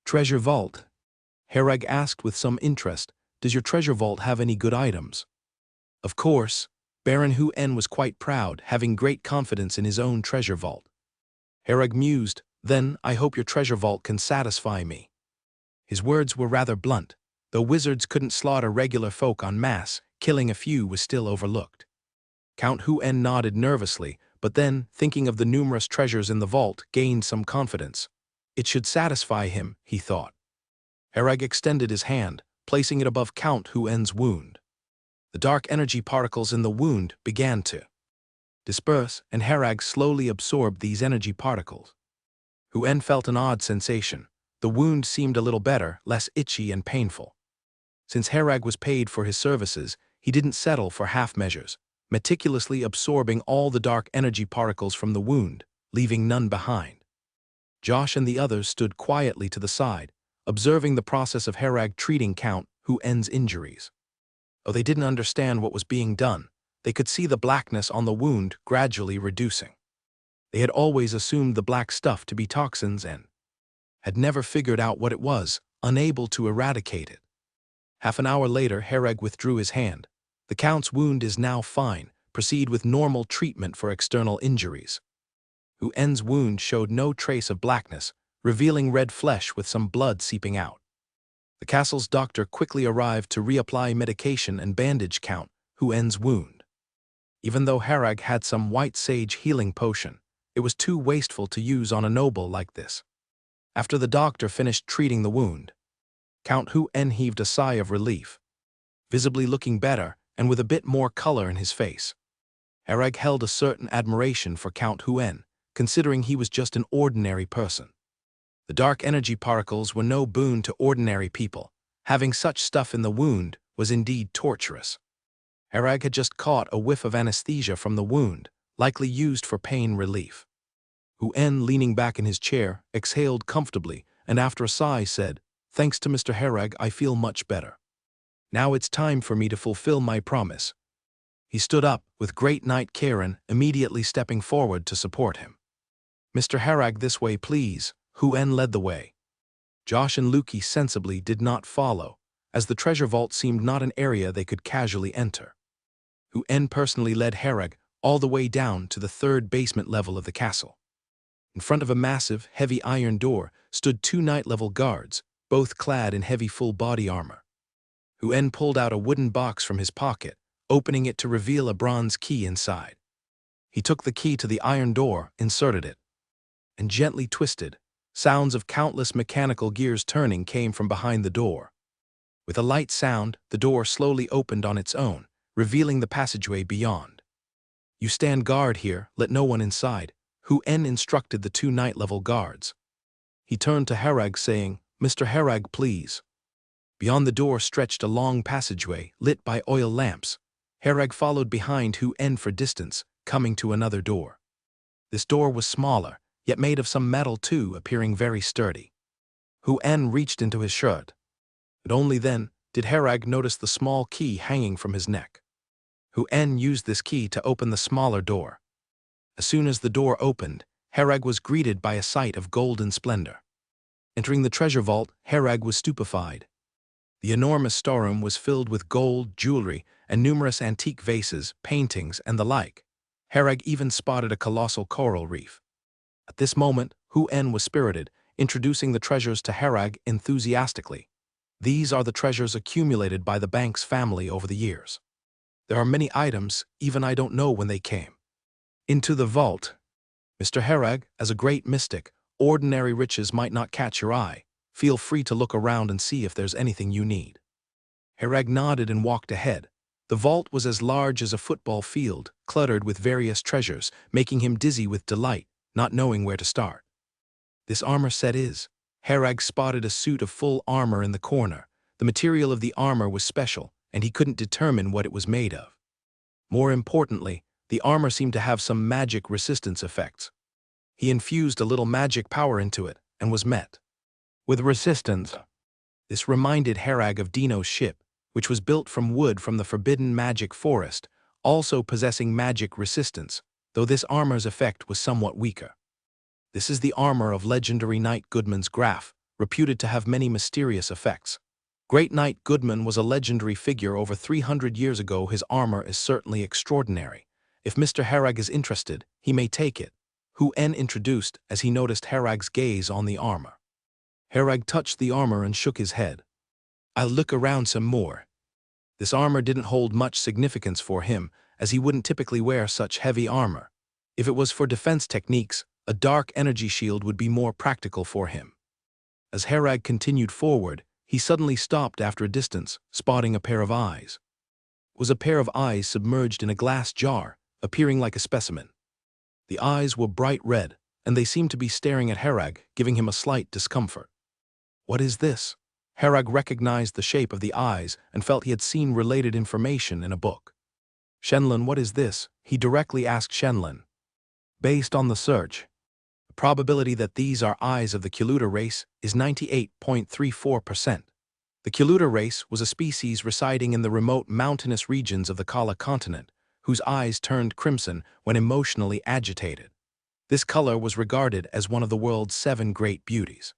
Treasure vault? Herag asked with some interest. Does your treasure vault have any good items? Of course. Baron Hu En was quite proud, having great confidence in his own treasure vault. Herag mused, then I hope your treasure vault can satisfy me. His words were rather blunt. Though wizards couldn't slaughter regular folk en masse, killing a few was still overlooked. Count Hu En nodded nervously, but then, thinking of the numerous treasures in the vault, gained some confidence. It should satisfy him, he thought. Herag extended his hand, placing it above Count Hu En's wound. The dark energy particles in the wound began to disperse, and Herag slowly absorbed these energy particles. Hu En felt an odd sensation. The wound seemed a little better, less itchy and painful. Since Herag was paid for his services, he didn't settle for half measures, meticulously absorbing all the dark energy particles from the wound, leaving none behind. Josh and the others stood quietly to the side, observing the process of Herag treating Count Hu En's injuries. Though they didn't understand what was being done, they could see the blackness on the wound gradually reducing. They had always assumed the black stuff to be toxins and had never figured out what it was, unable to eradicate it. Half an hour later, Herag withdrew his hand. The Count's wound is now fine. Proceed with normal treatment for external injuries. Hu En's wound showed no trace of blackness, revealing red flesh with some blood seeping out. The castle's doctor quickly arrived to reapply medication and bandage Count Hu En's wound. Even though Herag had some white sage healing potion, it was too wasteful to use on a noble like this. After the doctor finished treating the wound, Count Hu En heaved a sigh of relief, visibly looking better and with a bit more color in his face. Herag held a certain admiration for Count Hu En, considering he was just an ordinary person. The dark energy particles were no boon to ordinary people. Having such stuff in the wound was indeed torturous. Herag had just caught a whiff of anesthesia from the wound, likely used for pain relief. Hu En, leaning back in his chair, exhaled comfortably and after a sigh said, "Thanks to Mr. Herag, I feel much better. Now it's time for me to fulfill my promise." He stood up, with Great Knight Karen immediately stepping forward to support him. "Mr. Herag, this way please." Hu En led the way. Josh and Luki sensibly did not follow, as the treasure vault seemed not an area they could casually enter. Hu En personally led Herag all the way down to the third basement level of the castle. In front of a massive, heavy iron door stood two knight-level guards, both clad in heavy full-body armor. Hu En pulled out a wooden box from his pocket, opening it to reveal a bronze key inside. He took the key to the iron door, inserted it, and gently twisted. Sounds of countless mechanical gears turning came from behind the door. With a light sound, the door slowly opened on its own, revealing the passageway beyond. "You stand guard here, let no one inside," Hu En instructed the two knight-level guards. He turned to Herag saying, "Mr. Herag, please." Beyond the door stretched a long passageway, lit by oil lamps. Herag followed behind Hu En for distance, coming to another door. This door was smaller, yet made of some metal too, appearing very sturdy. Hu En reached into his shirt. But only then did Herag notice the small key hanging from his neck. Hu En used this key to open the smaller door. As soon as the door opened, Herag was greeted by a sight of golden splendor. Entering the treasure vault, Herag was stupefied. The enormous storeroom was filled with gold, jewelry, and numerous antique vases, paintings, and the like. Herag even spotted a colossal coral reef. At this moment, Hu En was spirited, introducing the treasures to Herag enthusiastically. "These are the treasures accumulated by the bank's family over the years. There are many items, even I don't know when they came into the vault. Mr. Herag, as a great mystic, ordinary riches might not catch your eye. Feel free to look around and see if there's anything you need." Herag nodded and walked ahead. The vault was as large as a football field, cluttered with various treasures, making him dizzy with delight, not knowing where to start. "This armor set is..." Herag spotted a suit of full armor in the corner. The material of the armor was special, and he couldn't determine what it was made of. More importantly, the armor seemed to have some magic resistance effects. He infused a little magic power into it, and was met with resistance. This reminded Herag of Dino's ship, which was built from wood from the forbidden magic forest, also possessing magic resistance, though this armor's effect was somewhat weaker. "This is the armor of legendary Knight Goodman's Graf," reputed to have many mysterious effects. Great Knight Goodman was a legendary figure over 300 years ago. His armor is certainly extraordinary. If Mr. Harag is interested, he may take it. Hu En introduced as he noticed Harag's gaze on the armor. Harag touched the armor and shook his head. "I'll look around some more." This armor didn't hold much significance for him, as he wouldn't typically wear such heavy armor. If it was for defense techniques, a dark energy shield would be more practical for him. As Harag continued forward, he suddenly stopped after a distance, spotting a pair of eyes. It was a pair of eyes submerged in a glass jar, appearing like a specimen. The eyes were bright red, and they seemed to be staring at Harag, giving him a slight discomfort. "What is this?" Harag recognized the shape of the eyes and felt he had seen related information in a book. "Shenlin, what is this?" he directly asked Shenlin. Based on the search, the probability that these are eyes of the Kiluta race is 98.34%. The Kiluta race was a species residing in the remote mountainous regions of the Kala continent, whose eyes turned crimson when emotionally agitated. This color was regarded as one of the world's 7 great beauties.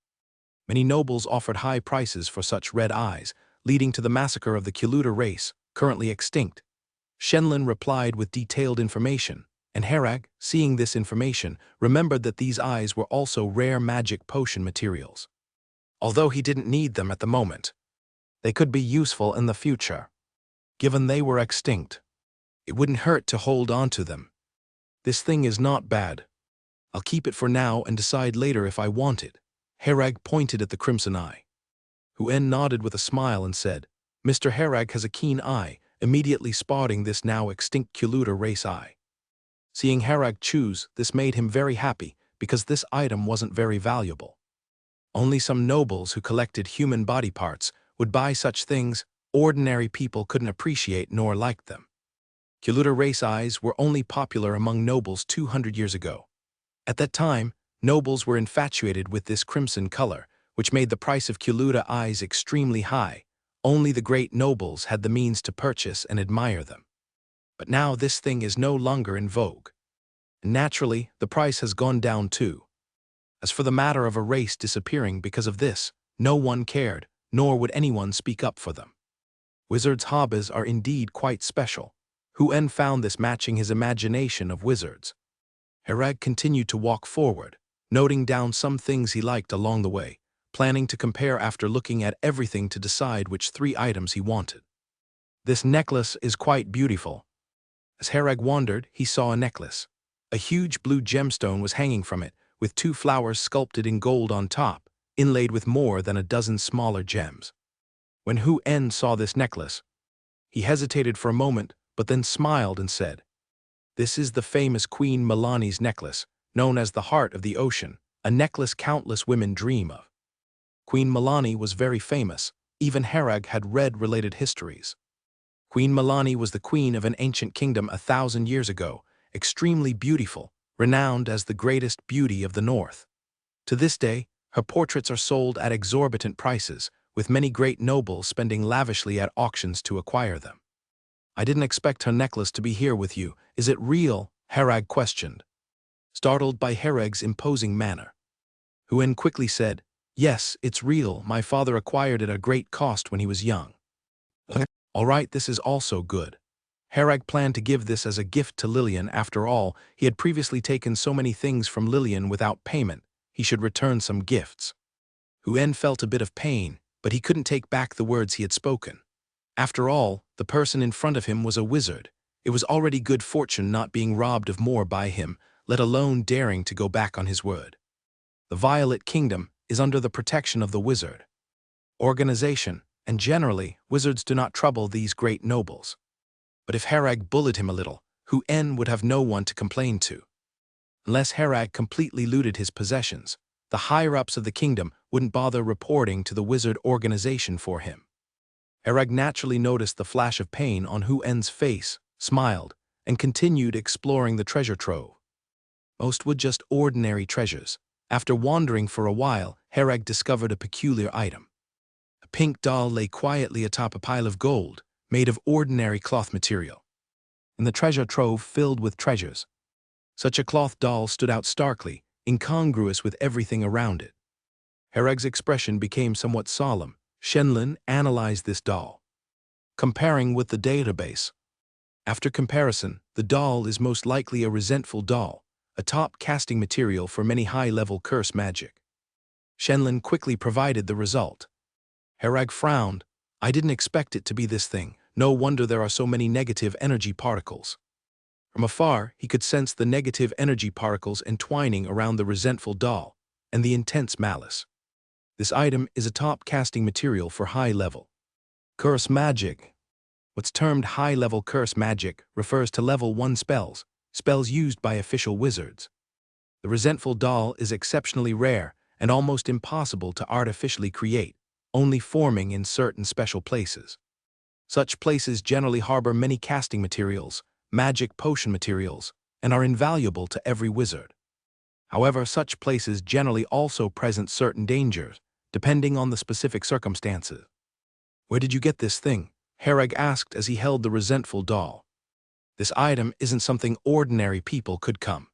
Many nobles offered high prices for such red eyes, leading to the massacre of the Kiluta race, currently extinct. Shenlin replied with detailed information, and Harag, seeing this information, remembered that these eyes were also rare magic potion materials. Although he didn't need them at the moment, they could be useful in the future. Given they were extinct, it wouldn't hurt to hold on to them. "This thing is not bad. I'll keep it for now and decide later if I want it." Harag pointed at the crimson eye. Hu En nodded with a smile and said, "Mr. Harag has a keen eye," immediately spotting this now extinct Kiluta race eye. Seeing Harag choose, this made him very happy, because this item wasn't very valuable. Only some nobles who collected human body parts would buy such things. Ordinary people couldn't appreciate nor like them. Kiluta race eyes were only popular among nobles 200 years ago. At that time, nobles were infatuated with this crimson color, which made the price of Kiluta eyes extremely high. Only the great nobles had the means to purchase and admire them. But now this thing is no longer in vogue. Naturally, the price has gone down too. As for the matter of a race disappearing because of this, no one cared, nor would anyone speak up for them. Wizards' hobbies are indeed quite special. Hu En found this matching his imagination of wizards. Harag continued to walk forward, noting down some things he liked along the way, planning to compare after looking at everything to decide which 3 items he wanted. "This necklace is quite beautiful." As Harag wandered, he saw a necklace. A huge blue gemstone was hanging from it, with 2 flowers sculpted in gold on top, inlaid with more than a dozen smaller gems. When Hu En saw this necklace, he hesitated for a moment, but then smiled and said, "This is the famous Queen Milani's necklace, known as the Heart of the Ocean, a necklace countless women dream of." Queen Milani was very famous. Even Harag had read related histories. Queen Milani was the queen of an ancient kingdom 1,000 years ago, extremely beautiful, renowned as the greatest beauty of the north. To this day, her portraits are sold at exorbitant prices, with many great nobles spending lavishly at auctions to acquire them. "I didn't expect her necklace to be here with you. Is it real?" Harag questioned, startled by Harag's imposing manner. Hu En quickly said, "Yes, it's real. My father acquired it at great cost when he was young." "All right, this is also good." Harag planned to give this as a gift to Lillian. After all, he had previously taken so many things from Lillian without payment. He should return some gifts. Hu En felt a bit of pain, but he couldn't take back the words he had spoken. After all, the person in front of him was a wizard. It was already good fortune not being robbed of more by him, let alone daring to go back on his word. The Violet Kingdom is under the protection of the wizard organization, and generally, wizards do not trouble these great nobles. But if Harag bullied him a little, Hu En would have no one to complain to. Unless Harag completely looted his possessions, the higher-ups of the kingdom wouldn't bother reporting to the wizard organization for him. Harag naturally noticed the flash of pain on Hu En's face, smiled, and continued exploring the treasure trove. Most were just ordinary treasures. After wandering for a while, Harag discovered a peculiar item. A pink doll lay quietly atop a pile of gold, made of ordinary cloth material. In the treasure trove filled with treasures, such a cloth doll stood out starkly, incongruous with everything around it. Herag's expression became somewhat solemn. Shenlin analyzed this doll, comparing with the database. After comparison, the doll is most likely a resentful doll, a top casting material for many high-level curse magic. Shenlin quickly provided the result. Herag frowned. I didn't expect it to be this thing. No wonder there are so many negative energy particles. From afar, he could sense the negative energy particles entwining around the resentful doll, and the intense malice. This item is a top casting material for high-level curse magic. What's termed high-level curse magic refers to level 1 spells used by official wizards. The resentful doll is exceptionally rare and almost impossible to artificially create, only forming in certain special places. Such places generally harbor many casting materials, magic potion materials, and are invaluable to every wizard. However, such places generally also present certain dangers, depending on the specific circumstances. Where did you get this thing? Herag asked as he held the resentful doll. This item isn't something ordinary people could come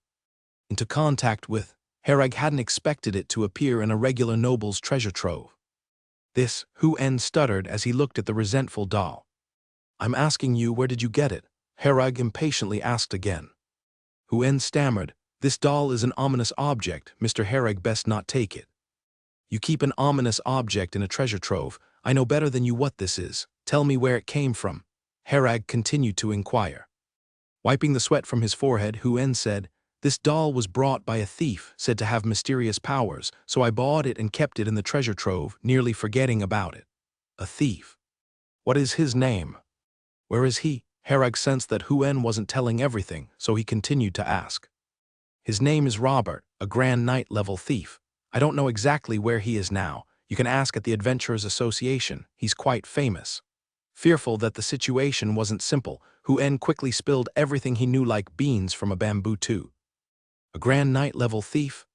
into contact with. Herag hadn't expected it to appear in a regular noble's treasure trove. This, Hu-En stuttered as he looked at the resentful doll. I'm asking you, where did you get it? Herag impatiently asked again. Hu-En stammered. This doll is an ominous object, Mr. Herag, best not take it. You keep an ominous object in a treasure trove. I know better than you what this is. Tell me where it came from. Herag continued to inquire. Wiping the sweat from his forehead, Hu-En said, this doll was brought by a thief said to have mysterious powers, so I bought it and kept it in the treasure trove, nearly forgetting about it. A thief. What is his name? Where is he? Herag sensed that Hu-En wasn't telling everything, so he continued to ask. His name is Robert, a Grand Knight level thief. I don't know exactly where he is now. You can ask at the Adventurers Association. He's quite famous. Fearful that the situation wasn't simple, Hu-En quickly spilled everything he knew like beans from a bamboo tube. A Grand Knight level thief?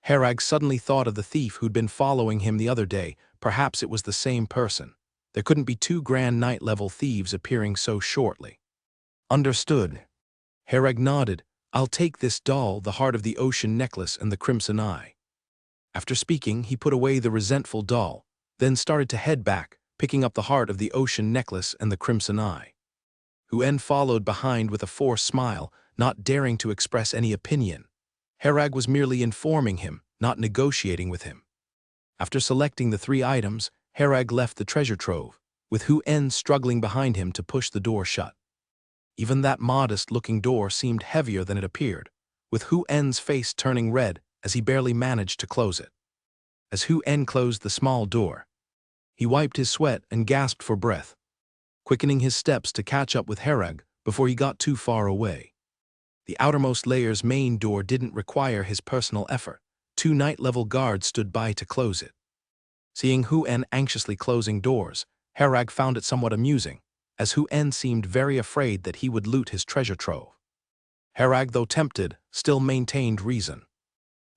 Herag suddenly thought of the thief who'd been following him the other day. Perhaps it was the same person. There couldn't be two Grand Knight level thieves appearing so shortly. Understood. Herag nodded. I'll take this doll, the Heart of the Ocean necklace and the Crimson Eye. After speaking, he put away the resentful doll, then started to head back, picking up the Heart of the Ocean necklace and the Crimson Eye. Hu-En followed behind with a forced smile, not daring to express any opinion. Herag was merely informing him, not negotiating with him. After selecting the 3 items, Herag left the treasure trove, with Hu-En struggling behind him to push the door shut. Even that modest-looking door seemed heavier than it appeared, with Hu-En's face turning red as he barely managed to close it. As Hu-En closed the small door, he wiped his sweat and gasped for breath, quickening his steps to catch up with Herag before he got too far away. The outermost layer's main door didn't require his personal effort. 2 night-level guards stood by to close it. Seeing Hu-En anxiously closing doors, Herag found it somewhat amusing, as Hu-En seemed very afraid that he would loot his treasure trove. Herag, though tempted, still maintained reason.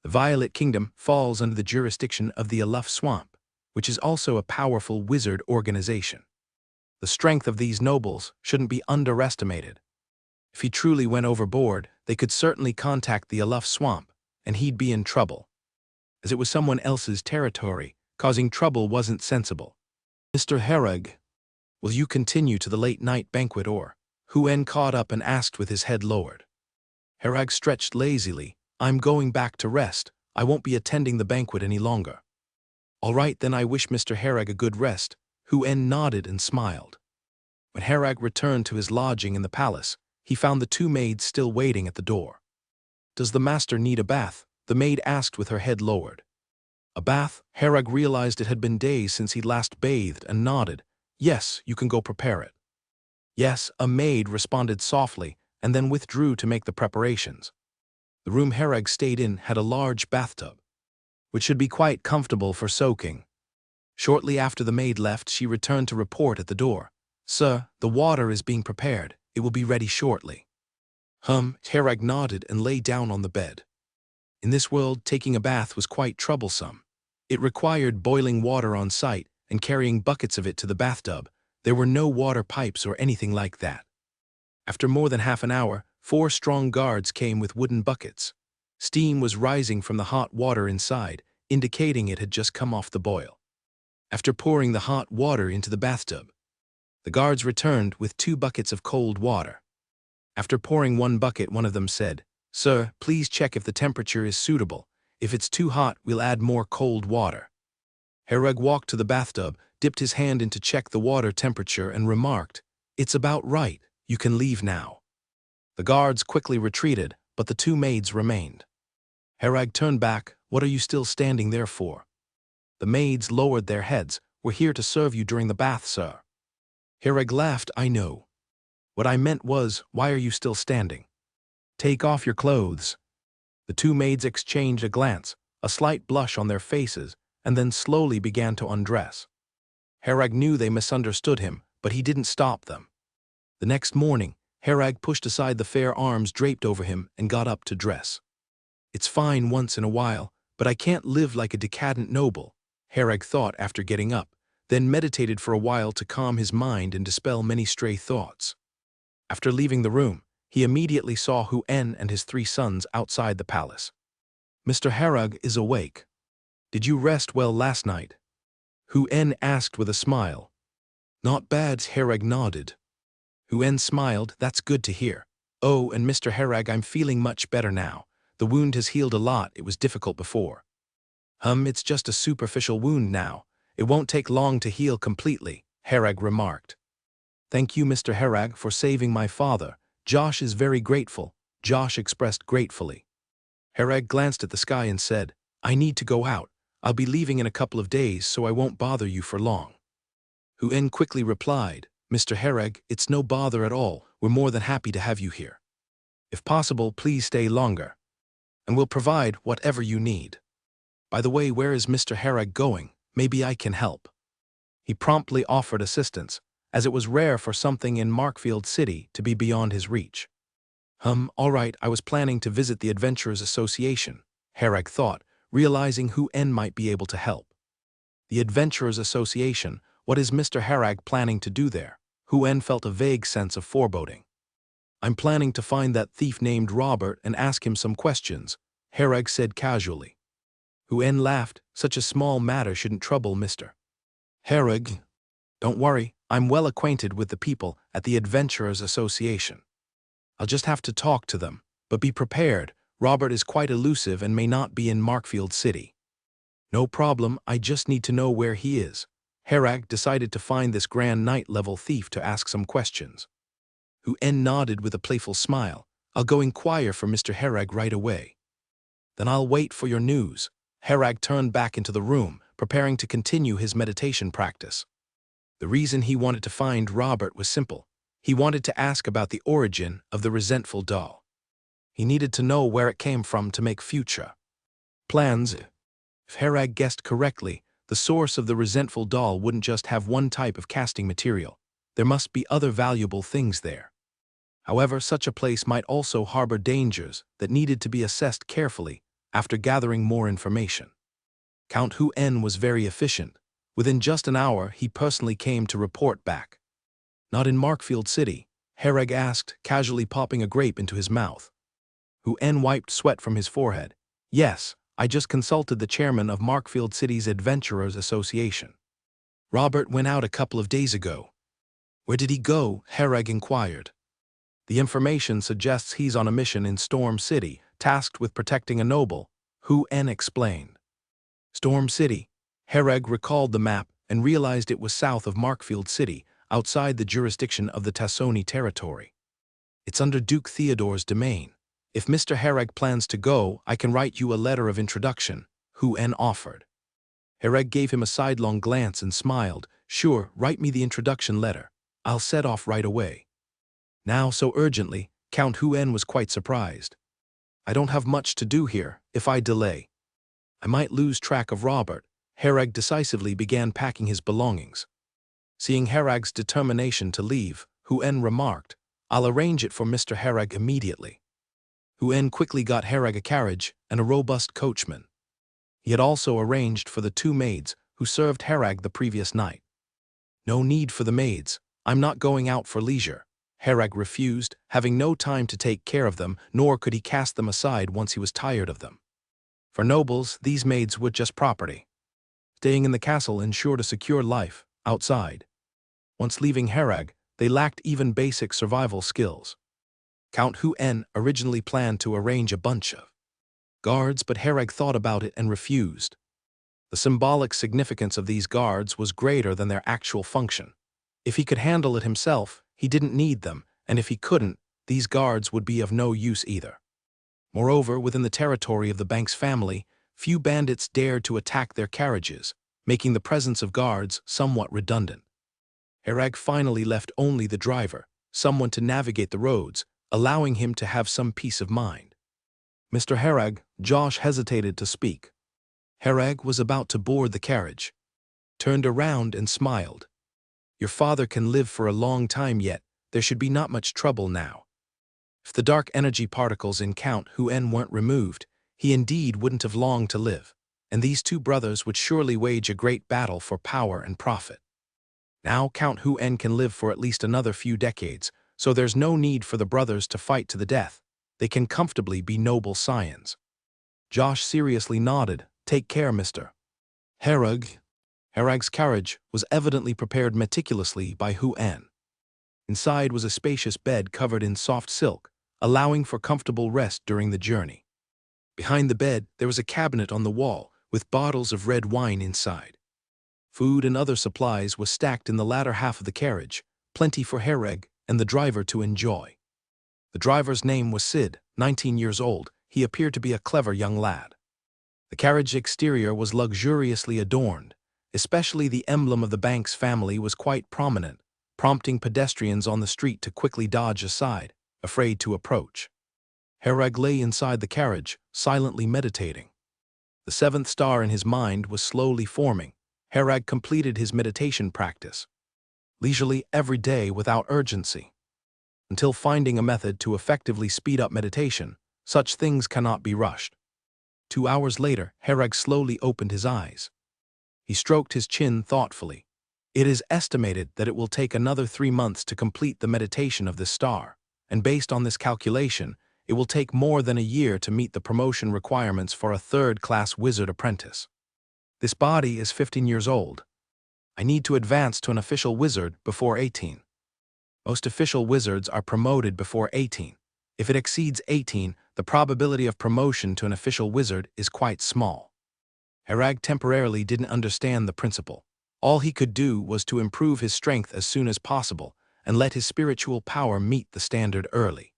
The Violet Kingdom falls under the jurisdiction of the Aluf Swamp, which is also a powerful wizard organization. The strength of these nobles shouldn't be underestimated. If he truly went overboard, they could certainly contact the Aluf Swamp, and he'd be in trouble. As it was someone else's territory, causing trouble wasn't sensible. Mr. Herag, will you continue to the late-night banquet or? Hu-En caught up and asked with his head lowered. Herag stretched lazily. I'm going back to rest. I won't be attending the banquet any longer. All right, then I wish Mr. Herag a good rest. Hu-En nodded and smiled. When Herag returned to his lodging in the palace, he found the 2 maids still waiting at the door. Does the master need a bath? The maid asked with her head lowered. A bath? Herag realized it had been days since he'd last bathed and nodded. Yes, you can go prepare it. Yes, a maid responded softly and then withdrew to make the preparations. The room Herag stayed in had a large bathtub, which should be quite comfortable for soaking. Shortly after the maid left, she returned to report at the door. Sir, the water is being prepared. It will be ready shortly. Herag nodded and lay down on the bed. In this world, taking a bath was quite troublesome. It required boiling water on site and carrying buckets of it to the bathtub. There were no water pipes or anything like that. After more than half an hour, 4 strong guards came with wooden buckets. Steam was rising from the hot water inside, indicating it had just come off the boil. After pouring the hot water into the bathtub, the guards returned with 2 buckets of cold water. After pouring 1 bucket, one of them said, "Sir, please check if the temperature is suitable. If it's too hot, we'll add more cold water." Hereg walked to the bathtub, dipped his hand in to check the water temperature, and remarked, "It's about right. You can leave now." The guards quickly retreated, but the 2 maids remained. Hereg turned back. "What are you still standing there for?" The maids lowered their heads. "We're here to serve you during the bath, sir." Hereg laughed. "I know. What I meant was, why are you still standing? Take off your clothes." The 2 maids exchanged a glance, a slight blush on their faces, and then slowly began to undress. Hereg knew they misunderstood him, but he didn't stop them. The next morning, Hereg pushed aside the fair arms draped over him and got up to dress. "It's fine once in a while, but I can't live like a decadent noble," Hereg thought after getting up, then meditated for a while to calm his mind and dispel many stray thoughts. After leaving the room, he immediately saw Huen and his 3 sons outside the palace. "Mr. Hereg is awake. Did you rest well last night?" Huen asked with a smile. "Not bad," Hereg nodded. Huen smiled. "That's good to hear. Oh, and Mr. Hereg, I'm feeling much better now. The wound has healed a lot. It was difficult before." It's just a superficial wound now. It won't take long to heal completely," Hereg remarked. "Thank you, Mr. Hereg, for saving my father. Josh is very grateful," Josh expressed gratefully. Hereg glanced at the sky and said, "I need to go out. I'll be leaving in a couple of days, so I won't bother you for long." Huen quickly replied, "Mr. Hereg, it's no bother at all. We're more than happy to have you here. If possible, please stay longer, and we'll provide whatever you need. By the way, where is Mr. Hereg going? Maybe I can help." He promptly offered assistance, as it was rare for something in Markfield City to be beyond his reach. All right, I was planning to visit the Adventurers Association," Hereg thought, realizing Huen might be able to help. The Adventurers Association, what is Mr. Hereg planning to do there? Huen felt a vague sense of foreboding. "I'm planning to find that thief named Robert and ask him some questions," Hereg said casually. Huen laughed. "Such a small matter shouldn't trouble Mr. Hereg. Don't worry, I'm well acquainted with the people at the Adventurers Association. I'll just have to talk to them, but be prepared, Robert is quite elusive and may not be in Markfield City." "No problem, I just need to know where he is." Hereg decided to find this Grand Knight-level thief to ask some questions. Huen nodded with a playful smile. "I'll go inquire for Mr. Hereg right away." "Then I'll wait for your news." Hereg turned back into the room, preparing to continue his meditation practice. The reason he wanted to find Robert was simple. He wanted to ask about the origin of the resentful doll. He needed to know where it came from to make future plans. If Hereg guessed correctly, the source of the resentful doll wouldn't just have one type of casting material. There must be other valuable things there. However, such a place might also harbor dangers that needed to be assessed carefully after gathering more information. Count Huen was very efficient. Within just an hour, he personally came to report back. "Not in Markfield City?" Hereg asked, casually popping a grape into his mouth. Huen wiped sweat from his forehead. "Yes, I just consulted the chairman of Markfield City's Adventurers Association. Robert went out a couple of days ago." "Where did he go?" Hereg inquired. "The information suggests he's on a mission in Storm City, tasked with protecting a noble," Huen explained. Storm City. Hereg recalled the map and realized it was south of Markfield City, outside the jurisdiction of the Tassoni territory. "It's under Duke Theodore's domain. If Mr. Hereg plans to go, I can write you a letter of introduction," Huen offered. Hereg gave him a sidelong glance and smiled. "Sure, write me the introduction letter. I'll set off right away." Now so urgently, Count Huen was quite surprised. "I don't have much to do here. If I delay, I might lose track of Robert." Hereg decisively began packing his belongings. Seeing Hereg's determination to leave, Huen remarked, "I'll arrange it for Mr. Hereg immediately." Huen quickly got Hereg a carriage and a robust coachman. He had also arranged for the 2 maids who served Hereg the previous night. "No need for the maids. I'm not going out for leisure," Hereg refused, having no time to take care of them, nor could he cast them aside once he was tired of them. For nobles, these maids were just property. Staying in the castle ensured a secure life outside. Once leaving Herag, they lacked even basic survival skills. Count Hu-En originally planned to arrange a bunch of guards, but Herag thought about it and refused. The symbolic significance of these guards was greater than their actual function. If he could handle it himself, he didn't need them, and if he couldn't, these guards would be of no use either. Moreover, within the territory of the Banks family, few bandits dared to attack their carriages, making the presence of guards somewhat redundant. Herag finally left only the driver, someone to navigate the roads, allowing him to have some peace of mind. "Mr. Herag," Josh hesitated to speak. Herag was about to board the carriage, turned around and smiled. "Your father can live for a long time yet. There should be not much trouble now." If the dark energy particles in Count Hu-En weren't removed, he indeed wouldn't have long to live, and these two brothers would surely wage a great battle for power and profit. Now Count Hu-En can live for at least another few decades, so there's no need for the brothers to fight to the death. They can comfortably be noble scions. Josh seriously nodded. "Take care, Mr. Herag." Herag's carriage was evidently prepared meticulously by Hu-En. Inside was a spacious bed covered in soft silk, allowing for comfortable rest during the journey. Behind the bed, there was a cabinet on the wall with bottles of red wine inside. Food and other supplies were stacked in the latter half of the carriage, plenty for Herag and the driver to enjoy. The driver's name was Sid, 19 years old. He appeared to be a clever young lad. The carriage exterior was luxuriously adorned, especially the emblem of the Banks family was quite prominent, prompting pedestrians on the street to quickly dodge aside, afraid to approach. Herag lay inside the carriage, silently meditating. The seventh star in his mind was slowly forming. Herag completed his meditation practice, leisurely every day without urgency. Until finding a method to effectively speed up meditation, such things cannot be rushed. 2 hours later, Herag slowly opened his eyes. He stroked his chin thoughtfully. It is estimated that it will take another 3 months to complete the meditation of this star, and based on this calculation, it will take more than a year to meet the promotion requirements for a third-class wizard apprentice. This body is 15 years old. I need to advance to an official wizard before 18. Most official wizards are promoted before 18. If it exceeds 18, the probability of promotion to an official wizard is quite small. Herag temporarily didn't understand the principle. All he could do was to improve his strength as soon as possible and let his spiritual power meet the standard early.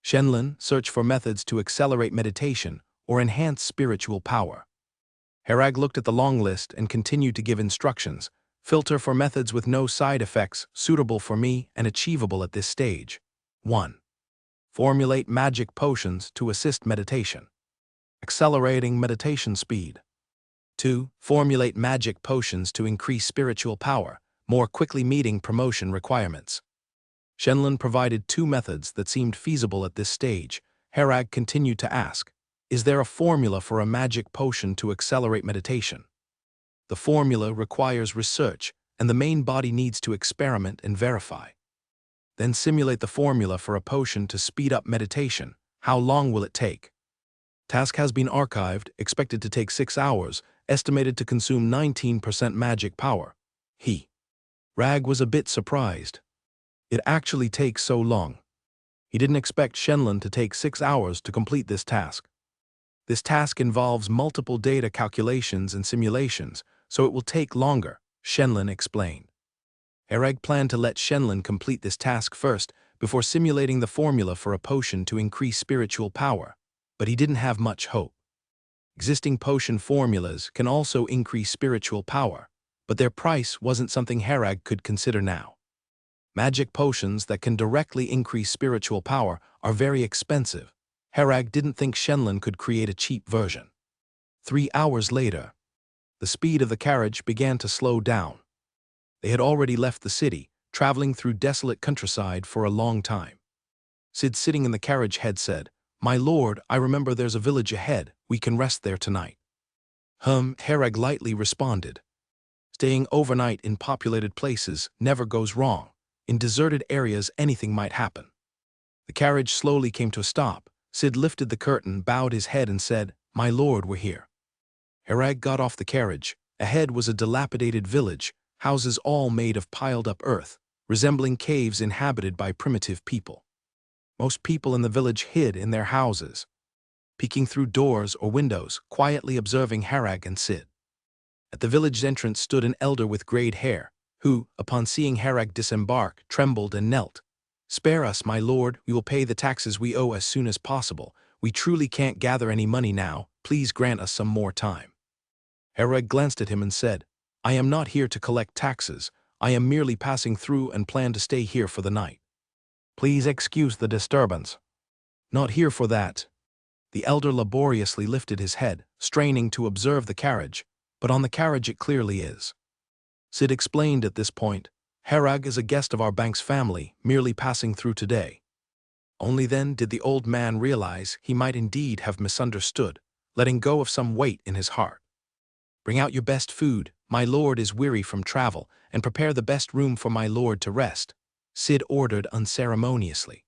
Shenlin searched for methods to accelerate meditation or enhance spiritual power. Herag looked at the long list and continued to give instructions. Filter for methods with no side effects, suitable for me and achievable at this stage. 1. Formulate magic potions to assist meditation, accelerating meditation speed. 2. Formulate magic potions to increase spiritual power, more quickly meeting promotion requirements. Shenlin provided 2 methods that seemed feasible at this stage. Herag continued to ask, "Is there a formula for a magic potion to accelerate meditation?" The formula requires research, and the main body needs to experiment and verify. Then simulate the formula for a potion to speed up meditation. How long will it take? Task has been archived, expected to take 6 hours, estimated to consume 19% magic power. Rag was a bit surprised. It actually takes so long. He didn't expect Shenlin to take 6 hours to complete this task. This task involves multiple data calculations and simulations, so it will take longer, Shenlin explained. Herag planned to let Shenlin complete this task first before simulating the formula for a potion to increase spiritual power, but he didn't have much hope. Existing potion formulas can also increase spiritual power, but their price wasn't something Herag could consider now. Magic potions that can directly increase spiritual power are very expensive. Herag didn't think Shenlin could create a cheap version. 3 hours later, the speed of the carriage began to slow down. They had already left the city, traveling through desolate countryside for a long time. Sid, sitting in the carriage head, said, "My lord, I remember there's a village ahead. We can rest there tonight." Herag lightly responded. Staying overnight in populated places never goes wrong. In deserted areas, anything might happen. The carriage slowly came to a stop. Sid lifted the curtain, bowed his head and said, my lord, we're here." Herag got off the carriage. Ahead was a dilapidated village, houses all made of piled-up earth, resembling caves inhabited by primitive people. Most people in the village hid in their houses, peeking through doors or windows, quietly observing Herag and Sid. At the village entrance stood an elder with grayed hair, who, upon seeing Herag disembark, trembled and knelt. "Spare us, my lord, we will pay the taxes we owe as soon as possible. We truly can't gather any money now, please grant us some more time." Herag glanced at him and said, "I am not here to collect taxes, I am merely passing through and plan to stay here for the night. Please excuse the disturbance." "Not here for that." The elder laboriously lifted his head, straining to observe the carriage, but on the carriage it clearly is. Sid explained at this point, "Herag is a guest of our bank's family, merely passing through today." Only then did the old man realize he might indeed have misunderstood, letting go of some weight in his heart. "Bring out your best food, my lord is weary from travel, and prepare the best room for my lord to rest," Sid ordered unceremoniously.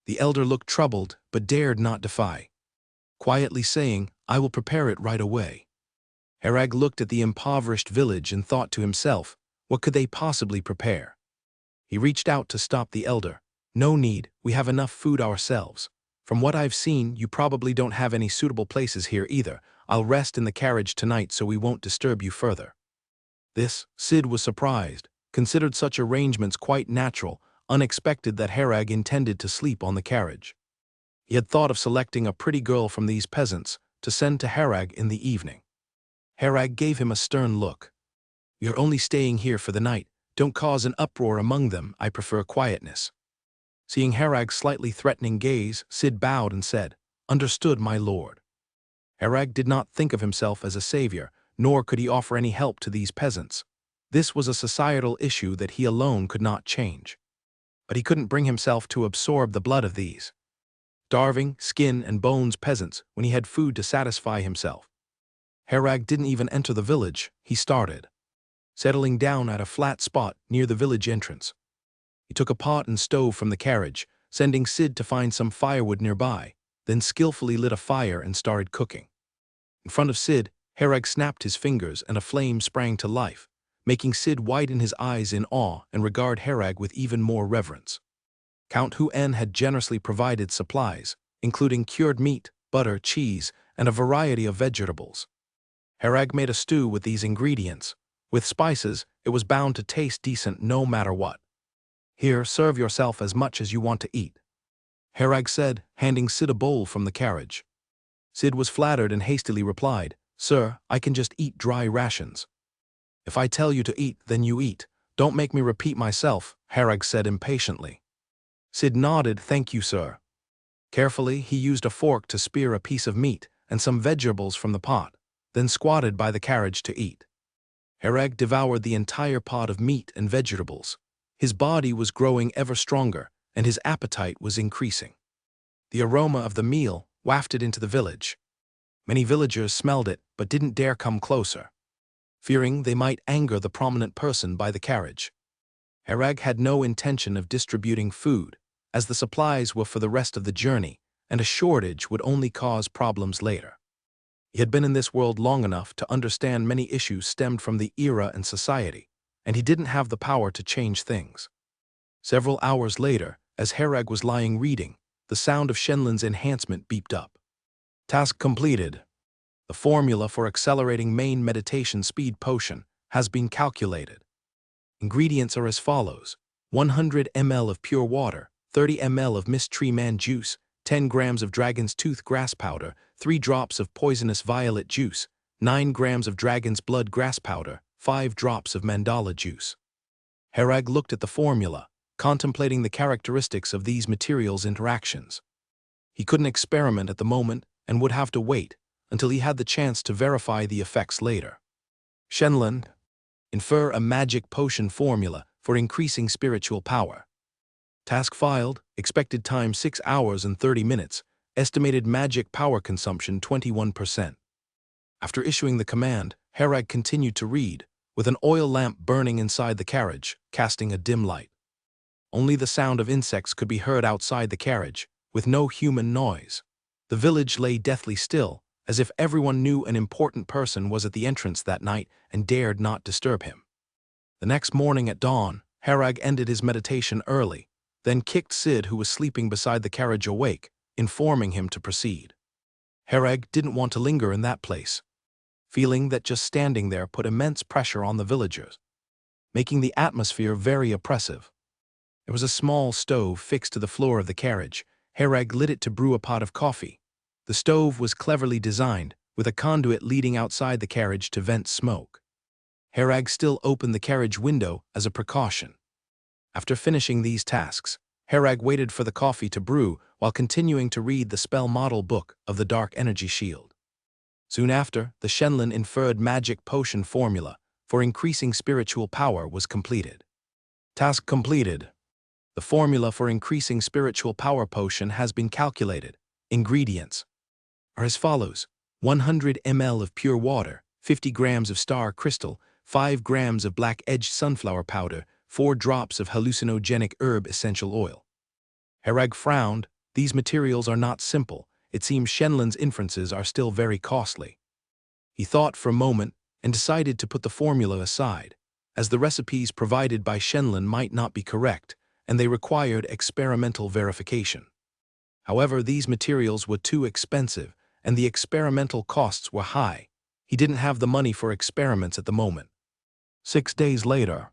The elder looked troubled, but dared not defy, quietly saying, "I will prepare it right away." Herag looked at the impoverished village and thought to himself, what could they possibly prepare? He reached out to stop the elder. "No need, we have enough food ourselves. From what I've seen, you probably don't have any suitable places here either. I'll rest in the carriage tonight so we won't disturb you further." This, Sid was surprised, considered such arrangements quite natural, unexpected that Herag intended to sleep on the carriage. He had thought of selecting a pretty girl from these peasants to send to Herag in the evening. Herag gave him a stern look. "We are only staying here for the night. Don't cause an uproar among them, I prefer quietness." Seeing Herag's slightly threatening gaze, Sid bowed and said, "Understood, my lord." Herag did not think of himself as a savior, nor could he offer any help to these peasants. This was a societal issue that he alone could not change. But he couldn't bring himself to absorb the blood of these starving, skin and bones peasants when he had food to satisfy himself. Herag didn't even enter the village, he started, settling down at a flat spot near the village entrance. He took a pot and stove from the carriage, sending Sid to find some firewood nearby, then skillfully lit a fire and started cooking. In front of Sid, Herag snapped his fingers and a flame sprang to life, making Sid widen his eyes in awe and regard Herag with even more reverence. Count Hu-En had generously provided supplies, including cured meat, butter, cheese, and a variety of vegetables. Herag made a stew with these ingredients. With spices, it was bound to taste decent no matter what. "Here, serve yourself as much as you want to eat," Herag said, handing Sid a bowl from the carriage. Sid was flattered and hastily replied, "Sir, I can just eat dry rations." "If I tell you to eat, then you eat. Don't make me repeat myself," Herag said impatiently. Sid nodded, "Thank you, sir." Carefully, he used a fork to spear a piece of meat and some vegetables from the pot, then squatted by the carriage to eat. Herag devoured the entire pot of meat and vegetables. His body was growing ever stronger, and his appetite was increasing. The aroma of the meal wafted into the village. Many villagers smelled it but didn't dare come closer, fearing they might anger the prominent person by the carriage. Herag had no intention of distributing food, as the supplies were for the rest of the journey, and a shortage would only cause problems later. He had been in this world long enough to understand many issues stemmed from the era and society, and he didn't have the power to change things. Several hours later, as Herag was lying reading, the sound of Shenlin's enhancement beeped up. "Task completed. The formula for accelerating main meditation speed potion has been calculated. Ingredients are as follows: 100 ml of pure water, 30 ml of mist tree man juice, 10 grams of dragon's tooth grass powder, 3 drops of poisonous violet juice, 9 grams of dragon's blood grass powder, 5 drops of mandala juice." Herag looked at the formula, contemplating the characteristics of these materials' interactions. He couldn't experiment at the moment and would have to wait until he had the chance to verify the effects later. Shenlin, infer a magic potion formula for increasing spiritual power. Task filed, expected time 6 hours and 30 minutes, estimated magic power consumption 21%. After issuing the command, Herag continued to read, with an oil lamp burning inside the carriage, casting a dim light. Only the sound of insects could be heard outside the carriage, with no human noise. The village lay deathly still, as if everyone knew an important person was at the entrance that night and dared not disturb him. The next morning at dawn, Harag ended his meditation early, then kicked Sid, who was sleeping beside the carriage, awake, informing him to proceed. Harag didn't want to linger in that place, feeling that just standing there put immense pressure on the villagers, making the atmosphere very oppressive. There was a small stove fixed to the floor of the carriage. Harag lit it to brew a pot of coffee. The stove was cleverly designed, with a conduit leading outside the carriage to vent smoke. Harag still opened the carriage window as a precaution. After finishing these tasks, Harag waited for the coffee to brew while continuing to read the spell model book of the Dark Energy Shield. Soon after, the Shenlin inferred magic potion formula for increasing spiritual power was completed. Task completed. The formula for increasing spiritual power potion has been calculated. Ingredients are as follows: 100 ml of pure water, 50 grams of star crystal, 5 grams of black-edged sunflower powder, 4 drops of hallucinogenic herb essential oil. Harag frowned. These materials are not simple. It seems Shenlin's inferences are still very costly. He thought for a moment and decided to put the formula aside, as the recipes provided by Shenlin might not be correct, and they required experimental verification. However, these materials were too expensive, and the experimental costs were high. He didn't have the money for experiments at the moment. 6 days later,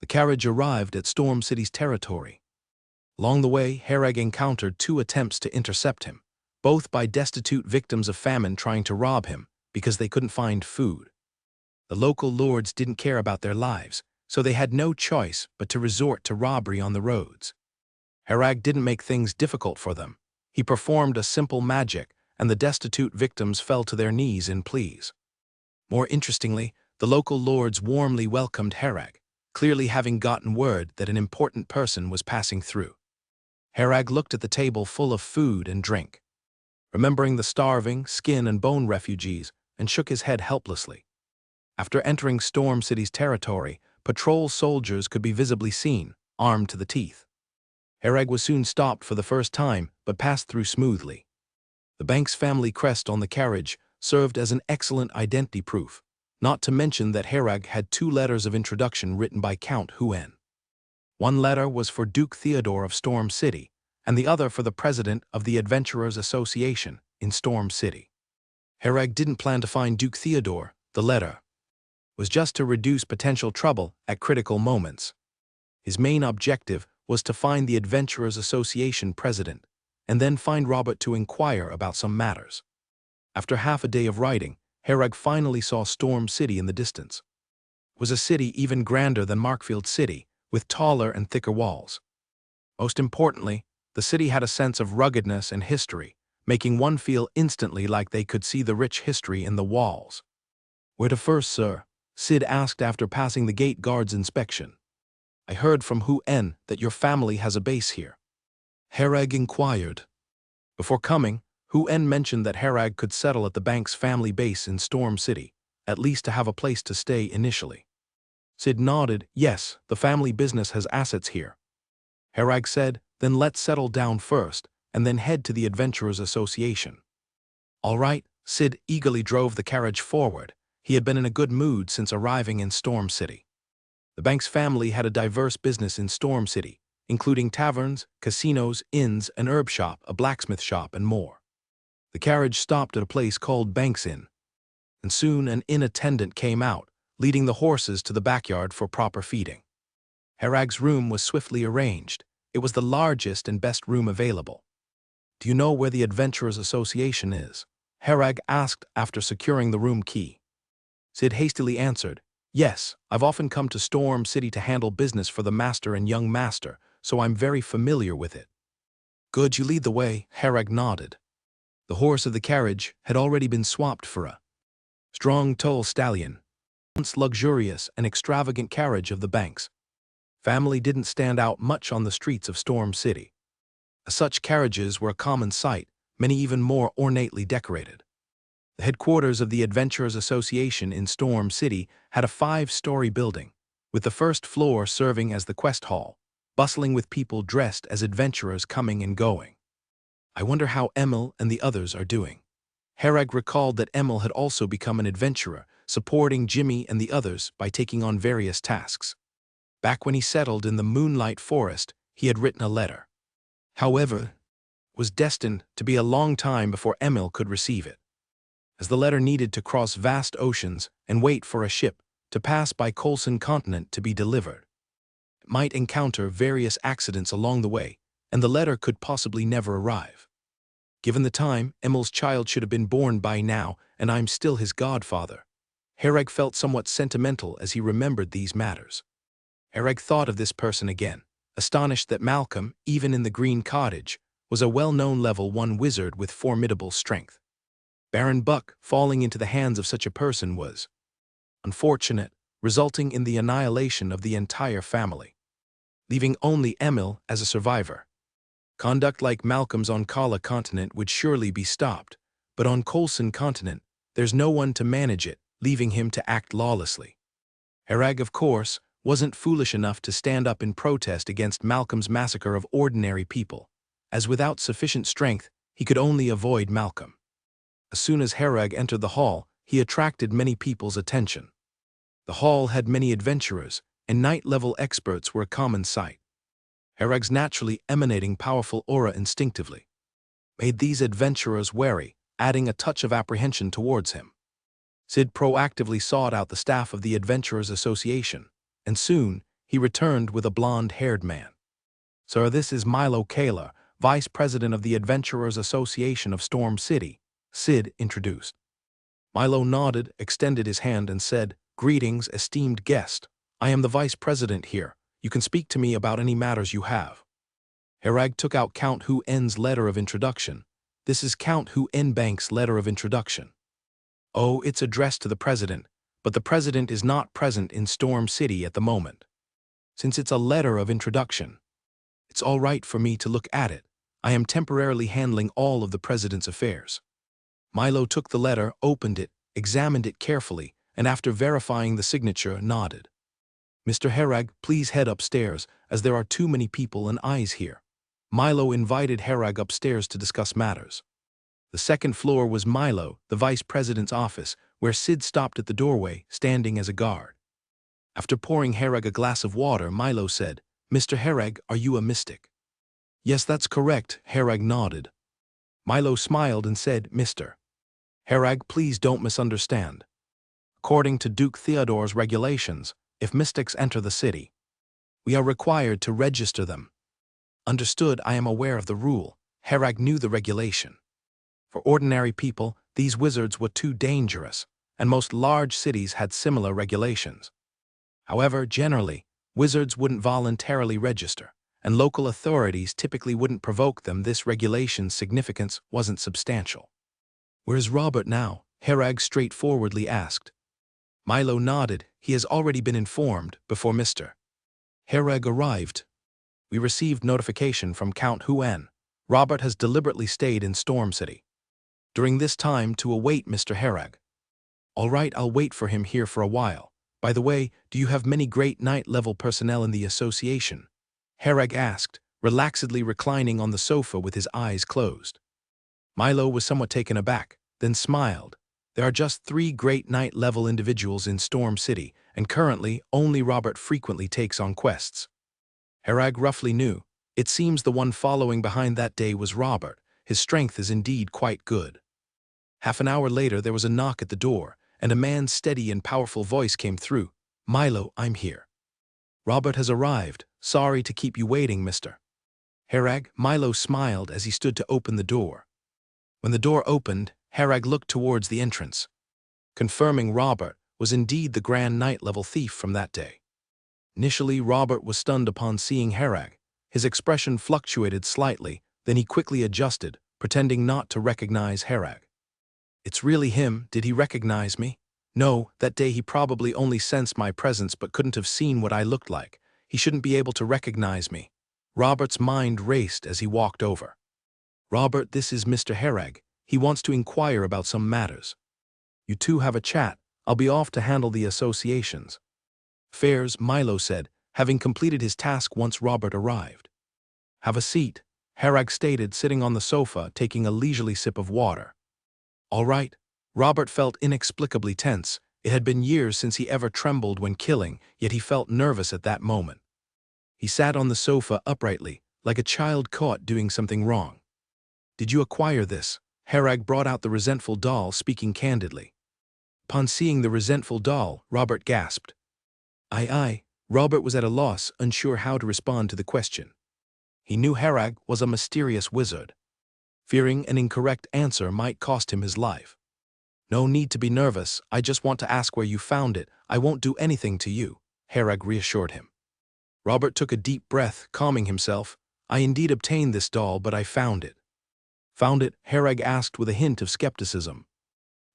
the carriage arrived at Storm City's territory. Along the way, Harag encountered 2 attempts to intercept him, both by destitute victims of famine trying to rob him because they couldn't find food. The local lords didn't care about their lives, so they had no choice but to resort to robbery on the roads. Harag didn't make things difficult for them. He performed a simple magic, and the destitute victims fell to their knees in pleas. More interestingly, the local lords warmly welcomed Harag, clearly having gotten word that an important person was passing through. Harag looked at the table full of food and drink, remembering the starving, skin and bone refugees, and shook his head helplessly. After entering Storm City's territory, patrol soldiers could be visibly seen, armed to the teeth. Harag was soon stopped for the first time, but passed through smoothly. The Banks family crest on the carriage served as an excellent identity proof, not to mention that Harag had 2 letters of introduction written by Count Huen. One letter was for Duke Theodore of Storm City, and the other for the president of the Adventurers Association in Storm City. Harag didn't plan to find Duke Theodore. The letter was just to reduce potential trouble at critical moments. His main objective was to find the Adventurers Association president, and then find Robert to inquire about some matters. After half a day of writing, Harag finally saw Storm City in the distance. It was a city even grander than Markfield City, with taller and thicker walls. Most importantly, the city had a sense of ruggedness and history, making one feel instantly like they could see the rich history in the walls. "Where to first, sir?" Sid asked after passing the gate guard's inspection. "I heard from Huen that your family has a base here," Harag inquired. Before coming, Huen mentioned that Harag could settle at the Banks family base in Storm City, at least to have a place to stay initially. Sid nodded. "Yes, the family business has assets here." Harag said, "Then let's settle down first, and then head to the Adventurers Association." "All right." Sid eagerly drove the carriage forward. He had been in a good mood since arriving in Storm City. The Banks family had a diverse business in Storm City, including taverns, casinos, inns, an herb shop, a blacksmith shop, and more. The carriage stopped at a place called Banks Inn, and soon an inn attendant came out, leading the horses to the backyard for proper feeding. Harag's room was swiftly arranged. It was the largest and best room available. "Do you know where the Adventurers Association is?" Harag asked after securing the room key. Sid hastily answered, "Yes, I've often come to Storm City to handle business for the master and young master, so I'm very familiar with it." "Good, you lead the way," Harag nodded. The horse of the carriage had already been swapped for a strong tall stallion. Once luxurious and extravagant carriage of the Banks family didn't stand out much on the streets of Storm City. Such carriages were a common sight, many even more ornately decorated. The headquarters of the Adventurers Association in Storm City had a 5-story building, with the first floor serving as the quest hall, bustling with people dressed as adventurers coming and going. "I wonder how Emil and the others are doing," Herag recalled that Emil had also become an adventurer, supporting Jimmy and the others by taking on various tasks. Back when he settled in the Moonlight Forest, he had written a letter. However, it was destined to be a long time before Emil could receive it, as the letter needed to cross vast oceans and wait for a ship to pass by Colson continent to be delivered. It might encounter various accidents along the way, and the letter could possibly never arrive. Given the time, Emil's child should have been born by now, and I'm still his godfather. Herag felt somewhat sentimental as he remembered these matters. Herag thought of this person again, astonished that Malcolm, even in the Green Cottage, was a well-known level 1 wizard with formidable strength. Baron Buck falling into the hands of such a person was unfortunate, resulting in the annihilation of the entire family, leaving only Emil as a survivor. Conduct like Malcolm's on Kala continent would surely be stopped, but on Colson continent, there's no one to manage it, leaving him to act lawlessly. Herag, of course, wasn't foolish enough to stand up in protest against Malcolm's massacre of ordinary people, as without sufficient strength, he could only avoid Malcolm. As soon as Herag entered the hall, he attracted many people's attention. The hall had many adventurers, and night-level experts were a common sight. Herag's naturally emanating powerful aura instinctively made these adventurers wary, adding a touch of apprehension towards him. Sid proactively sought out the staff of the Adventurers Association, and soon he returned with a blonde-haired man. "Sir, this is Milo Kaler, Vice President of the Adventurers Association of Storm City," Sid introduced. Milo nodded, extended his hand, and said, "Greetings, esteemed guest. I am the Vice President here. You can speak to me about any matters you have." Herag took out Count Hu En's letter of introduction. "This is Count Hu En Bank's letter of introduction. Oh, it's addressed to the President, but the President is not present in Storm City at the moment. Since it's a letter of introduction, it's all right for me to look at it. I am temporarily handling all of the President's affairs." Milo took the letter, opened it, examined it carefully, and after verifying the signature, nodded. "Mr. Herag, please head upstairs, as there are too many people and eyes here." Milo invited Herag upstairs to discuss matters. The second floor was Milo, the Vice President's office, where Sid stopped at the doorway, standing as a guard. After pouring Herag a glass of water, Milo said, "Mr. Herag, are you a mystic?" "Yes, that's correct," Herag nodded. Milo smiled and said, "Mr. Herag, please don't misunderstand. According to Duke Theodore's regulations, if mystics enter the city, we are required to register them." "Understood, I am aware of the rule." Herag knew the regulation. For ordinary people, these wizards were too dangerous, and most large cities had similar regulations. However, generally, wizards wouldn't voluntarily register, and local authorities typically wouldn't provoke them. This regulation's significance wasn't substantial. "Where's Robert now?" Herag straightforwardly asked. Milo nodded. "He has already been informed before Mr. Herag arrived. We received notification from Count Hu En. Robert has deliberately stayed in Storm City during this time to await Mr. Herag." "All right, I'll wait for him here for a while. By the way, do you have many great night-level personnel in the association?" Herag asked, relaxedly reclining on the sofa with his eyes closed. Milo was somewhat taken aback, then smiled. "There are just 3 great night-level individuals in Storm City, and currently only Robert frequently takes on quests." Herag roughly knew. It seems the one following behind that day was Robert. His strength is indeed quite good. Half an hour later there was a knock at the door, and a man's steady and powerful voice came through. "Milo, I'm here." "Robert has arrived. Sorry to keep you waiting, Mr. Herag." Milo smiled as he stood to open the door. When the door opened, Herag looked towards the entrance, confirming Robert was indeed the grand night-level thief from that day. Initially, Robert was stunned upon seeing Herag. His expression fluctuated slightly, then he quickly adjusted, pretending not to recognize Herag. "It's really him. Did he recognize me?" "No, that day he probably only sensed my presence but couldn't have seen what I looked like. He shouldn't be able to recognize me." Robert's mind raced as he walked over. "Robert, this is Mr. Herag. He wants to inquire about some matters. You two have a chat. I'll be off to handle the associations affairs," Milo said, having completed his task once Robert arrived. "Have a seat," Herag stated, sitting on the sofa, taking a leisurely sip of water. All right. Robert felt inexplicably tense. It had been years since he ever trembled when killing, yet he felt nervous at that moment. He sat on the sofa uprightly, like a child caught doing something wrong. Did you acquire this? Harag brought out the resentful doll, speaking candidly. Upon seeing the resentful doll, Robert gasped. Aye. Robert was at a loss, unsure how to respond to the question. He knew Harag was a mysterious wizard. Fearing an incorrect answer might cost him his life. No need to be nervous, I just want to ask where you found it. I won't do anything to you, Harag reassured him. Robert took a deep breath, calming himself. I indeed obtained this doll, but I found it. Found it? Harag asked with a hint of skepticism.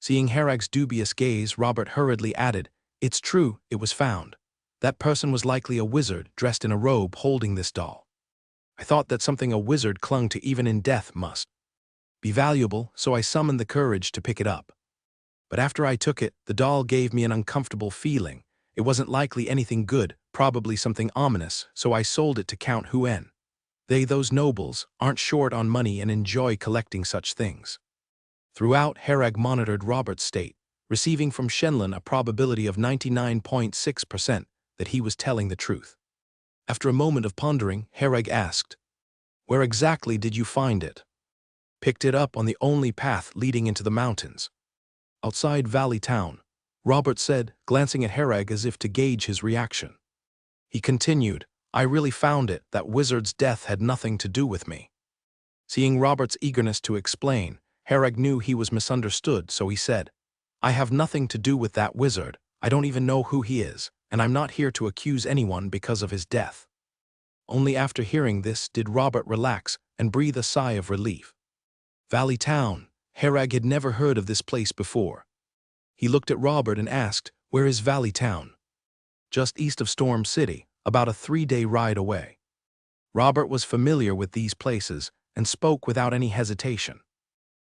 Seeing Harag's dubious gaze, Robert hurriedly added, It's true, it was found. That person was likely a wizard dressed in a robe holding this doll. I thought that something a wizard clung to even in death must be valuable, so I summoned the courage to pick it up. But after I took it, the doll gave me an uncomfortable feeling. It wasn't likely anything good, probably something ominous, so I sold it to Count Huen. Those nobles, aren't short on money and enjoy collecting such things. Throughout, Harag monitored Robert's state, receiving from Shenlin a probability of 99.6% that he was telling the truth. After a moment of pondering, Harag asked, Where exactly did you find it? Picked it up on the only path leading into the mountains. Outside Valley Town, Robert said, glancing at Harag as if to gauge his reaction. He continued, I really found it. That wizard's death had nothing to do with me. Seeing Robert's eagerness to explain, Harag knew he was misunderstood, so he said, I have nothing to do with that wizard. I don't even know who he is, and I'm not here to accuse anyone because of his death. Only after hearing this did Robert relax and breathe a sigh of relief. Valley Town. Harag had never heard of this place before. He looked at Robert and asked, Where is Valley Town? Just east of Storm City, about a 3-day ride away. Robert was familiar with these places and spoke without any hesitation.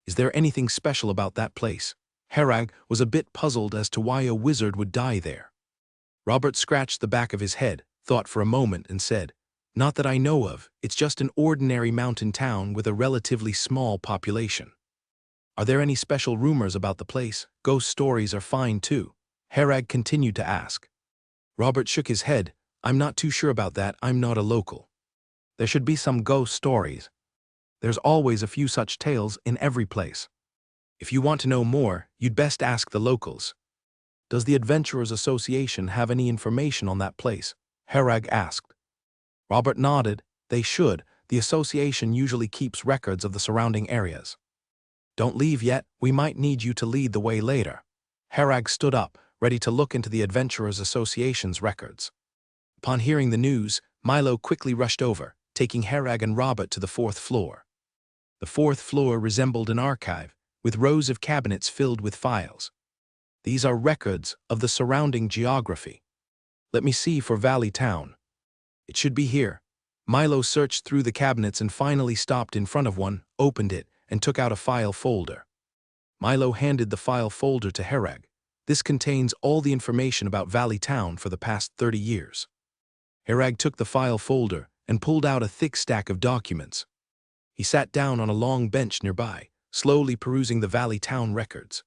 Is there anything special about that place? Harag was a bit puzzled as to why a wizard would die there. Robert scratched the back of his head, thought for a moment and said, Not that I know of, it's just an ordinary mountain town with a relatively small population. Are there any special rumors about the place? Ghost stories are fine too. Harag continued to ask. Robert shook his head. I'm not too sure about that, I'm not a local. There should be some ghost stories. There's always a few such tales in every place. If you want to know more, you'd best ask the locals. Does the Adventurers Association have any information on that place? Harag asked. Robert nodded. They should. The association usually keeps records of the surrounding areas. Don't leave yet, we might need you to lead the way later. Harag stood up, ready to look into the Adventurers Association's records. Upon hearing the news, Milo quickly rushed over, taking Harag and Robert to the 4th floor. The 4th floor resembled an archive, with rows of cabinets filled with files. These are records of the surrounding geography. Let me see for Valley Town. It should be here. Milo searched through the cabinets and finally stopped in front of one, opened it, and took out a file folder. Milo handed the file folder to Harag. This contains all the information about Valley Town for the past 30 years. Harag took the file folder and pulled out a thick stack of documents. He sat down on a long bench nearby, slowly perusing the Valley Town records.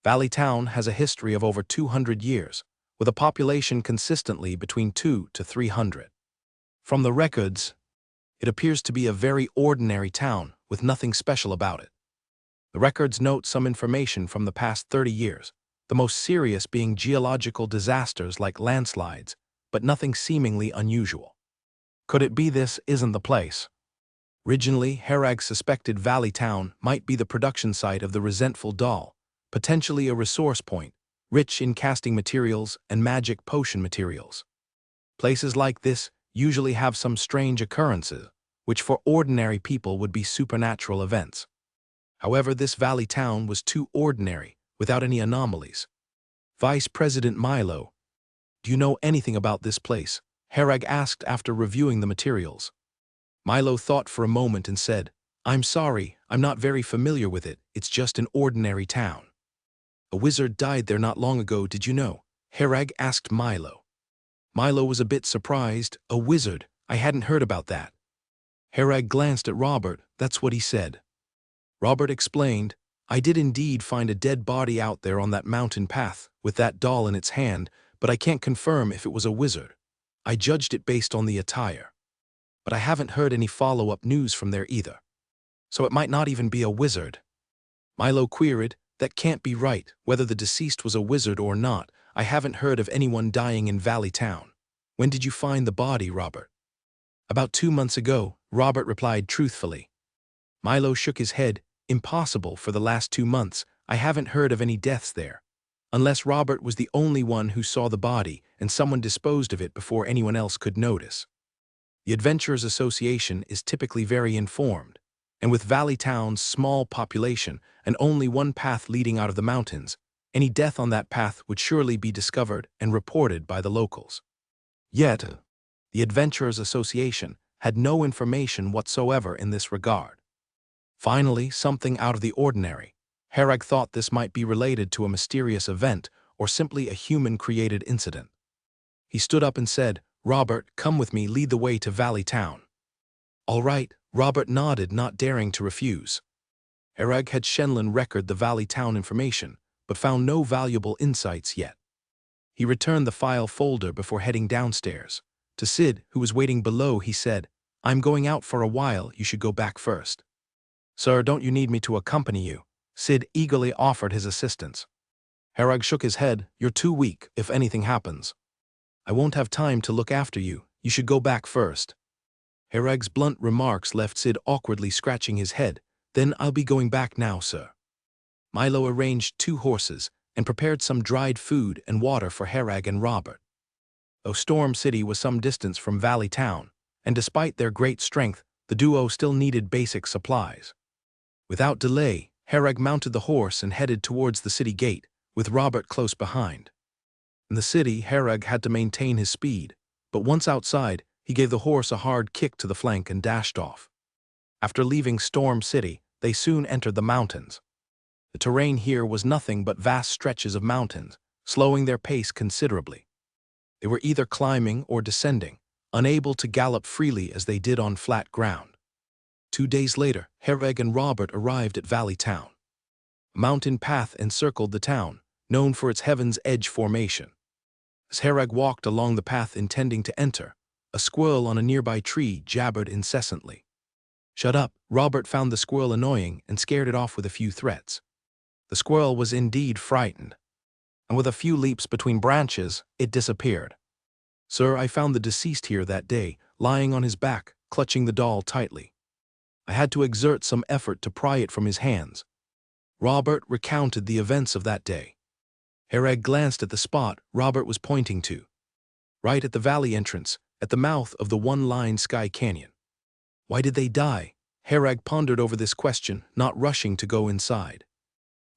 Valley Town has a history of over 200 years, with a population consistently between 200 to 300. From the records, it appears to be a very ordinary town with nothing special about it. The records note some information from the past 30 years, the most serious being geological disasters like landslides, but nothing seemingly unusual. Could it be this isn't the place? Originally, Harag suspected Valley Town might be the production site of the resentful doll, potentially a resource point, rich in casting materials and magic potion materials. Places like this usually have some strange occurrences, which for ordinary people would be supernatural events. However, this Valley Town was too ordinary, without any anomalies. Vice President Milo, do you know anything about this place? Harag asked after reviewing the materials. Milo thought for a moment and said, I'm sorry, I'm not very familiar with it, it's just an ordinary town. A wizard died there not long ago, did you know? Harag asked Milo. Milo was a bit surprised. A wizard? I hadn't heard about that. Harag glanced at Robert. That's what he said. Robert explained, I did indeed find a dead body out there on that mountain path with that doll in its hand, but I can't confirm if it was a wizard. I judged it based on the attire. But I haven't heard any follow-up news from there either. So it might not even be a wizard. Milo queried. That can't be right. Whether the deceased was a wizard or not, I haven't heard of anyone dying in Valley Town. When did you find the body, Robert? About 2 months ago, Robert replied truthfully. Milo shook his head. Impossible. For the last 2 months, I haven't heard of any deaths there. Unless Robert was the only one who saw the body and someone disposed of it before anyone else could notice. The Adventurers Association is typically very informed, and with Valley Town's small population and only one path leading out of the mountains, any death on that path would surely be discovered and reported by the locals. Yet, the Adventurers Association had no information whatsoever in this regard. Finally, something out of the ordinary. Herag thought this might be related to a mysterious event or simply a human-created incident. He stood up and said, "Robert, come with me, lead the way to Valley Town." "All right," Robert nodded, not daring to refuse. Herag had Shenlin record the Valley Town information, but found no valuable insights yet. He returned the file folder before heading downstairs. To Sid, who was waiting below, he said, "I'm going out for a while, you should go back first." "Sir, don't you need me to accompany you?" Sid eagerly offered his assistance. Herag shook his head. "You're too weak if anything happens. I won't have time to look after you. You should go back first." Herag's blunt remarks left Sid awkwardly scratching his head. "Then I'll be going back now, sir." Milo arranged 2 horses and prepared some dried food and water for Herag and Robert. Though Storm City was some distance from Valley Town, and despite their great strength, the duo still needed basic supplies. Without delay, Herag mounted the horse and headed towards the city gate, with Robert close behind. In the city, Herag had to maintain his speed, but once outside, he gave the horse a hard kick to the flank and dashed off. After leaving Storm City, they soon entered the mountains. The terrain here was nothing but vast stretches of mountains, slowing their pace considerably. They were either climbing or descending, unable to gallop freely as they did on flat ground. 2 days later, Herag and Robert arrived at Valley Town. A mountain path encircled the town, known for its Heaven's Edge formation. As Herag walked along the path intending to enter, a squirrel on a nearby tree jabbered incessantly. "Shut up!" Robert found the squirrel annoying and scared it off with a few threats. The squirrel was indeed frightened, and with a few leaps between branches, it disappeared. "Sir, I found the deceased here that day, lying on his back, clutching the doll tightly. I had to exert some effort to pry it from his hands." Robert recounted the events of that day. Herag glanced at the spot Robert was pointing to. Right at the valley entrance, at the mouth of the one-line Sky Canyon. Why did they die? Herag pondered over this question, not rushing to go inside.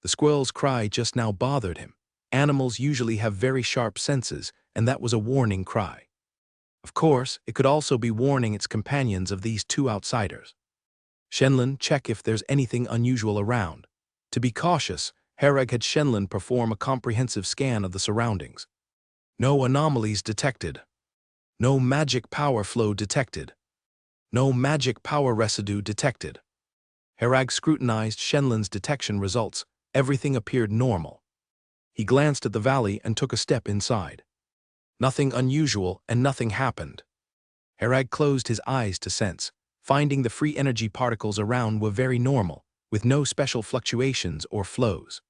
The squirrel's cry just now bothered him. Animals usually have very sharp senses, and that was a warning cry. Of course, it could also be warning its companions of these 2 outsiders. Shenlin, check if there's anything unusual around. To be cautious, Herag had Shenlin perform a comprehensive scan of the surroundings. No anomalies detected. No magic power flow detected. No magic power residue detected. Herag scrutinized Shenlin's detection results. Everything appeared normal. He glanced at the valley and took a step inside. Nothing unusual and nothing happened. Herag closed his eyes to sense, finding the free energy particles around were very normal, with no special fluctuations or flows.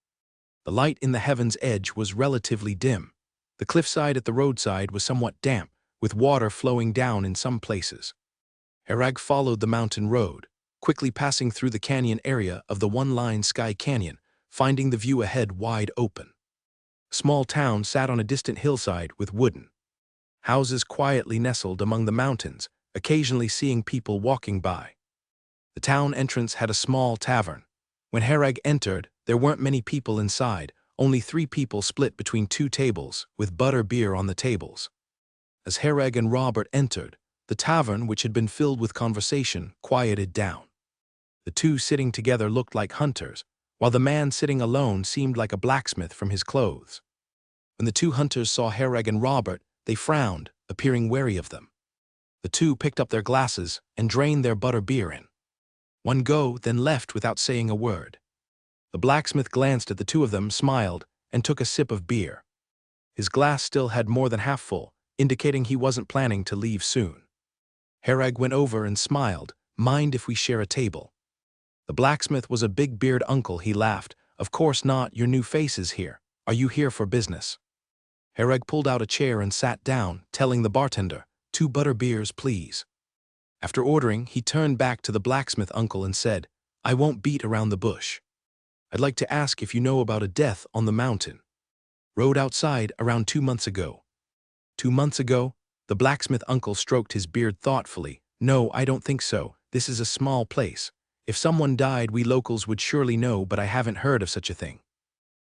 The light in the Heaven's Edge was relatively dim. The cliffside at the roadside was somewhat damp, with water flowing down in some places. Herag followed the mountain road, quickly passing through the canyon area of the one-line Sky Canyon, finding the view ahead wide open. A small town sat on a distant hillside with wooden houses quietly nestled among the mountains, occasionally seeing people walking by. The town entrance had a small tavern. When Herag entered, there weren't many people inside, only 3 people split between 2 tables, with butter beer on the tables. As Herag and Robert entered, the tavern, which had been filled with conversation, quieted down. The 2 sitting together looked like hunters, while the man sitting alone seemed like a blacksmith from his clothes. When the 2 hunters saw Herag and Robert, they frowned, appearing wary of them. The 2 picked up their glasses and drained their butter beer in one go, then left without saying a word. The blacksmith glanced at the two of them, smiled, and took a sip of beer. His glass still had more than half full, indicating he wasn't planning to leave soon. Herag went over and smiled. Mind if we share a table? The blacksmith was a big-beard uncle. He laughed. Of course not, your new face is here. Are you here for business? Herag pulled out a chair and sat down, telling the bartender, 2 butter beers, please. After ordering, he turned back to the blacksmith uncle and said, I won't beat around the bush. I'd like to ask if you know about a death on the mountain. Road outside around 2 months ago. 2 months ago? The blacksmith uncle stroked his beard thoughtfully. No, I don't think so. This is a small place. If someone died, we locals would surely know, but I haven't heard of such a thing.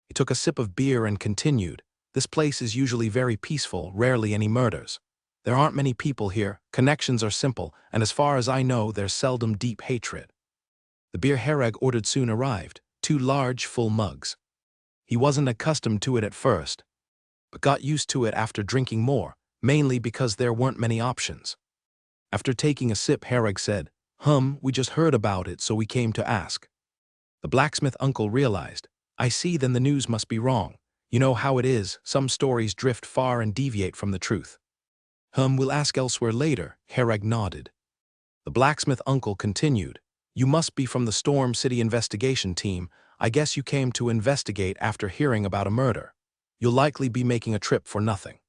He took a sip of beer and continued. This place is usually very peaceful, rarely any murders. There aren't many people here, connections are simple, and as far as I know, there's seldom deep hatred. The beer Herag ordered soon arrived, 2 large, full mugs. He wasn't accustomed to it at first, but got used to it after drinking more, mainly because there weren't many options. After taking a sip, Herag said, we just heard about it, so we came to ask. The blacksmith uncle realized, I see, then the news must be wrong. You know how it is, some stories drift far and deviate from the truth. We'll ask elsewhere later, Herag nodded. The blacksmith uncle continued, you must be from the Storm City investigation team. I guess you came to investigate after hearing about a murder. You'll likely be making a trip for nothing.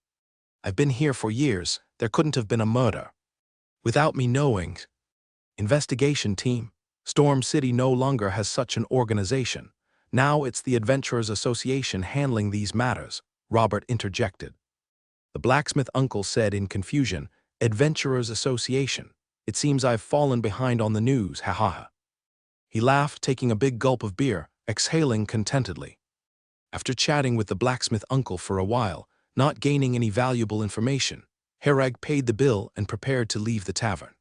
I've been here for years, there couldn't have been a murder. Without me knowing. Investigation team? Storm City no longer has such an organization. Now it's the Adventurers Association handling these matters, Robert interjected. The blacksmith uncle said in confusion, Adventurers Association. It seems I've fallen behind on the news, ha ha ha. He laughed, taking a big gulp of beer, exhaling contentedly. After chatting with the blacksmith uncle for a while, not gaining any valuable information, Herag paid the bill and prepared to leave the tavern.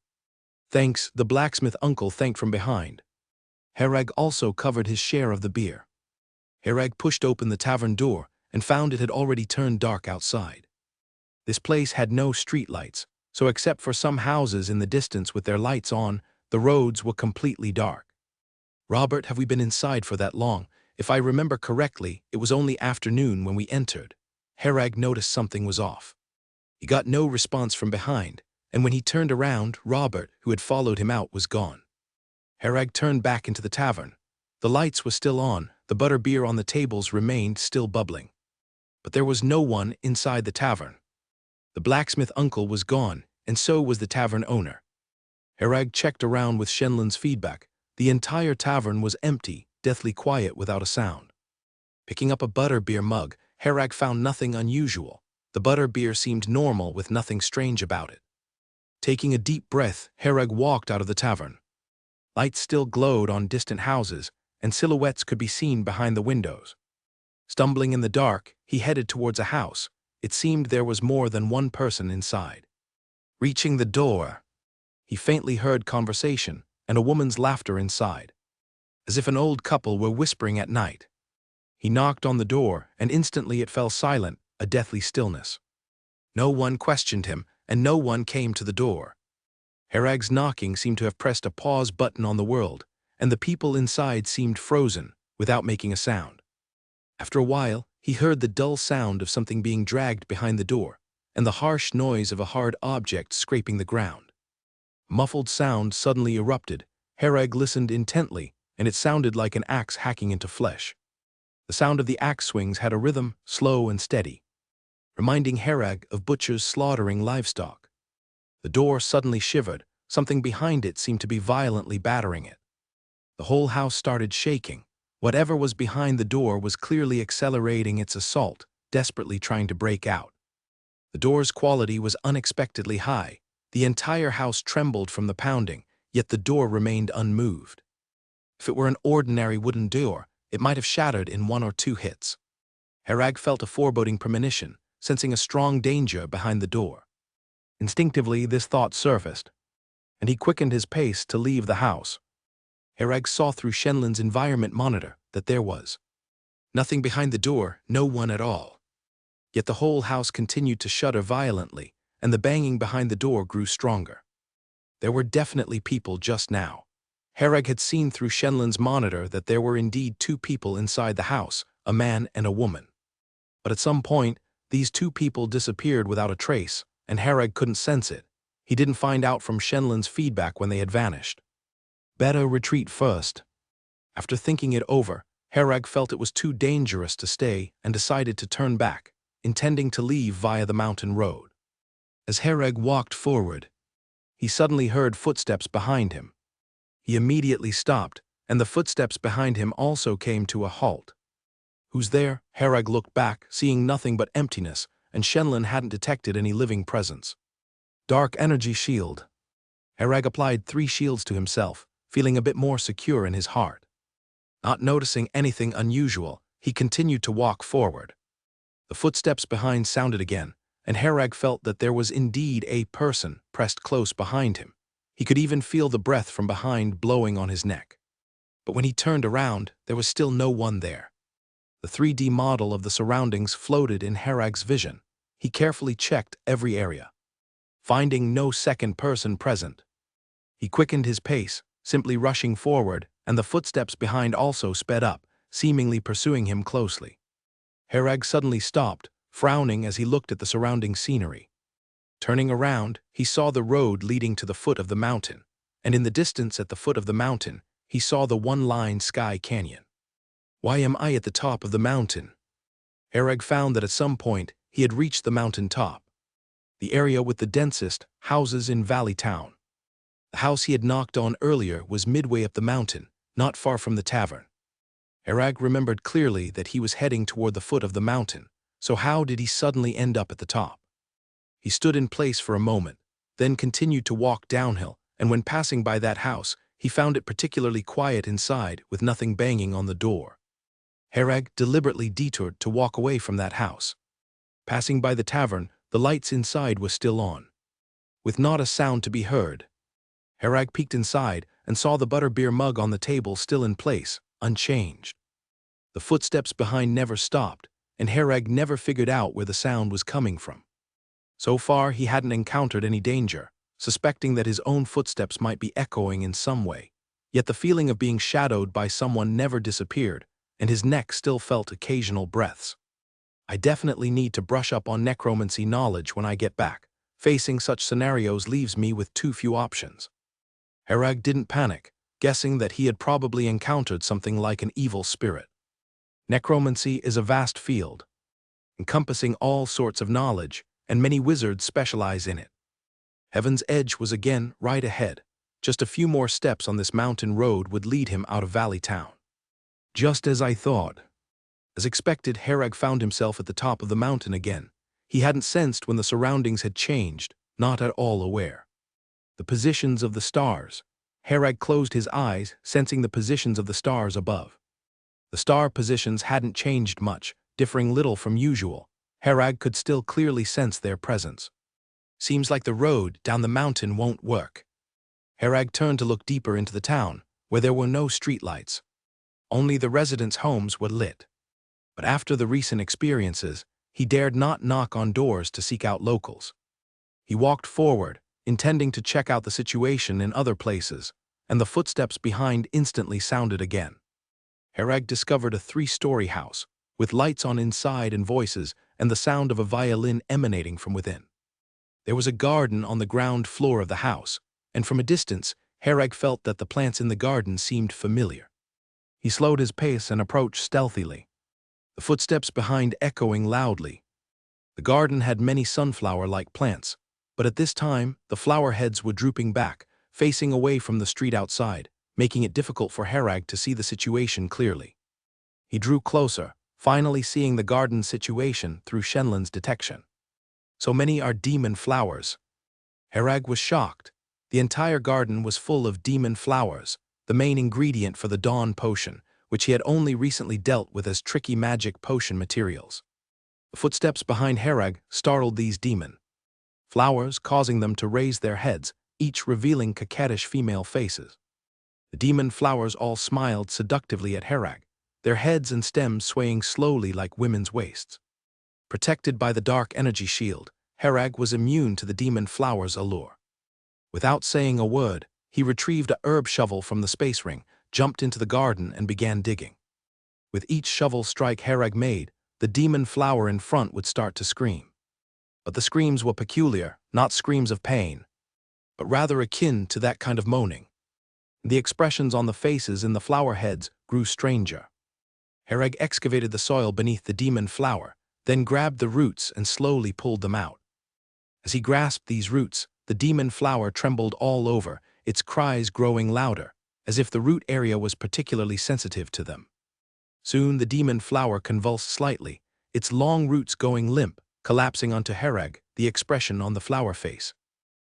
Thanks, the blacksmith uncle thanked from behind. Herag also covered his share of the beer. Herag pushed open the tavern door and found it had already turned dark outside. This place had no streetlights, so except for some houses in the distance with their lights on, the roads were completely dark. Robert, have we been inside for that long? If I remember correctly, it was only afternoon when we entered. Herag noticed something was off. He got no response from behind, and when he turned around, Robert, who had followed him out, was gone. Herag turned back into the tavern. The lights were still on, the butter beer on the tables remained still bubbling. But there was no one inside the tavern. The blacksmith uncle was gone, and so was the tavern owner. Herag checked around with Shenlin's feedback. The entire tavern was empty, deathly quiet without a sound. Picking up a butterbeer mug, Herag found nothing unusual. The butterbeer seemed normal with nothing strange about it. Taking a deep breath, Herag walked out of the tavern. Lights still glowed on distant houses, and silhouettes could be seen behind the windows. Stumbling in the dark, he headed towards a house. It seemed there was more than one person inside. Reaching the door, he faintly heard conversation and a woman's laughter inside, as if an old couple were whispering at night. He knocked on the door, and instantly it fell silent, a deathly stillness. No one questioned him, and no one came to the door. Herag's knocking seemed to have pressed a pause button on the world, and the people inside seemed frozen, without making a sound. After a while, he heard the dull sound of something being dragged behind the door, and the harsh noise of a hard object scraping the ground. A muffled sound suddenly erupted. Herag listened intently, and it sounded like an axe hacking into flesh. The sound of the axe swings had a rhythm, slow and steady, reminding Herag of butchers slaughtering livestock. The door suddenly shivered. Something behind it seemed to be violently battering it. The whole house started shaking. Whatever was behind the door was clearly accelerating its assault, desperately trying to break out. The door's quality was unexpectedly high. The entire house trembled from the pounding, yet the door remained unmoved. If it were an ordinary wooden door, it might have shattered in 1 or 2 hits. Herag felt a foreboding premonition, sensing a strong danger behind the door. Instinctively, this thought surfaced, and he quickened his pace to leave the house. Herag saw through Shenlin's environment monitor that there was nothing behind the door, no one at all. Yet the whole house continued to shudder violently, and the banging behind the door grew stronger. There were definitely people just now. Hereg had seen through Shenlin's monitor that there were indeed two people inside the house, a man and a woman. But at some point, these two people disappeared without a trace, and Hereg couldn't sense it. He didn't find out from Shenlin's feedback when they had vanished. Better retreat first. After thinking it over, Hereg felt it was too dangerous to stay and decided to turn back, intending to leave via the mountain road. As Hereg walked forward, he suddenly heard footsteps behind him. He immediately stopped, and the footsteps behind him also came to a halt. "Who's there?" Hereg looked back, seeing nothing but emptiness, and Shenlin hadn't detected any living presence. Dark energy shield. Hereg applied 3 shields to himself, feeling a bit more secure in his heart. Not noticing anything unusual, he continued to walk forward. The footsteps behind sounded again, and Hereg felt that there was indeed a person pressed close behind him. He could even feel the breath from behind blowing on his neck. But when he turned around, there was still no one there. The 3D model of the surroundings floated in Hereg's vision. He carefully checked every area, finding no second person present. He quickened his pace, simply rushing forward, and the footsteps behind also sped up, seemingly pursuing him closely. Hereg suddenly stopped, frowning as he looked at the surrounding scenery. Turning around, he saw the road leading to the foot of the mountain, and in the distance at the foot of the mountain, he saw the one-line sky canyon. Why am I at the top of the mountain? Hereg found that at some point he had reached the mountain top, the area with the densest houses in Valley Town. The house he had knocked on earlier was midway up the mountain, not far from the tavern. Hereg remembered clearly that he was heading toward the foot of the mountain, so how did he suddenly end up at the top? He stood in place for a moment, then continued to walk downhill, and when passing by that house, he found it particularly quiet inside with nothing banging on the door. Hereg deliberately detoured to walk away from that house. Passing by the tavern, the lights inside were still on. With not a sound to be heard, Hereg peeked inside and saw the butterbeer mug on the table still in place, unchanged. The footsteps behind never stopped, and Hereg never figured out where the sound was coming from. So far, he hadn't encountered any danger, suspecting that his own footsteps might be echoing in some way. Yet the feeling of being shadowed by someone never disappeared, and his neck still felt occasional breaths. I definitely need to brush up on necromancy knowledge when I get back. Facing such scenarios leaves me with too few options. Hereg didn't panic, guessing that he had probably encountered something like an evil spirit. Necromancy is a vast field, encompassing all sorts of knowledge, and many wizards specialize in it. Heaven's Edge was again right ahead. Just a few more steps on this mountain road would lead him out of Valley Town. Just as I thought. As expected, Hereg found himself at the top of the mountain again. He hadn't sensed when the surroundings had changed, not at all aware. The positions of the stars. Hereg closed his eyes, sensing the positions of the stars above. The star positions hadn't changed much, differing little from usual. Hereg could still clearly sense their presence. Seems like the road down the mountain won't work. Hereg turned to look deeper into the town, where there were no streetlights. Only the residents' homes were lit. But after the recent experiences, he dared not knock on doors to seek out locals. He walked forward, intending to check out the situation in other places, and the footsteps behind instantly sounded again. Hereg discovered a 3-story house, with lights on inside and voices, and the sound of a violin emanating from within. There was a garden on the ground floor of the house, and from a distance, Hereg felt that the plants in the garden seemed familiar. He slowed his pace and approached stealthily, the footsteps behind echoing loudly. The garden had many sunflower-like plants, but at this time, the flower heads were drooping back, facing away from the street outside, making it difficult for Hereg to see the situation clearly. He drew closer, finally seeing the garden situation through Shenlin's detection. So many are demon flowers. Hereg was shocked. The entire garden was full of demon flowers, the main ingredient for the Dawn potion, which he had only recently dealt with as tricky magic potion materials. The footsteps behind Hereg startled these demon flowers, causing them to raise their heads, each revealing coquettish female faces. The demon flowers all smiled seductively at Hereg, their heads and stems swaying slowly like women's waists. Protected by the dark energy shield, Hereg was immune to the demon flower's allure. Without saying a word, He retrieved a herb shovel from the space ring, jumped into the garden, and began digging. With each shovel strike Hereg made, the demon flower in front would start to scream. But the screams were peculiar, not screams of pain, but rather akin to that kind of moaning. The expressions on the faces in the flower heads grew stranger. Hereg excavated the soil beneath the demon flower, then grabbed the roots and slowly pulled them out. As he grasped these roots, the demon flower trembled all over, its cries growing louder, as if the root area was particularly sensitive to them. Soon the demon flower convulsed slightly, its long roots going limp, collapsing onto Hereg, the expression on the flower face.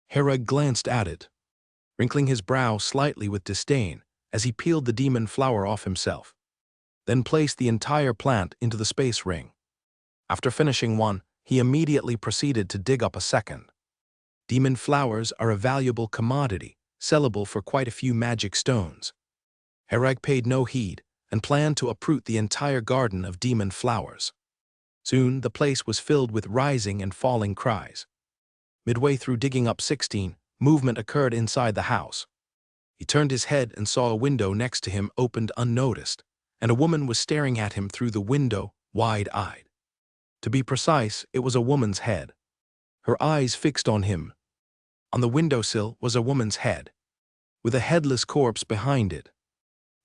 Hereg glanced at it, wrinkling his brow slightly with disdain as he peeled the demon flower off himself, then placed the entire plant into the space ring. After finishing one, he immediately proceeded to dig up a second. Demon flowers are a valuable commodity, sellable for quite a few magic stones. Hereg paid no heed and planned to uproot the entire garden of demon flowers. Soon the place was filled with rising and falling cries. Midway through digging up 16, movement occurred inside the house. He turned his head and saw a window next to him opened unnoticed, and a woman was staring at him through the window, wide-eyed. To be precise, it was a woman's head. Her eyes fixed on him. On the windowsill was a woman's head, with a headless corpse behind it.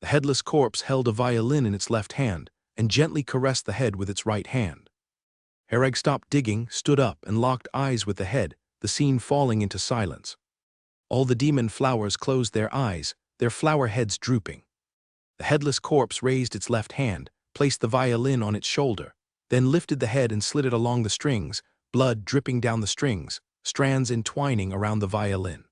The headless corpse held a violin in its left hand and gently caressed the head with its right hand. Hereg stopped digging, stood up, and locked eyes with the head, the scene falling into silence. All the demon flowers closed their eyes, their flower heads drooping. The headless corpse raised its left hand, placed the violin on its shoulder, then lifted the head and slid it along the strings, blood dripping down the strings, strands entwining around the violin.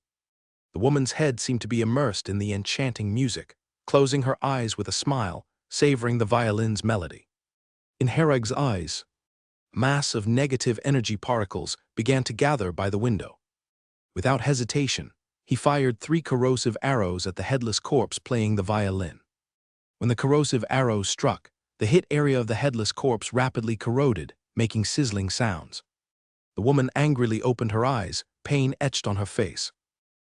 The woman's head seemed to be immersed in the enchanting music, closing her eyes with a smile, savoring the violin's melody. In Hereg's eyes, a mass of negative energy particles began to gather by the window. Without hesitation, he fired 3 corrosive arrows at the headless corpse playing the violin. When the corrosive arrows struck, the hit area of the headless corpse rapidly corroded, making sizzling sounds. The woman angrily opened her eyes, pain etched on her face.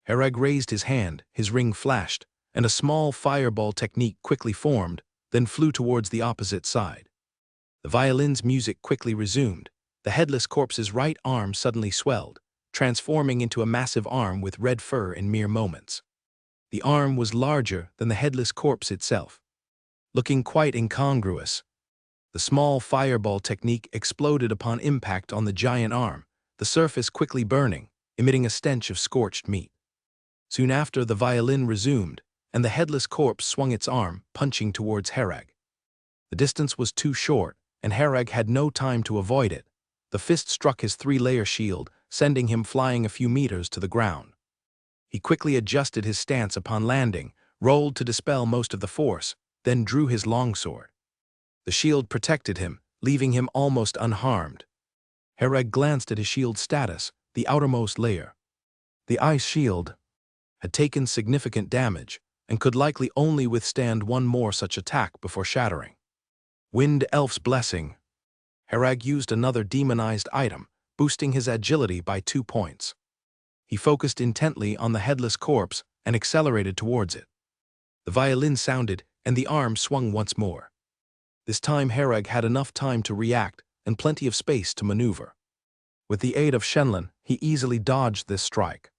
Hereg raised his hand, his ring flashed, and a small fireball technique quickly formed, then flew towards the opposite side. The violin's music quickly resumed. The headless corpse's right arm suddenly swelled, transforming into a massive arm with red fur in mere moments. The arm was larger than the headless corpse itself, looking quite incongruous. The small fireball technique exploded upon impact on the giant arm, the surface quickly burning, emitting a stench of scorched meat. Soon after, the violin resumed, and the headless corpse swung its arm, punching towards Hereg. The distance was too short, and Hereg had no time to avoid it. The fist struck his 3-layer shield, sending him flying a few meters to the ground. He quickly adjusted his stance upon landing, rolled to dispel most of the force, then drew his longsword. The shield protected him, leaving him almost unharmed. Hereg glanced at his shield's status, the outermost layer. The ice shield had taken significant damage and could likely only withstand one more such attack before shattering. Wind Elf's Blessing. Hereg used another demonized item, boosting his agility by 2 points. He focused intently on the headless corpse and accelerated towards it. The violin sounded, and the arm swung once more. This time Hereg had enough time to react and plenty of space to maneuver. With the aid of Shenlin, he easily dodged this strike.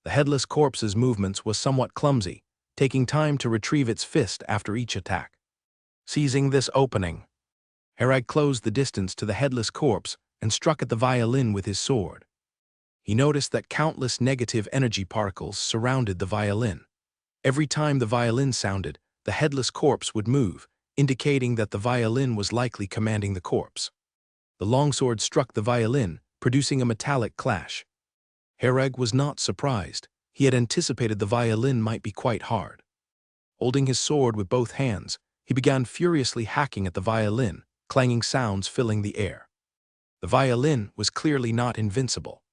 The headless corpse's movements was somewhat clumsy, taking time to retrieve its fist after each attack. Seizing this opening, Hereg closed the distance to the headless corpse and struck at the violin with his sword. He noticed that countless negative energy particles surrounded the violin. Every time the violin sounded, the headless corpse would move, indicating that the violin was likely commanding the corpse. The longsword struck the violin, producing a metallic clash. Hereg was not surprised. He had anticipated the violin might be quite hard. Holding his sword with both hands, he began furiously hacking at the violin, clanging sounds filling the air. The violin was clearly not invincible,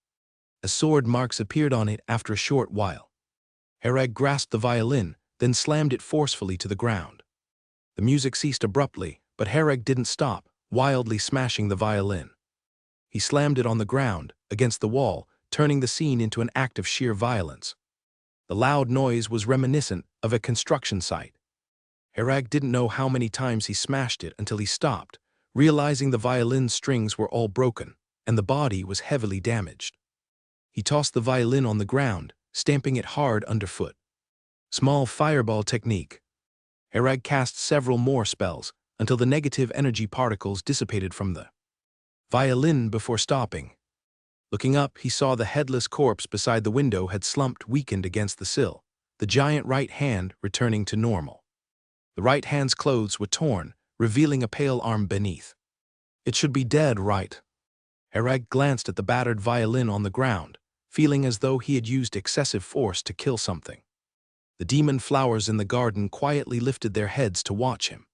as sword marks appeared on it after a short while. Hereg grasped the violin, then slammed it forcefully to the ground. The music ceased abruptly, but Hereg didn't stop, wildly smashing the violin. He slammed it on the ground, against the wall, turning the scene into an act of sheer violence. The loud noise was reminiscent of a construction site. Herag didn't know how many times he smashed it until he stopped, realizing the violin's strings were all broken, and the body was heavily damaged. He tossed the violin on the ground, stamping it hard underfoot. Small fireball technique. Herag cast several more spells, until the negative energy particles dissipated from the violin before stopping. Looking up, he saw the headless corpse beside the window had slumped weakened against the sill, the giant right hand returning to normal. The right hand's clothes were torn, revealing a pale arm beneath. It should be dead, right? Herag glanced at the battered violin on the ground, feeling as though he had used excessive force to kill something. The demon flowers in the garden quietly lifted their heads to watch him.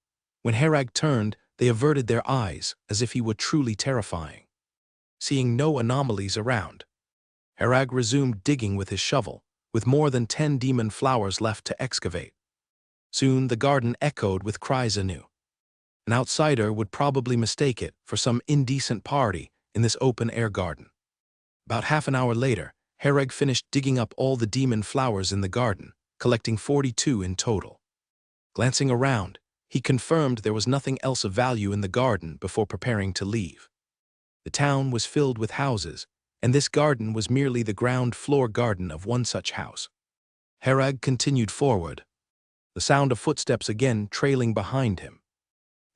When Herag turned, they averted their eyes, as if he were truly terrifying. Seeing no anomalies around, Herag resumed digging with his shovel, with more than 10 demon flowers left to excavate. Soon the garden echoed with cries anew. An outsider would probably mistake it for some indecent party in this open-air garden. About half an hour later, Herag finished digging up all the demon flowers in the garden, collecting 42 in total. Glancing around, he confirmed there was nothing else of value in the garden before preparing to leave. The town was filled with houses, and this garden was merely the ground floor garden of one such house. Herag continued forward, the sound of footsteps again trailing behind him.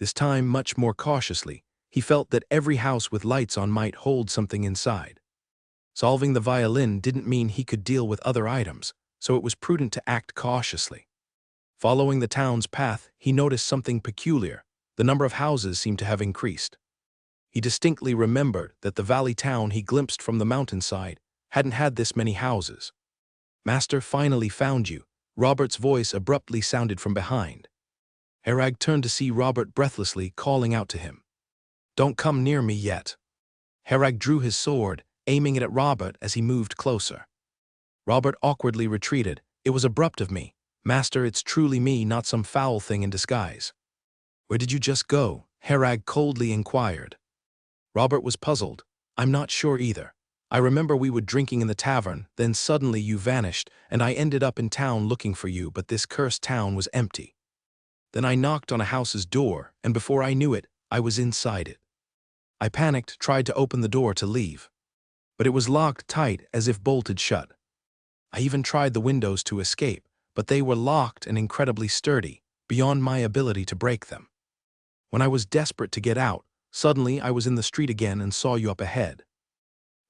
This time much more cautiously, he felt that every house with lights on might hold something inside. Solving the violin didn't mean he could deal with other items, so it was prudent to act cautiously. Following the town's path, he noticed something peculiar. The number of houses seemed to have increased. He distinctly remembered that the valley town he glimpsed from the mountainside hadn't had this many houses. "Master finally found you," Robert's voice abruptly sounded from behind. Herag turned to see Robert breathlessly calling out to him. "Don't come near me yet." Herag drew his sword, aiming it at Robert as he moved closer. Robert awkwardly retreated. "It was abrupt of me. Master, it's truly me, not some foul thing in disguise." "Where did you just go?" Herag coldly inquired. Robert was puzzled. "I'm not sure either. I remember we were drinking in the tavern, then suddenly you vanished, and I ended up in town looking for you, but this cursed town was empty. Then I knocked on a house's door, and before I knew it, I was inside it. I panicked, tried to open the door to leave, but it was locked tight as if bolted shut. I even tried the windows to escape, but they were locked and incredibly sturdy, beyond my ability to break them. When I was desperate to get out, suddenly I was in the street again and saw you up ahead."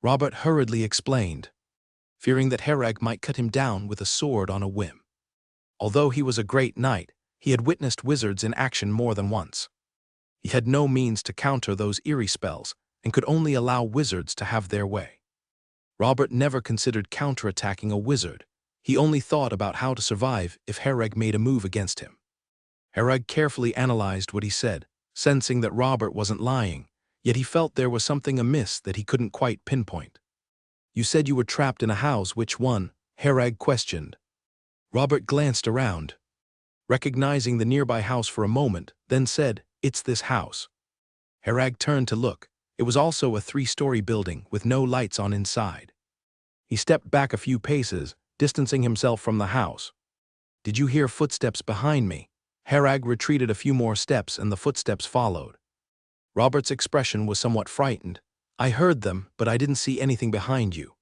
Robert hurriedly explained, fearing that Herag might cut him down with a sword on a whim. Although he was a great knight, he had witnessed wizards in action more than once. He had no means to counter those eerie spells and could only allow wizards to have their way. Robert never considered counterattacking a wizard. He only thought about how to survive if Herag made a move against him. Herag carefully analyzed what he said, sensing that Robert wasn't lying, yet he felt there was something amiss that he couldn't quite pinpoint. "You said you were trapped in a house. Which one?" Herag questioned. Robert glanced around, recognizing the nearby house for a moment, then said, "It's this house." Herag turned to look. It was also a 3-story building with no lights on inside. He stepped back a few paces, distancing himself from the house. "Did you hear footsteps behind me?" Herag retreated a few more steps and the footsteps followed. Robert's expression was somewhat frightened. "I heard them, but I didn't see anything behind you."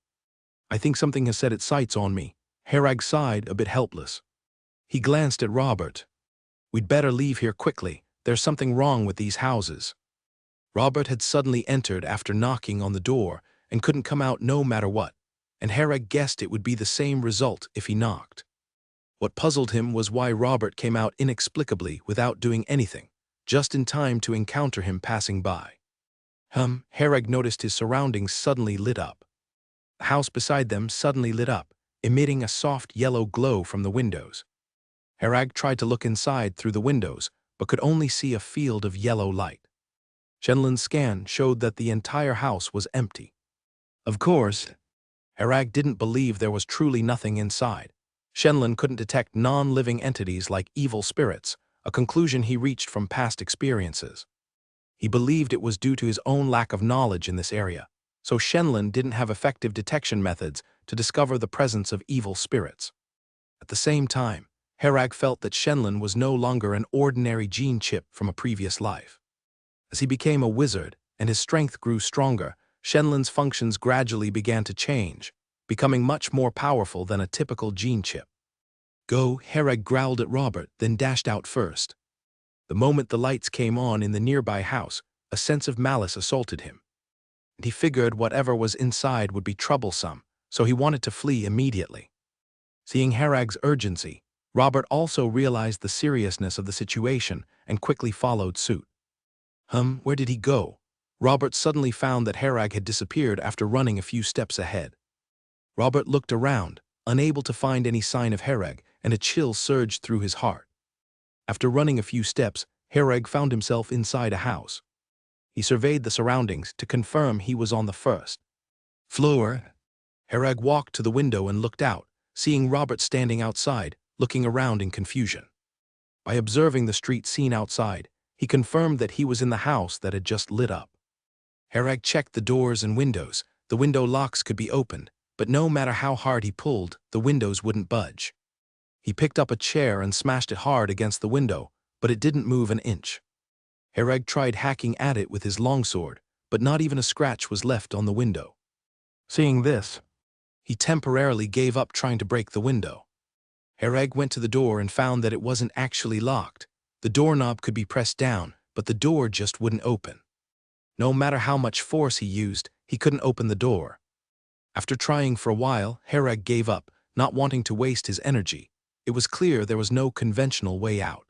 "I think something has set its sights on me." Herag sighed, a bit helpless. He glanced at Robert. "We'd better leave here quickly. There's something wrong with these houses." Robert had suddenly entered after knocking on the door and couldn't come out no matter what, and Herag guessed it would be the same result if he knocked. What puzzled him was why Robert came out inexplicably without doing anything, just in time to encounter him passing by. Herag noticed his surroundings suddenly lit up. The house beside them suddenly lit up, emitting a soft yellow glow from the windows. Herag tried to look inside through the windows, but could only see a field of yellow light. Shenlin's scan showed that the entire house was empty. Of course, Herag didn't believe there was truly nothing inside. Shenlin couldn't detect non-living entities like evil spirits, a conclusion he reached from past experiences. He believed it was due to his own lack of knowledge in this area, so Shenlin didn't have effective detection methods to discover the presence of evil spirits. At the same time, Herag felt that Shenlin was no longer an ordinary gene chip from a previous life. As he became a wizard and his strength grew stronger, Shenlin's functions gradually began to change, becoming much more powerful than a typical gene chip. Go, Herag growled at Robert, then dashed out first. The moment the lights came on in the nearby house, a sense of malice assaulted him. And he figured whatever was inside would be troublesome, so he wanted to flee immediately. Seeing Herag's urgency, Robert also realized the seriousness of the situation and quickly followed suit. Where did he go? Robert suddenly found that Herag had disappeared after running a few steps ahead. Robert looked around, unable to find any sign of Herag, and a chill surged through his heart. After running a few steps, Herag found himself inside a house. He surveyed the surroundings to confirm he was on the first floor. Herag walked to the window and looked out, seeing Robert standing outside, looking around in confusion. By observing the street scene outside, he confirmed that he was in the house that had just lit up. Herag checked the doors and windows. The window locks could be opened, but no matter how hard he pulled, the windows wouldn't budge. He picked up a chair and smashed it hard against the window, but it didn't move an inch. Herag tried hacking at it with his longsword, but not even a scratch was left on the window. Seeing this, he temporarily gave up trying to break the window. Herag went to the door and found that it wasn't actually locked. The doorknob could be pressed down, but the door just wouldn't open. No matter how much force he used, he couldn't open the door. After trying for a while, Herag gave up, not wanting to waste his energy. It was clear there was no conventional way out.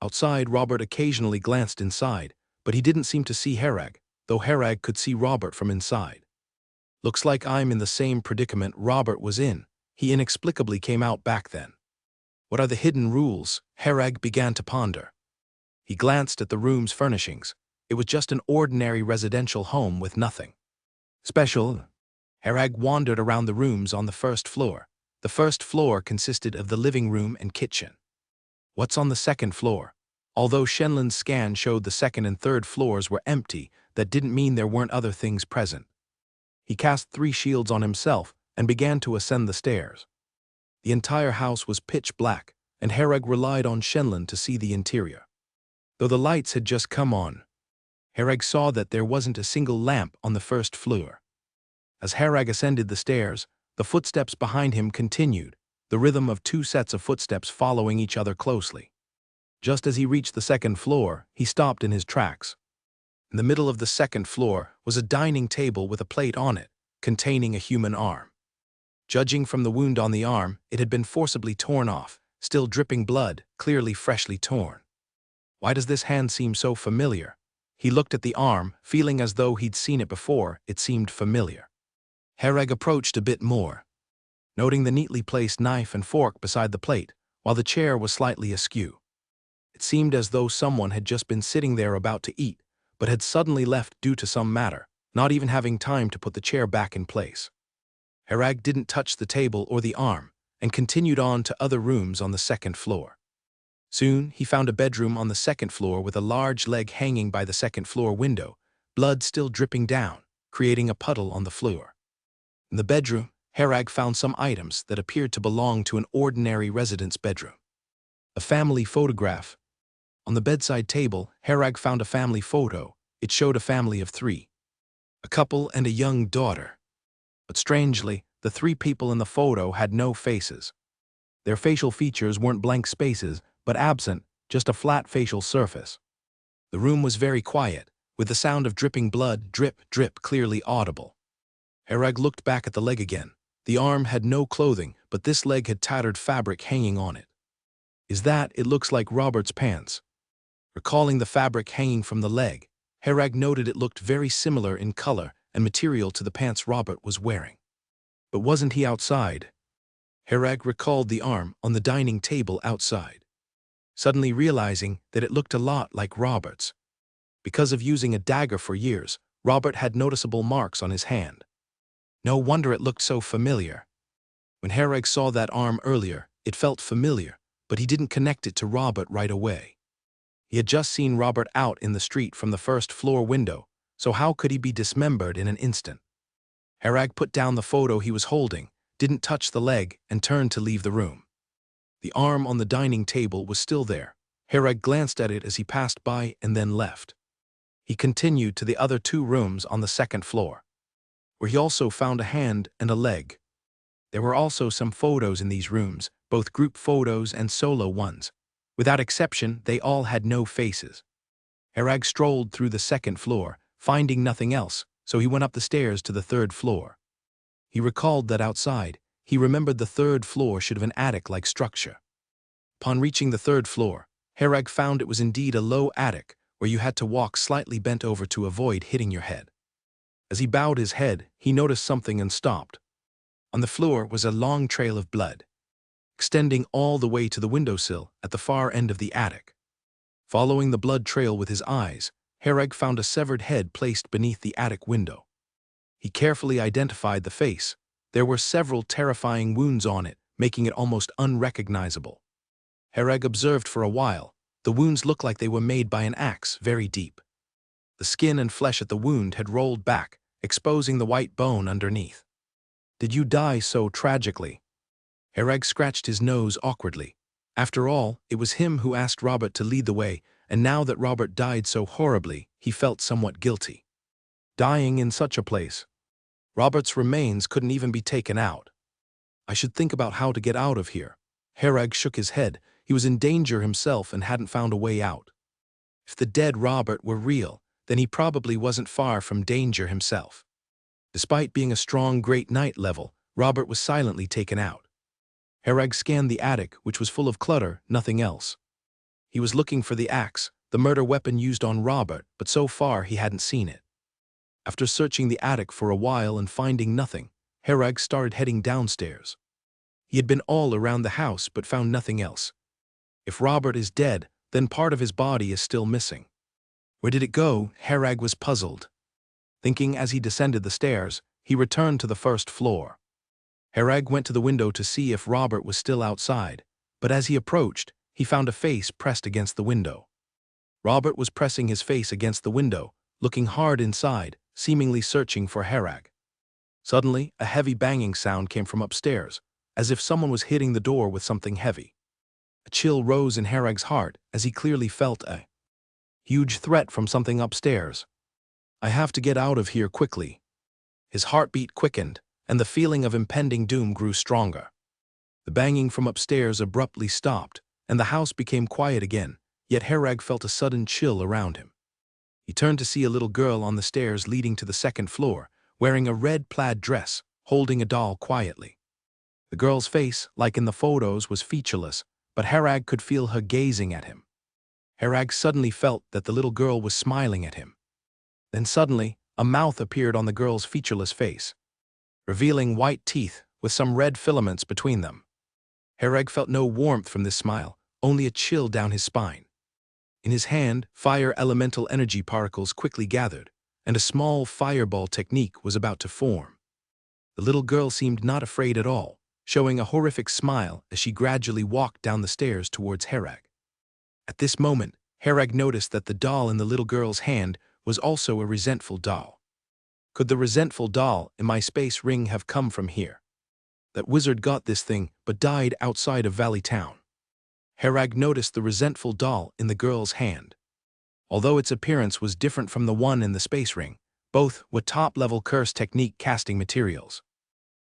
Outside, Robert occasionally glanced inside, but he didn't seem to see Herag, though Herag could see Robert from inside. Looks like I'm in the same predicament Robert was in. He inexplicably came out back then. What are the hidden rules? Herag began to ponder. He glanced at the room's furnishings. It was just an ordinary residential home with nothing special. Herag wandered around the rooms on the first floor. The first floor consisted of the living room and kitchen. What's on the second floor? Although Shenlin's scan showed the second and third floors were empty, that didn't mean there weren't other things present. He cast 3 shields on himself and began to ascend the stairs. The entire house was pitch black, and Herag relied on Shenlin to see the interior. Though the lights had just come on, Herag saw that there wasn't a single lamp on the first floor. As Herag ascended the stairs, the footsteps behind him continued, the rhythm of 2 sets of footsteps following each other closely. Just as he reached the second floor, he stopped in his tracks. In the middle of the second floor was a dining table with a plate on it, containing a human arm. Judging from the wound on the arm, it had been forcibly torn off, still dripping blood, clearly freshly torn. Why does this hand seem so familiar? He looked at the arm, feeling as though he'd seen it before. It seemed familiar. Herag approached a bit more, noting the neatly placed knife and fork beside the plate, while the chair was slightly askew. It seemed as though someone had just been sitting there about to eat, but had suddenly left due to some matter, not even having time to put the chair back in place. Herag didn't touch the table or the arm, and continued on to other rooms on the second floor. Soon, he found a bedroom on the second floor with a large leg hanging by the second floor window, blood still dripping down, creating a puddle on the floor. In the bedroom, Herag found some items that appeared to belong to an ordinary resident's bedroom. A family photograph. On the bedside table, Herag found a family photo. It showed a family of 3. A couple and a young daughter. But strangely, the 3 people in the photo had no faces. Their facial features weren't blank spaces, but absent, just a flat facial surface. The room was very quiet, with the sound of dripping blood, drip, drip, clearly audible. Herag looked back at the leg again. The arm had no clothing, but this leg had tattered fabric hanging on it. It looks like Robert's pants. Recalling the fabric hanging from the leg, Herag noted it looked very similar in color and material to the pants Robert was wearing. But wasn't he outside? Herag recalled the arm on the dining table outside, suddenly realizing that it looked a lot like Robert's. Because of using a dagger for years, Robert had noticeable marks on his hand. No wonder it looked so familiar. When Herag saw that arm earlier, it felt familiar, but he didn't connect it to Robert right away. He had just seen Robert out in the street from the first floor window, so how could he be dismembered in an instant? Herag put down the photo he was holding, didn't touch the leg, and turned to leave the room. The arm on the dining table was still there. Hereg glanced at it as he passed by and then left. He continued to the other 2 rooms on the 2nd floor, where he also found a hand and a leg. There were also some photos in these rooms, both group photos and solo ones. Without exception, they all had no faces. Hereg strolled through the 2nd floor, finding nothing else, so he went up the stairs to the 3rd floor. He recalled that outside, he remembered the 3rd floor should have an attic-like structure. Upon reaching the 3rd floor, Hereg found it was indeed a low attic where you had to walk slightly bent over to avoid hitting your head. As he bowed his head, he noticed something and stopped. On the floor was a long trail of blood, extending all the way to the windowsill at the far end of the attic. Following the blood trail with his eyes, Hereg found a severed head placed beneath the attic window. He carefully identified the face. There were several terrifying wounds on it, making it almost unrecognizable. Hereg observed for a while. The wounds looked like they were made by an axe, very deep. The skin and flesh at the wound had rolled back, exposing the white bone underneath. "Did you die so tragically?" Hereg scratched his nose awkwardly. After all, it was him who asked Robert to lead the way, and now that Robert died so horribly, he felt somewhat guilty. Dying in such a place. Robert's remains couldn't even be taken out. "I should think about how to get out of here." Hereg shook his head. He was in danger himself and hadn't found a way out. If the dead Robert were real, then he probably wasn't far from danger himself. Despite being a strong Great Knight level, Robert was silently taken out. Hereg scanned the attic, which was full of clutter, nothing else. He was looking for the axe, the murder weapon used on Robert, but so far he hadn't seen it. After searching the attic for a while and finding nothing, Hereg started heading downstairs. He had been all around the house but found nothing else. If Robert is dead, then part of his body is still missing. Where did it go? Hereg was puzzled. Thinking as he descended the stairs, he returned to the 1st floor. Hereg went to the window to see if Robert was still outside, but as he approached, he found a face pressed against the window. Robert was pressing his face against the window, looking hard inside, seemingly searching for Hereg. Suddenly, a heavy banging sound came from upstairs, as if someone was hitting the door with something heavy. A chill rose in Hereg's heart as he clearly felt a huge threat from something upstairs. "I have to get out of here quickly." His heartbeat quickened, and the feeling of impending doom grew stronger. The banging from upstairs abruptly stopped, and the house became quiet again, yet Hereg felt a sudden chill around him. He turned to see a little girl on the stairs leading to the 2nd floor, wearing a red plaid dress, holding a doll quietly. The girl's face, like in the photos, was featureless, but Hereg could feel her gazing at him. Hereg suddenly felt that the little girl was smiling at him. Then suddenly, a mouth appeared on the girl's featureless face, revealing white teeth with some red filaments between them. Hereg felt no warmth from this smile, only a chill down his spine. In his hand, fire elemental energy particles quickly gathered, and a small fireball technique was about to form. The little girl seemed not afraid at all, showing a horrific smile as she gradually walked down the stairs towards Hereg. At this moment, Hereg noticed that the doll in the little girl's hand was also a resentful doll. Could the resentful doll in my space ring have come from here? That wizard got this thing but died outside of Valley Town. Hereg noticed the resentful doll in the girl's hand. Although its appearance was different from the one in the space ring, both were top-level curse technique casting materials.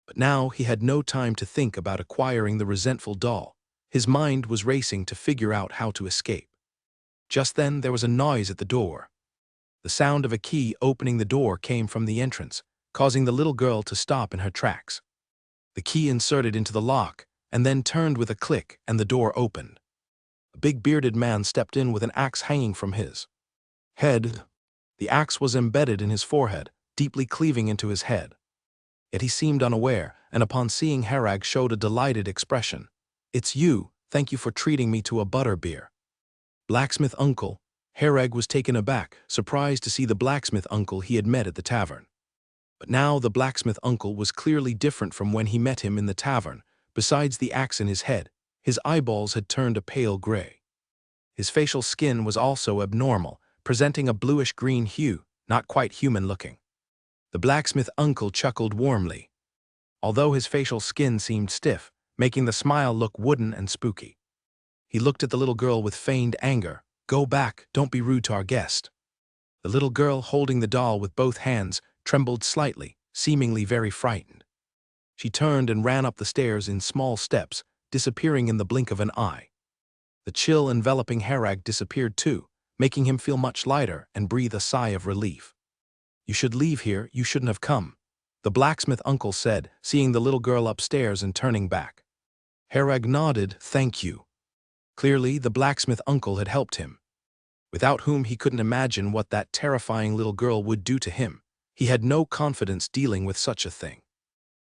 But now he had no time to think about acquiring the resentful doll. His mind was racing to figure out how to escape. Just then there was a noise at the door. The sound of a key opening the door came from the entrance, causing the little girl to stop in her tracks. The key inserted into the lock, and then turned with a click, and the door opened. A big bearded man stepped in with an axe hanging from his head. The axe was embedded in his forehead, deeply cleaving into his head. Yet he seemed unaware, and upon seeing Hereg showed a delighted expression. "It's you, thank you for treating me to a butterbeer." "Blacksmith uncle." Hereg was taken aback, surprised to see the blacksmith uncle he had met at the tavern. But now the blacksmith uncle was clearly different from when he met him in the tavern. Besides the axe in his head, his eyeballs had turned a pale gray. His facial skin was also abnormal, presenting a bluish-green hue, not quite human-looking. The blacksmith uncle chuckled warmly. Although his facial skin seemed stiff, making the smile look wooden and spooky. He looked at the little girl with feigned anger. "Go back, don't be rude to our guest." The little girl, holding the doll with both hands, trembled slightly, seemingly very frightened. She turned and ran up the stairs in small steps, disappearing in the blink of an eye. The chill enveloping Harag disappeared too, making him feel much lighter and breathe a sigh of relief. "You should leave here, you shouldn't have come," the blacksmith uncle said, seeing the little girl upstairs and turning back. Harag nodded, "Thank you." Clearly, the blacksmith uncle had helped him, without whom he couldn't imagine what that terrifying little girl would do to him. He had no confidence dealing with such a thing.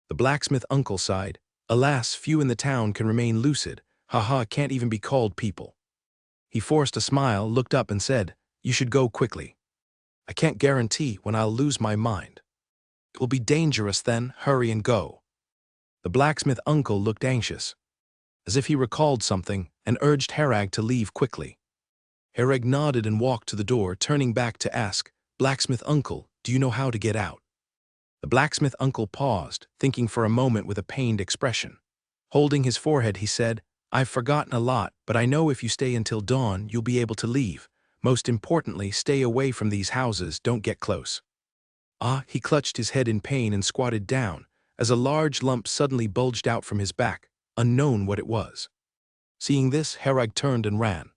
The blacksmith uncle sighed. "Alas, few in the town can remain lucid. Haha, can't even be called people." He forced a smile, looked up and said, "You should go quickly. I can't guarantee when I'll lose my mind." "It will be dangerous then, hurry and go." The blacksmith uncle looked anxious, as if he recalled something, and urged Harag to leave quickly. Harag nodded and walked to the door, turning back to ask, "Blacksmith uncle, do you know how to get out?" The blacksmith uncle paused, thinking for a moment with a pained expression. Holding his forehead, he said, "I've forgotten a lot, but I know if you stay until dawn, you'll be able to leave. Most importantly, stay away from these houses, don't get close." Ah, he clutched his head in pain and squatted down, as a large lump suddenly bulged out from his back, unknown what it was. Seeing this, Harag turned and ran,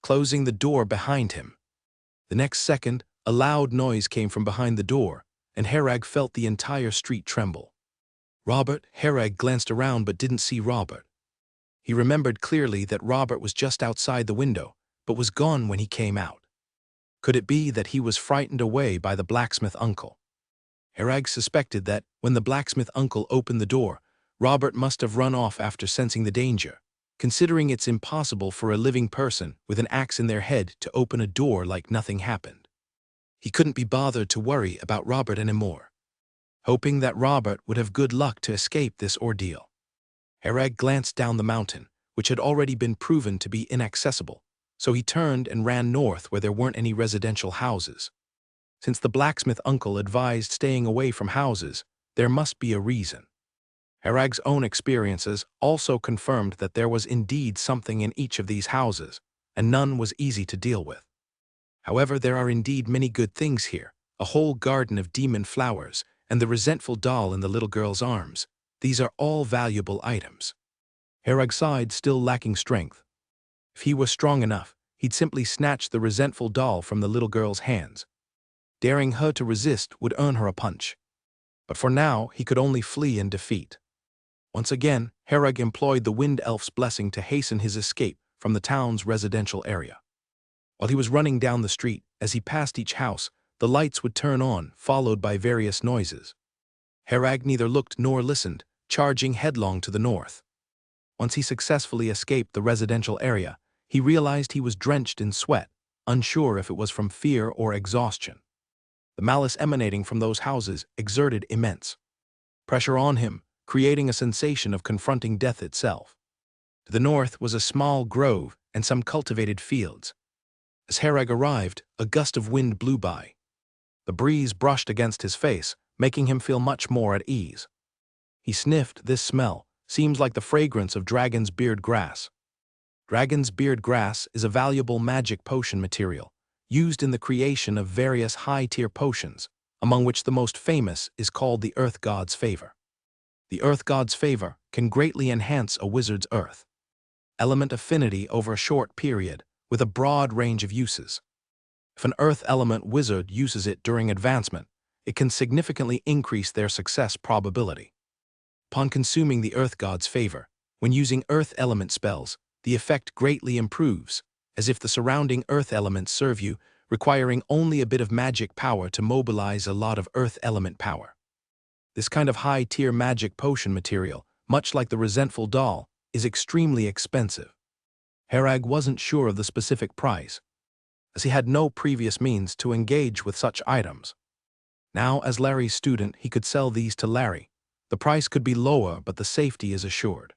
closing the door behind him. The next second, a loud noise came from behind the door, and Harag felt the entire street tremble. Robert. Harag glanced around but didn't see Robert. He remembered clearly that Robert was just outside the window, but was gone when he came out. Could it be that he was frightened away by the blacksmith uncle? Harag suspected that, when the blacksmith uncle opened the door, Robert must have run off after sensing the danger, considering it's impossible for a living person with an axe in their head to open a door like nothing happened. He couldn't be bothered to worry about Robert anymore, hoping that Robert would have good luck to escape this ordeal. Harag glanced down the mountain, which had already been proven to be inaccessible, so he turned and ran north where there weren't any residential houses. Since the blacksmith uncle advised staying away from houses, there must be a reason. Harag's own experiences also confirmed that there was indeed something in each of these houses, and none was easy to deal with. However, there are indeed many good things here, a whole garden of demon flowers, and the resentful doll in the little girl's arms. These are all valuable items. Harag sighed, still lacking strength. If he was strong enough, he'd simply snatch the resentful doll from the little girl's hands. Daring her to resist would earn her a punch. But for now, he could only flee in defeat. Once again, Harag employed the Wind Elf's blessing to hasten his escape from the town's residential area. While he was running down the street, as he passed each house, the lights would turn on, followed by various noises. Harag neither looked nor listened, charging headlong to the north. Once he successfully escaped the residential area, he realized he was drenched in sweat, unsure if it was from fear or exhaustion. The malice emanating from those houses exerted immense pressure on him, creating a sensation of confronting death itself. To the north was a small grove and some cultivated fields. As Harag arrived, a gust of wind blew by. The breeze brushed against his face, making him feel much more at ease. He sniffed. This smell seems like the fragrance of dragon's beard grass. Dragon's beard grass is a valuable magic potion material, used in the creation of various high-tier potions, among which the most famous is called the Earth God's Favor. The Earth God's Favor can greatly enhance a wizard's earth element affinity over a short period, with a broad range of uses. If an earth element wizard uses it during advancement, it can significantly increase their success probability. Upon consuming the Earth God's Favor, when using earth element spells, the effect greatly improves, as if the surrounding earth elements serve you, requiring only a bit of magic power to mobilize a lot of earth element power. This kind of high-tier magic potion material, much like the resentful doll, is extremely expensive. Harag wasn't sure of the specific price, as he had no previous means to engage with such items. Now, as Larry's student, he could sell these to Larry. The price could be lower, but the safety is assured.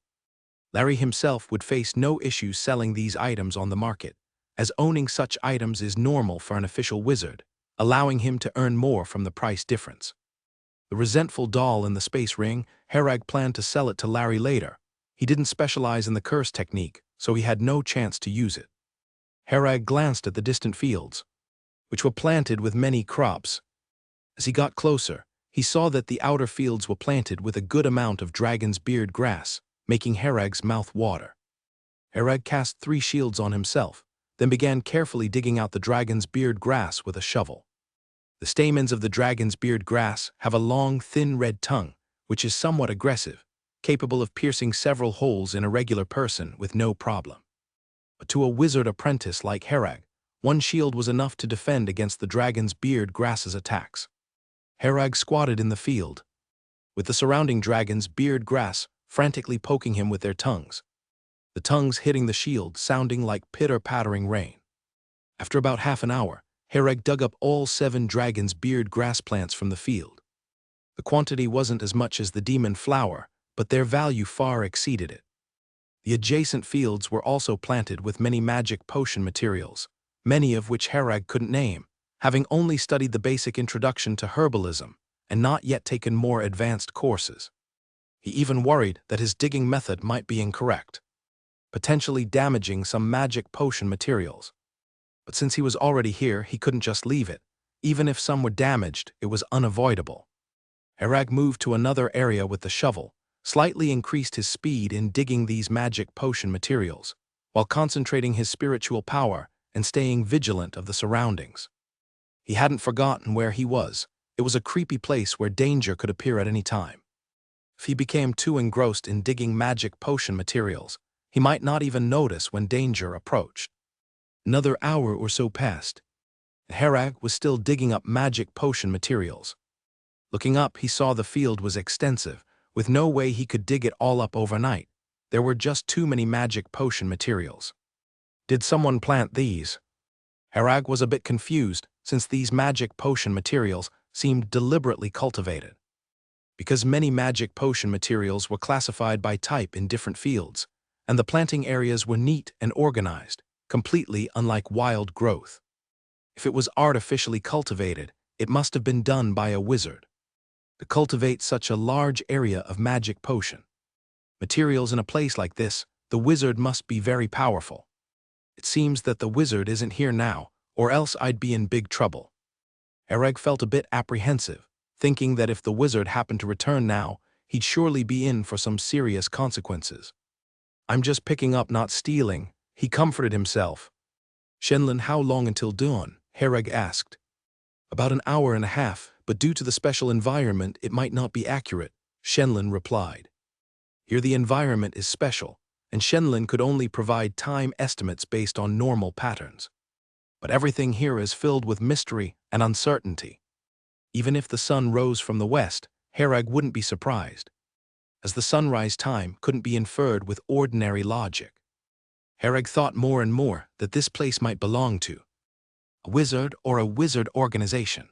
Larry himself would face no issues selling these items on the market, as owning such items is normal for an official wizard, allowing him to earn more from the price difference. The resentful doll in the space ring, Harag planned to sell it to Larry later. He didn't specialize in the curse technique, so he had no chance to use it. Herag glanced at the distant fields, which were planted with many crops. As he got closer, he saw that the outer fields were planted with a good amount of dragon's beard grass, making Herag's mouth water. Herag cast 3 shields on himself, then began carefully digging out the dragon's beard grass with a shovel. The stamens of the dragon's beard grass have a long, thin red tongue, which is somewhat aggressive, capable of piercing several holes in a regular person with no problem. But to a wizard apprentice like Herag, 1 shield was enough to defend against the dragon's beard grass's attacks. Herag squatted in the field, with the surrounding dragon's beard grass frantically poking him with their tongues, the tongues hitting the shield sounding like pitter-pattering rain. After about half an hour, Herag dug up all 7 dragon's beard grass plants from the field. The quantity wasn't as much as the demon flower, but their value far exceeded it. The adjacent fields were also planted with many magic potion materials, many of which Herag couldn't name, having only studied the basic introduction to herbalism and not yet taken more advanced courses. He even worried that his digging method might be incorrect, potentially damaging some magic potion materials. But since he was already here, he couldn't just leave it. Even if some were damaged, it was unavoidable. Herag moved to another area with the shovel, slightly increased his speed in digging these magic potion materials, while concentrating his spiritual power and staying vigilant of the surroundings. He hadn't forgotten where he was. It was a creepy place where danger could appear at any time. If he became too engrossed in digging magic potion materials, he might not even notice when danger approached. Another hour or so passed. Herag was still digging up magic potion materials. Looking up, he saw the field was extensive, with no way he could dig it all up overnight. There were just too many magic potion materials. Did someone plant these? Herag was a bit confused, since these magic potion materials seemed deliberately cultivated. Because many magic potion materials were classified by type in different fields, and the planting areas were neat and organized, completely unlike wild growth. If it was artificially cultivated, it must have been done by a wizard. To cultivate such a large area of magic potion materials in a place like this, the wizard must be very powerful. It seems that the wizard isn't here now, or else I'd be in big trouble. Herag felt a bit apprehensive, thinking that if the wizard happened to return now, he'd surely be in for some serious consequences. I'm just picking up, not stealing, he comforted himself. Shenlin, how long until dawn? Herag asked. About an hour and a half, but due to the special environment it might not be accurate, Shenlin replied. Here the environment is special, and Shenlin could only provide time estimates based on normal patterns. But everything here is filled with mystery and uncertainty. Even if the sun rose from the west, Herag wouldn't be surprised, as the sunrise time couldn't be inferred with ordinary logic. Herag thought more and more that this place might belong to a wizard or a wizard organization.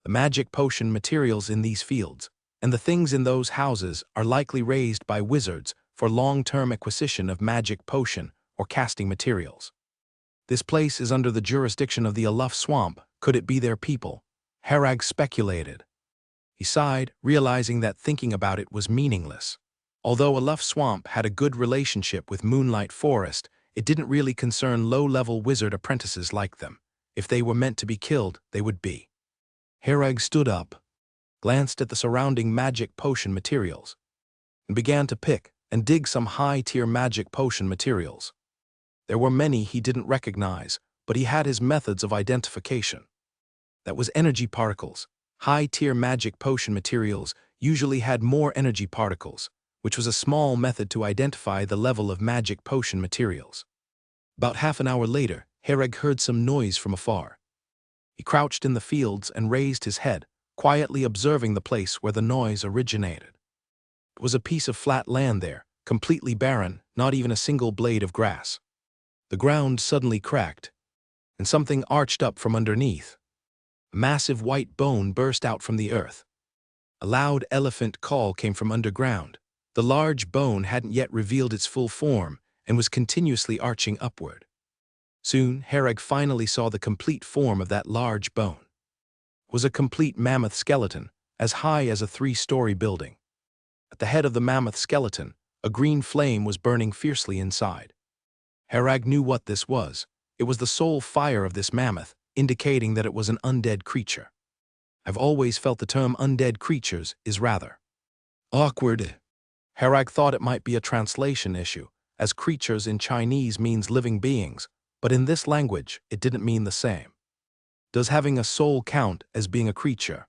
The magic potion materials in these fields and the things in those houses are likely raised by wizards for long-term acquisition of magic potion or casting materials. This place is under the jurisdiction of the Aluf Swamp. Could it be their people? Herag speculated. He sighed, realizing that thinking about it was meaningless. Although Aluf Swamp had a good relationship with Moonlight Forest, it didn't really concern low-level wizard apprentices like them. If they were meant to be killed, they would be. Herag stood up, glanced at the surrounding magic potion materials, and began to pick and dig some high-tier magic potion materials. There were many he didn't recognize, but he had his methods of identification. That was energy particles. High-tier magic potion materials usually had more energy particles, which was a small method to identify the level of magic potion materials. About half an hour later, Herag heard some noise from afar. He crouched in the fields and raised his head, quietly observing the place where the noise originated. It was a piece of flat land there, completely barren, not even a single blade of grass. The ground suddenly cracked, and something arched up from underneath. A massive white bone burst out from the earth. A loud elephant call came from underground. The large bone hadn't yet revealed its full form and was continuously arching upward. Soon, Herag finally saw the complete form of that large bone. It was a complete mammoth skeleton, as high as a 3-story building. At the head of the mammoth skeleton, A green flame was burning fiercely inside. Herag knew what this was. It was the soul fire of this mammoth, indicating that it was an undead creature. I've always felt the term undead creatures is rather awkward. Herag thought it might be a translation issue, as creatures in Chinese means living beings, but in this language it didn't mean the same. Does having a soul count as being a creature?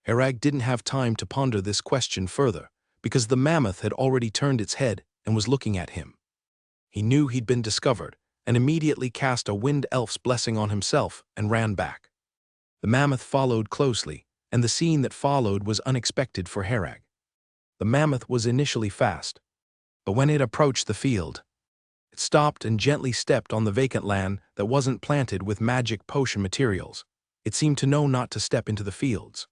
Herag didn't have time to ponder this question further, because the mammoth had already turned its head and was looking at him. He knew he'd been discovered, and immediately cast a wind elf's blessing on himself and ran back. The mammoth followed closely, and the scene that followed was unexpected for Herag. The mammoth was initially fast, but when it approached the field, it stopped and gently stepped on the vacant land that wasn't planted with magic potion materials. It seemed to know not to step into the fields.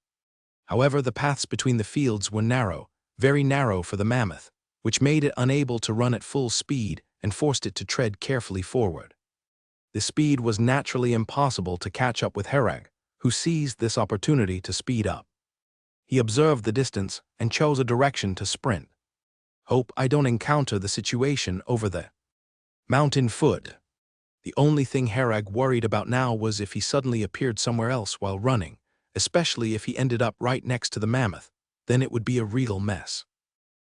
However, the paths between the fields were narrow, very narrow for the mammoth, which made it unable to run at full speed and forced it to tread carefully forward. This speed was naturally impossible to catch up with Herag, who seized this opportunity to speed up. He observed the distance and chose a direction to sprint. Hope I don't encounter the situation over the mountain foot. The only thing Herag worried about now was if he suddenly appeared somewhere else while running, especially if he ended up right next to the mammoth, then it would be a real mess.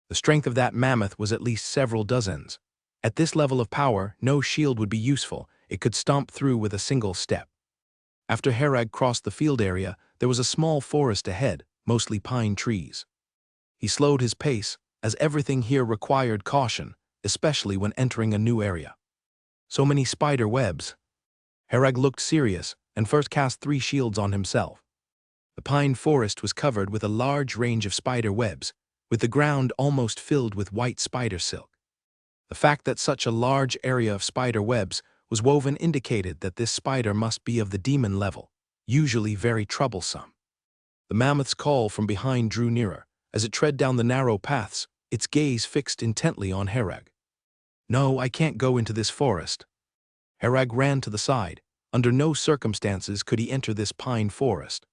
The strength of that mammoth was at least several dozens. At this level of power, no shield would be useful. It could stomp through with a single step. After Herag crossed the field area, there was a small forest ahead, mostly pine trees. He slowed his pace, as everything here required caution, especially when entering a new area. So many spider webs. Herag looked serious and first cast 3 shields on himself. The pine forest was covered with a large range of spider webs, with the ground almost filled with white spider silk. The fact that such a large area of spider webs was woven indicated that this spider must be of the demon level, usually very troublesome. The mammoth's call from behind drew nearer. As it tread down the narrow paths, its gaze fixed intently on Herag. No, I can't go into this forest. Herag ran to the side. Under no circumstances could he enter this pine forest.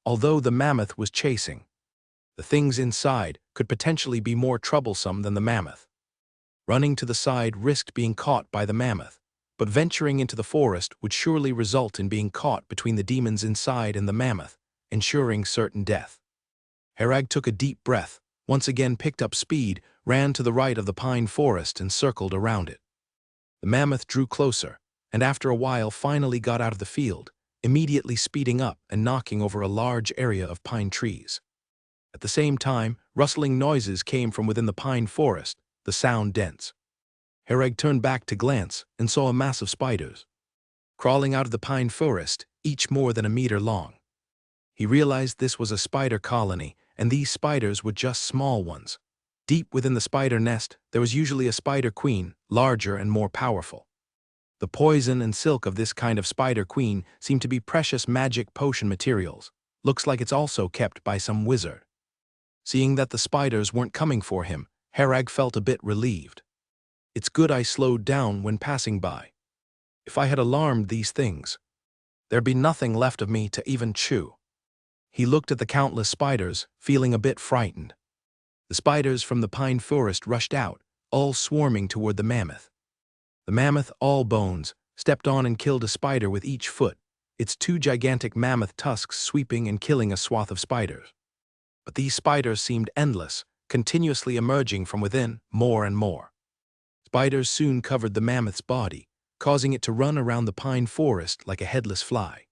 Although the mammoth was chasing, the things inside could potentially be more troublesome than the mammoth. Running to the side risked being caught by the mammoth, but venturing into the forest would surely result in being caught between the demons inside and the mammoth, ensuring certain death. Herag took a deep breath, once again picked up speed, ran to the right of the pine forest and circled around it. The mammoth drew closer, and after a while finally got out of the field, immediately speeding up and knocking over a large area of pine trees. At the same time, rustling noises came from within the pine forest, the sound dense. Herag turned back to glance and saw a mass of spiders crawling out of the pine forest, each more than a meter long. He realized this was a spider colony, and these spiders were just small ones. Deep within the spider nest, there was usually a spider queen, larger and more powerful. The poison and silk of this kind of spider queen seemed to be precious magic potion materials. Looks like it's also kept by some wizard. Seeing that the spiders weren't coming for him, Herag felt a bit relieved. It's good I slowed down when passing by. If I had alarmed these things, there'd be nothing left of me to even chew. He looked at the countless spiders, feeling a bit frightened. The spiders from the pine forest rushed out, all swarming toward the mammoth. The mammoth, all bones, stepped on and killed a spider with each foot, its 2 gigantic mammoth tusks sweeping and killing a swath of spiders. But these spiders seemed endless, continuously emerging from within, more and more. Spiders soon covered the mammoth's body, causing it to run around the pine forest like a headless fly.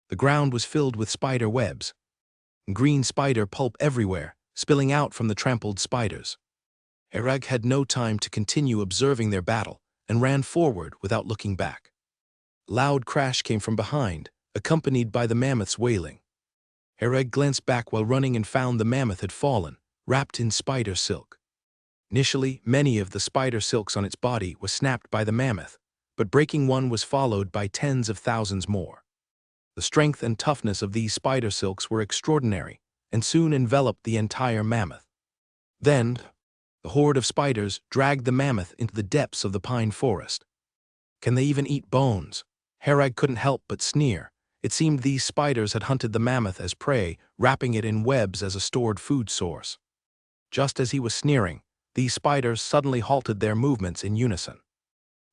The ground was filled with spider webs, green spider pulp everywhere, spilling out from the trampled spiders. Herag had no time to continue observing their battle and ran forward without looking back. A loud crash came from behind, accompanied by the mammoth's wailing. Herag glanced back while running and found the mammoth had fallen, wrapped in spider silk. Initially, many of the spider silks on its body were snapped by the mammoth, but breaking one was followed by tens of thousands more. The strength and toughness of these spider silks were extraordinary, and soon enveloped the entire mammoth. Then, the horde of spiders dragged the mammoth into the depths of the pine forest. Can they even eat bones? Herag couldn't help but sneer. It seemed these spiders had hunted the mammoth as prey, wrapping it in webs as a stored food source. Just as he was sneering, these spiders suddenly halted their movements in unison.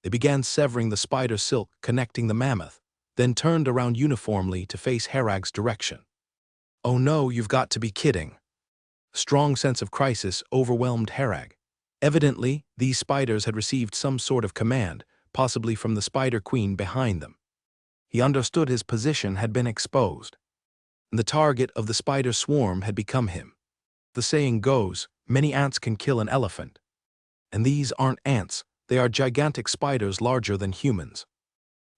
They began severing the spider silk connecting the mammoth, then turned around uniformly to face Herag's direction. "Oh no, you've got to be kidding." A strong sense of crisis overwhelmed Herag. Evidently, these spiders had received some sort of command, possibly from the Spider Queen behind them. He understood his position had been exposed, and the target of the spider swarm had become him. The saying goes, many ants can kill an elephant. And these aren't ants, they are gigantic spiders larger than humans.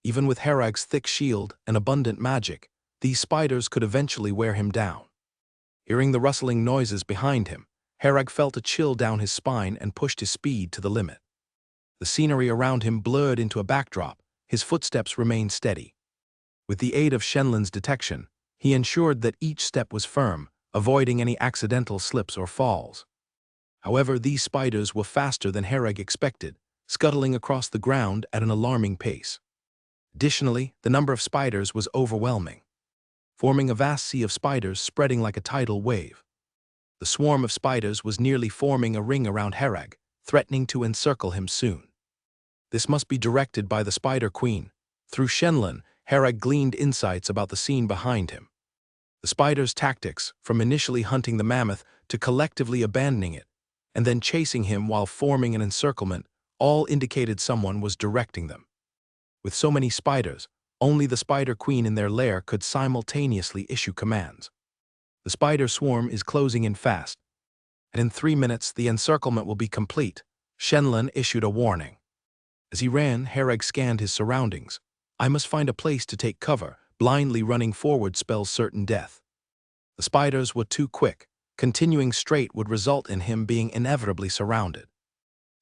Even with Herag's thick shield and abundant magic, these spiders could eventually wear him down. Hearing the rustling noises behind him, Herag felt a chill down his spine and pushed his speed to the limit. The scenery around him blurred into a backdrop, his footsteps remained steady. With the aid of Shenlin's detection, he ensured that each step was firm, avoiding any accidental slips or falls. However, these spiders were faster than Herag expected, scuttling across the ground at an alarming pace. Additionally, the number of spiders was overwhelming, forming a vast sea of spiders spreading like a tidal wave. The swarm of spiders was nearly forming a ring around Herag, threatening to encircle him soon. This must be directed by the Spider Queen. Through Shenlin, Herag gleaned insights about the scene behind him. The spiders' tactics, from initially hunting the mammoth to collectively abandoning it, and then chasing him while forming an encirclement, all indicated someone was directing them. With so many spiders, only the Spider Queen in their lair could simultaneously issue commands. The spider swarm is closing in fast, and in 3 minutes the encirclement will be complete, Shenlin issued a warning. As he ran, Herag scanned his surroundings. I must find a place to take cover, blindly running forward spells certain death. The spiders were too quick. Continuing straight would result in him being inevitably surrounded.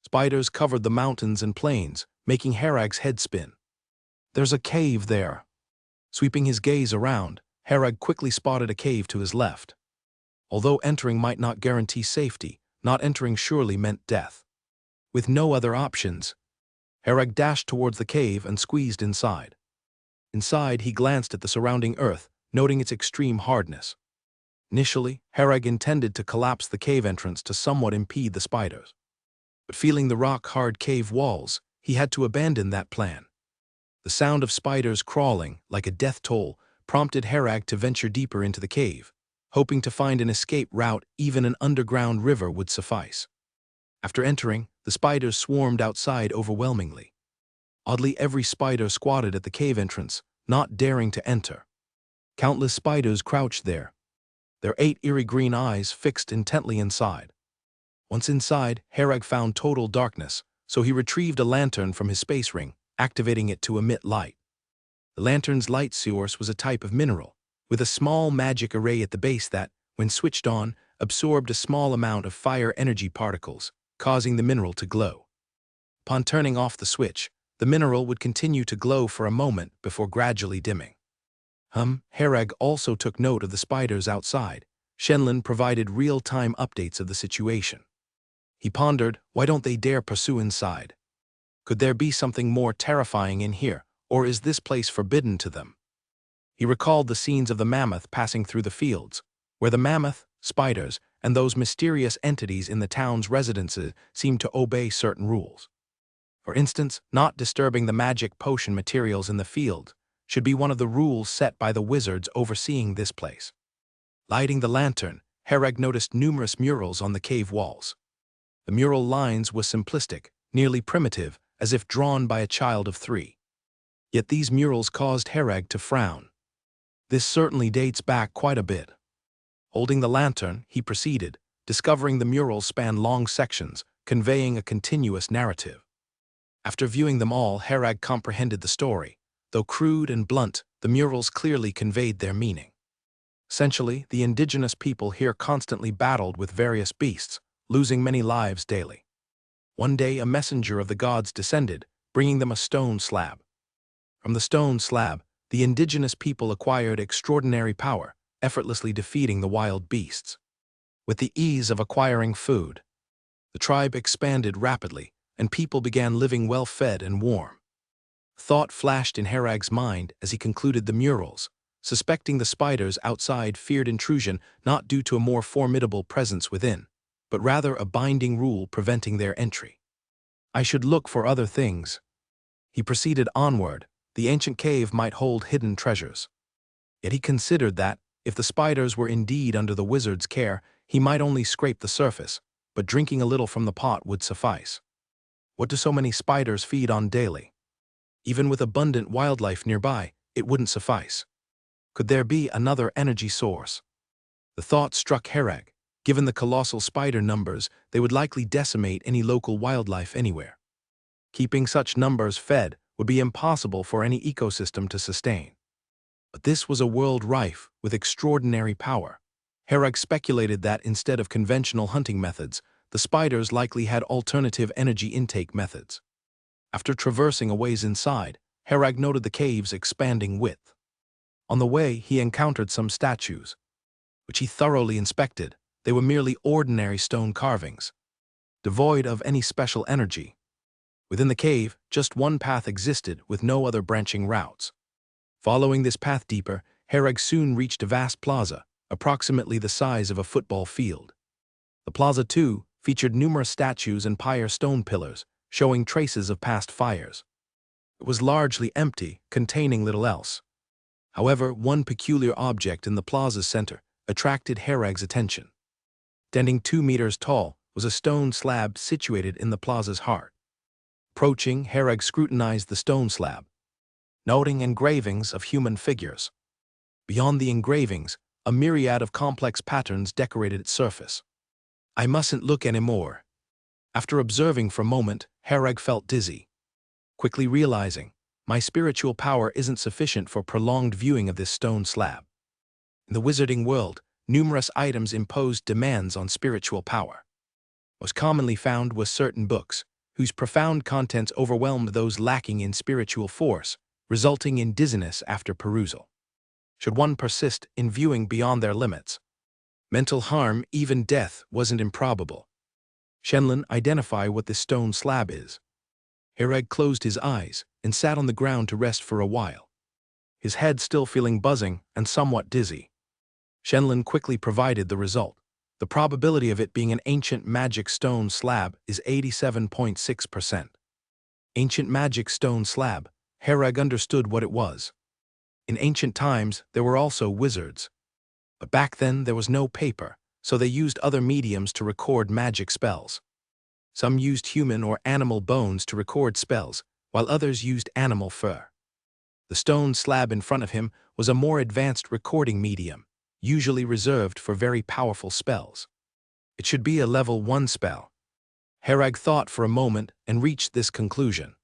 Spiders covered the mountains and plains, making Herag's head spin. There's a cave there. Sweeping his gaze around, Herag quickly spotted a cave to his left. Although entering might not guarantee safety, not entering surely meant death. With no other options, Herag dashed towards the cave and squeezed inside. Inside, he glanced at the surrounding earth, noting its extreme hardness. Initially, Herag intended to collapse the cave entrance to somewhat impede the spiders. But feeling the rock-hard cave walls, he had to abandon that plan. The sound of spiders crawling, like a death toll, prompted Herag to venture deeper into the cave. Hoping to find an escape route, even an underground river would suffice. After entering, the spiders swarmed outside overwhelmingly. Oddly, every spider squatted at the cave entrance, not daring to enter. Countless spiders crouched there, their 8 eerie green eyes fixed intently inside. Once inside, Herag found total darkness, so he retrieved a lantern from his space ring, activating it to emit light. The lantern's light source was a type of mineral, with a small magic array at the base that, when switched on, absorbed a small amount of fire energy particles, causing the mineral to glow. Upon turning off the switch, the mineral would continue to glow for a moment before gradually dimming. Herag also took note of the spiders outside. Shenlin provided real-time updates of the situation. He pondered, why don't they dare pursue inside? Could there be something more terrifying in here, or is this place forbidden to them? He recalled the scenes of the mammoth passing through the fields, where the mammoth, spiders, and those mysterious entities in the town's residences seemed to obey certain rules. For instance, not disturbing the magic potion materials in the field should be one of the rules set by the wizards overseeing this place. Lighting the lantern, Herag noticed numerous murals on the cave walls. The mural lines were simplistic, nearly primitive, as if drawn by a child of 3. Yet these murals caused Herag to frown. This certainly dates back quite a bit. Holding the lantern, he proceeded, discovering the murals spanned long sections, conveying a continuous narrative. After viewing them all, Herag comprehended the story. Though crude and blunt, the murals clearly conveyed their meaning. Essentially, the indigenous people here constantly battled with various beasts, losing many lives daily. One day, a messenger of the gods descended, bringing them a stone slab. From the stone slab, the indigenous people acquired extraordinary power, effortlessly defeating the wild beasts. With the ease of acquiring food, the tribe expanded rapidly, and people began living well-fed and warm. Thought flashed in Herag's mind as he concluded the murals, suspecting the spiders outside feared intrusion not due to a more formidable presence within, but rather a binding rule preventing their entry. I should look for other things. He proceeded onward. The ancient cave might hold hidden treasures. Yet he considered that, if the spiders were indeed under the wizard's care, he might only scrape the surface, but drinking a little from the pot would suffice. What do so many spiders feed on daily? Even with abundant wildlife nearby, it wouldn't suffice. Could there be another energy source? The thought struck Herag. Given the colossal spider numbers, they would likely decimate any local wildlife anywhere. Keeping such numbers fed would be impossible for any ecosystem to sustain. But this was a world rife with extraordinary power. Herag speculated that instead of conventional hunting methods, the spiders likely had alternative energy intake methods. After traversing a ways inside, Herag noted the cave's expanding width. On the way, he encountered some statues, which he thoroughly inspected. They were merely ordinary stone carvings, devoid of any special energy. Within the cave, just one path existed with no other branching routes. Following this path deeper, Herag soon reached a vast plaza, approximately the size of a football field. The plaza, too, featured numerous statues and pyre stone pillars, showing traces of past fires. It was largely empty, containing little else. However, one peculiar object in the plaza's center attracted Herag's attention. Standing 2 meters tall was a stone slab situated in the plaza's heart. Approaching, Herag scrutinized the stone slab, noting engravings of human figures. Beyond the engravings, a myriad of complex patterns decorated its surface. I mustn't look anymore. After observing for a moment, Herag felt dizzy. Quickly realizing, my spiritual power isn't sufficient for prolonged viewing of this stone slab. In the wizarding world, numerous items imposed demands on spiritual power. Most commonly found were certain books, whose profound contents overwhelmed those lacking in spiritual force, resulting in dizziness after perusal. Should one persist in viewing beyond their limits, mental harm, even death, wasn't improbable. Shenlin, identify what this stone slab is. Herag closed his eyes and sat on the ground to rest for a while, his head still feeling buzzing and somewhat dizzy. Shenlin quickly provided the result. The probability of it being an ancient magic stone slab is 87.6%. Ancient magic stone slab. Herag understood what it was. In ancient times, there were also wizards. But back then, there was no paper, so they used other mediums to record magic spells. Some used human or animal bones to record spells, while others used animal fur. The stone slab in front of him was a more advanced recording medium, usually reserved for very powerful spells. It should be a level 1 spell. Herag thought for a moment and reached this conclusion.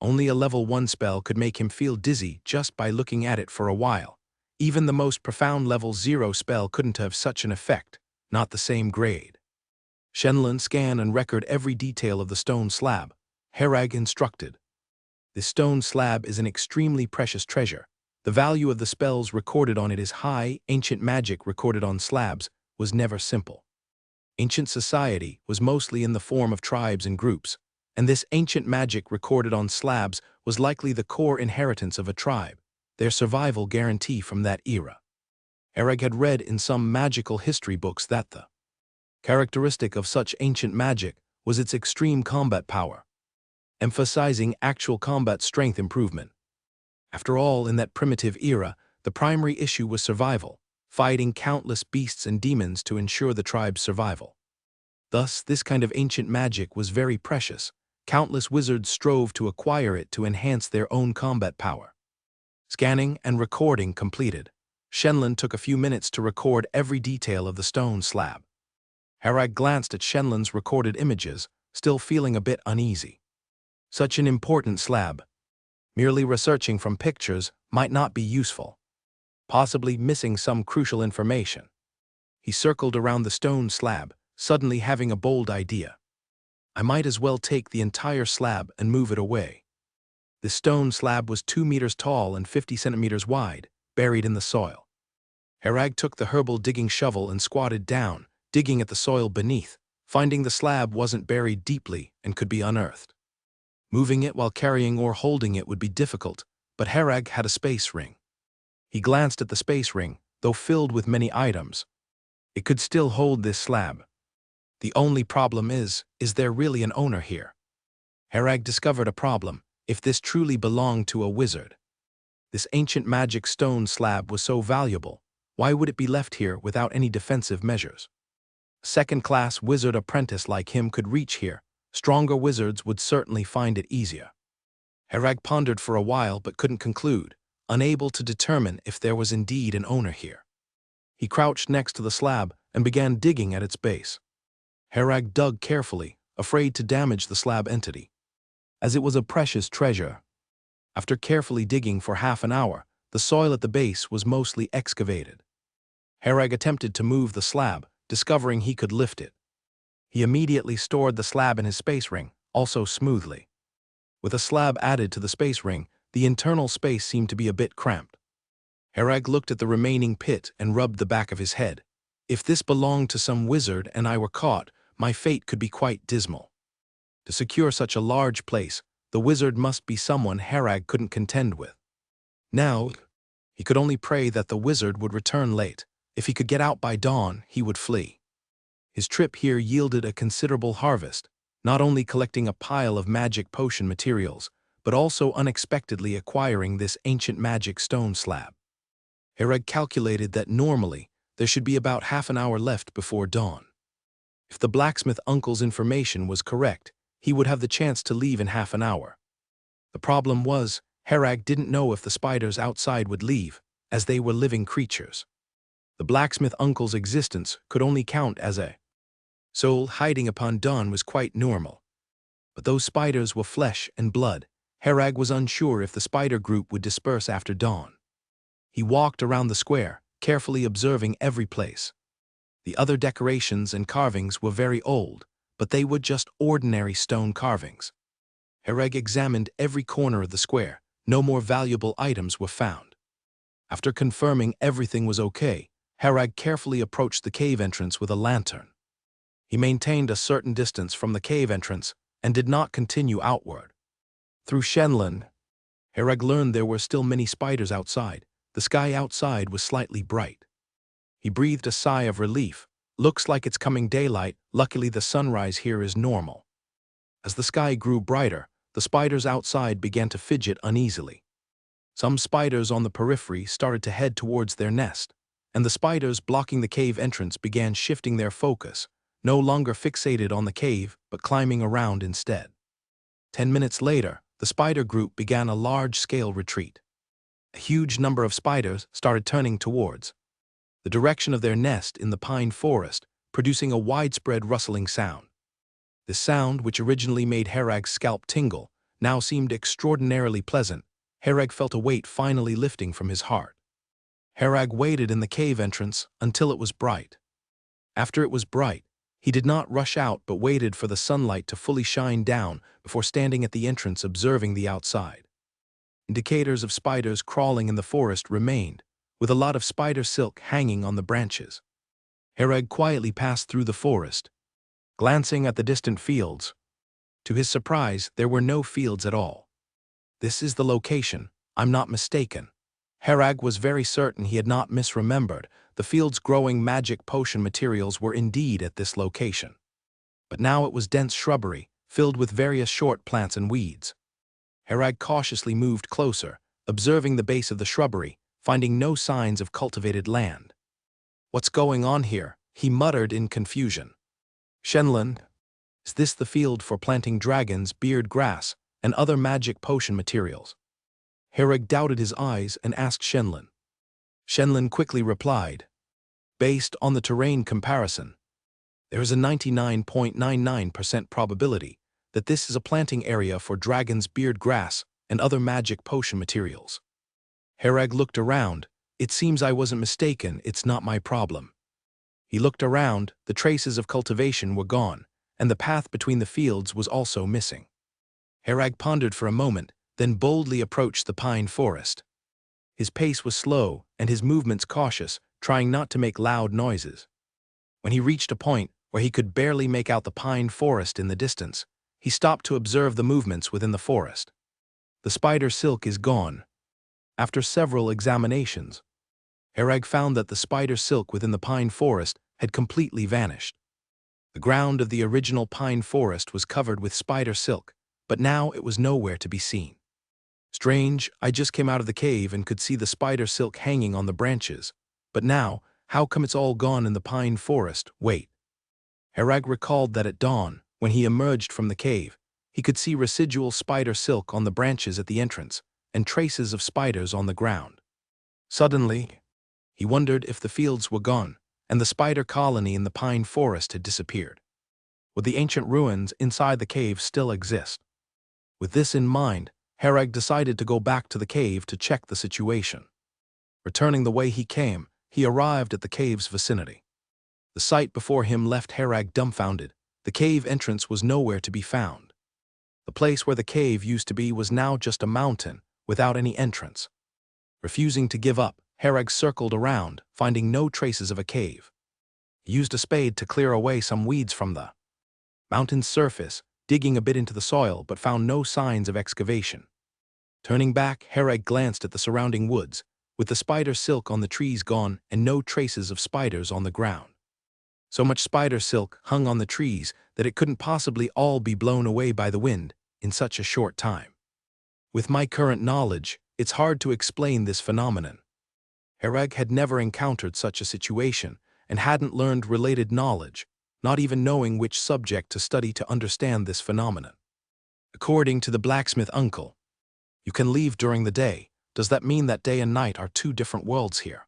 Only a level 1 spell could make him feel dizzy just by looking at it for a while. Even the most profound level 0 spell couldn't have such an effect, not the same grade. Shenlin scanned and record every detail of the stone slab. Herag instructed. This stone slab is an extremely precious treasure. The value of the spells recorded on it is high. Ancient magic recorded on slabs was never simple. Ancient society was mostly in the form of tribes and groups, and this ancient magic recorded on slabs was likely the core inheritance of a tribe, their survival guarantee from that era. Herag had read in some magical history books that the characteristic of such ancient magic was its extreme combat power, emphasizing actual combat strength improvement. After all, in that primitive era, the primary issue was survival, fighting countless beasts and demons to ensure the tribe's survival. Thus, this kind of ancient magic was very precious. Countless wizards strove to acquire it to enhance their own combat power. Scanning and recording completed. Shenlin took a few minutes to record every detail of the stone slab. Herag glanced at Shenlin's recorded images, still feeling a bit uneasy. Such an important slab. Merely researching from pictures might not be useful, possibly missing some crucial information. He circled around the stone slab, suddenly having a bold idea. I might as well take the entire slab and move it away. The stone slab was 2 meters tall and 50 centimeters wide, buried in the soil. Herag took the herbal digging shovel and squatted down, digging at the soil beneath, finding the slab wasn't buried deeply and could be unearthed. Moving it while carrying or holding it would be difficult, but Herag had a space ring. He glanced at the space ring, though filled with many items. It could still hold this slab. The only problem is there really an owner here? Herag discovered a problem, if this truly belonged to a wizard. This ancient magic stone slab was so valuable, why would it be left here without any defensive measures? A second-class wizard apprentice like him could reach here. Stronger wizards would certainly find it easier. Herag pondered for a while but couldn't conclude, unable to determine if there was indeed an owner here. He crouched next to the slab and began digging at its base. Herag dug carefully, afraid to damage the slab entity, as it was a precious treasure. After carefully digging for half an hour, the soil at the base was mostly excavated. Herag attempted to move the slab, discovering he could lift it. He immediately stored the slab in his space ring, also smoothly. With a slab added to the space ring, the internal space seemed to be a bit cramped. Herag looked at the remaining pit and rubbed the back of his head. If this belonged to some wizard and I were caught, my fate could be quite dismal. To secure such a large place, the wizard must be someone Herag couldn't contend with. Now, he could only pray that the wizard would return late. If he could get out by dawn, he would flee. His trip here yielded a considerable harvest, not only collecting a pile of magic potion materials, but also unexpectedly acquiring this ancient magic stone slab. Herag calculated that normally there should be about half an hour left before dawn. If the blacksmith uncle's information was correct, he would have the chance to leave in half an hour. The problem was, Herag didn't know if the spiders outside would leave, as they were living creatures. The blacksmith uncle's existence could only count as a soul hiding upon dawn was quite normal. But those spiders were flesh and blood. Herag was unsure if the spider group would disperse after dawn. He walked around the square, carefully observing every place. The other decorations and carvings were very old, but they were just ordinary stone carvings. Herag examined every corner of the square. No more valuable items were found. After confirming everything was okay, Herag carefully approached the cave entrance with a lantern. He maintained a certain distance from the cave entrance and did not continue outward. Through Shenlin, Herag learned there were still many spiders outside. The sky outside was slightly bright. He breathed a sigh of relief. Looks like it's coming daylight. Luckily the sunrise here is normal. As the sky grew brighter, the spiders outside began to fidget uneasily. Some spiders on the periphery started to head towards their nest, and the spiders blocking the cave entrance began shifting their focus, no longer fixated on the cave but climbing around instead. 10 minutes later, the spider group began a large-scale retreat. A huge number of spiders started turning towards the direction of their nest in the pine forest, producing a widespread rustling sound. This sound, which originally made Herag's scalp tingle, now seemed extraordinarily pleasant. Herag felt a weight finally lifting from his heart. Herag waited in the cave entrance until it was bright. After it was bright, he did not rush out but waited for the sunlight to fully shine down before standing at the entrance observing the outside. Indicators of spiders crawling in the forest remained, with a lot of spider silk hanging on the branches. Herag quietly passed through the forest, glancing at the distant fields. To his surprise, there were no fields at all. This is the location, I'm not mistaken. Herag was very certain he had not misremembered. The fields growing magic potion materials were indeed at this location. But now it was dense shrubbery, filled with various short plants and weeds. Herag cautiously moved closer, observing the base of the shrubbery, finding no signs of cultivated land. What's going on here? He muttered in confusion. Shenlin, is this the field for planting dragons, beard grass, and other magic potion materials? Herag doubted his eyes and asked Shenlin. Shenlin quickly replied, based on the terrain comparison, there is a 99.99% probability that this is a planting area for dragons, beard grass, and other magic potion materials. Herag looked around. It seems I wasn't mistaken, it's not my problem. He looked around, the traces of cultivation were gone, and the path between the fields was also missing. Herag pondered for a moment, then boldly approached the pine forest. His pace was slow and his movements cautious, trying not to make loud noises. When he reached a point where he could barely make out the pine forest in the distance, he stopped to observe the movements within the forest. The spider silk is gone. After several examinations, Herag found that the spider silk within the pine forest had completely vanished. The ground of the original pine forest was covered with spider silk, but now it was nowhere to be seen. Strange, I just came out of the cave and could see the spider silk hanging on the branches. But now, how come it's all gone in the pine forest? Wait. Herag recalled that at dawn, when he emerged from the cave, he could see residual spider silk on the branches at the entrance, and traces of spiders on the ground. Suddenly, he wondered if the fields were gone, and the spider colony in the pine forest had disappeared. Would the ancient ruins inside the cave still exist? With this in mind, Herag decided to go back to the cave to check the situation. Returning the way he came, he arrived at the cave's vicinity. The sight before him left Herag dumbfounded. The cave entrance was nowhere to be found. The place where the cave used to be was now just a mountain, without any entrance. Refusing to give up, Herag circled around, finding no traces of a cave. He used a spade to clear away some weeds from the mountain's surface, digging a bit into the soil but found no signs of excavation. Turning back, Herag glanced at the surrounding woods, with the spider silk on the trees gone and no traces of spiders on the ground. So much spider silk hung on the trees that it couldn't possibly all be blown away by the wind in such a short time. With my current knowledge, it's hard to explain this phenomenon. Herag had never encountered such a situation and hadn't learned related knowledge, not even knowing which subject to study to understand this phenomenon. According to the blacksmith uncle, you can leave during the day. Does that mean that day and night are two different worlds here?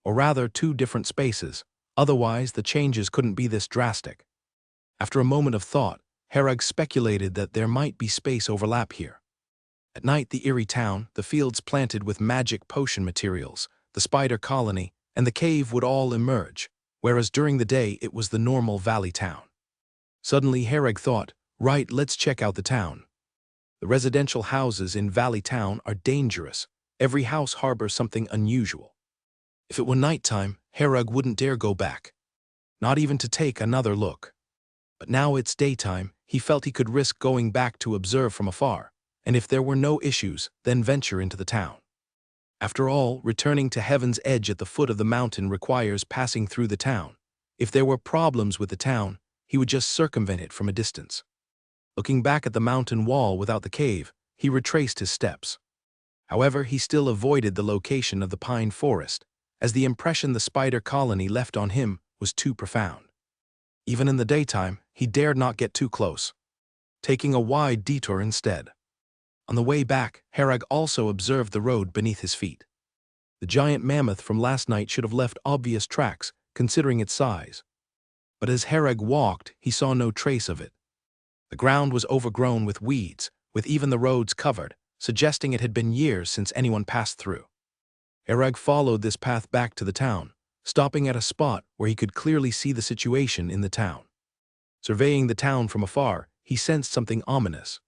Or rather, two different spaces, otherwise the changes couldn't be this drastic. After a moment of thought, Herag speculated that there might be space overlap here. At night, the eerie town, the fields planted with magic potion materials, the spider colony, and the cave would all emerge, whereas during the day it was the normal valley town. Suddenly Herag thought, right, let's check out the town. The residential houses in Valley Town are dangerous. Every house harbors something unusual. If it were nighttime, Herag wouldn't dare go back, not even to take another look. But now it's daytime, he felt he could risk going back to observe from afar, and if there were no issues, then venture into the town. After all, returning to Heaven's Edge at the foot of the mountain requires passing through the town. If there were problems with the town, he would just circumvent it from a distance. Looking back at the mountain wall without the cave, he retraced his steps. However, he still avoided the location of the pine forest, as the impression the spider colony left on him was too profound. Even in the daytime, he dared not get too close, taking a wide detour instead. On the way back, Herag also observed the road beneath his feet. The giant mammoth from last night should have left obvious tracks, considering its size. But as Herag walked, he saw no trace of it. The ground was overgrown with weeds, with even the roads covered, suggesting it had been years since anyone passed through. Herag followed this path back to the town, stopping at a spot where he could clearly see the situation in the town. Surveying the town from afar, he sensed something ominous.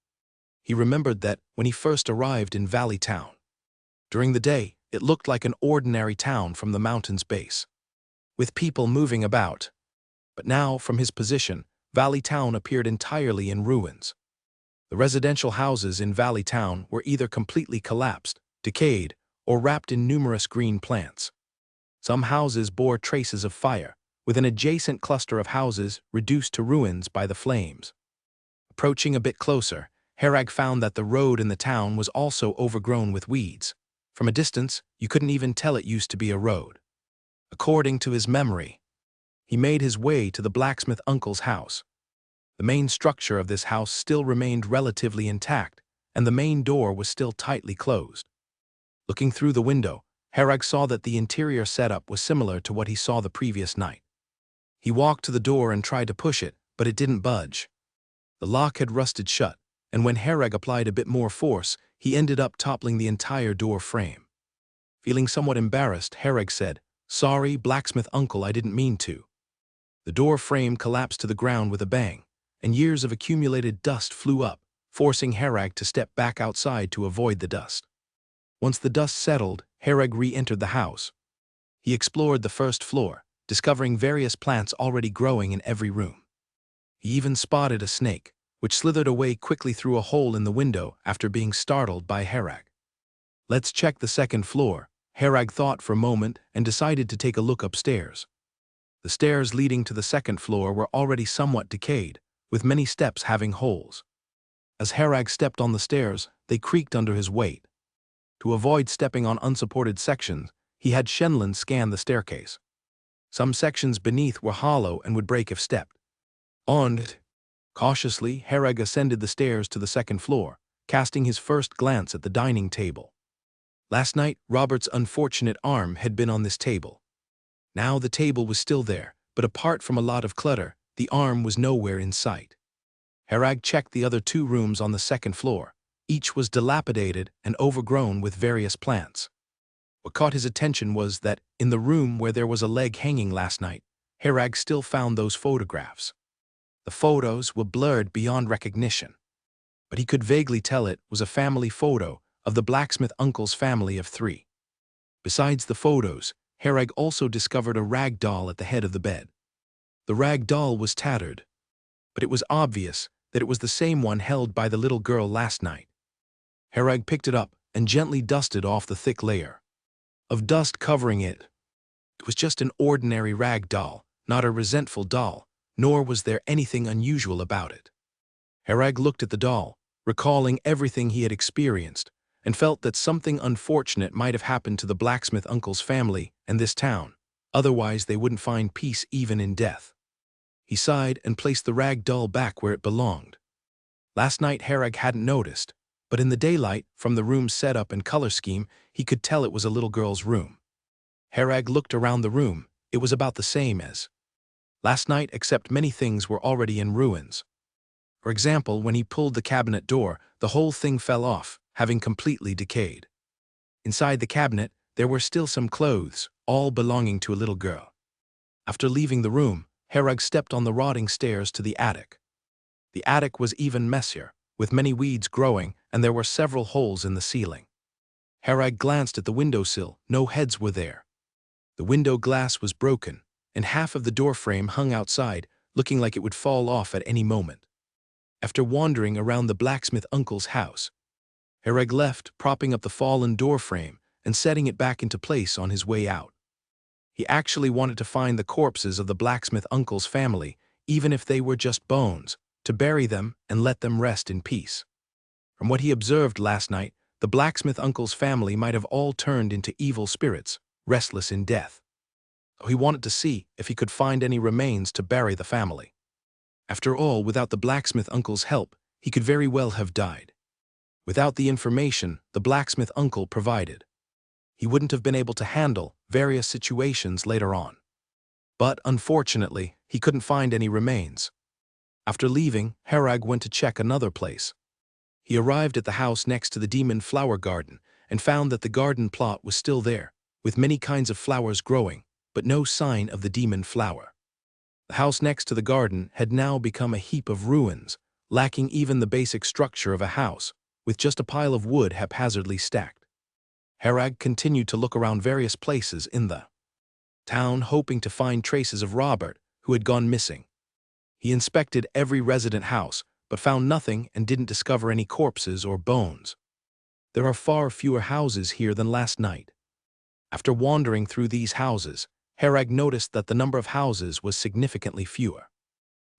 He remembered that when he first arrived in Valley Town. During the day, it looked like an ordinary town from the mountain's base, with people moving about. But now, from his position, Valley Town appeared entirely in ruins. The residential houses in Valley Town were either completely collapsed, decayed, or wrapped in numerous green plants. Some houses bore traces of fire, with an adjacent cluster of houses reduced to ruins by the flames. Approaching a bit closer, Herag found that the road in the town was also overgrown with weeds. From a distance, you couldn't even tell it used to be a road. According to his memory, he made his way to the blacksmith uncle's house. The main structure of this house still remained relatively intact, and the main door was still tightly closed. Looking through the window, Herag saw that the interior setup was similar to what he saw the previous night. He walked to the door and tried to push it, but it didn't budge. The lock had rusted shut, and when Herag applied a bit more force, he ended up toppling the entire door frame. Feeling somewhat embarrassed, Herag said, "Sorry, blacksmith uncle, I didn't mean to." The door frame collapsed to the ground with a bang, and years of accumulated dust flew up, forcing Herag to step back outside to avoid the dust. Once the dust settled, Herag re-entered the house. He explored the first floor, discovering various plants already growing in every room. He even spotted a snake, which slithered away quickly through a hole in the window after being startled by Herag. Let's check the second floor, Herag thought for a moment and decided to take a look upstairs. The stairs leading to the second floor were already somewhat decayed, with many steps having holes. As Herag stepped on the stairs, they creaked under his weight. To avoid stepping on unsupported sections, he had Shenlin scan the staircase. Some sections beneath were hollow and would break if stepped on. Cautiously, Herag ascended the stairs to the second floor, casting his first glance at the dining table. Last night, Robert's unfortunate arm had been on this table. Now the table was still there, but apart from a lot of clutter, the arm was nowhere in sight. Herag checked the other 2 rooms on the second floor. Each was dilapidated and overgrown with various plants. What caught his attention was that, in the room where there was a leg hanging last night, Herag still found those photographs. The photos were blurred beyond recognition, but he could vaguely tell it was a family photo of the blacksmith uncle's family of 3. Besides the photos, Herag also discovered a rag doll at the head of the bed. The rag doll was tattered, but it was obvious that it was the same one held by the little girl last night. Herag picked it up and gently dusted off the thick layer of dust covering it. It was just an ordinary rag doll, not a resentful doll, nor was there anything unusual about it. Herag looked at the doll, recalling everything he had experienced, and felt that something unfortunate might have happened to the blacksmith uncle's family and this town. Otherwise they wouldn't find peace even in death. He sighed and placed the rag doll back where it belonged. Last night Herag hadn't noticed, but in the daylight, from the room's setup and color scheme, he could tell it was a little girl's room. Herag looked around the room. It was about the same as last night, except many things were already in ruins. For example, when he pulled the cabinet door, the whole thing fell off, having completely decayed. Inside the cabinet, there were still some clothes, all belonging to a little girl. After leaving the room, Herag stepped on the rotting stairs to the attic. The attic was even messier, with many weeds growing, and there were several holes in the ceiling. Herag glanced at the windowsill. No heads were there. The window glass was broken, and half of the doorframe hung outside, looking like it would fall off at any moment. After wandering around the blacksmith uncle's house, Herag left, propping up the fallen doorframe and setting it back into place on his way out. He actually wanted to find the corpses of the blacksmith uncle's family, even if they were just bones, to bury them and let them rest in peace. From what he observed last night, the blacksmith uncle's family might have all turned into evil spirits, restless in death. So he wanted to see if he could find any remains to bury the family. After all, without the blacksmith uncle's help, he could very well have died. Without the information the blacksmith uncle provided, he wouldn't have been able to handle various situations later on. But, unfortunately, he couldn't find any remains. After leaving, Herag went to check another place. He arrived at the house next to the demon flower garden and found that the garden plot was still there, with many kinds of flowers growing, but no sign of the demon flower. The house next to the garden had now become a heap of ruins, lacking even the basic structure of a house, with just a pile of wood haphazardly stacked. Herag continued to look around various places in the town, hoping to find traces of Robert, who had gone missing. He inspected every resident house, but found nothing and didn't discover any corpses or bones. There are far fewer houses here than last night. After wandering through these houses, Herag noticed that the number of houses was significantly fewer.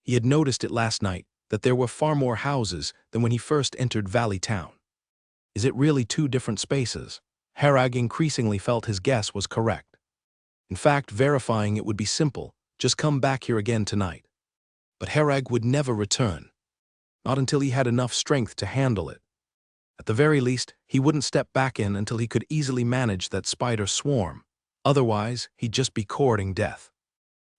He had noticed it last night, that there were far more houses than when he first entered Valley Town. Is it really 2 different spaces? Herag increasingly felt his guess was correct. In fact, verifying it would be simple. Just come back here again tonight. But Herag would never return. Not until he had enough strength to handle it. At the very least, he wouldn't step back in until he could easily manage that spider swarm. Otherwise, he'd just be courting death.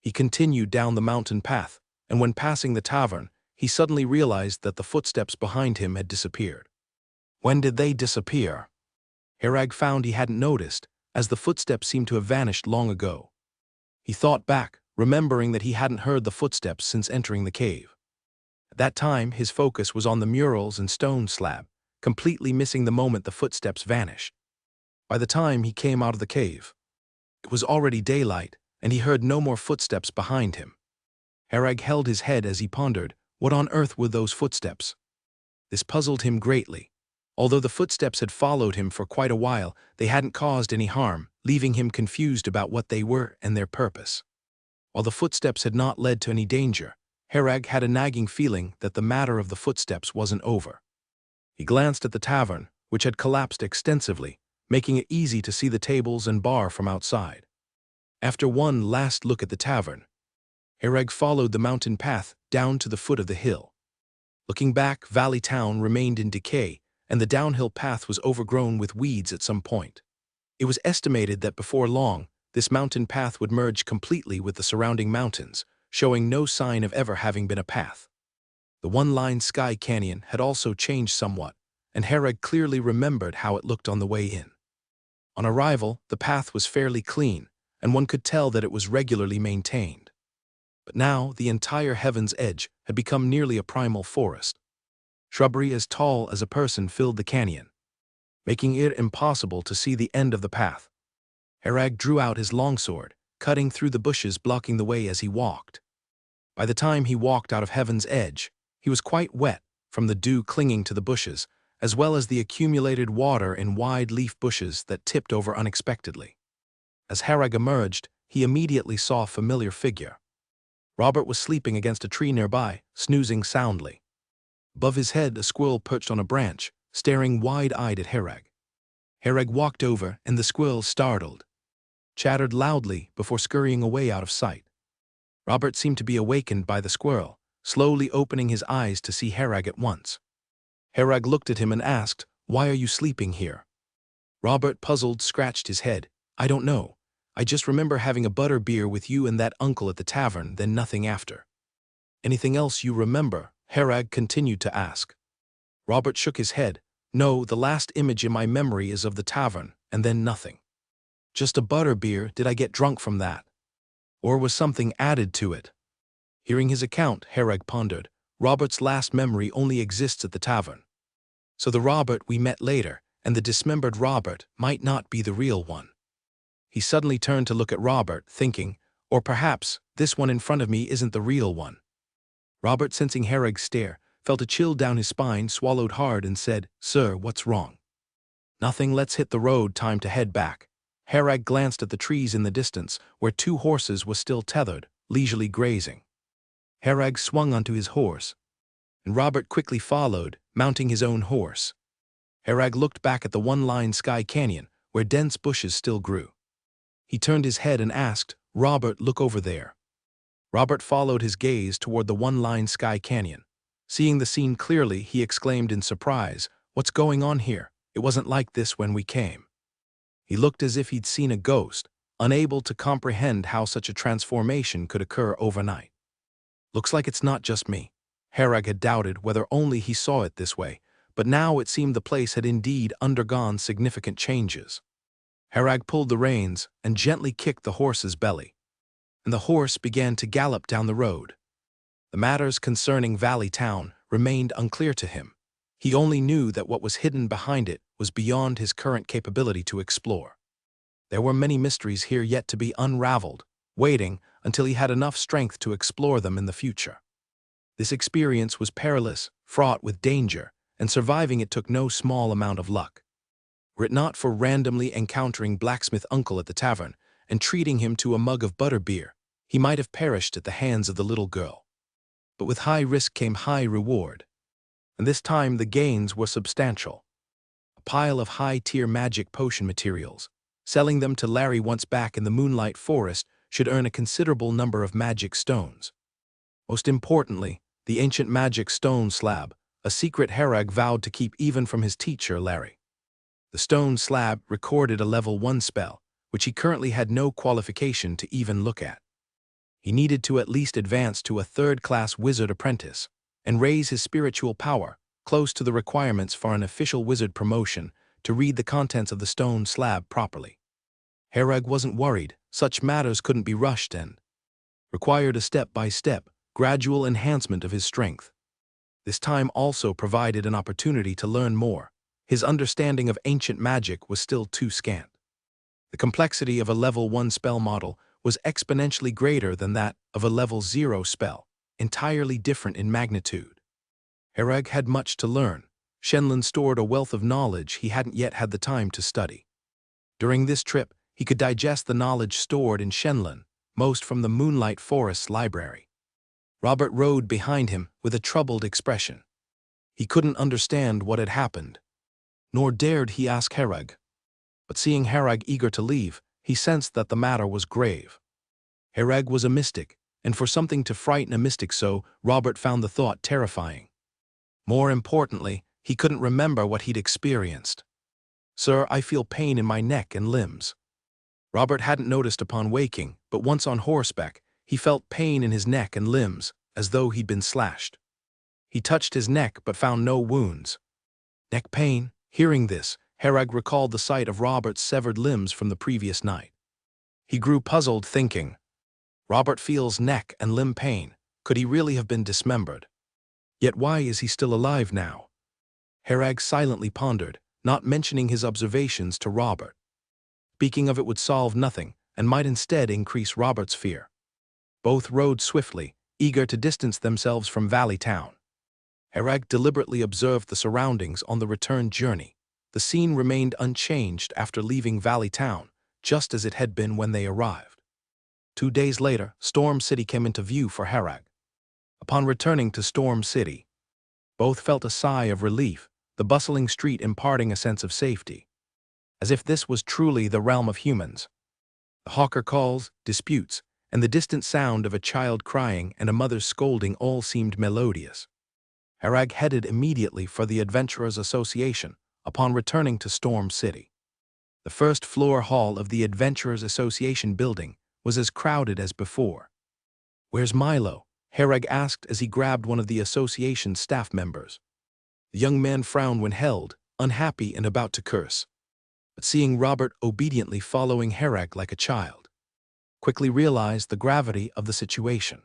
He continued down the mountain path, and when passing the tavern, he suddenly realized that the footsteps behind him had disappeared. When did they disappear? Herag found he hadn't noticed, as the footsteps seemed to have vanished long ago. He thought back, remembering that he hadn't heard the footsteps since entering the cave. At that time, his focus was on the murals and stone slab, completely missing the moment the footsteps vanished. By the time he came out of the cave, it was already daylight, and he heard no more footsteps behind him. Herag held his head as he pondered, what on earth were those footsteps? This puzzled him greatly. Although the footsteps had followed him for quite a while, they hadn't caused any harm, leaving him confused about what they were and their purpose. While the footsteps had not led to any danger, Herag had a nagging feeling that the matter of the footsteps wasn't over. He glanced at the tavern, which had collapsed extensively, making it easy to see the tables and bar from outside. After one last look at the tavern, Herag followed the mountain path down to the foot of the hill. Looking back, Valley Town remained in decay, and the downhill path was overgrown with weeds at some point. It was estimated that before long, this mountain path would merge completely with the surrounding mountains, showing no sign of ever having been a path. The one-line sky canyon had also changed somewhat, and Herag clearly remembered how it looked on the way in. On arrival, the path was fairly clean, and one could tell that it was regularly maintained. But now, the entire Heaven's Edge had become nearly a primal forest. Shrubbery as tall as a person filled the canyon, making it impossible to see the end of the path. Herag drew out his longsword, cutting through the bushes blocking the way as he walked. By the time he walked out of Heaven's Edge, he was quite wet from the dew clinging to the bushes, as well as the accumulated water in wide leaf bushes that tipped over unexpectedly. As Herag emerged, he immediately saw a familiar figure. Robert was sleeping against a tree nearby, snoozing soundly. Above his head, a squirrel perched on a branch, staring wide-eyed at Herag. Herag walked over, and the squirrel, startled, chattered loudly before scurrying away out of sight. Robert seemed to be awakened by the squirrel, slowly opening his eyes to see Herag at once. Herag looked at him and asked, "Why are you sleeping here?" Robert, puzzled, scratched his head. "I don't know. I just remember having a butter beer with you and that uncle at the tavern, then nothing after." "Anything else you remember?" Herag continued to ask. Robert shook his head. "No, the last image in my memory is of the tavern, and then nothing. Just a butter beer. Did I get drunk from that? Or was something added to it?" Hearing his account, Herag pondered. Robert's last memory only exists at the tavern. So the Robert we met later, and the dismembered Robert, might not be the real one. He suddenly turned to look at Robert, thinking, or perhaps this one in front of me isn't the real one. Robert, sensing Herag's stare, felt a chill down his spine, swallowed hard, and said, "Sir, what's wrong?" "Nothing, let's hit the road, time to head back." Herag glanced at the trees in the distance, where 2 horses were still tethered, leisurely grazing. Herag swung onto his horse, and Robert quickly followed, mounting his own horse. Herag looked back at the one-line sky canyon, where dense bushes still grew. He turned his head and asked, "Robert, look over there." Robert followed his gaze toward the one-line sky canyon. Seeing the scene clearly, he exclaimed in surprise, "What's going on here? It wasn't like this when we came." He looked as if he'd seen a ghost, unable to comprehend how such a transformation could occur overnight. "Looks like it's not just me." Herag had doubted whether only he saw it this way, but now it seemed the place had indeed undergone significant changes. Herag pulled the reins and gently kicked the horse's belly, and the horse began to gallop down the road. The matters concerning Valley Town remained unclear to him. He only knew that what was hidden behind it was beyond his current capability to explore. There were many mysteries here yet to be unraveled, waiting until he had enough strength to explore them in the future. This experience was perilous, fraught with danger, and surviving it took no small amount of luck. Were it not for randomly encountering blacksmith uncle at the tavern and treating him to a mug of butter beer, he might have perished at the hands of the little girl. But with high risk came high reward, and this time the gains were substantial. A pile of high-tier magic potion materials. Selling them to Larry once back in the Moonlight Forest should earn a considerable number of magic stones. Most importantly, the ancient magic stone slab, a secret Herag vowed to keep even from his teacher, Larry. The stone slab recorded a level 1 spell, which he currently had no qualification to even look at. He needed to at least advance to a 3rd-class wizard apprentice and raise his spiritual power close to the requirements for an official wizard promotion to read the contents of the stone slab properly. Herag wasn't worried. Such matters couldn't be rushed and required a step-by-step, gradual enhancement of his strength. This time also provided an opportunity to learn more. His understanding of ancient magic was still too scant. The complexity of a level 1 spell model was exponentially greater than that of a level 0 spell, entirely different in magnitude. Herag had much to learn. Shenlong stored a wealth of knowledge he hadn't yet had the time to study. During this trip, he could digest the knowledge stored in Shenlong, most from the Moonlight Forest's library. Robert rode behind him with a troubled expression. He couldn't understand what had happened, nor dared he ask Herag. But seeing Herag eager to leave, he sensed that the matter was grave. Herag was a mystic, and for something to frighten a mystic so, Robert found the thought terrifying. More importantly, he couldn't remember what he'd experienced. "Sir, I feel pain in my neck and limbs." Robert hadn't noticed upon waking, but once on horseback, he felt pain in his neck and limbs, as though he'd been slashed. He touched his neck but found no wounds. Neck pain? Hearing this, Herag recalled the sight of Robert's severed limbs from the previous night. He grew puzzled, thinking, Robert feels neck and limb pain. Could he really have been dismembered? Yet why is he still alive now? Herag silently pondered, not mentioning his observations to Robert. Speaking of it would solve nothing, and might instead increase Robert's fear. Both rode swiftly, eager to distance themselves from Valley Town. Herag deliberately observed the surroundings on the return journey. The scene remained unchanged after leaving Valley Town, just as it had been when they arrived. 2 days later, Storm City came into view for Herag. Upon returning to Storm City, both felt a sigh of relief, the bustling street imparting a sense of safety. As if this was truly the realm of humans. The hawker calls, disputes, and the distant sound of a child crying and a mother's scolding all seemed melodious. Herag headed immediately for the Adventurers Association upon returning to Storm City. The first-floor hall of the Adventurers Association building was as crowded as before. "Where's Milo?" Herag asked as he grabbed one of the association's staff members. The young man frowned when held, unhappy and about to curse. But seeing Robert obediently following Herag like a child, quickly realized the gravity of the situation.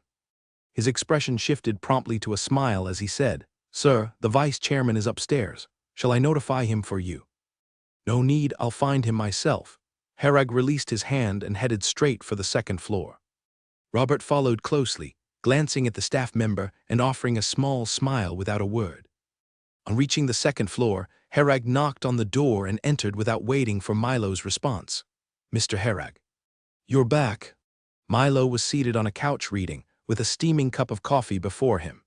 His expression shifted promptly to a smile as he said, "Sir, the vice-chairman is upstairs. Shall I notify him for you?" "No need, I'll find him myself." Herag released his hand and headed straight for the second floor. Robert followed closely, glancing at the staff member and offering a small smile without a word. On reaching the second floor, Herag knocked on the door and entered without waiting for Milo's response. "Mr. Herag." "You're back." Milo was seated on a couch reading, with a steaming cup of coffee before him.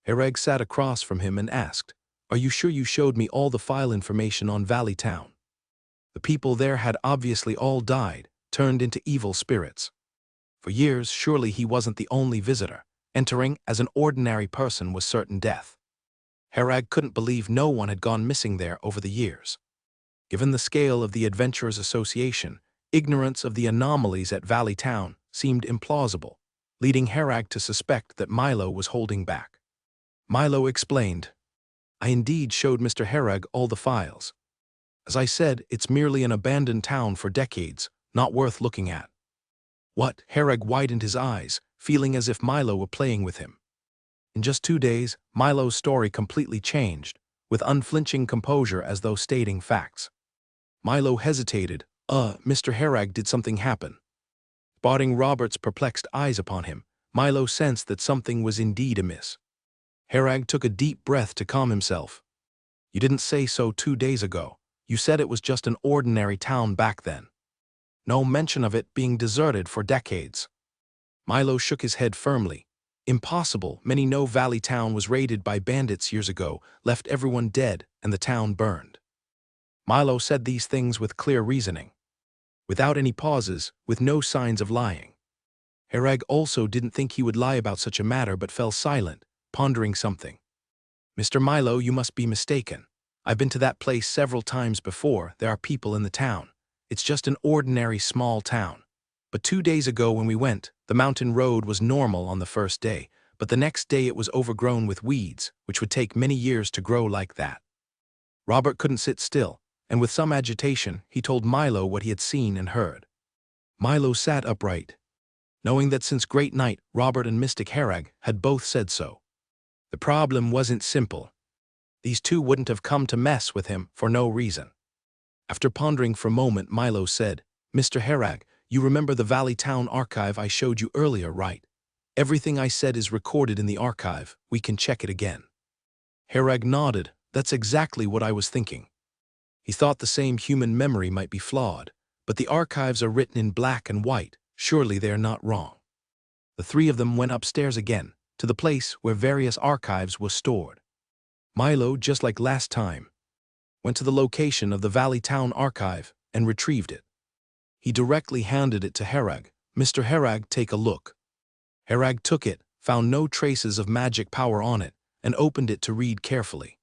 Herag sat across from him and asked, "Are you sure you showed me all the file information on Valley Town?" The people there had obviously all died, turned into evil spirits. For years, surely he wasn't the only visitor. Entering as an ordinary person was certain death. Herag couldn't believe no one had gone missing there over the years. Given the scale of the Adventurers Association, ignorance of the anomalies at Valley Town seemed implausible, leading Herag to suspect that Milo was holding back. Milo explained, "I indeed showed Mr. Herag all the files. As I said, it's merely an abandoned town for decades, not worth looking at." "What?" Herag widened his eyes, feeling as if Milo were playing with him. In just 2 days, Milo's story completely changed, with unflinching composure as though stating facts. Milo hesitated. Mr. Herag, did something happen?" Spotting Robert's perplexed eyes upon him, Milo sensed that something was indeed amiss. Herag took a deep breath to calm himself. "You didn't say so 2 days ago. You said it was just an ordinary town back then. No mention of it being deserted for decades." Milo shook his head firmly. "Impossible. Many know Valley Town was raided by bandits years ago, left everyone dead, and the town burned." Milo said these things with clear reasoning, without any pauses, with no signs of lying. Herag also didn't think he would lie about such a matter but fell silent, pondering something. "Mr. Milo, you must be mistaken. I've been to that place several times before. There are people in the town. It's just an ordinary small town. But 2 days ago when we went, the mountain road was normal on the first day, but the next day it was overgrown with weeds, which would take many years to grow like that." Robert couldn't sit still, and with some agitation, he told Milo what he had seen and heard. Milo sat upright, knowing that since Great Night, Robert and Mystic Herag had both said so. The problem wasn't simple. These two wouldn't have come to mess with him for no reason. After pondering for a moment, Milo said, "Mr. Herag, you remember the Valley Town archive I showed you earlier, right? Everything I said is recorded in the archive. We can check it again." Herag nodded. "That's exactly what I was thinking." He thought the same human memory might be flawed, but the archives are written in black and white, Surely they are not wrong. The three of them went upstairs again, to the place where various archives were stored. Milo, just like last time, went to the location of the Valley Town archive and retrieved it. He directly handed it to Herag. "Mr. Herag, take a look." Herag took it, found no traces of magic power on it, and opened it to read carefully.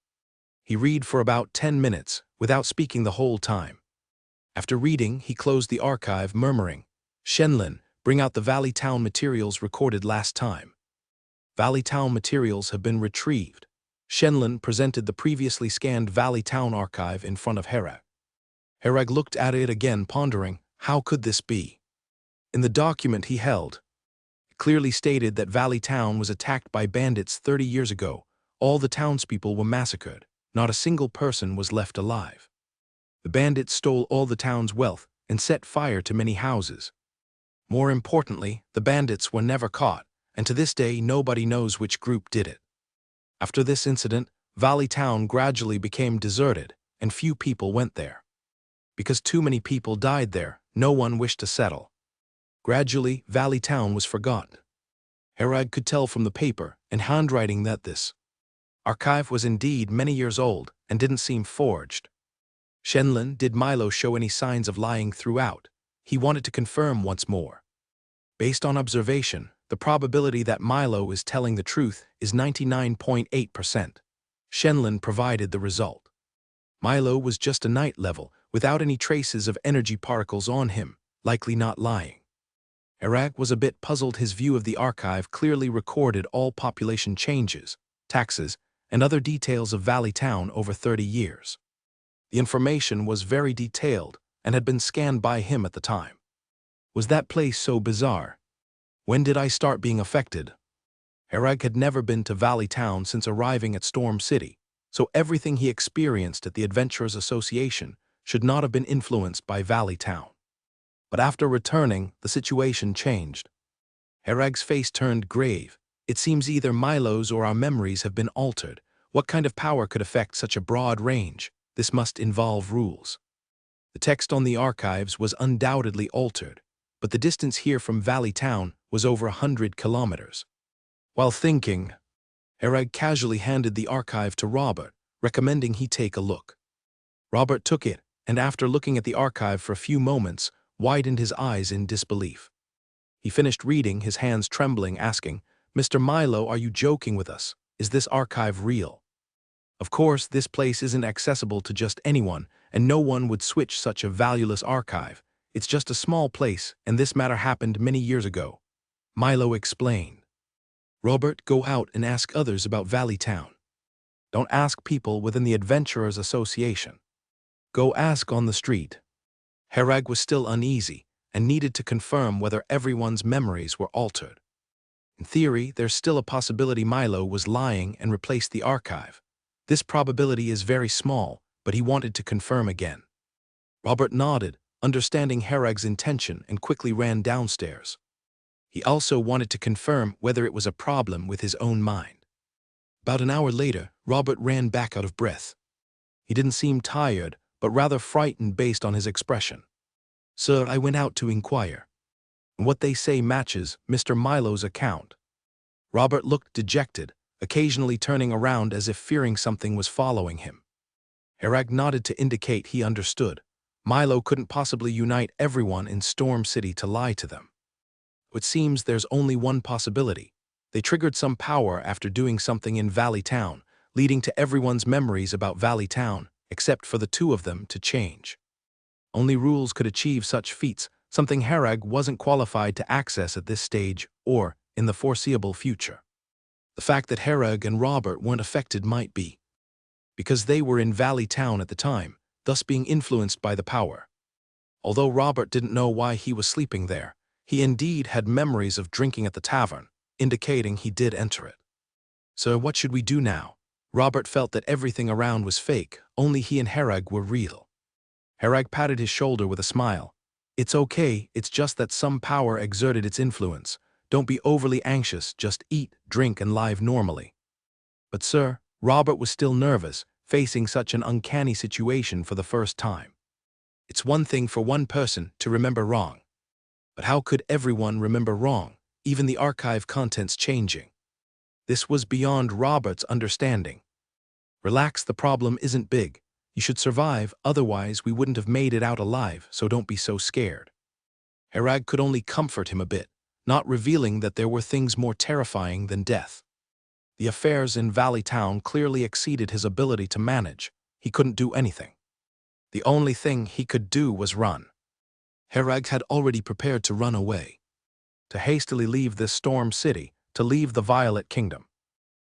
He read for about 10 minutes, without speaking the whole time. After reading, he closed the archive, murmuring, "Shenlin, bring out the Valley Town materials recorded last time." Valley Town materials have been retrieved. Shenlin presented the previously scanned Valley Town archive in front of Herag. Herag looked at it again, pondering, how could this be? In the document he held, it clearly stated that Valley Town was attacked by bandits 30 years ago. All the townspeople were massacred. Not a single person was left alive. The bandits stole all the town's wealth and set fire to many houses. More importantly, the bandits were never caught, and to this day nobody knows which group did it. After this incident, Valley Town gradually became deserted, and few people went there. Because too many people died there, no one wished to settle. Gradually, Valley Town was forgotten. Herag could tell from the paper and handwriting that this archive was indeed many years old and didn't seem forged. Shenlin, did Milo show any signs of lying throughout? He wanted to confirm once more. Based on observation, the probability that Milo is telling the truth is 99.8%. Shenlin provided the result. Milo was just a night level, without any traces of energy particles on him, likely not lying. Herag was a bit puzzled. His view of the archive clearly recorded all population changes, taxes, and other details of Valley Town over 30 years. The information was very detailed and had been scanned by him at the time. Was that place so bizarre? When did I start being affected? Herag had never been to Valley Town since arriving at Storm City, so everything he experienced at the Adventurers Association should not have been influenced by Valley Town. But after returning, the situation changed. Herag's face turned grave. It seems either Milo's or our memories have been altered. What kind of power could affect such a broad range? This must involve rules. The text on the archives was undoubtedly altered, but the distance here from Valley Town was over 100 kilometers. While thinking, Herag casually handed the archive to Robert, recommending he take a look. Robert took it, and after looking at the archive for a few moments, widened his eyes in disbelief. He finished reading, his hands trembling, asking, "Mr. Milo, are you joking with us? Is this archive real?" Of course, this place isn't accessible to just anyone, and no one would switch such a valueless archive. It's just a small place, and this matter happened many years ago. Milo explained. "Robert, go out and ask others about Valley Town. Don't ask people within the Adventurers Association. Go ask on the street." Herag was still uneasy and needed to confirm whether everyone's memories were altered. In theory, there's still a possibility Milo was lying and replaced the archive. This probability is very small, but he wanted to confirm again. Robert nodded, understanding Herag's intention, and quickly ran downstairs. He also wanted to confirm whether it was a problem with his own mind. About an hour later, Robert ran back out of breath. He didn't seem tired, but rather frightened based on his expression. "Sir, I went out to inquire. What they say matches Mr. Milo's account." Robert looked dejected, occasionally turning around as if fearing something was following him. Herag nodded to indicate he understood. Milo couldn't possibly unite everyone in Storm City to lie to them. It seems there's only one possibility. They triggered some power after doing something in Valley Town, leading to everyone's memories about Valley Town, except for the two of them, to change. Only rules could achieve such feats, something Herag wasn't qualified to access at this stage or in the foreseeable future. The fact that Herag and Robert weren't affected might be because they were in Valley Town at the time, thus being influenced by the power. Although Robert didn't know why he was sleeping there, he indeed had memories of drinking at the tavern, indicating he did enter it. "So what should we do now?" Robert felt that everything around was fake, only he and Herag were real. Herag patted his shoulder with a smile. "It's okay, it's just that some power exerted its influence. Don't be overly anxious, just eat, drink, and live normally." "But sir," Robert was still nervous, facing such an uncanny situation for the first time. It's one thing for one person to remember wrong. But how could everyone remember wrong, even the archive contents changing? This was beyond Robert's understanding. Relax, the problem isn't big. You should survive, otherwise we wouldn't have made it out alive, so don't be so scared. Herag could only comfort him a bit, not revealing that there were things more terrifying than death. The affairs in Valley Town clearly exceeded his ability to manage. He couldn't do anything. The only thing he could do was run. Herag had already prepared to run away, to hastily leave this storm city, to leave the Violet Kingdom.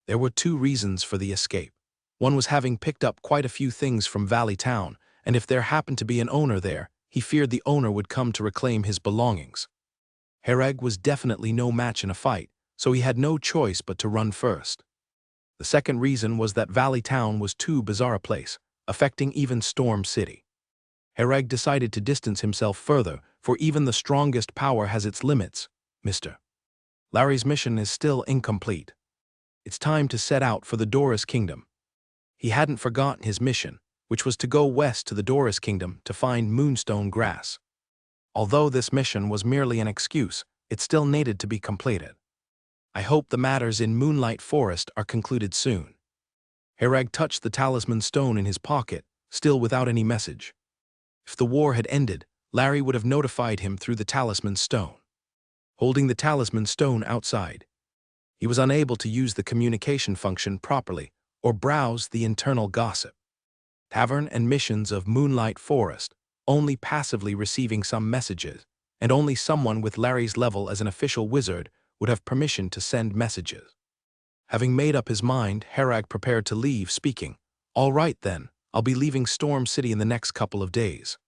There were two reasons for the escape. One was having picked up quite a few things from Valley Town, and if there happened to be an owner there, he feared the owner would come to reclaim his belongings. Herag was definitely no match in a fight, so he had no choice but to run first. The second reason was that Valley Town was too bizarre a place, affecting even Storm City. Herag decided to distance himself further, for even the strongest power has its limits. Mr. Larry's mission is still incomplete. It's time to set out for the Doris Kingdom. He hadn't forgotten his mission, which was to go west to the Doris Kingdom to find moonstone grass. Although this mission was merely an excuse, it still needed to be completed. I hope the matters in Moonlight Forest are concluded soon. Herag touched the talisman stone in his pocket, still without any message. If the war had ended, Larry would have notified him through the talisman stone. Holding the talisman stone outside, he was unable to use the communication function properly or browse the internal gossip. Tavern and missions of Moonlight Forest, only passively receiving some messages, and only someone with Larry's level as an official wizard would have permission to send messages. Having made up his mind, Herag prepared to leave, speaking, "All right then, I'll be leaving Storm City in the next couple of days."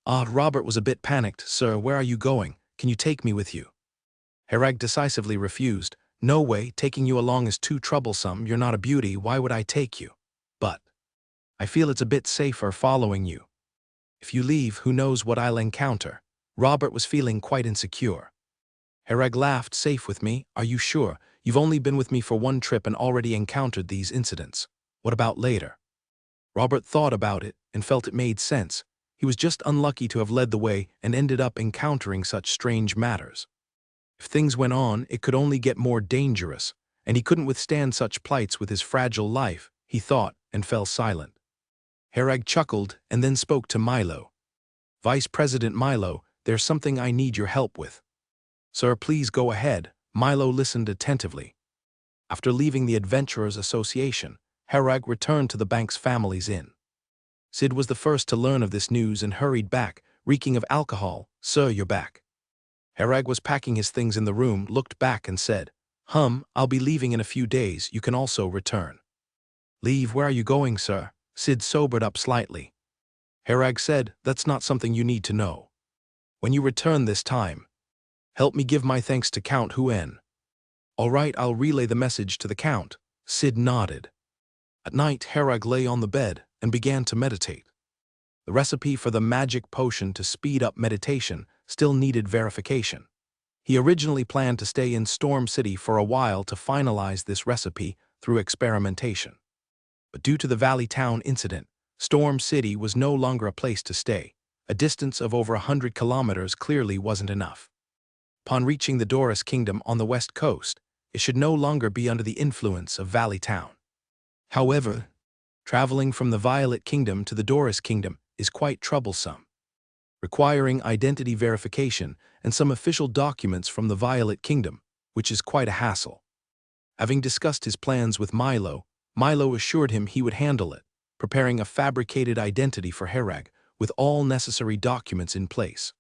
Robert was a bit panicked. "Sir, where are you going? Can you take me with you?" Herag decisively refused. "No way, taking you along is too troublesome. You're not a beauty, why would I take you? But I feel it's a bit safer following you. If you leave, who knows what I'll encounter." Robert was feeling quite insecure. Herag laughed. "Safe with me? Are you sure? You've only been with me for one trip and already encountered these incidents. What about later?" Robert thought about it and felt it made sense. He was just unlucky to have led the way and ended up encountering such strange matters. If things went on, it could only get more dangerous, and he couldn't withstand such plights with his fragile life, he thought, and fell silent. Herag chuckled and then spoke to Milo. "Vice President Milo, there's something I need your help with." "Sir, please go ahead." Milo listened attentively. After leaving the Adventurers Association, Herag returned to the Banks family's inn. Sid was the first to learn of this news and hurried back, reeking of alcohol. "Sir, you're back." Herag was packing his things in the room, looked back and said, I'll be leaving in a few days, you can also return." "Leave? Where are you going, sir?" Sid sobered up slightly. Herag said, "That's not something you need to know. When you return this time, help me give my thanks to Count Huen." "All right, I'll relay the message to the Count." Sid nodded. At night, Herag lay on the bed and began to meditate. The recipe for the magic potion to speed up meditation still needed verification. He originally planned to stay in Storm City for a while to finalize this recipe through experimentation. But due to the Valley Town incident, Storm City was no longer a place to stay. A distance of over 100 kilometers clearly wasn't enough. Upon reaching the Doris Kingdom on the west coast, it should no longer be under the influence of Valley Town. However, traveling from the Violet Kingdom to the Doris Kingdom is quite troublesome, requiring identity verification and some official documents from the Violet Kingdom, which is quite a hassle. Having discussed his plans with Milo, Milo assured him he would handle it, preparing a fabricated identity for Herag with all necessary documents in place.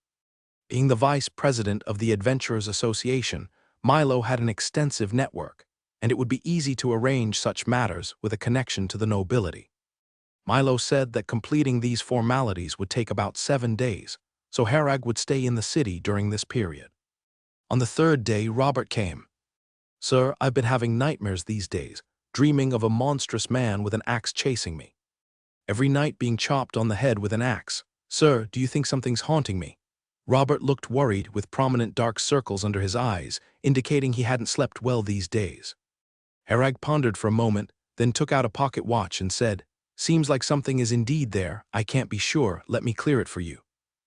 Being the vice president of the Adventurers Association, Milo had an extensive network, and it would be easy to arrange such matters with a connection to the nobility. Milo said that completing these formalities would take about 7 days, so Herag would stay in the city during this period. On the third day, Robert came. "Sir, I've been having nightmares these days, dreaming of a monstrous man with an axe chasing me. Every night being chopped on the head with an axe. Sir, do you think something's haunting me?" Robert looked worried, with prominent dark circles under his eyes, indicating he hadn't slept well these days. Herag pondered for a moment, then took out a pocket watch and said, "Seems like something is indeed there. I can't be sure. Let me clear it for you.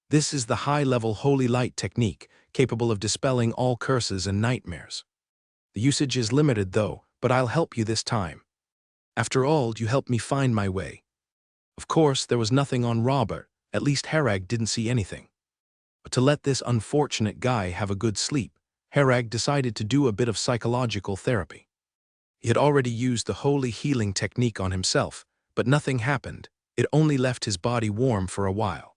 This is the high-level holy light technique, capable of dispelling all curses and nightmares. The usage is limited though, but I'll help you this time. After all, you helped me find my way. Of course, there was nothing on Robert, at least Herag didn't see anything. But to let this unfortunate guy have a good sleep, Herag decided to do a bit of psychological therapy. He had already used the holy healing technique on himself, but nothing happened. It only left his body warm for a while.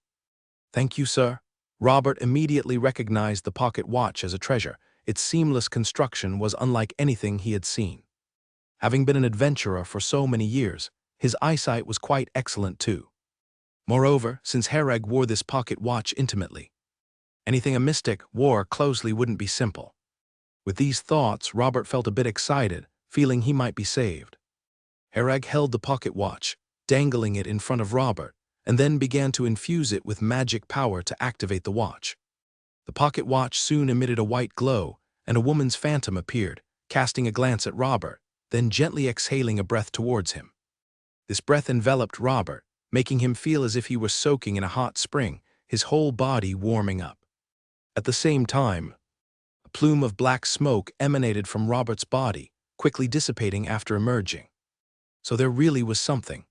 Thank you, sir. Robert immediately recognized the pocket watch as a treasure. Its seamless construction was unlike anything he had seen. Having been an adventurer for so many years, his eyesight was quite excellent too. Moreover, since Herag wore this pocket watch intimately, anything a mystic wore closely wouldn't be simple. With these thoughts, Robert felt a bit excited, feeling he might be saved. Herag held the pocket watch, dangling it in front of Robert, and then began to infuse it with magic power to activate the watch. The pocket watch soon emitted a white glow, and a woman's phantom appeared, casting a glance at Robert, then gently exhaling a breath towards him. This breath enveloped Robert, making him feel as if he were soaking in a hot spring, his whole body warming up. At the same time, a plume of black smoke emanated from Robert's body, quickly dissipating after emerging. So there really was something.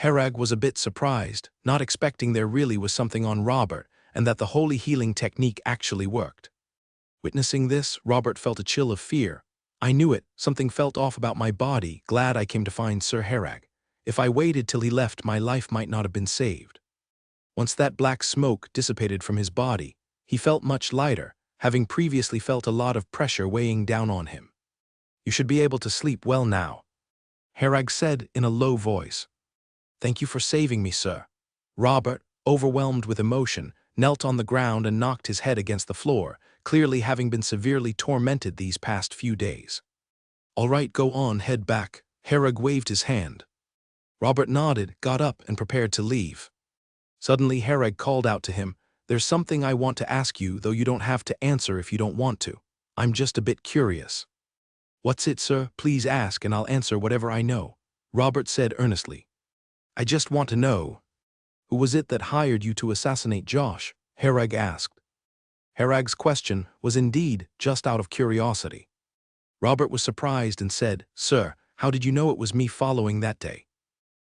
Herag was a bit surprised, not expecting there really was something on Robert, and that the holy healing technique actually worked. Witnessing this, Robert felt a chill of fear. I knew it, something felt off about my body, glad I came to find Sir Herag. If I waited till he left, my life might not have been saved. Once that black smoke dissipated from his body, he felt much lighter, having previously felt a lot of pressure weighing down on him. You should be able to sleep well now, Herag said in a low voice. Thank you for saving me, sir. Robert, overwhelmed with emotion, knelt on the ground and knocked his head against the floor, clearly having been severely tormented these past few days. All right, go on, head back. Herag waved his hand. Robert nodded, got up, and prepared to leave. Suddenly, Herag called out to him, There's something I want to ask you, though you don't have to answer if you don't want to. I'm just a bit curious. What's it, sir? Please ask, and I'll answer whatever I know, Robert said earnestly. I just want to know, who was it that hired you to assassinate Josh? Herag asked. Herag's question was indeed just out of curiosity. Robert was surprised and said, Sir, how did you know it was me following that day?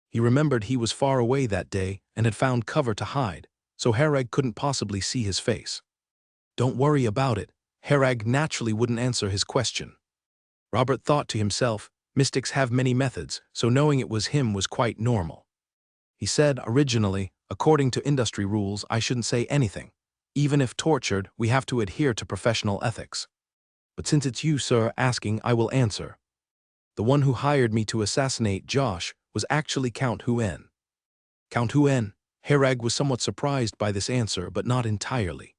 He remembered he was far away that day and had found cover to hide, so Herag couldn't possibly see his face. Don't worry about it. Herag naturally wouldn't answer his question. Robert thought to himself, mystics have many methods, so knowing it was him was quite normal. He said, originally, according to industry rules, I shouldn't say anything. Even if tortured, we have to adhere to professional ethics. But since it's you, sir, asking, I will answer. The one who hired me to assassinate Josh was actually Count Huen. Count Huen? Herag was somewhat surprised by this answer, but not entirely.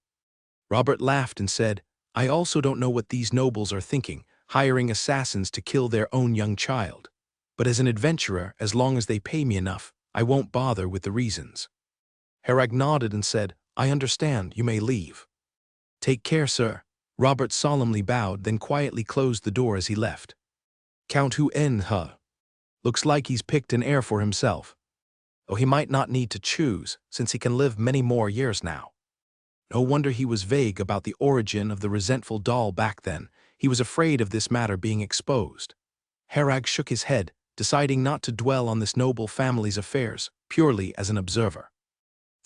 Robert laughed and said, I also don't know what these nobles are thinking, hiring assassins to kill their own young child. But as an adventurer, as long as they pay me enough, I won't bother with the reasons. Herag nodded and said, I understand, you may leave. Take care, sir. Robert solemnly bowed, then quietly closed the door as he left. Count Huen, huh? Looks like he's picked an heir for himself. Though he might not need to choose, since he can live many more years now. No wonder he was vague about the origin of the resentful doll back then. He was afraid of this matter being exposed. Herag shook his head, deciding not to dwell on this noble family's affairs, purely as an observer.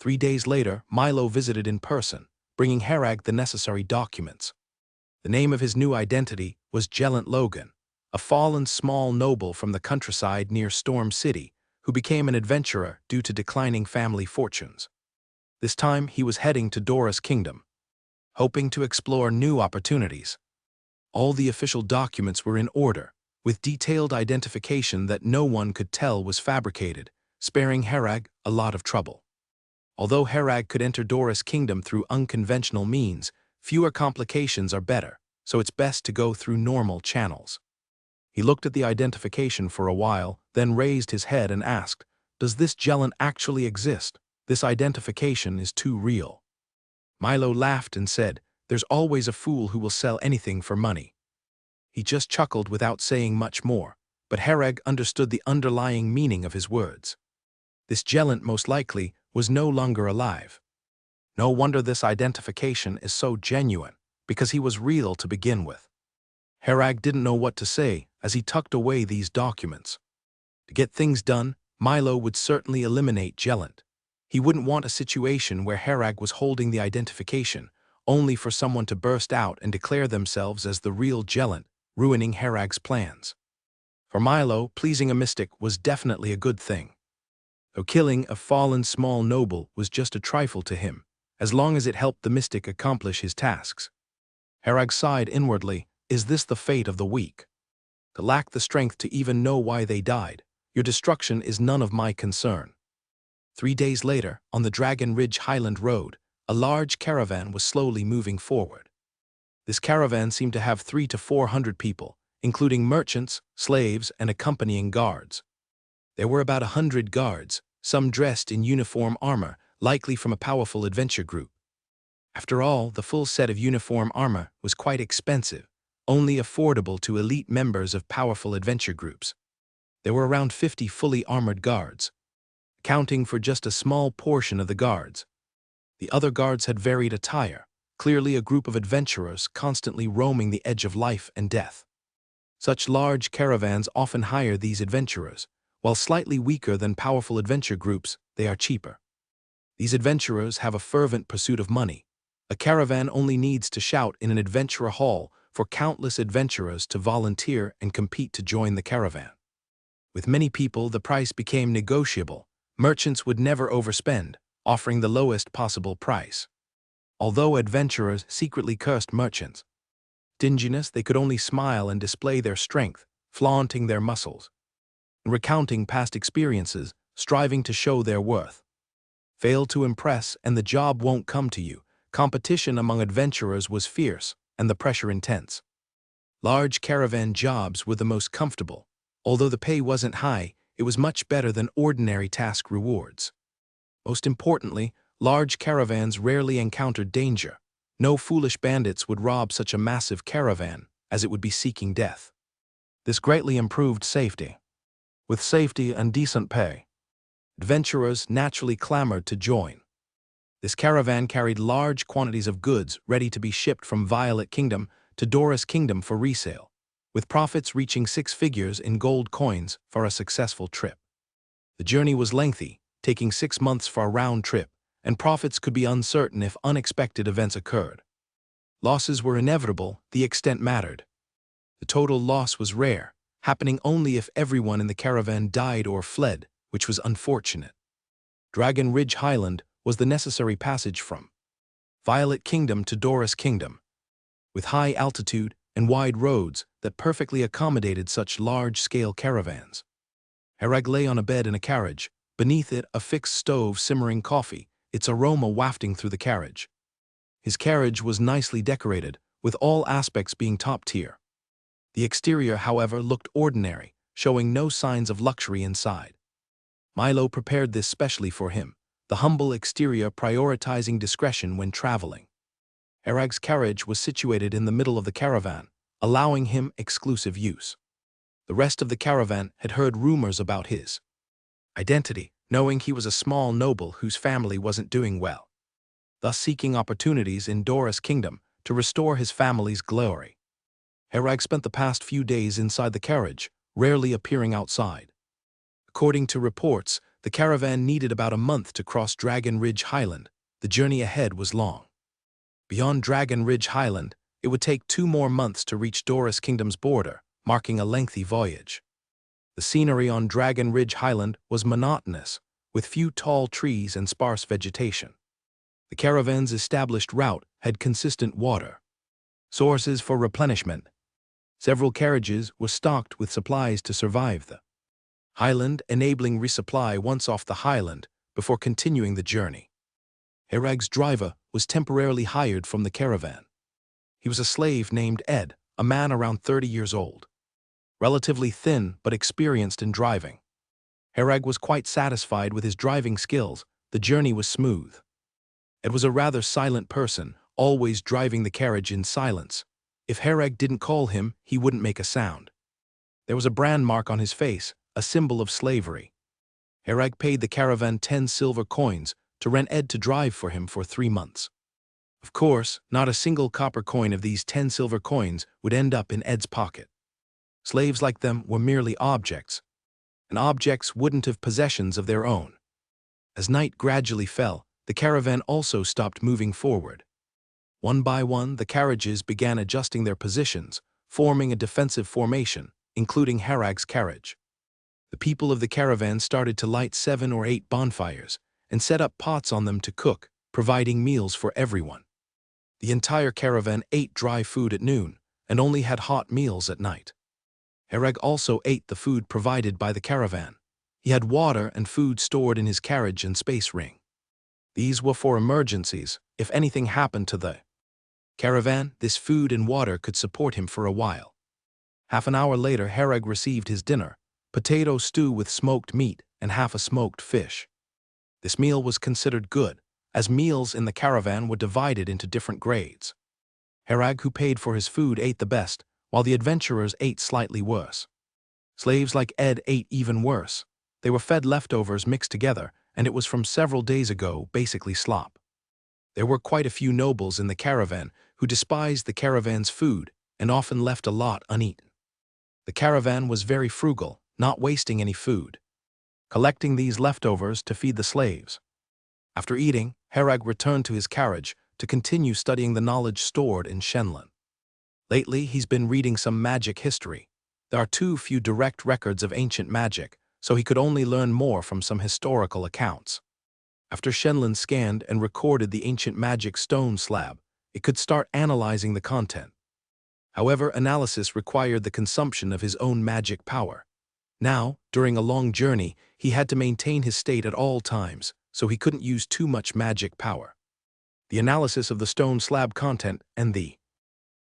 3 days later, Milo visited in person, bringing Herag the necessary documents. The name of his new identity was Gellant Logan, a fallen small noble from the countryside near Storm City, who became an adventurer due to declining family fortunes. This time he was heading to Dora's kingdom, hoping to explore new opportunities. All the official documents were in order, with detailed identification that no one could tell was fabricated, sparing Herag a lot of trouble. Although Herag could enter Dora's kingdom through unconventional means, fewer complications are better, so it's best to go through normal channels. He looked at the identification for a while, then raised his head and asked, Does this Gellant actually exist? This identification is too real. Milo laughed and said, There's always a fool who will sell anything for money. He just chuckled without saying much more, but Herag understood the underlying meaning of his words. This Gellant most likely was no longer alive. No wonder this identification is so genuine. because he was real to begin with. Herag didn't know what to say as he tucked away these documents. To get things done, Milo would certainly eliminate Jelent. He wouldn't want a situation where Herag was holding the identification, only for someone to burst out and declare themselves as the real Jelent, ruining Herag's plans. For Milo, pleasing a mystic was definitely a good thing. Though killing a fallen small noble was just a trifle to him, as long as it helped the mystic accomplish his tasks. Herag sighed inwardly, is this the fate of the weak? To lack the strength to even know why they died, your destruction is none of my concern. 3 days later, on the Dragon Ridge Highland Road, a large caravan was slowly moving forward. This caravan seemed to have 300 to 400 people, including merchants, slaves, and accompanying guards. There were about 100 guards, some dressed in uniform armor, likely from a powerful adventure group. After all, the full set of uniform armor was quite expensive, only affordable to elite members of powerful adventure groups. There were around 50 fully armored guards, accounting for just a small portion of the guards. The other guards had varied attire, clearly a group of adventurers constantly roaming the edge of life and death. Such large caravans often hire these adventurers. While slightly weaker than powerful adventure groups, they are cheaper. These adventurers have a fervent pursuit of money. A caravan only needs to shout in an adventurer hall for countless adventurers to volunteer and compete to join the caravan. With many people, the price became negotiable. Merchants would never overspend, offering the lowest possible price. Although adventurers secretly cursed merchants' stinginess, they could only smile and display their strength, flaunting their muscles, recounting past experiences, striving to show their worth. Fail to impress and the job won't come to you. Competition among adventurers was fierce and the pressure intense. Large caravan jobs were the most comfortable. Although the pay wasn't high, it was much better than ordinary task rewards. Most importantly, large caravans rarely encountered danger. No foolish bandits would rob such a massive caravan, as it would be seeking death. This greatly improved safety. With safety and decent pay, adventurers naturally clamored to join. This caravan carried large quantities of goods ready to be shipped from Violet Kingdom to Doris Kingdom for resale, with profits reaching 6 figures in gold coins for a successful trip. The journey was lengthy, taking 6 months for a round trip, and profits could be uncertain if unexpected events occurred. Losses were inevitable, the extent mattered. The total loss was rare, happening only if everyone in the caravan died or fled, which was unfortunate. Dragon Ridge Highland was the necessary passage from Violet Kingdom to Doris Kingdom, with high altitude and wide roads that perfectly accommodated such large-scale caravans. Herag lay on a bed in a carriage, beneath it a fixed stove simmering coffee, its aroma wafting through the carriage. His carriage was nicely decorated, with all aspects being top-tier. The exterior, however, looked ordinary, showing no signs of luxury inside. Milo prepared this specially for him, the humble exterior prioritizing discretion when traveling. Herag's carriage was situated in the middle of the caravan, allowing him exclusive use. The rest of the caravan had heard rumors about his identity, knowing he was a small noble whose family wasn't doing well, thus seeking opportunities in Doris Kingdom to restore his family's glory. Herag spent the past few days inside the carriage, rarely appearing outside. According to reports, the caravan needed about a month to cross Dragon Ridge Highland. The journey ahead was long. Beyond Dragon Ridge Highland, it would take 2 more months to reach Doris Kingdom's border, marking a lengthy voyage. The scenery on Dragon Ridge Highland was monotonous, with few tall trees and sparse vegetation. The caravan's established route had consistent water sources for replenishment. Several carriages were stocked with supplies to survive the highland, enabling resupply once off the highland before continuing the journey. Herag's driver was temporarily hired from the caravan. He was a slave named Ed, a man around 30 years old. Relatively thin but experienced in driving. Herag was quite satisfied with his driving skills. The journey was smooth. Ed was a rather silent person, always driving the carriage in silence. If Herag didn't call him, he wouldn't make a sound. There was a brand mark on his face, a symbol of slavery. Herag paid the caravan 10 silver coins to rent Ed to drive for him for 3 months. Of course, not a single copper coin of these 10 silver coins would end up in Ed's pocket. Slaves like them were merely objects, and objects wouldn't have possessions of their own. As night gradually fell, the caravan also stopped moving forward. One by one, the carriages began adjusting their positions, forming a defensive formation, including Harag's carriage. The people of the caravan started to light 7 or 8 bonfires and set up pots on them to cook, providing meals for everyone. The entire caravan ate dry food at noon and only had hot meals at night. Harag also ate the food provided by the caravan. He had water and food stored in his carriage and space ring. These were for emergencies. If anything happened to the caravan, this food and water could support him for a while. Half an hour later, Harag received his dinner, potato stew with smoked meat and half a smoked fish. This meal was considered good, as meals in the caravan were divided into different grades. Harag, who paid for his food, ate the best, while the adventurers ate slightly worse. Slaves like Ed ate even worse. They were fed leftovers mixed together, and it was from several days ago, basically slop. There were quite a few nobles in the caravan who despised the caravan's food and often left a lot uneaten. The caravan was very frugal, not wasting any food, collecting these leftovers to feed the slaves. After eating, Harag returned to his carriage to continue studying the knowledge stored in Shenlin. Lately, he's been reading some magic history. There are too few direct records of ancient magic, so he could only learn more from some historical accounts. After Shenlin scanned and recorded the ancient magic stone slab, it could start analyzing the content. However, analysis required the consumption of his own magic power. Now, during a long journey, he had to maintain his state at all times, so he couldn't use too much magic power. The analysis of the stone slab content and the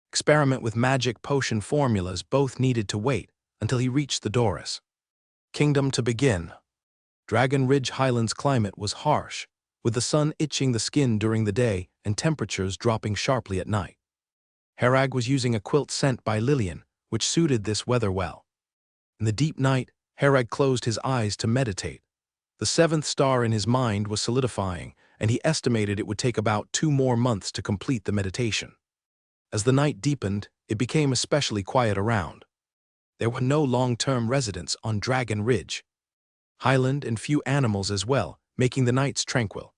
experiment with magic potion formulas both needed to wait until he reached the Doris Kingdom to begin. Dragon Ridge Highlands' climate was harsh, with the sun itching the skin during the day and temperatures dropping sharply at night. Harag was using a quilt sent by Lillian, which suited this weather well. In the deep night, Harag closed his eyes to meditate. The 7th star in his mind was solidifying, and he estimated it would take about 2 more months to complete the meditation. As the night deepened, it became especially quiet around. There were no long-term residents on Dragon Ridge Highland and few animals as well, making the nights tranquil.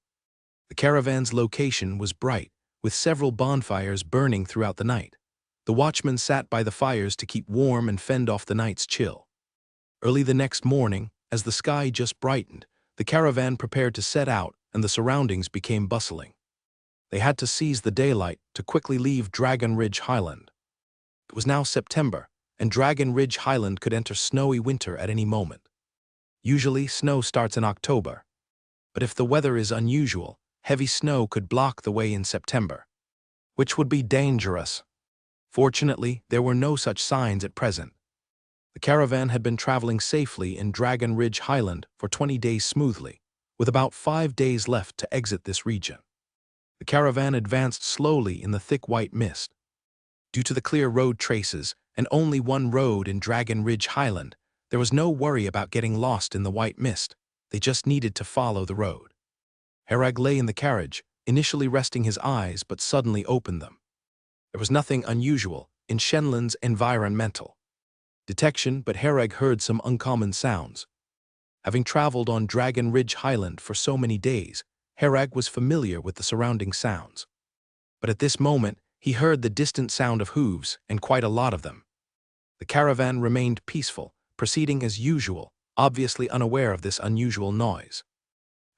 The caravan's location was bright, with several bonfires burning throughout the night. The watchmen sat by the fires to keep warm and fend off the night's chill. Early the next morning, as the sky just brightened, the caravan prepared to set out and the surroundings became bustling. They had to seize the daylight to quickly leave Dragon Ridge Highland. It was now September, and Dragon Ridge Highland could enter snowy winter at any moment. Usually, snow starts in October. But if the weather is unusual, heavy snow could block the way in September, which would be dangerous. Fortunately, there were no such signs at present. The caravan had been traveling safely in Dragon Ridge Highland for 20 days smoothly, with about 5 days left to exit this region. The caravan advanced slowly in the thick white mist. Due to the clear road traces and only one road in Dragon Ridge Highland, there was no worry about getting lost in the white mist. They just needed to follow the road. Harag lay in the carriage, initially resting his eyes but suddenly opened them. There was nothing unusual in Shenlin's environmental detection, but Harag heard some uncommon sounds. Having traveled on Dragon Ridge Highland for so many days, Harag was familiar with the surrounding sounds. But at this moment, he heard the distant sound of hooves, and quite a lot of them. The caravan remained peaceful, proceeding as usual, obviously unaware of this unusual noise.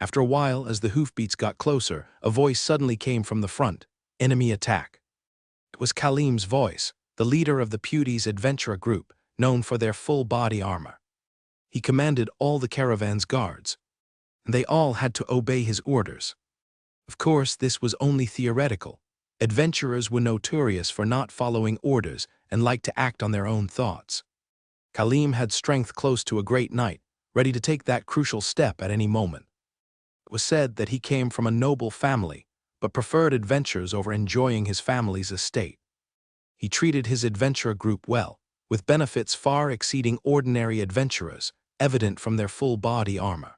After a while, as the hoofbeats got closer, a voice suddenly came from the front. Enemy attack. It was Kalim's voice, the leader of the Pewdies adventurer group, known for their full-body armor. He commanded all the caravan's guards, and they all had to obey his orders. Of course, this was only theoretical. Adventurers were notorious for not following orders and liked to act on their own thoughts. Kalim had strength close to a great knight, ready to take that crucial step at any moment. It was said that he came from a noble family, but preferred adventures over enjoying his family's estate. He treated his adventurer group well, with benefits far exceeding ordinary adventurers, evident from their full-body armor.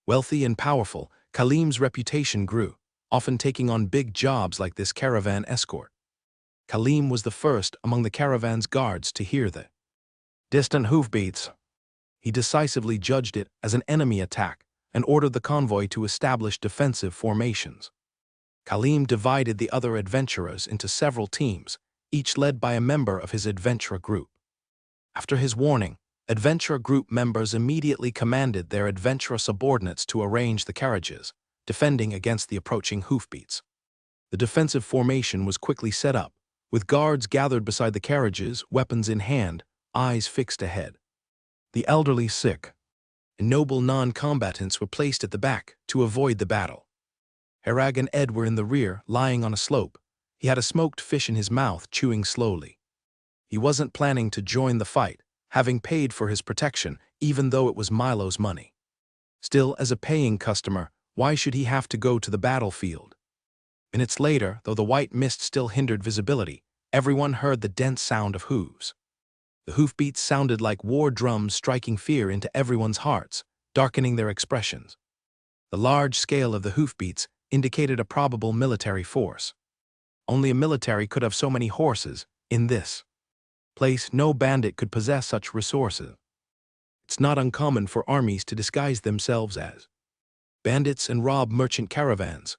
Wealthy and powerful, Kalim's reputation grew, often taking on big jobs like this caravan escort. Khalim was the first among the caravan's guards to hear the distant hoofbeats. He decisively judged it as an enemy attack and ordered the convoy to establish defensive formations. Khalim divided the other adventurers into several teams, each led by a member of his adventurer group. After his warning, adventurer group members immediately commanded their adventurer subordinates to arrange the carriages, defending against the approaching hoofbeats. The defensive formation was quickly set up, with guards gathered beside the carriages, weapons in hand, eyes fixed ahead. The elderly, sick, and noble non-combatants were placed at the back to avoid the battle. Herag and Ed were in the rear, lying on a slope. He had a smoked fish in his mouth, chewing slowly. He wasn't planning to join the fight, having paid for his protection, even though it was Milo's money. Still, as a paying customer, why should he have to go to the battlefield? Minutes later, though the white mist still hindered visibility, everyone heard the dense sound of hooves. The hoofbeats sounded like war drums striking fear into everyone's hearts, darkening their expressions. The large scale of the hoofbeats indicated a probable military force. Only a military could have so many horses. In this place, no bandit could possess such resources. It's not uncommon for armies to disguise themselves as bandits and rob merchant caravans.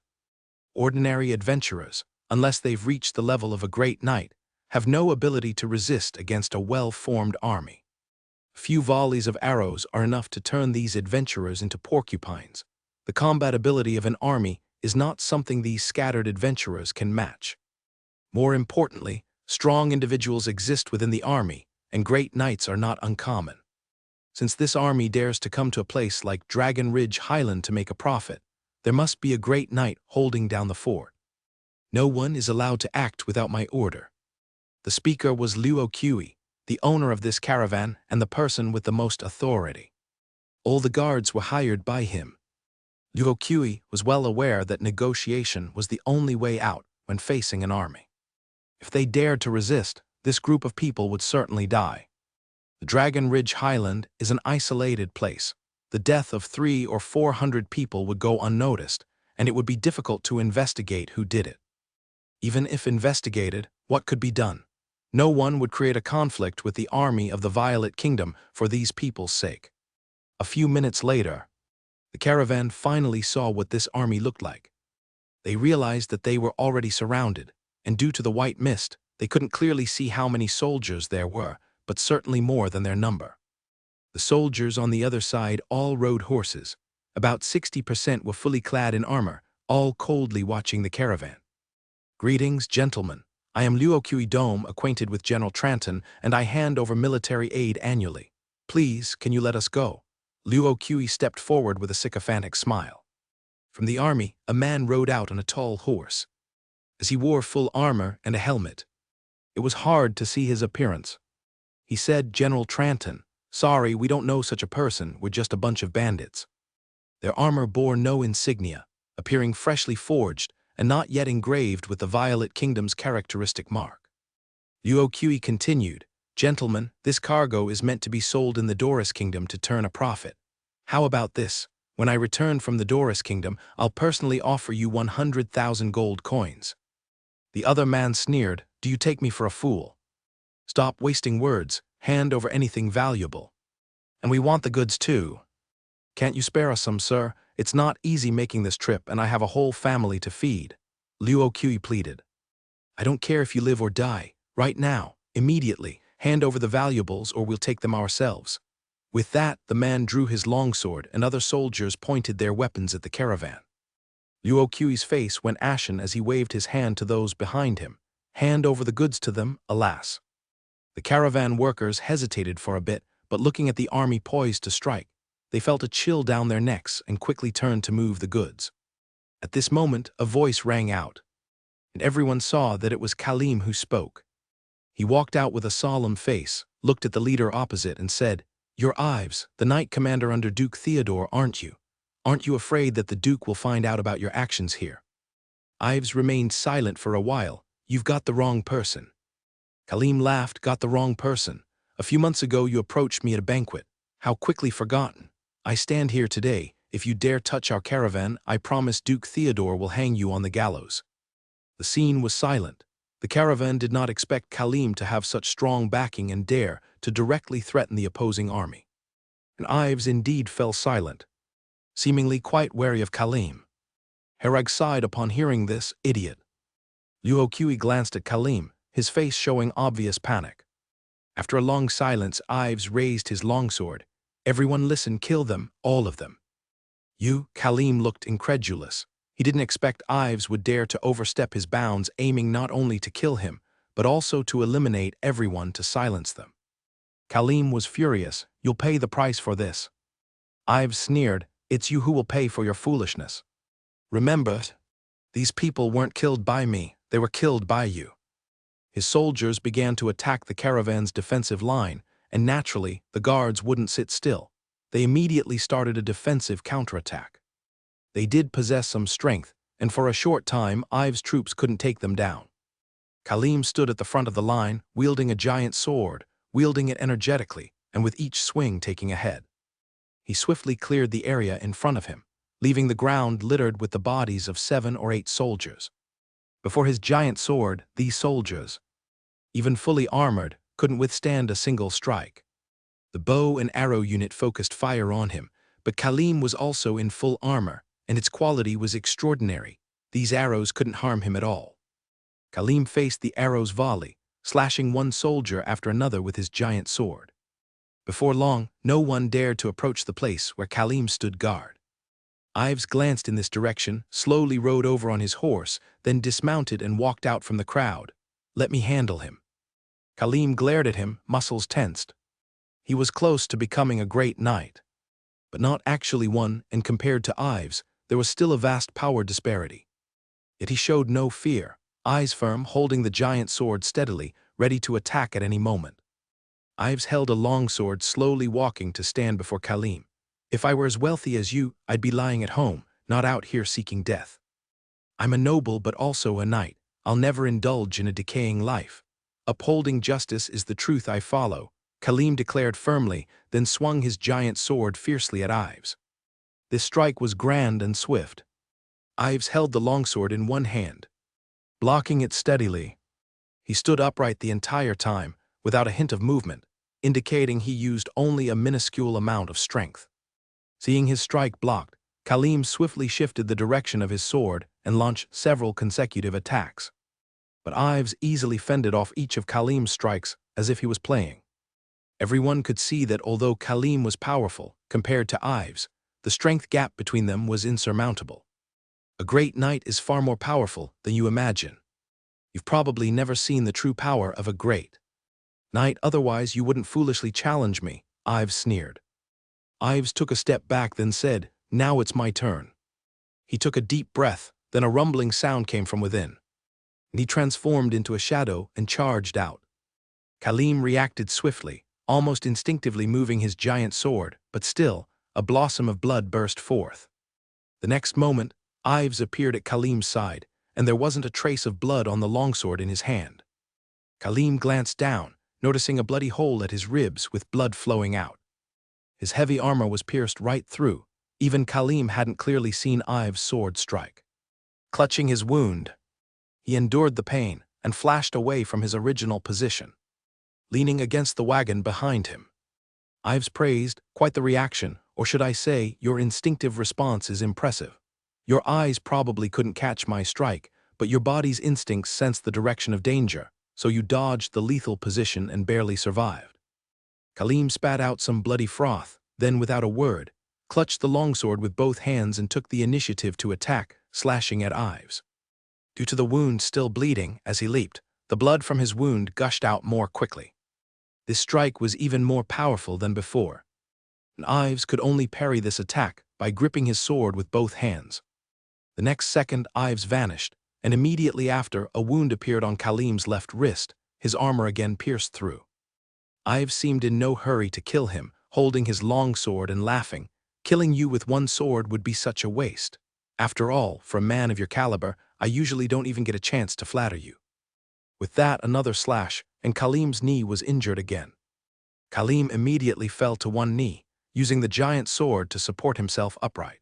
Ordinary adventurers, unless they've reached the level of a great knight, have no ability to resist against a well-formed army. A few volleys of arrows are enough to turn these adventurers into porcupines. The combat ability of an army is not something these scattered adventurers can match. More importantly, strong individuals exist within the army, and great knights are not uncommon. Since this army dares to come to a place like Dragon Ridge Highland to make a profit, there must be a great knight holding down the fort. No one is allowed to act without my order. The speaker was Luo Kui, the owner of this caravan and the person with the most authority. All the guards were hired by him. Luo Kui was well aware that negotiation was the only way out when facing an army. If they dared to resist, this group of people would certainly die. The Dragon Ridge Highland is an isolated place. The death of 300 or 400 people would go unnoticed, and it would be difficult to investigate who did it. Even if investigated, what could be done? No one would create a conflict with the army of the Violet Kingdom for these people's sake. A few minutes later, the caravan finally saw what this army looked like. They realized that they were already surrounded, and due to the white mist, they couldn't clearly see how many soldiers there were, but certainly more than their number. The soldiers on the other side all rode horses. About 60% were fully clad in armor, all coldly watching the caravan. "Greetings, gentlemen. I am Luo Kui Dome, acquainted with General Tranton, and I hand over military aid annually. Please, can you let us go?" Luo Kui stepped forward with a sycophantic smile. From the army, a man rode out on a tall horse. As he wore full armor and a helmet, it was hard to see his appearance. He said, "General Tranton, sorry, we don't know such a person, we're just a bunch of bandits." Their armor bore no insignia, appearing freshly forged and not yet engraved with the Violet Kingdom's characteristic mark. Luo Kui continued, "Gentlemen, this cargo is meant to be sold in the Doris Kingdom to turn a profit. How about this? When I return from the Doris Kingdom, I'll personally offer you 100,000 gold coins." The other man sneered, "Do you take me for a fool? Stop wasting words, hand over anything valuable. And we want the goods too. Can't you spare us some, sir? It's not easy making this trip, and I have a whole family to feed." Luo Kui pleaded. "I don't care if you live or die. Right now, immediately, hand over the valuables or we'll take them ourselves." With that, the man drew his longsword and other soldiers pointed their weapons at the caravan. Luo Kui's face went ashen as he waved his hand to those behind him. Hand over the goods to them, alas. The caravan workers hesitated for a bit, but looking at the army poised to strike, they felt a chill down their necks and quickly turned to move the goods. At this moment, a voice rang out, and everyone saw that it was Khalim who spoke. He walked out with a solemn face, looked at the leader opposite and said, "You're Ives, the knight commander under Duke Theodore, aren't you? Aren't you afraid that the Duke will find out about your actions here?" Ives remained silent for a while. "You've got the wrong person." Khalim laughed. "Got the wrong person. A few months ago you approached me at a banquet. How quickly forgotten. I stand here today, If you dare touch our caravan, I promise Duke Theodore will hang you on the gallows." The scene was silent. The caravan did not expect Khalim to have such strong backing and dare to directly threaten the opposing army. And Ives indeed fell silent, seemingly quite wary of Khalim. Herag sighed upon hearing this. Idiot. Luoqui glanced at Khalim, his face showing obvious panic. After a long silence, Ives raised his longsword. "Everyone listen, kill them, all of them." Khalim looked incredulous. He didn't expect Ives would dare to overstep his bounds, aiming not only to kill him, but also to eliminate everyone to silence them. Khalim was furious. "You'll pay the price for this." Ives sneered. "It's you who will pay for your foolishness. Remember, these people weren't killed by me, they were killed by you." His soldiers began to attack the caravan's defensive line, and naturally, the guards wouldn't sit still. They immediately started a defensive counterattack. They did possess some strength, and for a short time, Ives' troops couldn't take them down. Khalim stood at the front of the line, wielding a giant sword, wielding it energetically, and with each swing taking a head. He swiftly cleared the area in front of him, leaving the ground littered with the bodies of 7 or 8 soldiers. Before his giant sword, these soldiers, even fully armored, couldn't withstand a single strike. The bow and arrow unit focused fire on him, but Khalim was also in full armor, and its quality was extraordinary. These arrows couldn't harm him at all. Khalim faced the arrow's volley, slashing one soldier after another with his giant sword. Before long, no one dared to approach the place where Khalim stood guard. Ives glanced in this direction, slowly rode over on his horse, then dismounted and walked out from the crowd. "Let me handle him." Khalim glared at him, muscles tensed. He was close to becoming a great knight, but not actually one, and compared to Ives, there was still a vast power disparity. Yet he showed no fear, eyes firm, holding the giant sword steadily, ready to attack at any moment. Ives held a long sword, slowly walking to stand before Khalim. "If I were as wealthy as you, I'd be lying at home, not out here seeking death. I'm a noble but also a knight. I'll never indulge in a decaying life. Upholding justice is the truth I follow," Khalim declared firmly, then swung his giant sword fiercely at Ives. This strike was grand and swift. Ives held the longsword in one hand, blocking it steadily. He stood upright the entire time, without a hint of movement, indicating he used only a minuscule amount of strength. Seeing his strike blocked, Khalim swiftly shifted the direction of his sword and launched several consecutive attacks. But Ives easily fended off each of Khalim's strikes as if he was playing. Everyone could see that although Khalim was powerful, compared to Ives, the strength gap between them was insurmountable. A great knight is far more powerful than you imagine. You've probably never seen the true power of a great knight, otherwise you wouldn't foolishly challenge me, Ives sneered. Ives took a step back, then said, "Now it's my turn." He took a deep breath, then a rumbling sound came from within, and he transformed into a shadow and charged out. Khalim reacted swiftly, almost instinctively moving his giant sword, but still, a blossom of blood burst forth. The next moment, Ives appeared at Khalim's side, and there wasn't a trace of blood on the longsword in his hand. Khalim glanced down, noticing a bloody hole at his ribs with blood flowing out. His heavy armor was pierced right through. Even Khalim hadn't clearly seen Ives' sword strike. Clutching his wound, he endured the pain and flashed away from his original position, leaning against the wagon behind him. Ives praised, "Quite the reaction, or should I say, your instinctive response is impressive. Your eyes probably couldn't catch my strike, but your body's instincts sensed the direction of danger, so you dodged the lethal position and barely survived." Khalim spat out some bloody froth, then without a word, clutched the longsword with both hands and took the initiative to attack, slashing at Ives. Due to the wound still bleeding as he leaped, the blood from his wound gushed out more quickly. This strike was even more powerful than before, and Ives could only parry this attack by gripping his sword with both hands. The next second, Ives vanished, and immediately after, a wound appeared on Khalim's left wrist, his armor again pierced through. Ives seemed in no hurry to kill him, holding his long sword and laughing. "Killing you with one sword would be such a waste. After all, for a man of your caliber, I usually don't even get a chance to flatter you." With that, another slash, and Khalim's knee was injured again. Khalim immediately fell to one knee, using the giant sword to support himself upright.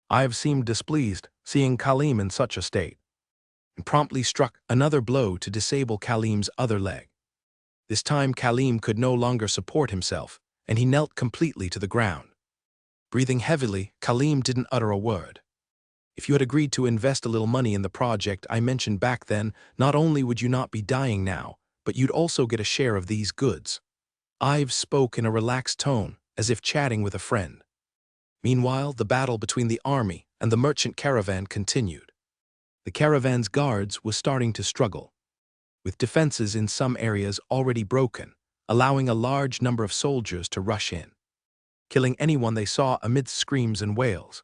Ives seemed displeased, seeing Khalim in such a state, and promptly struck another blow to disable Khalim's other leg. This time Khalim could no longer support himself, and he knelt completely to the ground. Breathing heavily, Khalim didn't utter a word. If you had agreed to invest a little money in the project I mentioned back then, not only would you not be dying now, but you'd also get a share of these goods. Ives spoke in a relaxed tone, as if chatting with a friend. Meanwhile, the battle between the army and the merchant caravan continued. The caravan's guards was starting to struggle, with defenses in some areas already broken, allowing a large number of soldiers to rush in, killing anyone they saw amidst screams and wails.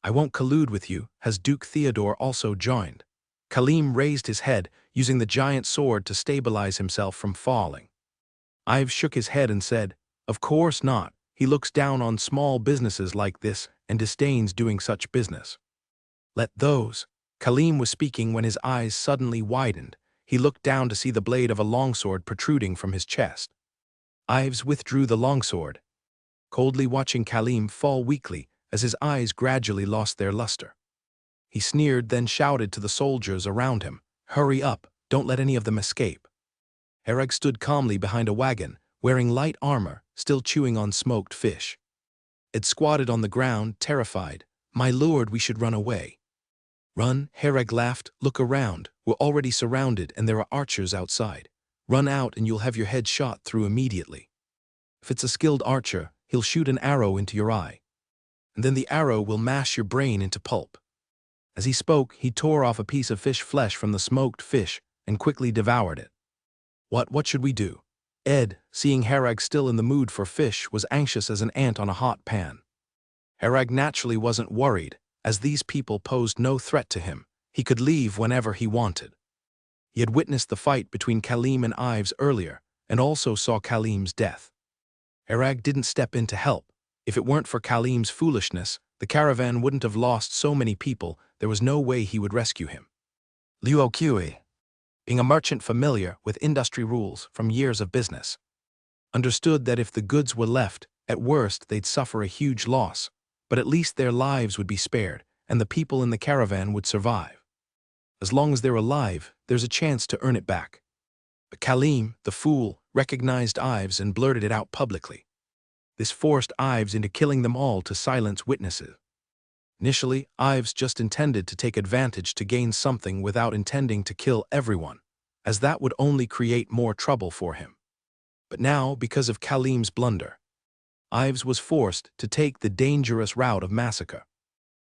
"I won't collude with you," as Duke Theodore also joined. Khalim raised his head, using the giant sword to stabilize himself from falling. Ives shook his head and said, "Of course not. He looks down on small businesses like this and disdains doing such business." "Let those." Khalim was speaking when his eyes suddenly widened. He looked down to see the blade of a longsword protruding from his chest. Ives withdrew the longsword, coldly watching Khalim fall weakly as his eyes gradually lost their luster. He sneered, then shouted to the soldiers around him, "Hurry up, don't let any of them escape." Herag stood calmly behind a wagon, wearing light armor, still chewing on smoked fish. Ed squatted on the ground, terrified. "My lord, we should run away." "Run?" Herag laughed. "Look around. We're already surrounded and there are archers outside. Run out and you'll have your head shot through immediately. If it's a skilled archer, he'll shoot an arrow into your eye, and then the arrow will mash your brain into pulp." As he spoke, he tore off a piece of fish flesh from the smoked fish and quickly devoured it. What should we do?" Ed, seeing Herag still in the mood for fish, was anxious as an ant on a hot pan. Herag naturally wasn't worried, as these people posed no threat to him. He could leave whenever he wanted. He had witnessed the fight between Khalim and Ives earlier, and also saw Khalim's death. Herag didn't step in to help. If it weren't for Khalim's foolishness, the caravan wouldn't have lost so many people. There was no way he would rescue him. Liu Oqui, being a merchant familiar with industry rules from years of business, understood that if the goods were left, at worst they'd suffer a huge loss, but at least their lives would be spared, and the people in the caravan would survive. As long as they're alive, there's a chance to earn it back. But Khalim, the fool, recognized Ives and blurted it out publicly. This forced Ives into killing them all to silence witnesses. Initially, Ives just intended to take advantage to gain something without intending to kill everyone, as that would only create more trouble for him. But now, because of Khalim's blunder, Ives was forced to take the dangerous route of massacre.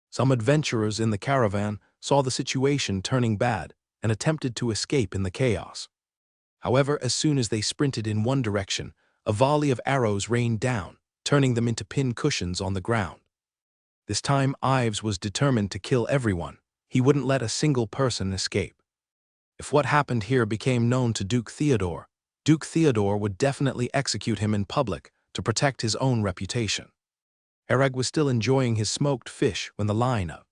Some adventurers in the caravan saw the situation turning bad and attempted to escape in the chaos. However, as soon as they sprinted in one direction, a volley of arrows rained down, turning them into pin cushions on the ground. This time, Ives was determined to kill everyone. He wouldn't let a single person escape. If what happened here became known to Duke Theodore would definitely execute him in public to protect his own reputation. Herag was still enjoying his smoked fish when the line of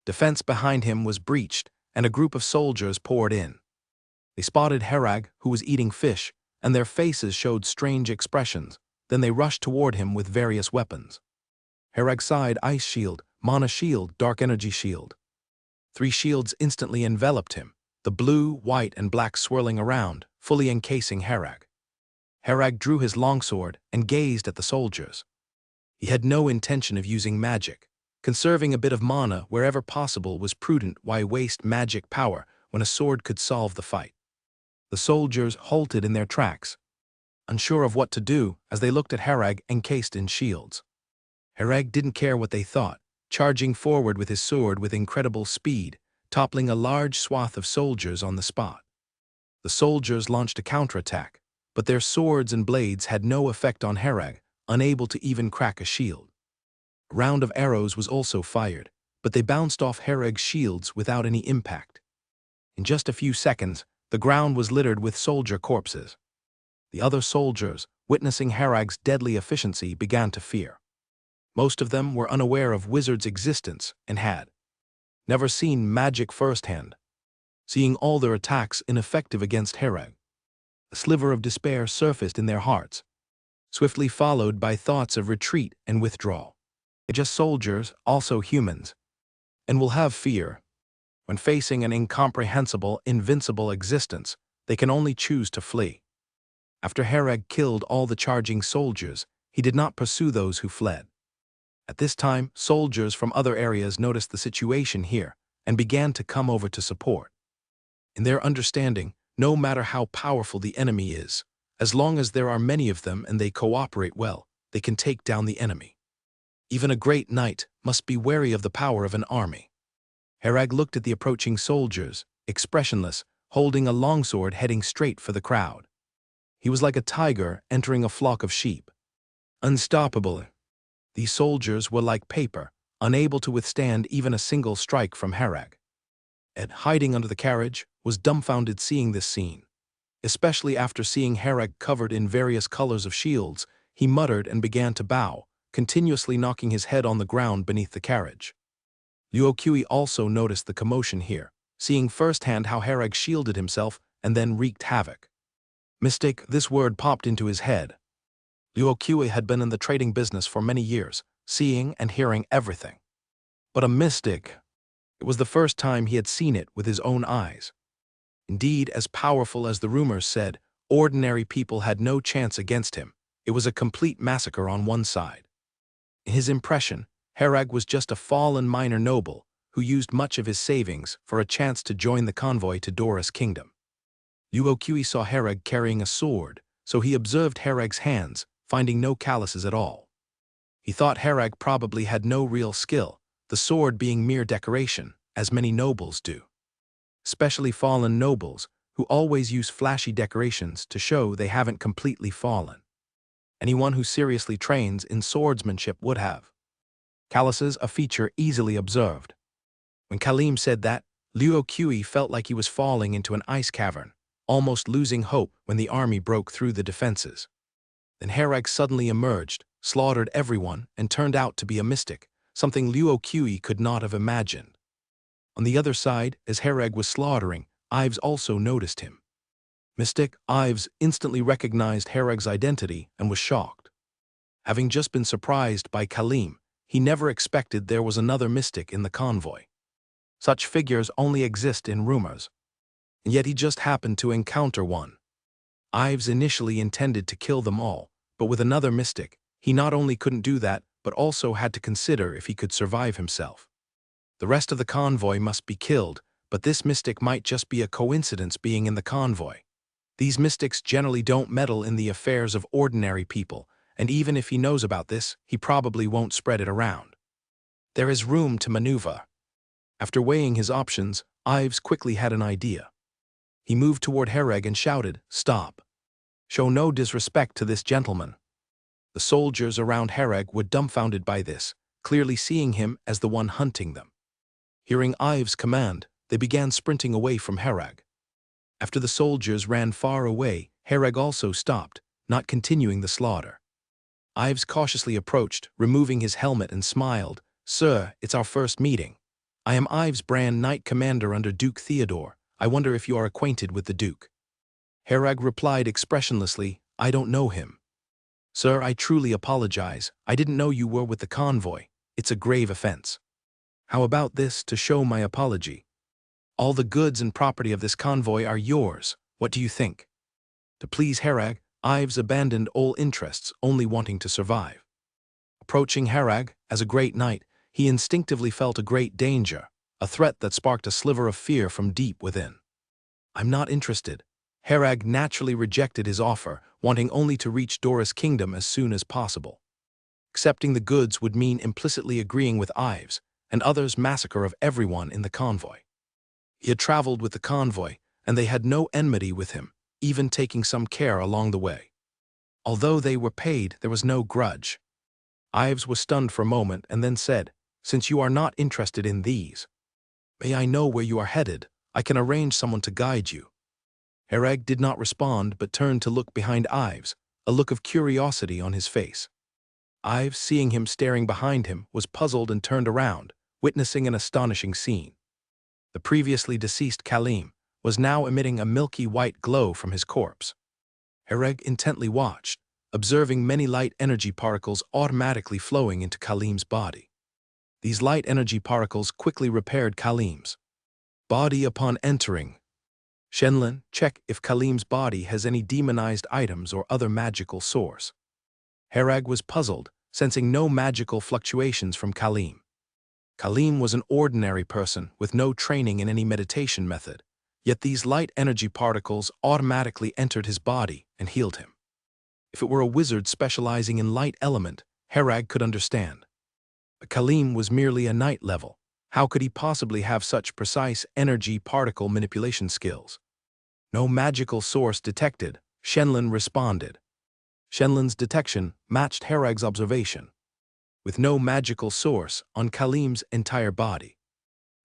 defense behind him was breached and a group of soldiers poured in. They spotted Herag, who was eating fish, and their faces showed strange expressions. Then they rushed toward him with various weapons. Herag sighed. Ice shield, mana shield, dark energy shield. 3 shields instantly enveloped him, the blue, white, and black swirling around, fully encasing Herag. Herag drew his longsword and gazed at the soldiers. He had no intention of using magic. Conserving a bit of mana wherever possible was prudent. Why waste magic power when a sword could solve the fight? The soldiers halted in their tracks, unsure of what to do as they looked at Herag encased in shields. Herag didn't care what they thought, charging forward with his sword with incredible speed, toppling a large swath of soldiers on the spot. The soldiers launched a counterattack, but their swords and blades had no effect on Herag, unable to even crack a shield. A round of arrows was also fired, but they bounced off Herag's shields without any impact. In just a few seconds, the ground was littered with soldier corpses. The other soldiers, witnessing Herag's deadly efficiency, began to fear. Most of them were unaware of wizards' existence and had never seen magic firsthand, seeing all their attacks ineffective against Herag. A sliver of despair surfaced in their hearts. swiftly followed by thoughts of retreat and withdrawal. They're just soldiers, also humans, and will have fear. When facing an incomprehensible, invincible existence, they can only choose to flee. After Hereg killed all the charging soldiers, he did not pursue those who fled. At this time, soldiers from other areas noticed the situation here and began to come over to support. In their understanding, no matter how powerful the enemy is, as long as there are many of them and they cooperate well, they can take down the enemy. Even a great knight must be wary of the power of an army. Hereg looked at the approaching soldiers, expressionless, holding a longsword heading straight for the crowd. He was like a tiger entering a flock of sheep. Unstoppable. These soldiers were like paper, unable to withstand even a single strike from Hereg. Ed, hiding under the carriage, was dumbfounded seeing this scene. Especially after seeing Hereg covered in various colors of shields, he muttered and began to bow, continuously knocking his head on the ground beneath the carriage. Luoqui also noticed the commotion here, seeing firsthand how Hereg shielded himself and then wreaked havoc. Mystic, this word popped into his head. Luoqui had been in the trading business for many years, seeing and hearing everything. But a mystic. It was the first time he had seen it with his own eyes. Indeed, as powerful as the rumors said, ordinary people had no chance against him. It was a complete massacre on one side. In his impression, Hereg was just a fallen minor noble who used much of his savings for a chance to join the convoy to Dora's kingdom. Luoqui saw Hereg carrying a sword, so he observed Hereg's hands, finding no calluses at all. He thought Hereg probably had no real skill, the sword being mere decoration, as many nobles do. Especially fallen nobles, who always use flashy decorations to show they haven't completely fallen. Anyone who seriously trains in swordsmanship would have. Calluses, a feature easily observed. When Khalim said that, Luoqui felt like he was falling into an ice cavern, almost losing hope when the army broke through the defenses. Then Hereg suddenly emerged, slaughtered everyone, and turned out to be a mystic, something Luoqui could not have imagined. On the other side, as Hereg was slaughtering, Ives also noticed him. Mystic Ives instantly recognized Hereg's identity and was shocked. Having just been surprised by Khalim, he never expected there was another mystic in the convoy. Such figures only exist in rumors. And yet he just happened to encounter one. Ives initially intended to kill them all, but with another mystic, he not only couldn't do that, but also had to consider if he could survive himself. The rest of the convoy must be killed, but this mystic might just be a coincidence being in the convoy. These mystics generally don't meddle in the affairs of ordinary people, and even if he knows about this, he probably won't spread it around. There is room to maneuver. After weighing his options, Ives quickly had an idea. He moved toward Hereg and shouted, "Stop! Show no disrespect to this gentleman." The soldiers around Hereg were dumbfounded by this, clearly seeing him as the one hunting them. Hearing Ives' command, they began sprinting away from Hereg. After the soldiers ran far away, Hereg also stopped, not continuing the slaughter. Ives cautiously approached, removing his helmet and smiled, "Sir, it's our first meeting. I am Ives Brand, Knight Commander under Duke Theodore. I wonder if you are acquainted with the Duke." Hereg replied expressionlessly, "I don't know him." "Sir, I truly apologize. I didn't know you were with the convoy. It's a grave offense. How about this to show my apology? All the goods and property of this convoy are yours. What do you think?" To please Hereg, Ives abandoned all interests, only wanting to survive. Approaching Hereg, as a great knight, he instinctively felt a great danger, a threat that sparked a sliver of fear from deep within. "I'm not interested." Hereg naturally rejected his offer, wanting only to reach Dora's kingdom as soon as possible. Accepting the goods would mean implicitly agreeing with Ives and others' massacre of everyone in the convoy. He had traveled with the convoy, and they had no enmity with him, even taking some care along the way. Although they were paid, there was no grudge. Ives was stunned for a moment and then said, "Since you are not interested in these, may I know where you are headed? I can arrange someone to guide you." Hereg did not respond but turned to look behind Ives, a look of curiosity on his face. Ives, seeing him staring behind him, was puzzled and turned around, witnessing an astonishing scene. The previously deceased Khalim was now emitting a milky white glow from his corpse. Hereg intently watched, observing many light energy particles automatically flowing into Kalim's body. These light energy particles quickly repaired Kalim's body upon entering. Shenlin, check if Kalim's body has any demonized items or other magical source. Herag was puzzled, sensing no magical fluctuations from Kalim. Kalim was an ordinary person with no training in any meditation method, yet these light energy particles automatically entered his body and healed him. If it were a wizard specializing in light element, Herag could understand. But Kalim was merely a night level. How could he possibly have such precise energy particle manipulation skills? No magical source detected, Shenlin responded. Shenlin's detection matched Herag's observation, with no magical source on Kalim's entire body.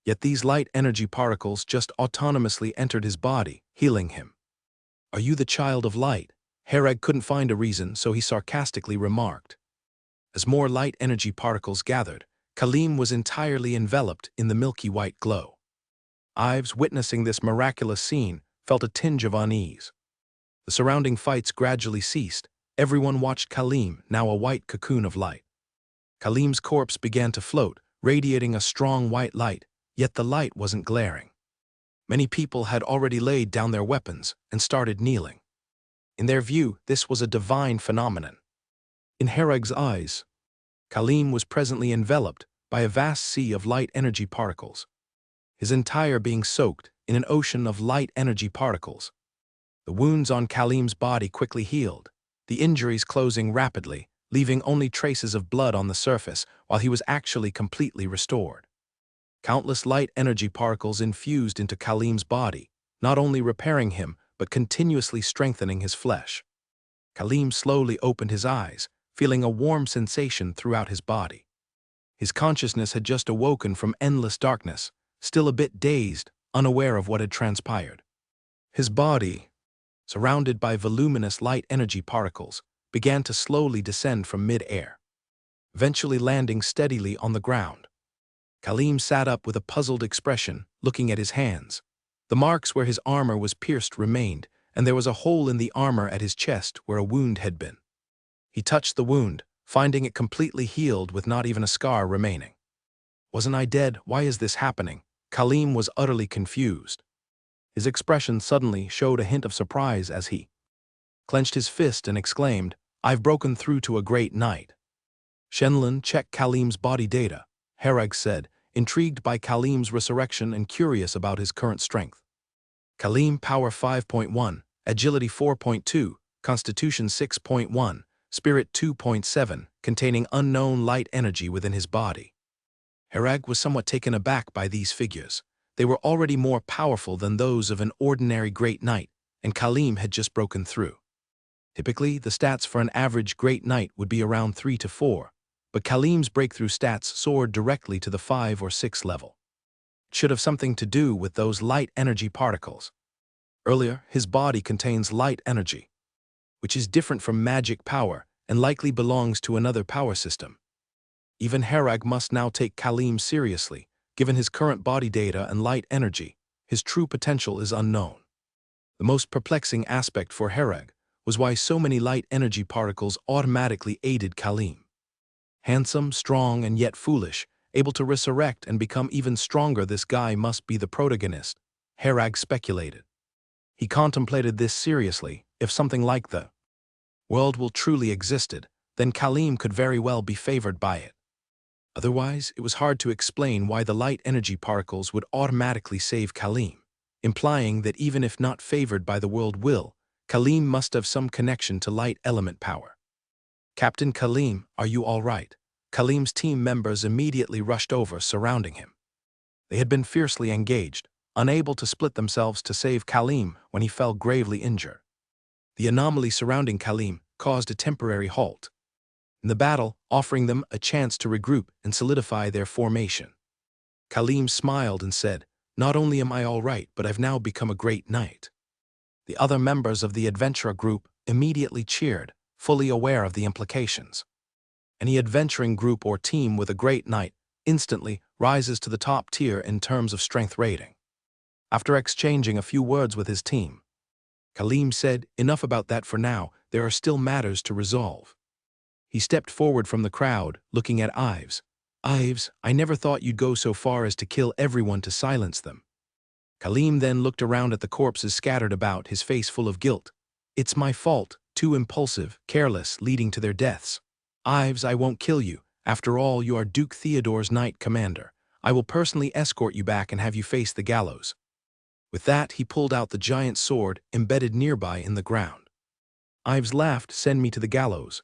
Yet these light energy particles just autonomously entered his body, healing him. "Are you the child of light?" Herag couldn't find a reason, so he sarcastically remarked. As more light energy particles gathered, Kalim was entirely enveloped in the milky white glow. Ives, witnessing this miraculous scene, felt a tinge of unease. The surrounding fights gradually ceased. Everyone watched Kalim, now a white cocoon of light. Kalim's corpse began to float, radiating a strong white light, yet the light wasn't glaring. Many people had already laid down their weapons and started kneeling. In their view, this was a divine phenomenon. In Herag's eyes, Kalim was presently enveloped by a vast sea of light energy particles, his entire being soaked in an ocean of light energy particles. The wounds on Kalim's body quickly healed, the injuries closing rapidly, leaving only traces of blood on the surface while he was actually completely restored. Countless light energy particles infused into Kalim's body, not only repairing him but continuously strengthening his flesh. Kalim slowly opened his eyes, feeling a warm sensation throughout his body. His consciousness had just awoken from endless darkness, still a bit dazed, unaware of what had transpired. His body, surrounded by voluminous light energy particles, began to slowly descend from mid-air, eventually landing steadily on the ground. Kalim sat up with a puzzled expression, looking at his hands. The marks where his armor was pierced remained, and there was a hole in the armor at his chest where a wound had been. He touched the wound, finding it completely healed with not even a scar remaining. "Wasn't I dead? Why is this happening?" Kalim was utterly confused. His expression suddenly showed a hint of surprise as he clenched his fist and exclaimed, "I've broken through to a great night." Shenlin, check Kalim's body data, Herag said, intrigued by Kalim's resurrection and curious about his current strength. Kalim Power 5.1, Agility 4.2, Constitution 6.1, Spirit 2.7, containing unknown light energy within his body. Herag was somewhat taken aback by these figures. They were already more powerful than those of an ordinary Great Knight, and Kalim had just broken through. Typically, the stats for an average Great Knight would be around 3 to 4, but Kalim's breakthrough stats soared directly to the 5 or 6 level. It should have something to do with those light energy particles. Earlier, his body contains light energy, which is different from magic power and likely belongs to another power system. Even Herag must now take Kalim seriously. Given his current body data and light energy, his true potential is unknown. The most perplexing aspect for Herag was why so many light energy particles automatically aided Kalim. Handsome, strong, and yet foolish, able to resurrect and become even stronger, this guy must be the protagonist, Herag speculated. He contemplated this seriously. If something like the world will truly existed, then Kalim could very well be favored by it. Otherwise, it was hard to explain why the light energy particles would automatically save Kalim, implying that even if not favored by the world will, Kalim must have some connection to light element power. "Captain Kalim, are you all right?" Kalim's team members immediately rushed over, surrounding him. They had been fiercely engaged, unable to split themselves to save Kalim when he fell gravely injured. The anomaly surrounding Kalim caused a temporary halt in the battle, offering them a chance to regroup and solidify their formation. Kalim smiled and said, "Not only am I all right, but I've now become a great knight." The other members of the adventurer group immediately cheered, fully aware of the implications. Any adventuring group or team with a great knight instantly rises to the top tier in terms of strength rating. After exchanging a few words with his team, Khalim said, "Enough about that for now, there are still matters to resolve." He stepped forward from the crowd, looking at Ives. "Ives, I never thought you'd go so far as to kill everyone to silence them." Khalim then looked around at the corpses scattered about, his face full of guilt. "It's my fault, too impulsive, careless, leading to their deaths. Ives, I won't kill you. After all, you are Duke Theodore's knight commander. I will personally escort you back and have you face the gallows." With that, he pulled out the giant sword embedded nearby in the ground. Ives laughed. "Send me to the gallows.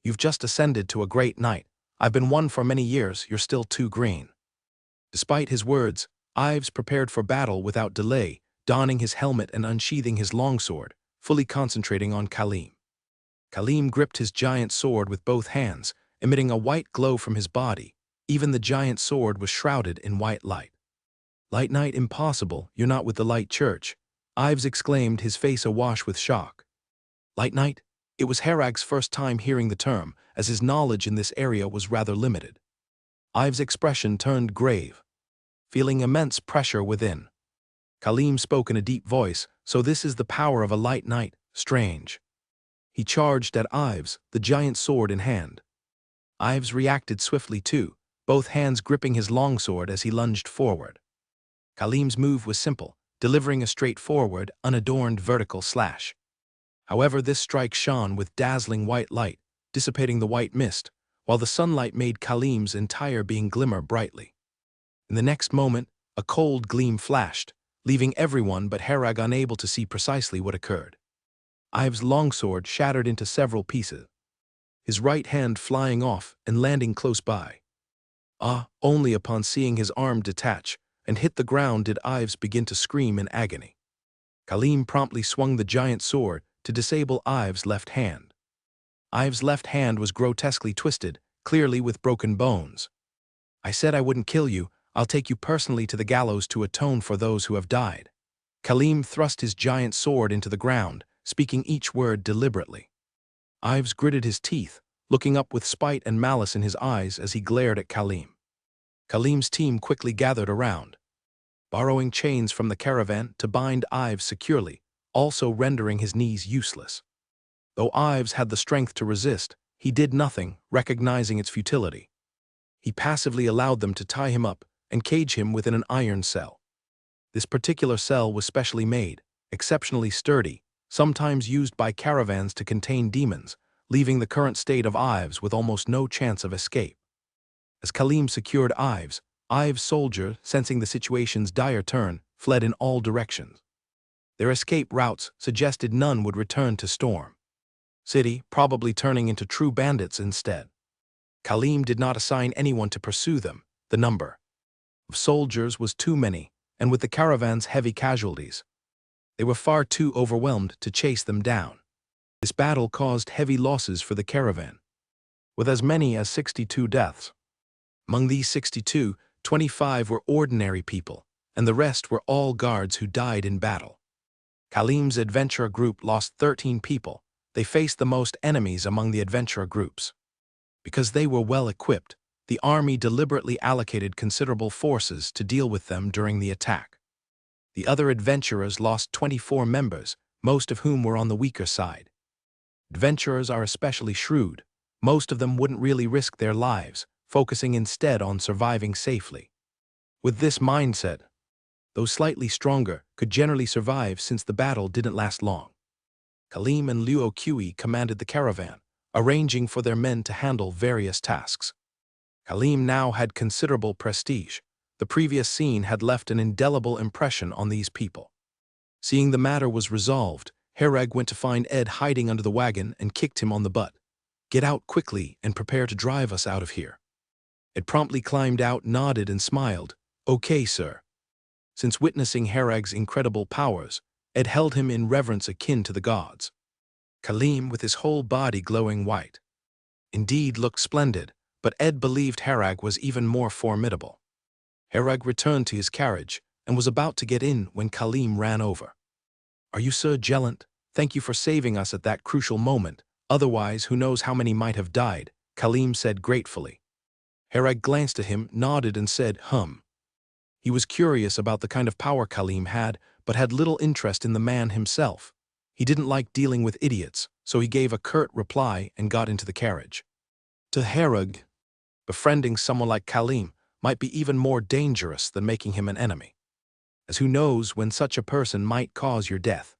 You've just ascended to a great knight. I've been one for many years, you're still too green." Despite his words, Ives prepared for battle without delay, donning his helmet and unsheathing his longsword, fully concentrating on Khalim. Khalim gripped his giant sword with both hands, emitting a white glow from his body. Even the giant sword was shrouded in white light. "Light Knight, impossible, you're not with the Light Church," Ives exclaimed, his face awash with shock. "Light Knight?" It was Herag's first time hearing the term, as his knowledge in this area was rather limited. Ives' expression turned grave, feeling immense pressure within. Khalim spoke in a deep voice, "So this is the power of a Light Knight, strange." He charged at Ives, the giant sword in hand. Ives reacted swiftly too, both hands gripping his longsword as he lunged forward. Khalim's move was simple, delivering a straightforward, unadorned vertical slash. However, this strike shone with dazzling white light, dissipating the white mist, while the sunlight made Khalim's entire being glimmer brightly. In the next moment, a cold gleam flashed, leaving everyone but Herag unable to see precisely what occurred. Ives' longsword shattered into several pieces, his right hand flying off and landing close by. Only upon seeing his arm detach and hit the ground did Ives begin to scream in agony. Khalim promptly swung the giant sword to disable Ives' left hand. Ives' left hand was grotesquely twisted, clearly with broken bones. "I said I wouldn't kill you. I'll take you personally to the gallows to atone for those who have died." Khalim thrust his giant sword into the ground, speaking each word deliberately. Ives gritted his teeth, looking up with spite and malice in his eyes as he glared at Khalim. Khalim's team quickly gathered around, borrowing chains from the caravan to bind Ives securely, also rendering his knees useless. Though Ives had the strength to resist, he did nothing, recognizing its futility. He passively allowed them to tie him up and cage him within an iron cell. This particular cell was specially made, exceptionally sturdy, sometimes used by caravans to contain demons, leaving the current state of Ives with almost no chance of escape. As Khalim secured Ives' soldiers, sensing the situation's dire turn, fled in all directions. Their escape routes suggested none would return to Storm City, probably turning into true bandits instead. Khalim did not assign anyone to pursue them. The number of soldiers was too many, and with the caravan's heavy casualties, they were far too overwhelmed to chase them down. This battle caused heavy losses for the caravan, with as many as 62 deaths. Among these 62, 25 were ordinary people, and the rest were all guards who died in battle. Khalim's adventurer group lost 13 people. They faced the most enemies among the adventurer groups. Because they were well equipped, the army deliberately allocated considerable forces to deal with them during the attack. The other adventurers lost 24 members, most of whom were on the weaker side. Adventurers are especially shrewd. Most of them wouldn't really risk their lives, focusing instead on surviving safely. With this mindset, those slightly stronger could generally survive since the battle didn't last long. Khalim and Luo Qi commanded the caravan, arranging for their men to handle various tasks. Khalim now had considerable prestige. The previous scene had left an indelible impression on these people. Seeing the matter was resolved, Herag went to find Ed hiding under the wagon and kicked him on the butt. "Get out quickly and prepare to drive us out of here." Ed promptly climbed out, nodded and smiled. "Okay, sir." Since witnessing Herag's incredible powers, Ed held him in reverence akin to the gods. Khalim, with his whole body glowing white, indeed looked splendid, but Ed believed Herag was even more formidable. Herag returned to his carriage and was about to get in when Khalim ran over. "Are you Sir Gellant? Thank you for saving us at that crucial moment. Otherwise, who knows how many might have died," Khalim said gratefully. Herag glanced at him, nodded and said, He was curious about the kind of power Khalim had, but had little interest in the man himself. He didn't like dealing with idiots, so he gave a curt reply and got into the carriage. To Herag, befriending someone like Khalim might be even more dangerous than making him an enemy, as who knows when such a person might cause your death.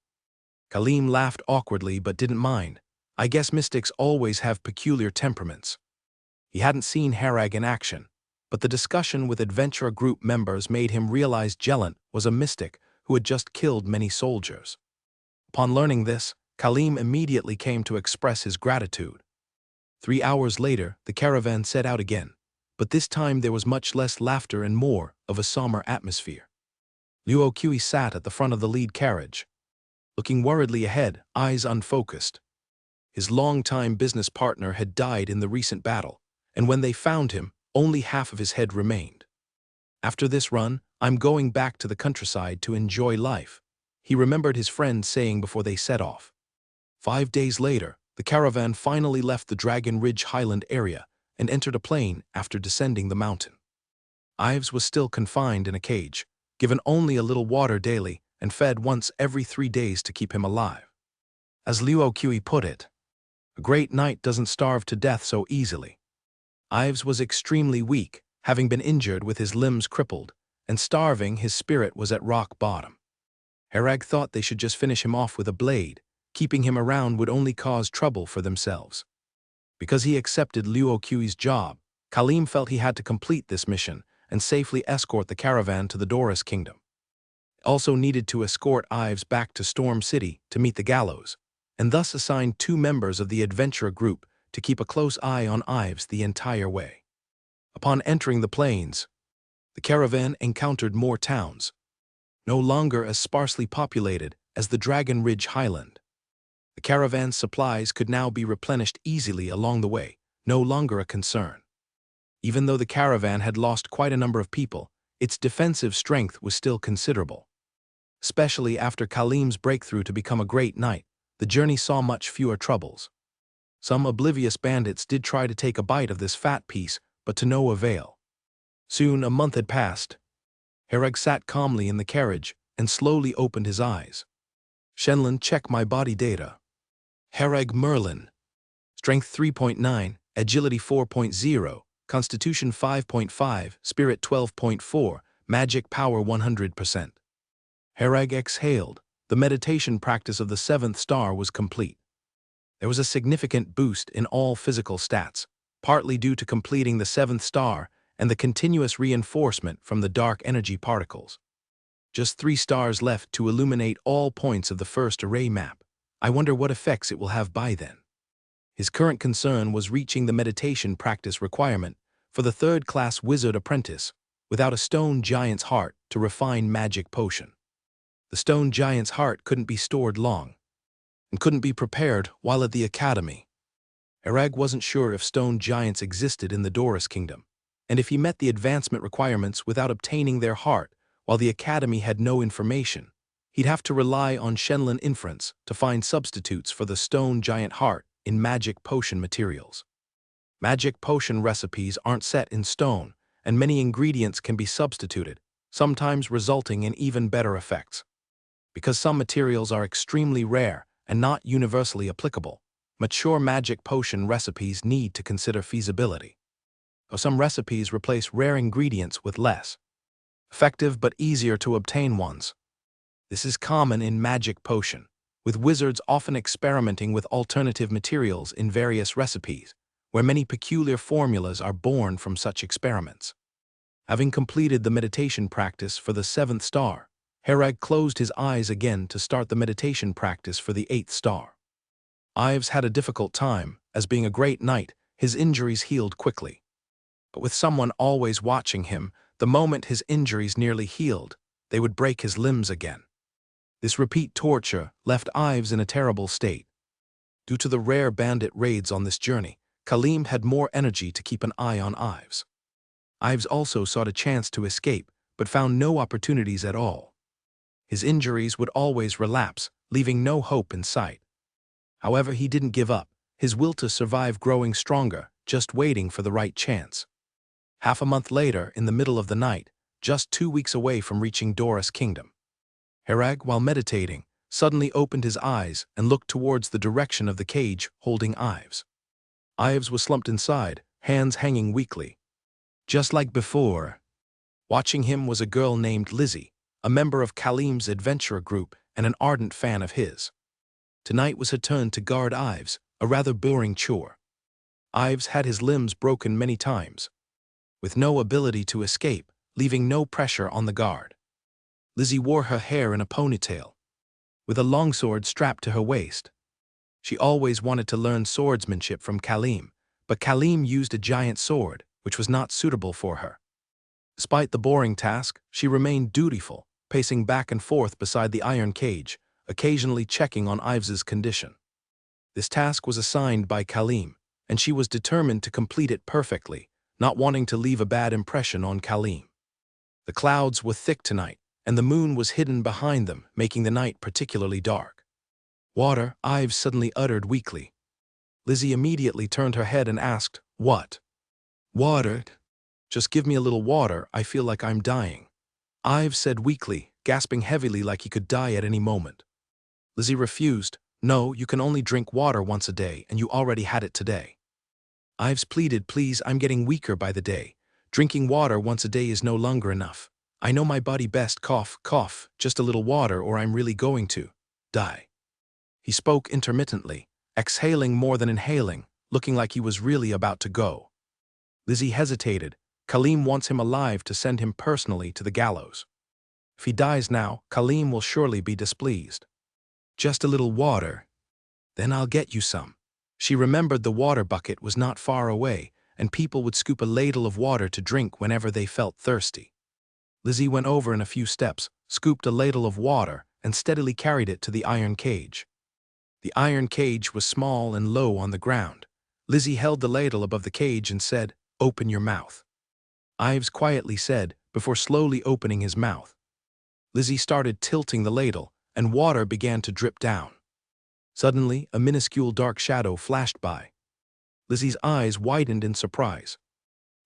Khalim laughed awkwardly but didn't mind. I guess mystics always have peculiar temperaments. He hadn't seen Herag in action, but the discussion with adventurer group members made him realize Jellant was a mystic who had just killed many soldiers. Upon learning this, Khalim immediately came to express his gratitude. 3 hours later, the caravan set out again, but this time there was much less laughter and more of a somber atmosphere. Luo Kui sat at the front of the lead carriage, looking worriedly ahead, eyes unfocused. His longtime business partner had died in the recent battle, and when they found him, only half of his head remained. After this run, I'm going back to the countryside to enjoy life, he remembered his friend saying before they set off. 5 days later, the caravan finally left the Dragon Ridge Highland area and entered a plain after descending the mountain. Ives was still confined in a cage, given only a little water daily and fed once every 3 days to keep him alive. As Luo Kui put it, a great knight doesn't starve to death so easily. Ives was extremely weak, having been injured with his limbs crippled, and starving his spirit was at rock bottom. Herag thought they should just finish him off with a blade. Keeping him around would only cause trouble for themselves. Because he accepted Luo Kui's job, Khalim felt he had to complete this mission and safely escort the caravan to the Doris Kingdom. He also needed to escort Ives back to Storm City to meet the gallows, and thus assigned 2 members of the adventurer group to keep a close eye on Ives the entire way. Upon entering the plains, the caravan encountered more towns, no longer as sparsely populated as the Dragon Ridge Highland. The caravan's supplies could now be replenished easily along the way, no longer a concern. Even though the caravan had lost quite a number of people, its defensive strength was still considerable. Especially after Khalim's breakthrough to become a great knight, the journey saw much fewer troubles. Some oblivious bandits did try to take a bite of this fat piece, but to no avail. Soon a month had passed. Herag sat calmly in the carriage and slowly opened his eyes. Shenlin, check my body data. Herag Merlin. Strength 3.9, Agility 4.0, Constitution 5.5, Spirit 12.4, Magic Power 100%. Herag exhaled. The meditation practice of the 7th star was complete. There was a significant boost in all physical stats, partly due to completing the 7th star and the continuous reinforcement from the dark energy particles. Just 3 stars left to illuminate all points of the first array map. I wonder what effects it will have by then. His current concern was reaching the meditation practice requirement for the 3rd-class wizard apprentice without a stone giant's heart to refine magic potion. The stone giant's heart couldn't be stored long, and couldn't be prepared while at the academy. Herag wasn't sure if stone giants existed in the Doris Kingdom, and if he met the advancement requirements without obtaining their heart while the academy had no information, he'd have to rely on Shenlin inference to find substitutes for the stone giant heart in magic potion materials. Magic potion recipes aren't set in stone, and many ingredients can be substituted, sometimes resulting in even better effects. Because some materials are extremely rare and not universally applicable, mature magic potion recipes need to consider feasibility. Or some recipes replace rare ingredients with less effective but easier to obtain ones. This is common in magic potion, with wizards often experimenting with alternative materials in various recipes, where many peculiar formulas are born from such experiments. Having completed the meditation practice for the 7th star, Herag closed his eyes again to start the meditation practice for the 8th star. Ives had a difficult time, as being a great knight, his injuries healed quickly. But with someone always watching him, the moment his injuries nearly healed, they would break his limbs again. This repeat torture left Ives in a terrible state. Due to the rare bandit raids on this journey, Khalim had more energy to keep an eye on Ives. Ives also sought a chance to escape, but found no opportunities at all. His injuries would always relapse, leaving no hope in sight. However, he didn't give up, his will to survive growing stronger, just waiting for the right chance. Half a month later, in the middle of the night, just 2 weeks away from reaching Doris Kingdom, Herag, while meditating, suddenly opened his eyes and looked towards the direction of the cage holding Ives. Ives was slumped inside, hands hanging weakly. Just like before. Watching him was a girl named Lizzie, a member of Kaleem's adventurer group and an ardent fan of his. Tonight was her turn to guard Ives, a rather boring chore. Ives had his limbs broken many times, with no ability to escape, leaving no pressure on the guard. Lizzie wore her hair in a ponytail, with a longsword strapped to her waist. She always wanted to learn swordsmanship from Kaleem, but Kaleem used a giant sword, which was not suitable for her. Despite the boring task, she remained dutiful, pacing back and forth beside the iron cage, occasionally checking on Ives's condition. This task was assigned by Kaleem, and she was determined to complete it perfectly, not wanting to leave a bad impression on Kaleem. The clouds were thick tonight, and the moon was hidden behind them, making the night particularly dark. "Water," Ives suddenly uttered weakly. Lizzie immediately turned her head and asked, "What?" "Water. Just give me a little water, I feel like I'm dying," Ives said weakly, gasping heavily like he could die at any moment. Lizzie refused. "No, you can only drink water once a day, and you already had it today." Ives pleaded, "Please, I'm getting weaker by the day. Drinking water once a day is no longer enough. I know my body best, cough, cough, just a little water or I'm really going to die." He spoke intermittently, exhaling more than inhaling, looking like he was really about to go. Lizzie hesitated. Kaleem wants him alive to send him personally to the gallows. If he dies now, Kaleem will surely be displeased. "Just a little water. Then I'll get you some." She remembered the water bucket was not far away, and people would scoop a ladle of water to drink whenever they felt thirsty. Lizzie went over in a few steps, scooped a ladle of water, and steadily carried it to the iron cage. The iron cage was small and low on the ground. Lizzie held the ladle above the cage and said, "Open your mouth." Ives quietly said, before slowly opening his mouth. Lizzie started tilting the ladle, and water began to drip down. Suddenly, a minuscule dark shadow flashed by. Lizzie's eyes widened in surprise,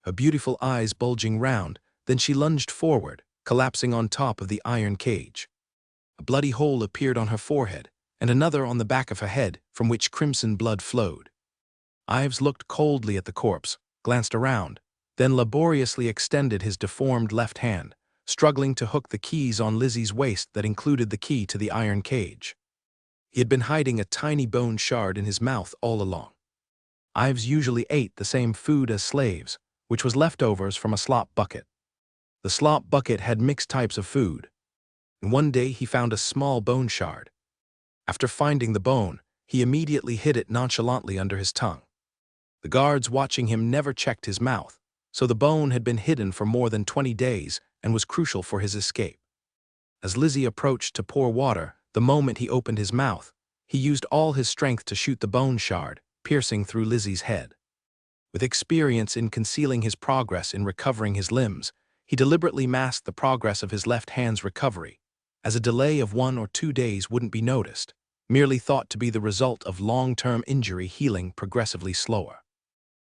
her beautiful eyes bulging round. Then she lunged forward, collapsing on top of the iron cage. A bloody hole appeared on her forehead, and another on the back of her head, from which crimson blood flowed. Ives looked coldly at the corpse, glanced around, then laboriously extended his deformed left hand, struggling to hook the keys on Lizzie's waist that included the key to the iron cage. He had been hiding a tiny bone shard in his mouth all along. Ives usually ate the same food as slaves, which was leftovers from a slop bucket. The slop bucket had mixed types of food, and one day he found a small bone shard. After finding the bone, he immediately hid it nonchalantly under his tongue. The guards watching him never checked his mouth, so the bone had been hidden for more than 20 days and was crucial for his escape. As Lizzie approached to pour water, the moment he opened his mouth, he used all his strength to shoot the bone shard, piercing through Lizzie's head. With experience in concealing his progress in recovering his limbs, he deliberately masked the progress of his left hand's recovery, as a delay of 1 or 2 days wouldn't be noticed, merely thought to be the result of long-term injury healing progressively slower.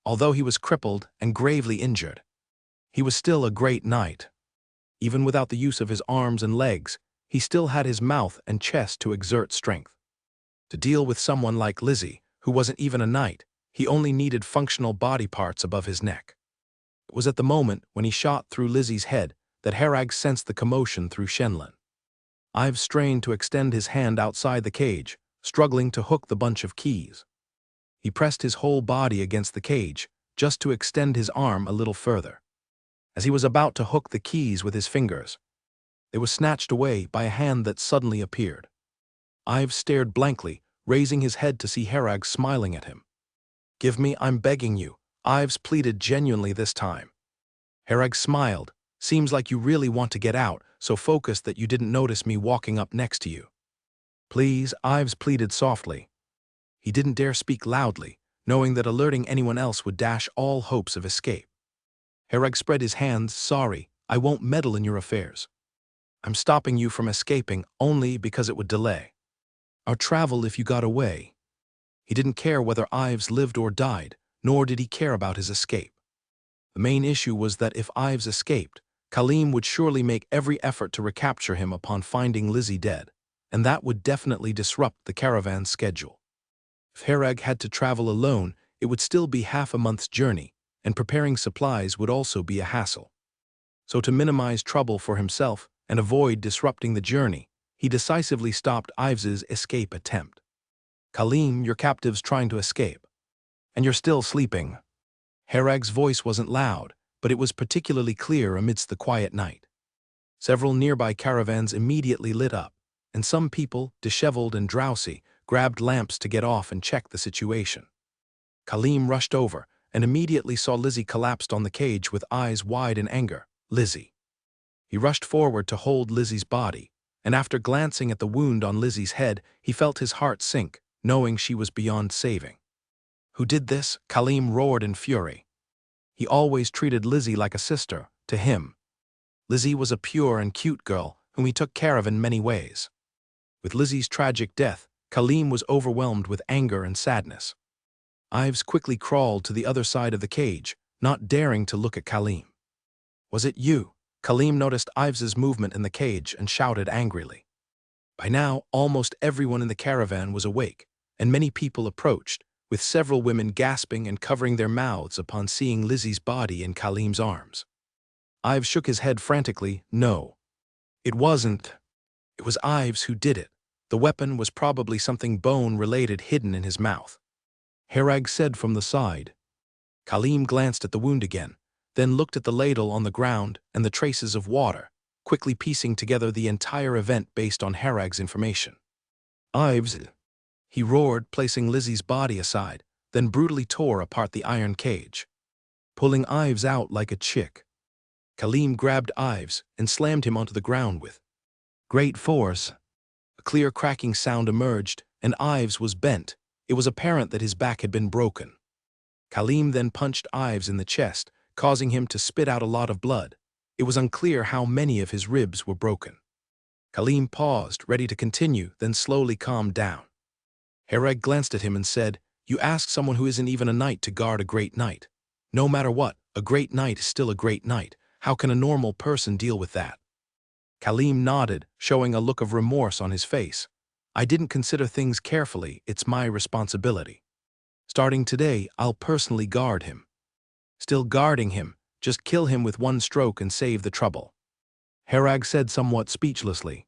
Although he was crippled and gravely injured, he was still a great knight. Even without the use of his arms and legs, he still had his mouth and chest to exert strength. To deal with someone like Lizzie, who wasn't even a knight, he only needed functional body parts above his neck. It was at the moment when he shot through Lizzie's head that Herag sensed the commotion through Shenlin. Ives strained to extend his hand outside the cage, struggling to hook the bunch of keys. He pressed his whole body against the cage, just to extend his arm a little further. As he was about to hook the keys with his fingers, they were snatched away by a hand that suddenly appeared. Ives stared blankly, raising his head to see Herag smiling at him. "Give me, I'm begging you," Ives pleaded genuinely this time. Herag smiled. "Seems like you really want to get out, so focused that you didn't notice me walking up next to you." "Please," Ives pleaded softly. He didn't dare speak loudly, knowing that alerting anyone else would dash all hopes of escape. Herag spread his hands. "Sorry, I won't meddle in your affairs. I'm stopping you from escaping only because it would delay our travel if you got away." He didn't care whether Ives lived or died, nor did he care about his escape. The main issue was that if Ives escaped, Kaleem would surely make every effort to recapture him upon finding Lizzie dead. and that would definitely disrupt the caravan's schedule. If Herag had to travel alone, it would still be half a month's journey, and preparing supplies would also be a hassle. So to minimize trouble for himself and avoid disrupting the journey, he decisively stopped Ives's escape attempt. "Kaleem, your captive's trying to escape. And you're still sleeping." Herag's voice wasn't loud, but it was particularly clear amidst the quiet night. Several nearby caravans immediately lit up, and some people, disheveled and drowsy, grabbed lamps to get off and check the situation. Kaleem rushed over and immediately saw Lizzie collapsed on the cage with eyes wide in anger. "Lizzie." He rushed forward to hold Lizzie's body, and after glancing at the wound on Lizzie's head, he felt his heart sink, knowing she was beyond saving. "Who did this?" Kaleem roared in fury. He always treated Lizzie like a sister, to him. Lizzie was a pure and cute girl whom he took care of in many ways. With Lizzie's tragic death, Kaleem was overwhelmed with anger and sadness. Ives quickly crawled to the other side of the cage, not daring to look at Kaleem. "Was it you?" Kaleem noticed Ives's movement in the cage and shouted angrily. By now, almost everyone in the caravan was awake, and many people approached, with several women gasping and covering their mouths upon seeing Lizzie's body in Kaleem's arms. Ives shook his head frantically. "No. It wasn't. It was Ives who did it. The weapon was probably something bone-related hidden in his mouth." Herag said from the side. Kaleem glanced at the wound again, then looked at the ladle on the ground and the traces of water, quickly piecing together the entire event based on Herag's information. "Ives," he roared, placing Lizzie's body aside, then brutally tore apart the iron cage, pulling Ives out like a chick. Kaleem grabbed Ives and slammed him onto the ground with great force. A clear cracking sound emerged, and Ives was bent. It was apparent that his back had been broken. Kaleem then punched Ives in the chest, causing him to spit out a lot of blood. It was unclear how many of his ribs were broken. Kaleem paused, ready to continue, then slowly calmed down. Herag glanced at him and said, "You ask someone who isn't even a knight to guard a great knight. No matter what, a great knight is still a great knight. How can a normal person deal with that?" Kaleem nodded, showing a look of remorse on his face. "I didn't consider things carefully. It's my responsibility. Starting today, I'll personally guard him." "Still guarding him. Just kill him with one stroke and save the trouble," Herag said somewhat speechlessly.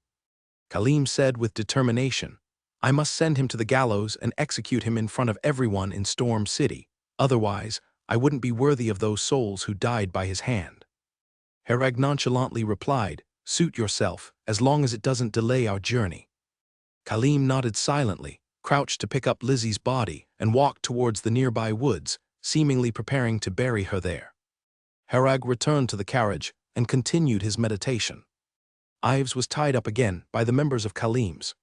Kaleem said with determination, "I must send him to the gallows and execute him in front of everyone in Storm City. Otherwise, I wouldn't be worthy of those souls who died by his hand." Herag nonchalantly replied, "Suit yourself, as long as it doesn't delay our journey." Kaleem nodded silently, crouched to pick up Lizzie's body, and walked towards the nearby woods, seemingly preparing to bury her there. Herag returned to the carriage and continued his meditation. Ives was tied up again by the members of Kaleem's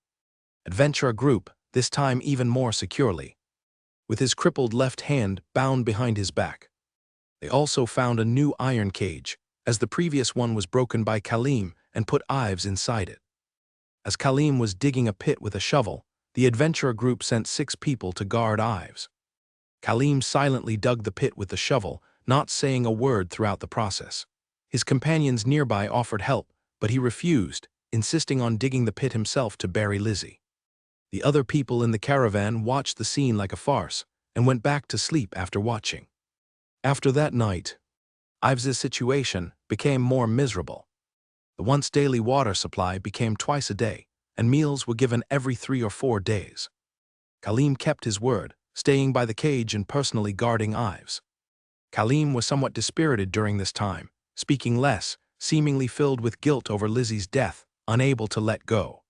adventurer group, this time even more securely, with his crippled left hand bound behind his back. They also found a new iron cage, as the previous one was broken by Kaleem, and put Ives inside it. As Kaleem was digging a pit with a shovel, the adventurer group sent 6 people to guard Ives. Kaleem silently dug the pit with the shovel, not saying a word throughout the process. His companions nearby offered help, but he refused, insisting on digging the pit himself to bury Lizzie. The other people in the caravan watched the scene like a farce, and went back to sleep after watching. After that night, Ives's situation became more miserable. The once daily water supply became twice a day, and meals were given every 3 or 4 days. Kaleem kept his word, staying by the cage and personally guarding Ives. Kaleem was somewhat dispirited during this time, speaking less, seemingly filled with guilt over Lizzie's death, unable to let go.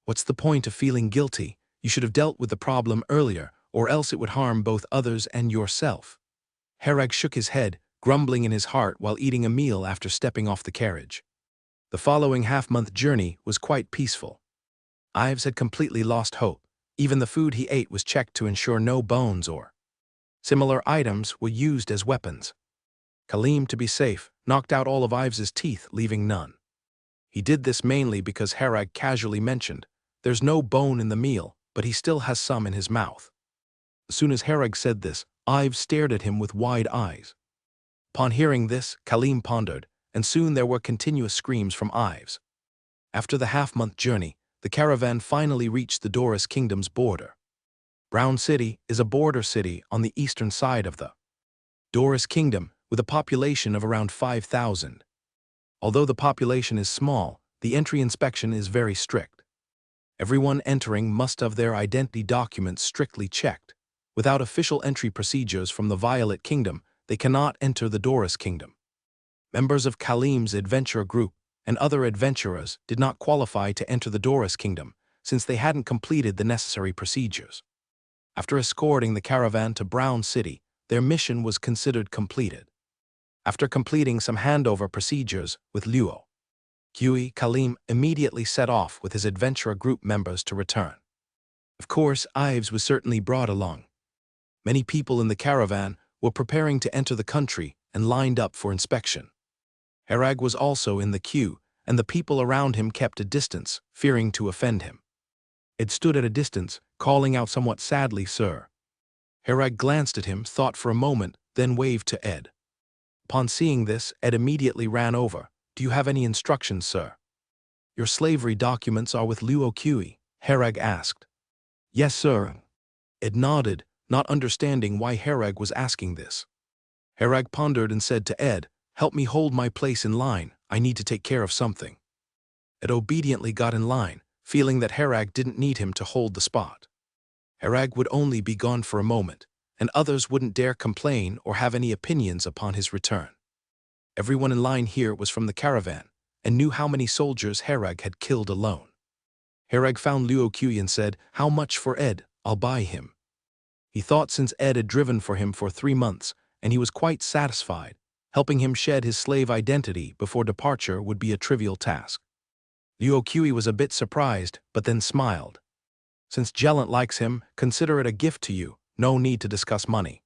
"What's the point of feeling guilty? You should have dealt with the problem earlier, or else it would harm both others and yourself." Herag shook his head, grumbling in his heart while eating a meal after stepping off the carriage. The following half-month journey was quite peaceful. Ives had completely lost hope. Even the food he ate was checked to ensure no bones or similar items were used as weapons. Kaleem, to be safe, knocked out all of Ives's teeth, leaving none. He did this mainly because Herag casually mentioned, "There's no bone in the meal, but he still has some in his mouth." As soon as Herag said this, Ives stared at him with wide eyes. Upon hearing this, Kaleem pondered, and soon there were continuous screams from Ives. After the half-month journey, the caravan finally reached the Doris Kingdom's border. Brown City is a border city on the eastern side of the Doris Kingdom, with a population of around 5,000. Although the population is small, the entry inspection is very strict. Everyone entering must have their identity documents strictly checked. Without official entry procedures from the Violet Kingdom, they cannot enter the Doris Kingdom. Members of Kalim's adventurer group and other adventurers did not qualify to enter the Doris Kingdom since they hadn't completed the necessary procedures. After escorting the caravan to Brown City, their mission was considered completed. After completing some handover procedures with Luo Kui, Kalim immediately set off with his adventurer group members to return. Of course, Ives was certainly brought along. Many people in the caravan were preparing to enter the country and lined up for inspection. Herag was also in the queue, and the people around him kept a distance, fearing to offend him. Ed stood at a distance, calling out somewhat sadly, "Sir." Herag glanced at him, thought for a moment, then waved to Ed. Upon seeing this, Ed immediately ran over. "Do you have any instructions, sir?" "Your slavery documents are with Luo Kui," Herag asked. "Yes, sir." Ed nodded, not understanding why Herag was asking this. Herag pondered and said to Ed, "Help me hold my place in line, I need to take care of something." Ed obediently got in line, feeling that Herag didn't need him to hold the spot. Herag would only be gone for a moment, and others wouldn't dare complain or have any opinions upon his return. Everyone in line here was from the caravan, and knew how many soldiers Herag had killed alone. Herag found Luo Kui and said, "How much for Ed? I'll buy him." He thought since Ed had driven for him for 3 months, and he was quite satisfied, helping him shed his slave identity before departure would be a trivial task. Luo Kui was a bit surprised, but then smiled. "Since Jellant likes him, consider it a gift to you, no need to discuss money."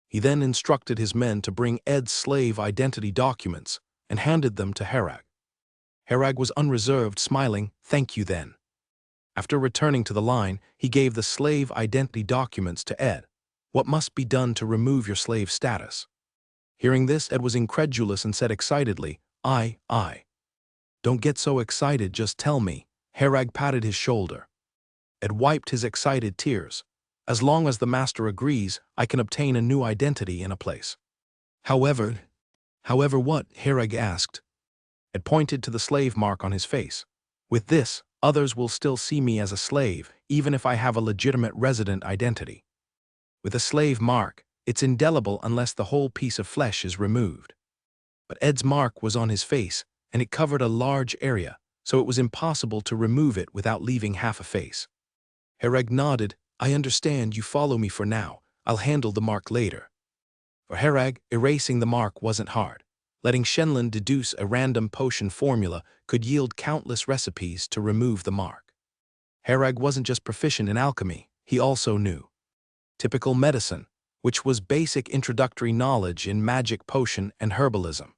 He then instructed his men to bring Ed's slave identity documents and handed them to Herag. Herag was unreserved, smiling, "Thank you then." After returning to the line, he gave the slave identity documents to Ed. "What must be done to remove your slave status?" Hearing this, Ed was incredulous and said excitedly, I. "Don't get so excited, just tell me." Herag patted his shoulder. Ed wiped his excited tears. "As long as the master agrees, I can obtain a new identity in a place." However what?" Herag asked. Ed pointed to the slave mark on his face. "With this, others will still see me as a slave, even if I have a legitimate resident identity. With a slave mark, it's indelible unless the whole piece of flesh is removed." But Ed's mark was on his face, and it covered a large area, so it was impossible to remove it without leaving half a face. Herag nodded. "I understand, you follow me for now, I'll handle the mark later." For Herag, erasing the mark wasn't hard. Letting Shenlin deduce a random potion formula could yield countless recipes to remove the mark. Herag wasn't just proficient in alchemy, he also knew typical medicine, which was basic introductory knowledge in magic, potion, and herbalism.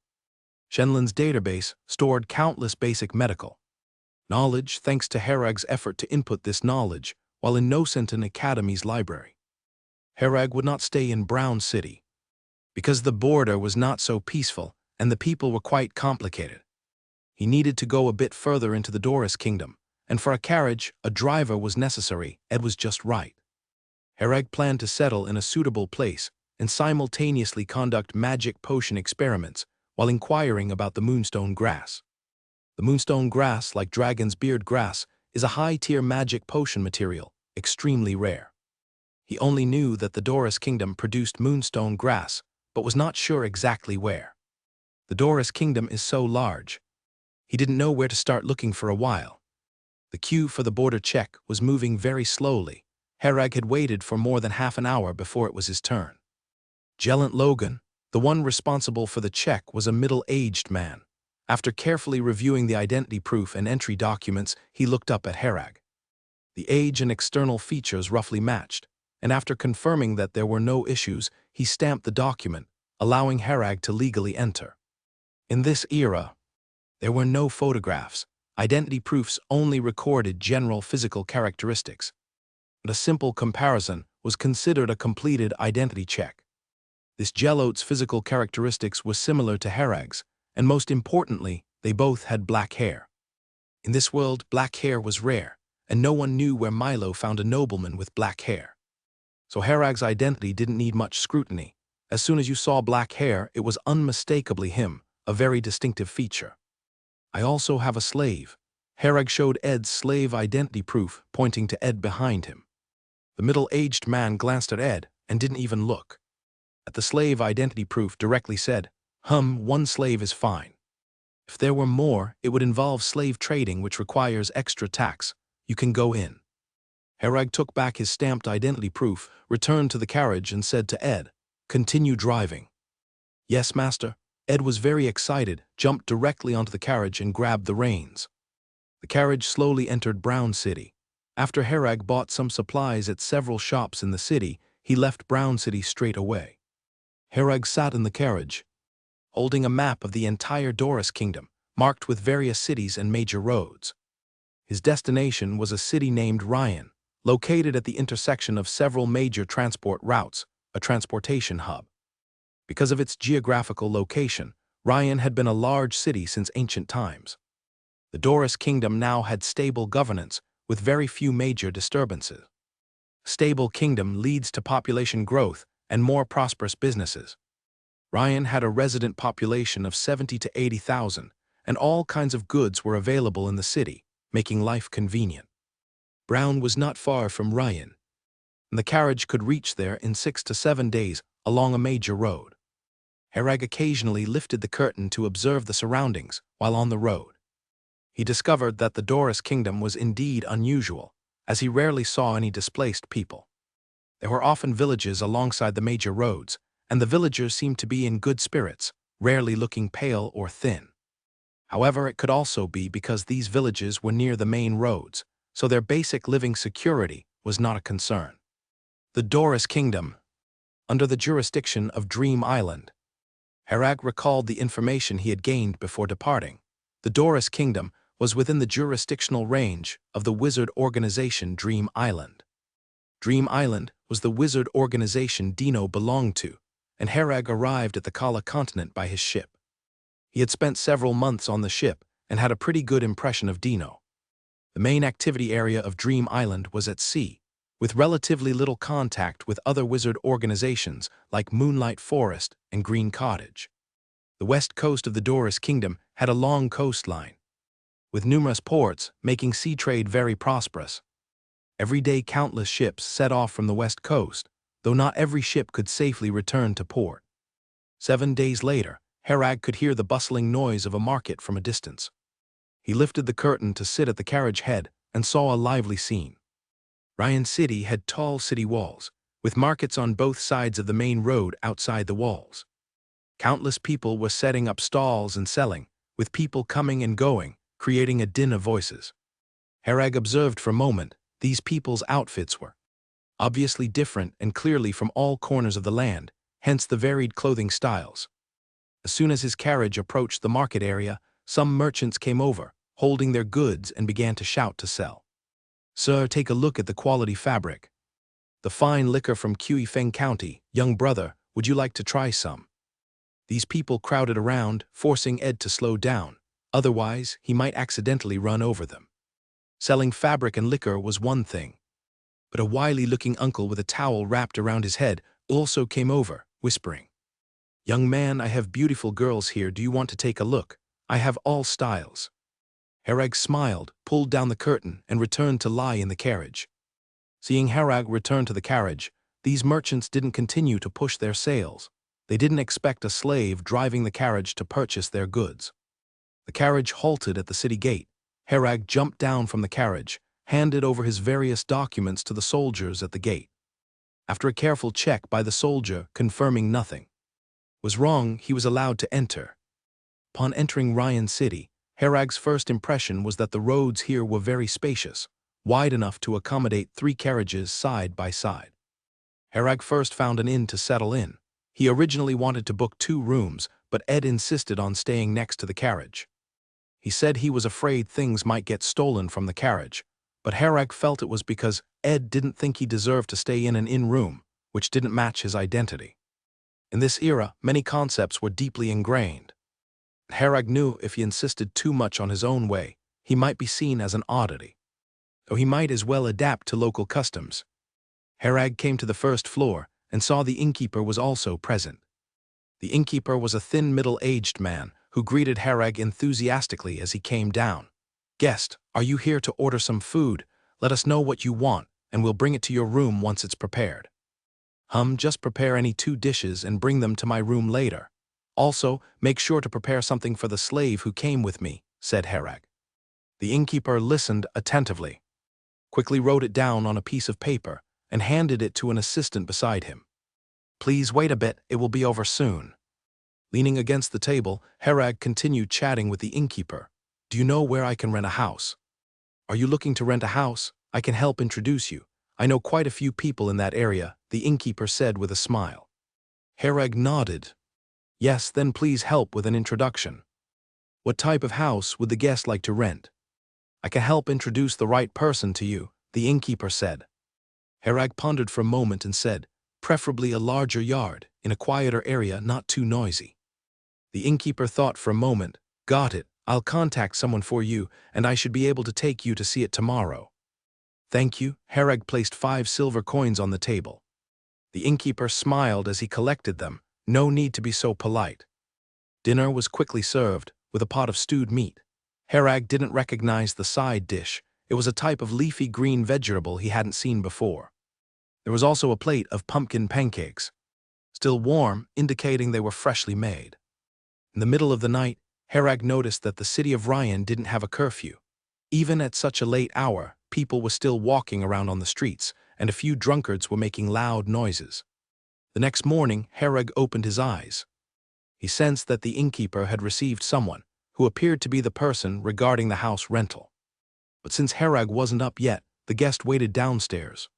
Shenlin's database stored countless basic medical knowledge thanks to Herag's effort to input this knowledge while in Nosenton Academy's library. Herag would not stay in Brown City, because the border was not so peaceful and the people were quite complicated. He needed to go a bit further into the Doris Kingdom, and for a carriage, a driver was necessary. Ed was just right. Herag planned to settle in a suitable place and simultaneously conduct magic potion experiments while inquiring about the moonstone grass. The moonstone grass, like dragon's beard grass, is a high-tier magic potion material, extremely rare. He only knew that the Doris Kingdom produced moonstone grass, but was not sure exactly where. The Doris Kingdom is so large. He didn't know where to start looking for a while. The queue for the border check was moving very slowly. Herag had waited for more than half an hour before it was his turn. Jellant Logan, the one responsible for the check, was a middle-aged man. After carefully reviewing the identity proof and entry documents, he looked up at Herag. The age and external features roughly matched, and after confirming that there were no issues, he stamped the document, allowing Herag to legally enter. In this era, there were no photographs. Identity proofs only recorded general physical characteristics. And a simple comparison was considered a completed identity check. This Jelot's physical characteristics were similar to Herag's, and most importantly, they both had black hair. In this world, black hair was rare, and no one knew where Milo found a nobleman with black hair. So Herag's identity didn't need much scrutiny. As soon as you saw black hair, it was unmistakably him, a very distinctive feature. I also have a slave. Herag showed Ed's slave identity proof, pointing to Ed behind him. The middle-aged man glanced at Ed and didn't even look. At the slave identity proof directly said, one slave is fine. If there were more, it would involve slave trading, which requires extra tax. You can go in. Herag took back his stamped identity proof, returned to the carriage and said to Ed, "Continue driving." "Yes, master." Ed was very excited, jumped directly onto the carriage and grabbed the reins. The carriage slowly entered Brown City. After Herag bought some supplies at several shops in the city, he left Brown City straight away. Herag sat in the carriage, holding a map of the entire Doris kingdom, marked with various cities and major roads. His destination was a city named Ryan, located at the intersection of several major transport routes, a transportation hub. Because of its geographical location, Ryan had been a large city since ancient times. The Doris kingdom now had stable governance, with very few major disturbances. A stable kingdom leads to population growth and more prosperous businesses. Ryan had a resident population of 70 to 80,000, and all kinds of goods were available in the city, making life convenient. Brown was not far from Ryan, and the carriage could reach there in 6 to 7 days along a major road. Herag occasionally lifted the curtain to observe the surroundings while on the road. He discovered that the Doris kingdom was indeed unusual, as he rarely saw any displaced people. There were often villages alongside the major roads, and the villagers seemed to be in good spirits, rarely looking pale or thin. However, it could also be because these villages were near the main roads, so their basic living security was not a concern. The Doris kingdom, under the jurisdiction of Dream Island. Herag recalled the information he had gained before departing. The Doris kingdom was within the jurisdictional range of the wizard organization Dream Island. Dream Island was the wizard organization Dino belonged to, and Herag arrived at the Kala continent by his ship. He had spent several months on the ship and had a pretty good impression of Dino. The main activity area of Dream Island was at sea, with relatively little contact with other wizard organizations like Moonlight Forest and Green Cottage. The west coast of the Doris kingdom had a long coastline, with numerous ports making sea trade very prosperous. Every day countless ships set off from the west coast, though not every ship could safely return to port. 7 days later, Herag could hear the bustling noise of a market from a distance. He lifted the curtain to sit at the carriage head and saw a lively scene. Ryan City had tall city walls, with markets on both sides of the main road outside the walls. Countless people were setting up stalls and selling, with people coming and going, creating a din of voices. Herag observed for a moment. These people's outfits were obviously different and clearly from all corners of the land, hence the varied clothing styles. As soon as his carriage approached the market area, some merchants came over, holding their goods and began to shout to sell. "Sir, take a look at the quality fabric. The fine liquor from Feng County. Young brother, would you like to try some?" These people crowded around, forcing Ed to slow down, otherwise he might accidentally run over them. Selling fabric and liquor was one thing, but a wily-looking uncle with a towel wrapped around his head also came over, whispering, "Young man, I have beautiful girls here. Do you want to take a look? I have all styles." Herag smiled, pulled down the curtain, and returned to lie in the carriage. Seeing Herag return to the carriage, these merchants didn't continue to push their sales. They didn't expect a slave driving the carriage to purchase their goods. The carriage halted at the city gate. Herag jumped down from the carriage, handed over his various documents to the soldiers at the gate. After a careful check by the soldier confirming nothing was wrong, he was allowed to enter. Upon entering Ryan City, Herag's first impression was that the roads here were very spacious, wide enough to accommodate 3 carriages side by side. Herag first found an inn to settle in. He originally wanted to book 2 rooms, but Ed insisted on staying next to the carriage. He said he was afraid things might get stolen from the carriage, but Herag felt it was because Ed didn't think he deserved to stay in an inn room, which didn't match his identity. In this era, many concepts were deeply ingrained. Herag knew if he insisted too much on his own way, he might be seen as an oddity, though he might as well adapt to local customs. Herag came to the first floor and saw the innkeeper was also present. The innkeeper was a thin middle-aged man who greeted Herag enthusiastically as he came down. "Guest, are you here to order some food? Let us know what you want, and we'll bring it to your room once it's prepared." Just prepare any 2 dishes and bring them to my room later. Also, make sure to prepare something for the slave who came with me," said Herag. The innkeeper listened attentively, quickly wrote it down on a piece of paper, and handed it to an assistant beside him. "Please wait a bit, it will be over soon." Leaning against the table, Herag continued chatting with the innkeeper. "Do you know where I can rent a house? Are you looking to rent a house? I can help introduce you. I know quite a few people in that area," the innkeeper said with a smile. Herag nodded. "Yes, then please help with an introduction. What type of house would the guest like to rent?" "I can help introduce the right person to you," the innkeeper said. Herag pondered for a moment and said, "Preferably a larger yard, in a quieter area, not too noisy." The innkeeper thought for a moment. "Got it, I'll contact someone for you, and I should be able to take you to see it tomorrow." "Thank you." Herag placed 5 silver coins on the table. The innkeeper smiled as he collected them. No need to be so polite. Dinner was quickly served, with a pot of stewed meat. Herag didn't recognize the side dish. It was a type of leafy green vegetable he hadn't seen before. There was also a plate of pumpkin pancakes, still warm, indicating they were freshly made. In the middle of the night, Herag noticed that the city of Ryan didn't have a curfew. Even at such a late hour, people were still walking around on the streets, and a few drunkards were making loud noises. The next morning, Herag opened his eyes. He sensed that the innkeeper had received someone, who appeared to be the person regarding the house rental. But since Herag wasn't up yet, the guest waited downstairs.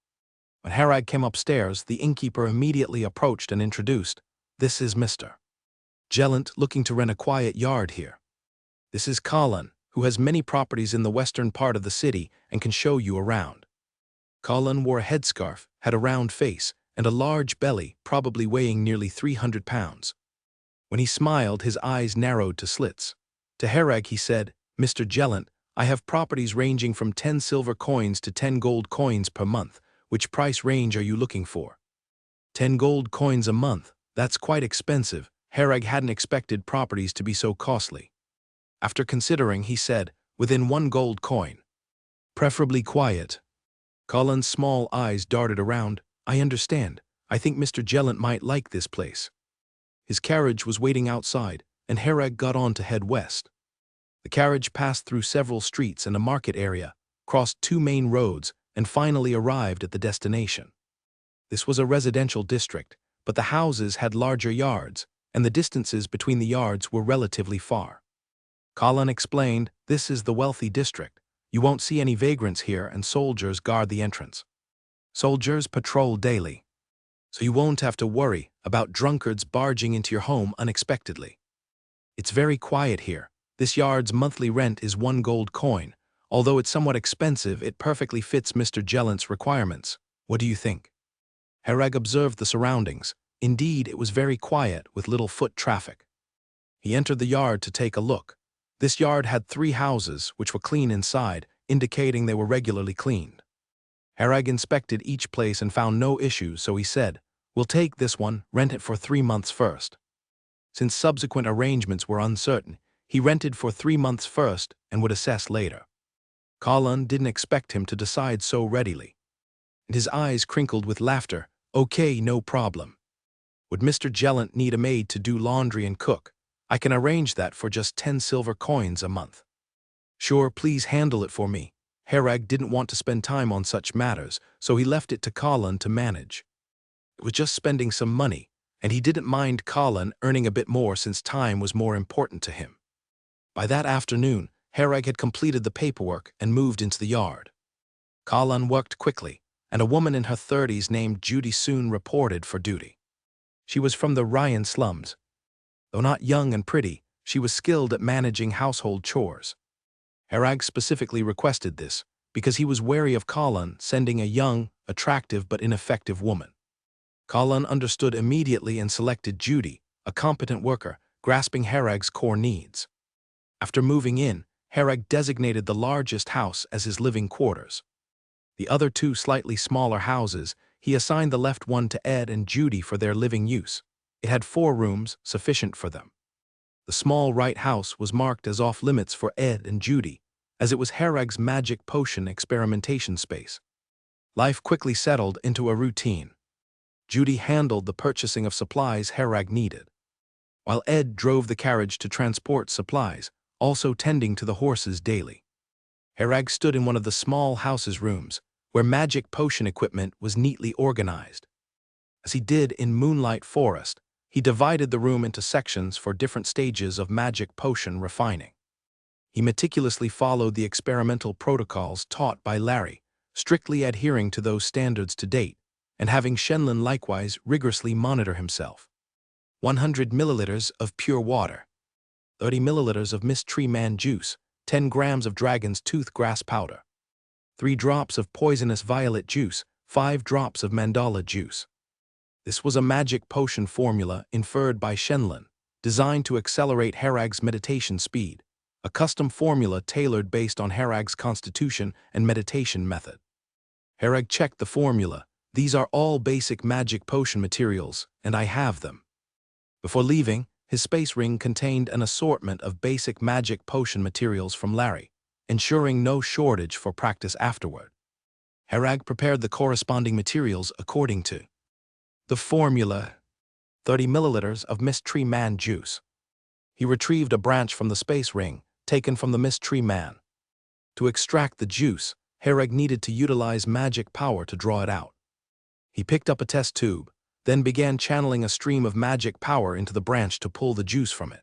When Herag came upstairs, the innkeeper immediately approached and introduced, "This is Mr. Jellant, looking to rent a quiet yard here. This is Colin, who has many properties in the western part of the city and can show you around." Colin wore a headscarf, had a round face, and a large belly, probably weighing nearly 300 pounds. When he smiled, his eyes narrowed to slits. To Herag he said, "Mr. Jellant, I have properties ranging from 10 silver coins to 10 gold coins per month. Which price range are you looking for?" 10 gold coins a month, that's quite expensive. Herag hadn't expected properties to be so costly. After considering, he said, "Within 1 gold coin. Preferably quiet." Colin's small eyes darted around. "I understand. I think Mr. Jellant might like this place." His carriage was waiting outside, and Herag got on to head west. The carriage passed through several streets and a market area, crossed 2 main roads, and finally arrived at the destination. This was a residential district, but the houses had larger yards, and the distances between the yards were relatively far. Colin explained, "This is the wealthy district. You won't see any vagrants here, and soldiers guard the entrance. Soldiers patrol daily, so you won't have to worry about drunkards barging into your home unexpectedly. It's very quiet here. This yard's monthly rent is 1 gold coin. Although it's somewhat expensive, it perfectly fits Mr. Jellant's requirements. What do you think?" Herag observed the surroundings. Indeed, it was very quiet, with little foot traffic. He entered the yard to take a look. This yard had 3 houses, which were clean inside, indicating they were regularly cleaned. Herag inspected each place and found no issues, so he said, "We'll take this one, rent it for 3 months first." Since subsequent arrangements were uncertain, he rented for 3 months first and would assess later. Colin didn't expect him to decide so readily, and his eyes crinkled with laughter. "Okay, no problem. Would Mr. Jellant need a maid to do laundry and cook? I can arrange that for just 10 silver coins a month." "Sure, please handle it for me." Herag didn't want to spend time on such matters, so he left it to Colin to manage. It was just spending some money, and he didn't mind Colin earning a bit more since time was more important to him. By that afternoon, Herag had completed the paperwork and moved into the yard. Colin worked quickly, and a woman in her 30s named Judy soon reported for duty. She was from the Ryan slums. Though not young and pretty, she was skilled at managing household chores. Herag specifically requested this because he was wary of Colin sending a young, attractive but ineffective woman. Colin understood immediately and selected Judy, a competent worker, grasping Herag's core needs. After moving in, Herag designated the largest house as his living quarters. The other two slightly smaller houses, he assigned the left one to Ed and Judy for their living use. It had 4 rooms, sufficient for them. The small right house was marked as off-limits for Ed and Judy, as it was Herag's magic potion experimentation space. Life quickly settled into a routine. Judy handled the purchasing of supplies Herag needed, while Ed drove the carriage to transport supplies, also tending to the horses daily. Herag stood in one of the small house's rooms, where magic potion equipment was neatly organized. As he did in Moonlight Forest, he divided the room into sections for different stages of magic potion refining. He meticulously followed the experimental protocols taught by Larry, strictly adhering to those standards to date, and having Shenlin likewise rigorously monitor himself. 100 milliliters of pure water, 30 milliliters of Mist Tree Man juice, 10 grams of Dragon's Tooth grass powder, 3 drops of poisonous violet juice, 5 drops of mandala juice. This was a magic potion formula inferred by Shenlin, designed to accelerate Herag's meditation speed, a custom formula tailored based on Herag's constitution and meditation method. Herag checked the formula. These are all basic magic potion materials, and I have them. Before leaving, his space ring contained an assortment of basic magic potion materials from Larry, ensuring no shortage for practice afterward. Herag prepared the corresponding materials according to the formula: 30 milliliters of Mist Tree Man juice. He retrieved a branch from the space ring, taken from the Mist Tree Man. To extract the juice, Herag needed to utilize magic power to draw it out. He picked up a test tube, then began channeling a stream of magic power into the branch to pull the juice from it.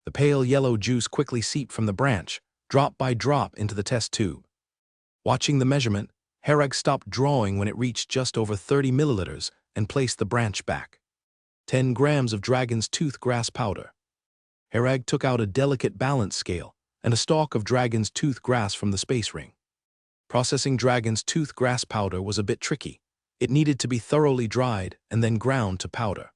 The pale yellow juice quickly seeped from the branch, drop by drop into the test tube. Watching the measurement, Herag stopped drawing when it reached just over 30 milliliters and placed the branch back. 10 grams of Dragon's Tooth grass powder. Herag took out a delicate balance scale and a stalk of Dragon's Tooth grass from the space ring. Processing Dragon's Tooth grass powder was a bit tricky. It needed to be thoroughly dried and then ground to powder.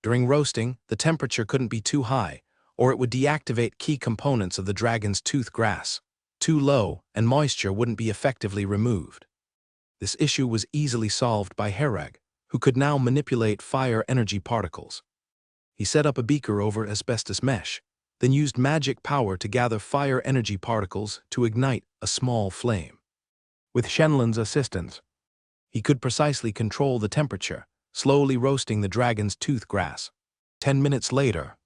During roasting, the temperature couldn't be too high, or it would deactivate key components of the Dragon's Tooth grass. Too low, and moisture wouldn't be effectively removed. This issue was easily solved by Herag, who could now manipulate fire energy particles. He set up a beaker over asbestos mesh, then used magic power to gather fire energy particles to ignite a small flame. With Shenlin's assistance, he could precisely control the temperature, slowly roasting the Dragon's Tooth grass. 10 minutes later,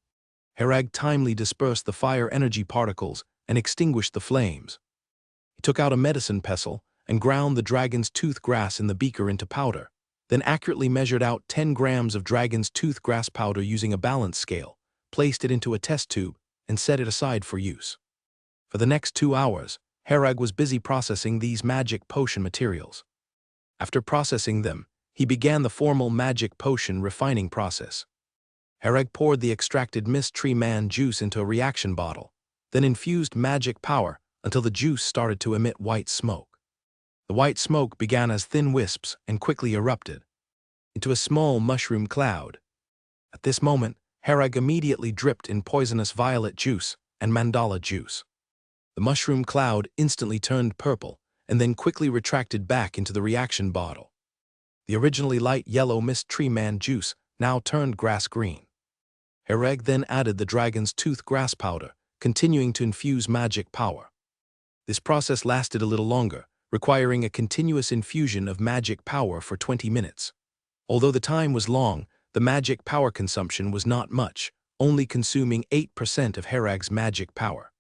Herag timely dispersed the fire energy particles and extinguished the flames. He took out a medicine pestle and ground the Dragon's Tooth grass in the beaker into powder, then accurately measured out 10 grams of Dragon's Tooth grass powder using a balance scale, placed it into a test tube, and set it aside for use. For the next 2 hours, Herag was busy processing these magic potion materials. After processing them, he began the formal magic potion refining process. Herag poured the extracted Mist Tree Man juice into a reaction bottle, then infused magic power until the juice started to emit white smoke. The white smoke began as thin wisps and quickly erupted into a small mushroom cloud. At this moment, Herag immediately dripped in poisonous violet juice and mandala juice. The mushroom cloud instantly turned purple, and then quickly retracted back into the reaction bottle. The originally light yellow Mist Tree Man juice now turned grass green. Herag then added the Dragon's Tooth grass powder, continuing to infuse magic power. This process lasted a little longer, requiring a continuous infusion of magic power for 20 minutes. Although the time was long, the magic power consumption was not much, only consuming 8% of Herag's magic power.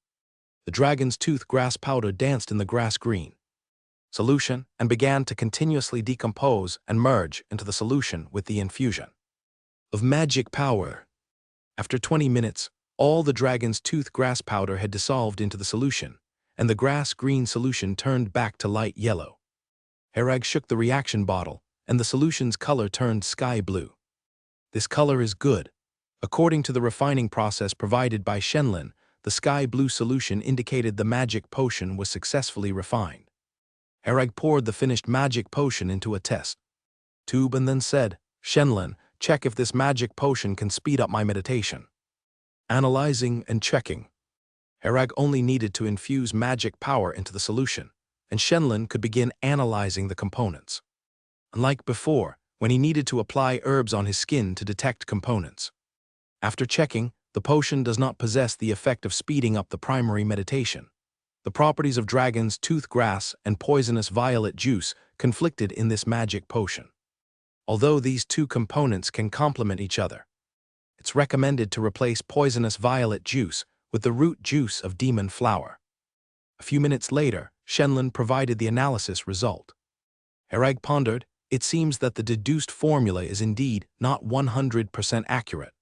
The Dragon's Tooth grass powder danced in the grass green solution and began to continuously decompose and merge into the solution with the infusion of magic power. After 20 minutes, all the Dragon's Tooth grass powder had dissolved into the solution, and the grass green solution turned back to light yellow. Herag shook the reaction bottle, and the solution's color turned sky blue. This color is good. According to the refining process provided by Shenlin, the sky blue solution indicated the magic potion was successfully refined. Herag poured the finished magic potion into a test tube and then said, "Shenlin, check if this magic potion can speed up my meditation." Analyzing and checking. Herag only needed to infuse magic power into the solution, and Shenlin could begin analyzing the components. Unlike before, when he needed to apply herbs on his skin to detect components. After checking, the potion does not possess the effect of speeding up the primary meditation. The properties of dragon's tooth grass and poisonous violet juice conflicted in this magic potion. Although these two components can complement each other, it's recommended to replace poisonous violet juice with the root juice of demon flower. A few minutes later, Shenlin provided the analysis result. Herag pondered, it seems that the deduced formula is indeed not 100% accurate.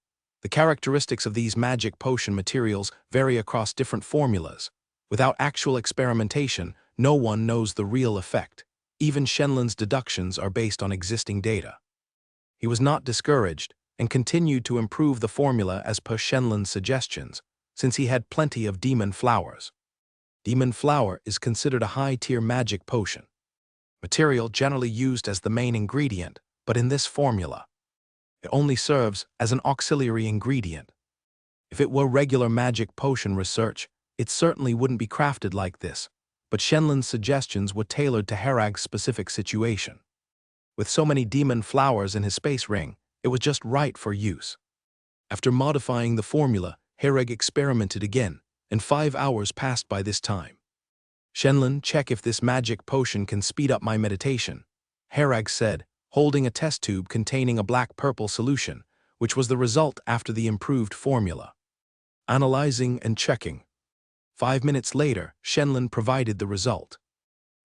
The characteristics of these magic potion materials vary across different formulas. Without actual experimentation, no one knows the real effect. Even Shenlin's deductions are based on existing data. He was not discouraged and continued to improve the formula as per Shenlin's suggestions, since he had plenty of demon flowers. Demon flower is considered a high-tier magic potion material generally used as the main ingredient, but in this formula, it only serves as an auxiliary ingredient. If it were regular magic potion research, it certainly wouldn't be crafted like this, but Shenlin's suggestions were tailored to Herag's specific situation. With so many demon flowers in his space ring, it was just right for use. After modifying the formula, Herag experimented again, and 5 hours passed by this time. Shenlin, check if this magic potion can speed up my meditation, Herag said, holding a test tube containing a black-purple solution, which was the result after the improved formula. Analyzing and checking. 5 minutes later, Shenlin provided the result.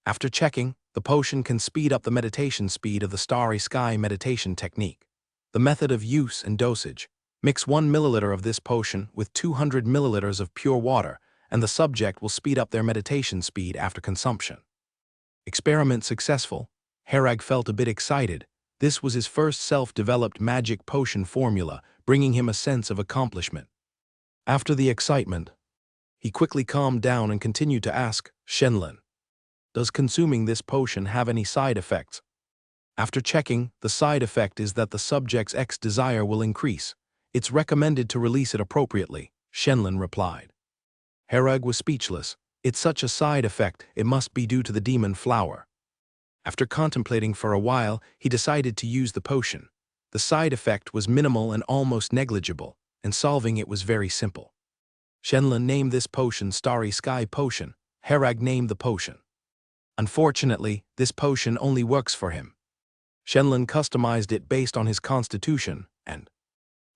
After checking, the potion can speed up the meditation speed of the Starry Sky meditation technique. The method of use and dosage. Mix 1 milliliter of this potion with 200 milliliters of pure water, and the subject will speed up their meditation speed after consumption. Experiment successful. Herag felt a bit excited. This was his first self-developed magic potion formula, bringing him a sense of accomplishment. After the excitement, he quickly calmed down and continued to ask, Shenlin, does consuming this potion have any side effects? After checking, the side effect is that the subject's desire will increase. It's recommended to release it appropriately, Shenlin replied. Herag was speechless. It's such a side effect, it must be due to the demon flower. After contemplating for a while, he decided to use the potion. The side effect was minimal and almost negligible, and solving it was very simple. Shenlin named this potion Starry Sky Potion. Herag named the potion. Unfortunately, this potion only works for him. Shenlin customized it based on his constitution and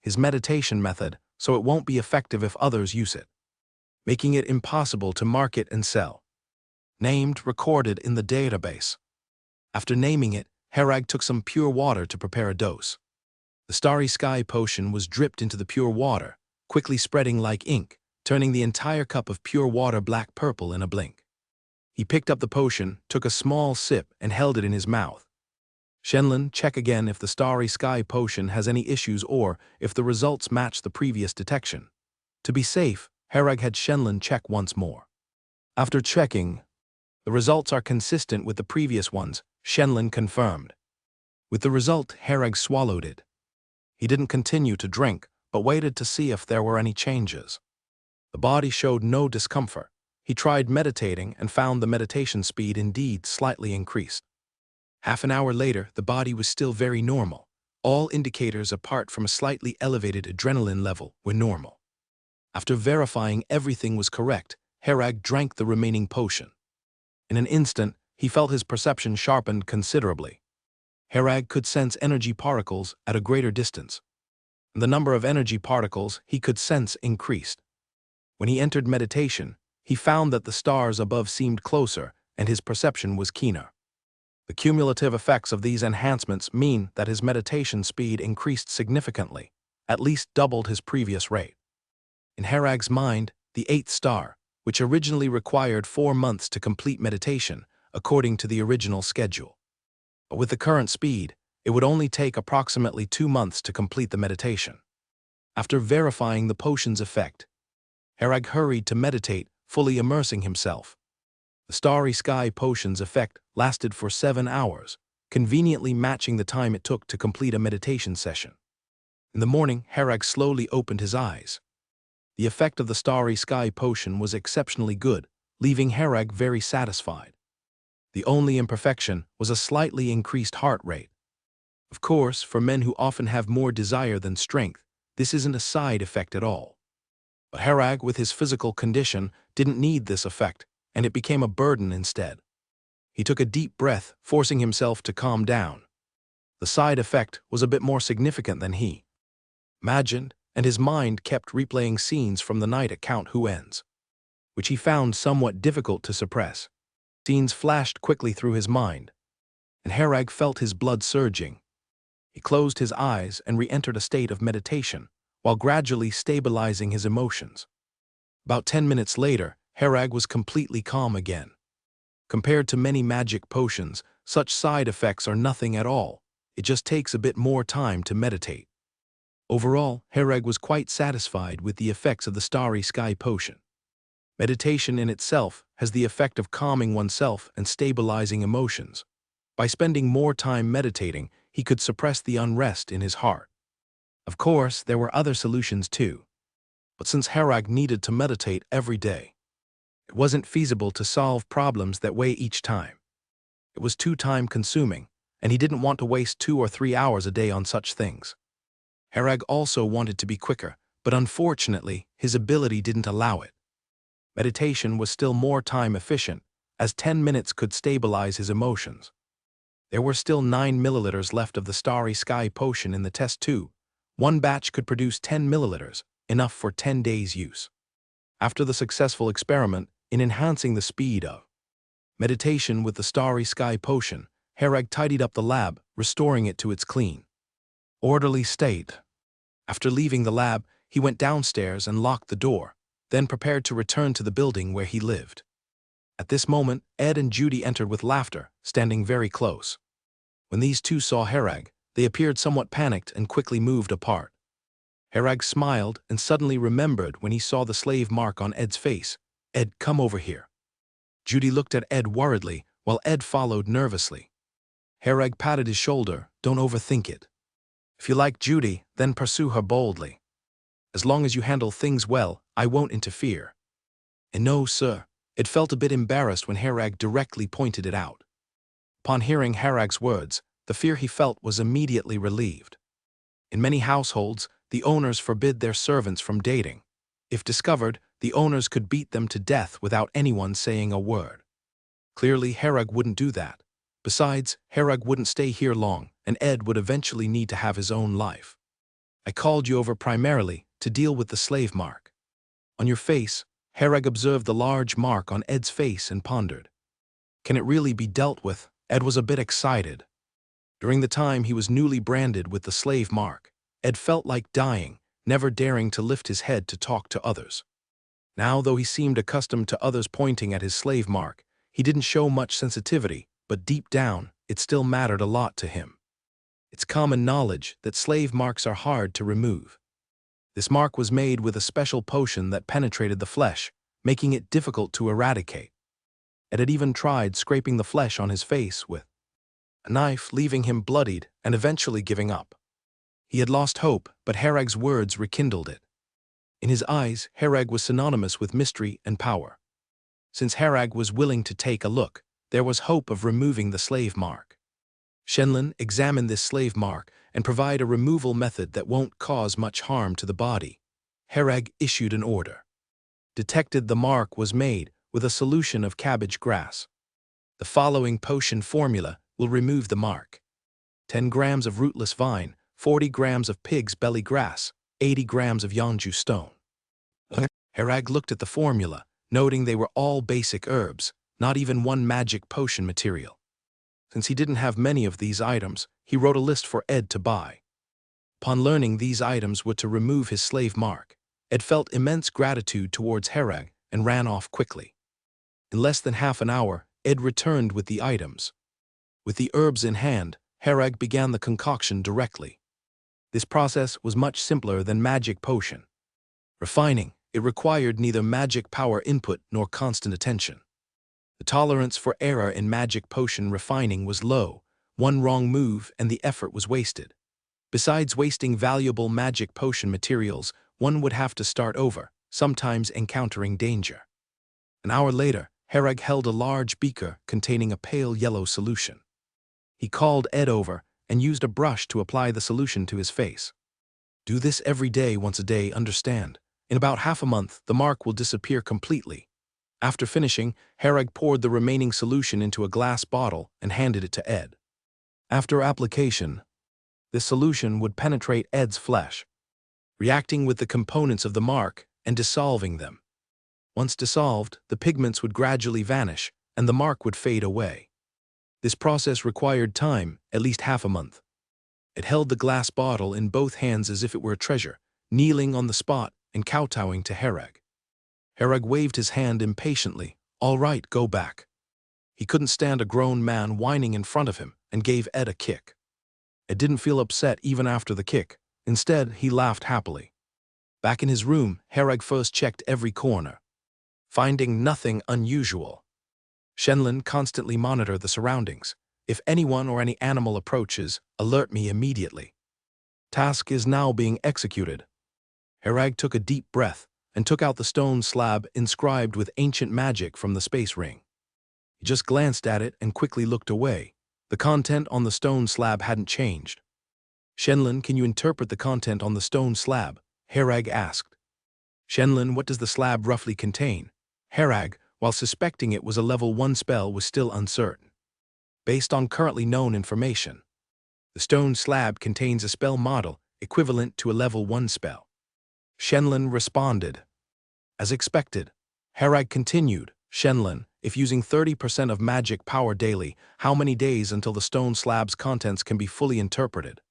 his meditation method, so it won't be effective if others use it, making it impossible to market and sell. Named, recorded in the database. After naming it, Herag took some pure water to prepare a dose. The Starry Sky Potion was dripped into the pure water, quickly spreading like ink, turning the entire cup of pure water black-purple in a blink. He picked up the potion, took a small sip, and held it in his mouth. Shenlin, check again if the Starry Sky Potion has any issues or if the results match the previous detection. To be safe, Herag had Shenlin check once more. After checking, the results are consistent with the previous ones, Shenlin confirmed. With the result, Herag swallowed it. He didn't continue to drink, but waited to see if there were any changes. The body showed no discomfort. He tried meditating and found the meditation speed indeed slightly increased. Half an hour later, the body was still very normal. All indicators apart from a slightly elevated adrenaline level were normal. After verifying everything was correct, Herag drank the remaining potion. In an instant, he felt his perception sharpened considerably. Herag could sense energy particles at a greater distance. The number of energy particles he could sense increased. When he entered meditation, he found that the stars above seemed closer and his perception was keener. The cumulative effects of these enhancements mean that his meditation speed increased significantly, at least doubled his previous rate. In Herag's mind, the 8th star, which originally required 4 months to complete meditation, according to the original schedule. But with the current speed, it would only take approximately 2 months to complete the meditation. After verifying the potion's effect, Herag hurried to meditate, fully immersing himself. The Starry Sky Potion's effect lasted for 7 hours, conveniently matching the time it took to complete a meditation session. In the morning, Herag slowly opened his eyes. The effect of the Starry Sky potion was exceptionally good, leaving Herag very satisfied. The only imperfection was a slightly increased heart rate. Of course, for men who often have more desire than strength, this isn't a side effect at all. But Herag, with his physical condition, didn't need this effect, and it became a burden instead. He took a deep breath, forcing himself to calm down. The side effect was a bit more significant than he imagined, and his mind kept replaying scenes from the night at Count Huen's, which he found somewhat difficult to suppress. Scenes flashed quickly through his mind, and Herag felt his blood surging. He closed his eyes and re-entered a state of meditation, while gradually stabilizing his emotions. About 10 minutes later, Herag was completely calm again. Compared to many magic potions, such side effects are nothing at all. It just takes a bit more time to meditate. Overall, Herag was quite satisfied with the effects of the Starry Sky potion. Meditation in itself has the effect of calming oneself and stabilizing emotions. By spending more time meditating, he could suppress the unrest in his heart. Of course, there were other solutions too. But since Herag needed to meditate every day, it wasn't feasible to solve problems that way each time. It was too time-consuming, and he didn't want to waste 2 or 3 hours a day on such things. Herag also wanted to be quicker, but unfortunately, his ability didn't allow it. Meditation was still more time-efficient, as 10 minutes could stabilize his emotions. There were still 9 milliliters left of the Starry Sky potion in the test tube. One batch could produce 10 milliliters, enough for 10 days' use. After the successful experiment in enhancing the speed of meditation with the Starry Sky potion, Herag tidied up the lab, restoring it to its clean, orderly state. After leaving the lab, he went downstairs and locked the door, then prepared to return to the building where he lived. At this moment, Ed and Judy entered with laughter, standing very close. When these two saw Herag, they appeared somewhat panicked and quickly moved apart. Herag smiled and suddenly remembered when he saw the slave mark on Ed's face. "Ed, come over here." Judy looked at Ed worriedly, while Ed followed nervously. Herag patted his shoulder. "Don't overthink it. If you like Judy, then pursue her boldly. As long as you handle things well, I won't interfere." "And no, sir." Ed felt a bit embarrassed when Herag directly pointed it out. Upon hearing Herag's words, the fear he felt was immediately relieved. In many households, the owners forbid their servants from dating. If discovered, the owners could beat them to death without anyone saying a word. Clearly, Herag wouldn't do that. Besides, Herag wouldn't stay here long, and Ed would eventually need to have his own life. "I called you over primarily to deal with the slave mark on your face." Herag observed the large mark on Ed's face and pondered. Can it really be dealt with? Ed was a bit excited. During the time he was newly branded with the slave mark, Ed felt like dying, never daring to lift his head to talk to others. Now, though he seemed accustomed to others pointing at his slave mark, he didn't show much sensitivity, but deep down, it still mattered a lot to him. It's common knowledge that slave marks are hard to remove. This mark was made with a special potion that penetrated the flesh, making it difficult to eradicate. Ed had even tried scraping the flesh on his face with a knife, leaving him bloodied and eventually giving up. He had lost hope, but Herag's words rekindled it. In his eyes, Herag was synonymous with mystery and power. Since Herag was willing to take a look, there was hope of removing the slave mark. Shenlin, examine this slave mark and provide a removal method that won't cause much harm to the body. Herag issued an order. Detected the mark was made with a solution of cabbage grass. The following potion formula will remove the mark: 10 grams of rootless vine, 40 grams of pig's belly grass, 80 grams of yonju stone. Herag looked at the formula, noting they were all basic herbs, not even one magic potion material. Since he didn't have many of these items, he wrote a list for Ed to buy. Upon learning these items were to remove his slave mark, Ed felt immense gratitude towards Herag and ran off quickly. In less than half an hour, Ed returned with the items. With the herbs in hand, Herag began the concoction directly. This process was much simpler than magic potion refining. It required neither magic power input nor constant attention. The tolerance for error in magic potion refining was low. One wrong move and the effort was wasted. Besides wasting valuable magic potion materials, one would have to start over, sometimes encountering danger. An hour later, Herag held a large beaker containing a pale yellow solution. He called Ed over and used a brush to apply the solution to his face. Do this every day, once a day, understand. In about half a month, the mark will disappear completely. After finishing, Herag poured the remaining solution into a glass bottle and handed it to Ed. After application, this solution would penetrate Ed's flesh, reacting with the components of the mark and dissolving them. Once dissolved, the pigments would gradually vanish and the mark would fade away. This process required time, at least half a month. It held the glass bottle in both hands as if it were a treasure, kneeling on the spot and kowtowing to Herag. Herag waved his hand impatiently. All right, go back. He couldn't stand a grown man whining in front of him and gave Ed a kick. Ed didn't feel upset even after the kick. Instead, he laughed happily. Back in his room, Herag first checked every corner, finding nothing unusual. Shenlin constantly monitored the surroundings. If anyone or any animal approaches, alert me immediately. Task is now being executed. Herag took a deep breath and took out the stone slab inscribed with ancient magic from the space ring. He just glanced at it and quickly looked away. The content on the stone slab hadn't changed. Shenlin, can you interpret the content on the stone slab? Herag asked. Shenlin, what does the slab roughly contain? Herag, while suspecting it was a level 1 spell, was still uncertain. Based on currently known information, the stone slab contains a spell model equivalent to a level 1 spell. Shenlin responded. As expected, Herag continued. Shenlin, if using 30% of magic power daily, how many days until the stone slab's contents can be fully interpreted?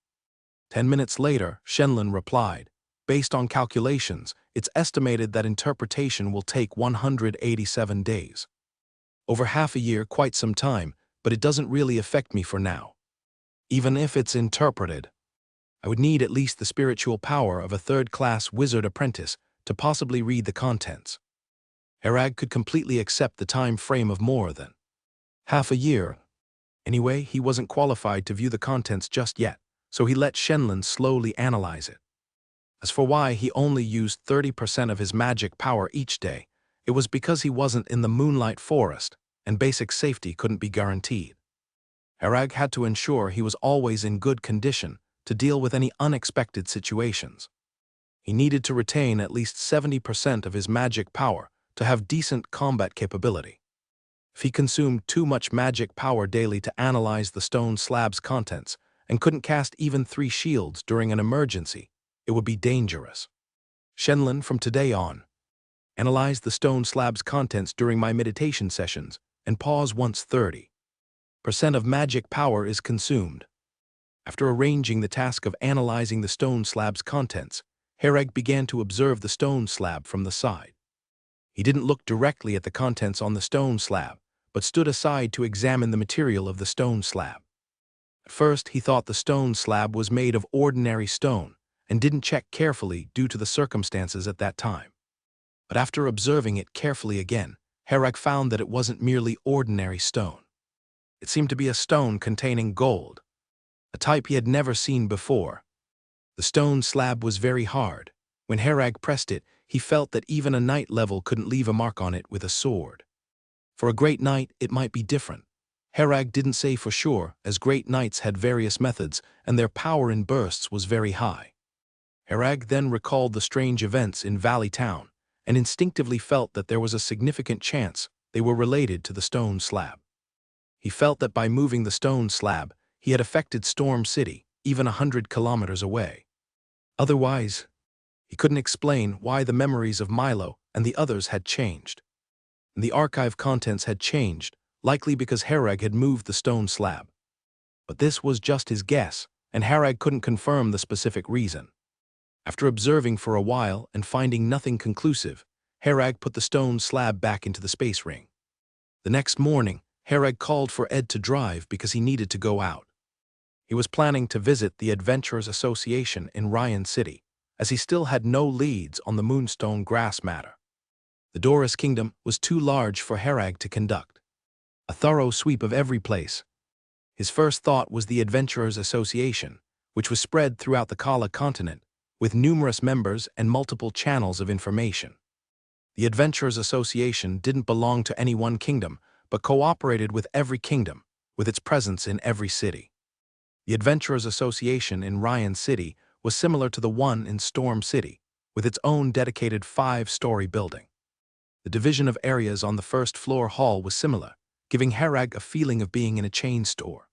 10 minutes later, Shenlin replied. Based on calculations, it's estimated that interpretation will take 187 days. Over half a year, quite some time, but it doesn't really affect me for now. Even if it's interpreted, I would need at least the spiritual power of a third-class wizard apprentice to possibly read the contents. Herag could completely accept the time frame of more than half a year. Anyway, he wasn't qualified to view the contents just yet, so he let Shenlin slowly analyze it. As for why he only used 30% of his magic power each day, it was because he wasn't in the Moonlight Forest, and basic safety couldn't be guaranteed. Herag had to ensure he was always in good condition to deal with any unexpected situations. He needed to retain at least 70% of his magic power to have decent combat capability. If he consumed too much magic power daily to analyze the stone slab's contents and couldn't cast even 3 shields during an emergency, it would be dangerous. Shenlin, from today on, analyze the stone slab's contents during my meditation sessions and pause once 30% of magic power is consumed. After arranging the task of analyzing the stone slab's contents, Herag began to observe the stone slab from the side. He didn't look directly at the contents on the stone slab, but stood aside to examine the material of the stone slab. At first, he thought the stone slab was made of ordinary stone and didn't check carefully due to the circumstances at that time. But after observing it carefully again, Herag found that it wasn't merely ordinary stone. It seemed to be a stone containing gold, a type he had never seen before. The stone slab was very hard. When Herag pressed it, he felt that even a knight level couldn't leave a mark on it with a sword. For a great knight, it might be different. Herag didn't say for sure, as great knights had various methods, and their power in bursts was very high. Herag then recalled the strange events in Valley Town, and instinctively felt that there was a significant chance they were related to the stone slab. He felt that by moving the stone slab, he had affected Storm City, even 100 kilometers away. Otherwise, he couldn't explain why the memories of Milo and the others had changed. And the archive contents had changed, likely because Herag had moved the stone slab. But this was just his guess, and Herag couldn't confirm the specific reason. After observing for a while and finding nothing conclusive, Herag put the stone slab back into the space ring. The next morning, Herag called for Ed to drive because he needed to go out. He was planning to visit the Adventurers Association in Ryan City, as he still had no leads on the Moonstone grass matter. The Doris Kingdom was too large for Herag to conduct a thorough sweep of every place. His first thought was the Adventurers Association, which was spread throughout the Kala continent, with numerous members and multiple channels of information. The Adventurers Association didn't belong to any one kingdom, but cooperated with every kingdom, with its presence in every city. The Adventurers Association in Ryan City was similar to the one in Storm City, with its own dedicated 5-story building. The division of areas on the first-floor hall was similar, giving Herag a feeling of being in a chain store.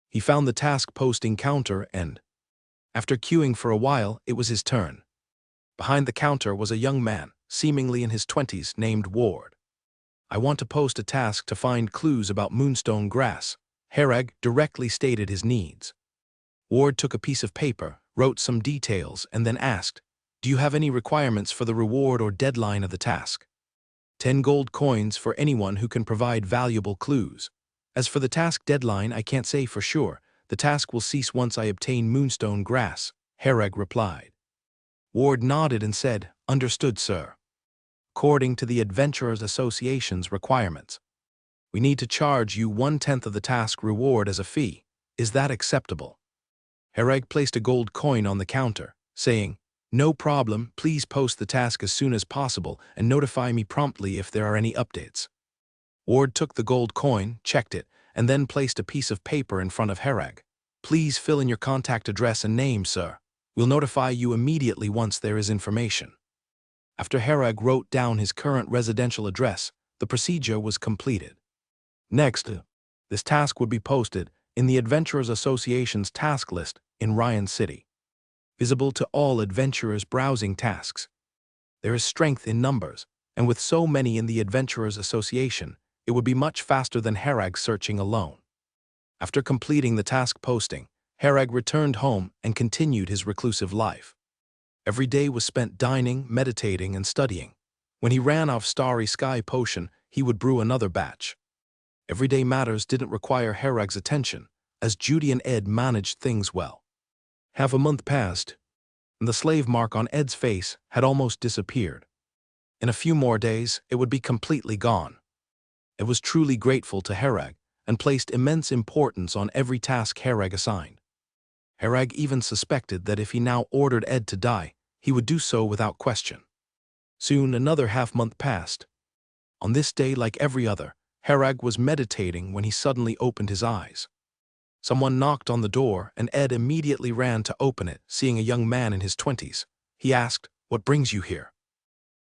He found the task posting counter and, after queuing for a while, it was his turn. Behind the counter was a young man, seemingly in his 20s, named Ward. "I want to post a task to find clues about moonstone grass." Herag directly stated his needs. Ward took a piece of paper, wrote some details, and then asked, "Do you have any requirements for the reward or deadline of the task?" 10 gold coins for anyone who can provide valuable clues. As for the task deadline, I can't say for sure. The task will cease once I obtain moonstone grass, Herag replied. Ward nodded and said, "Understood, sir." According to the Adventurers Association's requirements, we need to charge you 1/10 of the task reward as a fee. Is that acceptable? Herag placed a gold coin on the counter, saying, "No problem, please post the task as soon as possible and notify me promptly if there are any updates." Ward took the gold coin, checked it, and then placed a piece of paper in front of Herag. "Please fill in your contact address and name, sir. We'll notify you immediately once there is information." After Herag wrote down his current residential address, the procedure was completed. Next, this task would be posted in the Adventurers Association's task list in Ryan City, visible to all adventurers browsing tasks. There is strength in numbers, and with so many in the Adventurers Association, it would be much faster than Herag searching alone. After completing the task posting, Herag returned home and continued his reclusive life. Every day was spent dining, meditating, and studying. When he ran out of Starry Sky potion, he would brew another batch. Everyday matters didn't require Herag's attention, as Judy and Ed managed things well. Half a month passed, and the slave mark on Ed's face had almost disappeared. In a few more days, it would be completely gone. Ed was truly grateful to Herag and placed immense importance on every task Herag assigned. Herag even suspected that if he now ordered Ed to die, he would do so without question. Soon another half-month passed. On this day, like every other, Herag was meditating when he suddenly opened his eyes. Someone knocked on the door, and Ed immediately ran to open it, seeing a young man in his 20s. He asked, "What brings you here?"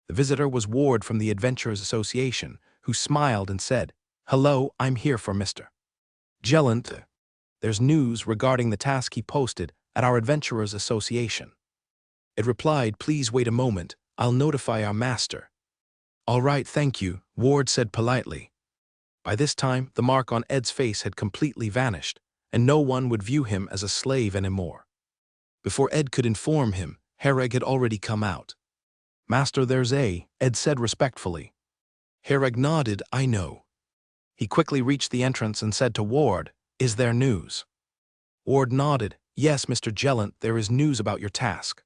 The visitor was Ward from the Adventurers Association, who smiled and said, "Hello, I'm here for Mr. Jellant. There's news regarding the task he posted at our Adventurers Association." Ed replied, "Please wait a moment, I'll notify our master." "All right, thank you," Ward said politely. By this time, the mark on Ed's face had completely vanished, and no one would view him as a slave anymore. Before Ed could inform him, Herag had already come out. "Master, there's Ed said respectfully. Herag nodded, "I know." He quickly reached the entrance and said to Ward, "Is there news?" Ward nodded, "Yes, Mr. Jellant, there is news about your task."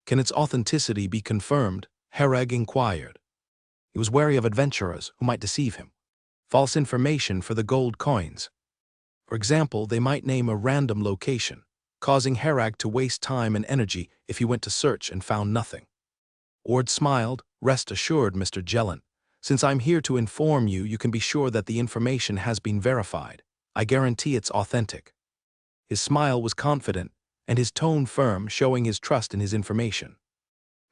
"Can its authenticity be confirmed?" Herag inquired. He was wary of adventurers who might deceive him. False information for the gold coins. For example, they might name a random location, causing Herag to waste time and energy if he went to search and found nothing. Ward smiled, "Rest assured, Mr. Jellant. Since I'm here to inform you, you can be sure that the information has been verified. I guarantee it's authentic." His smile was confident, and his tone firm, showing his trust in his information.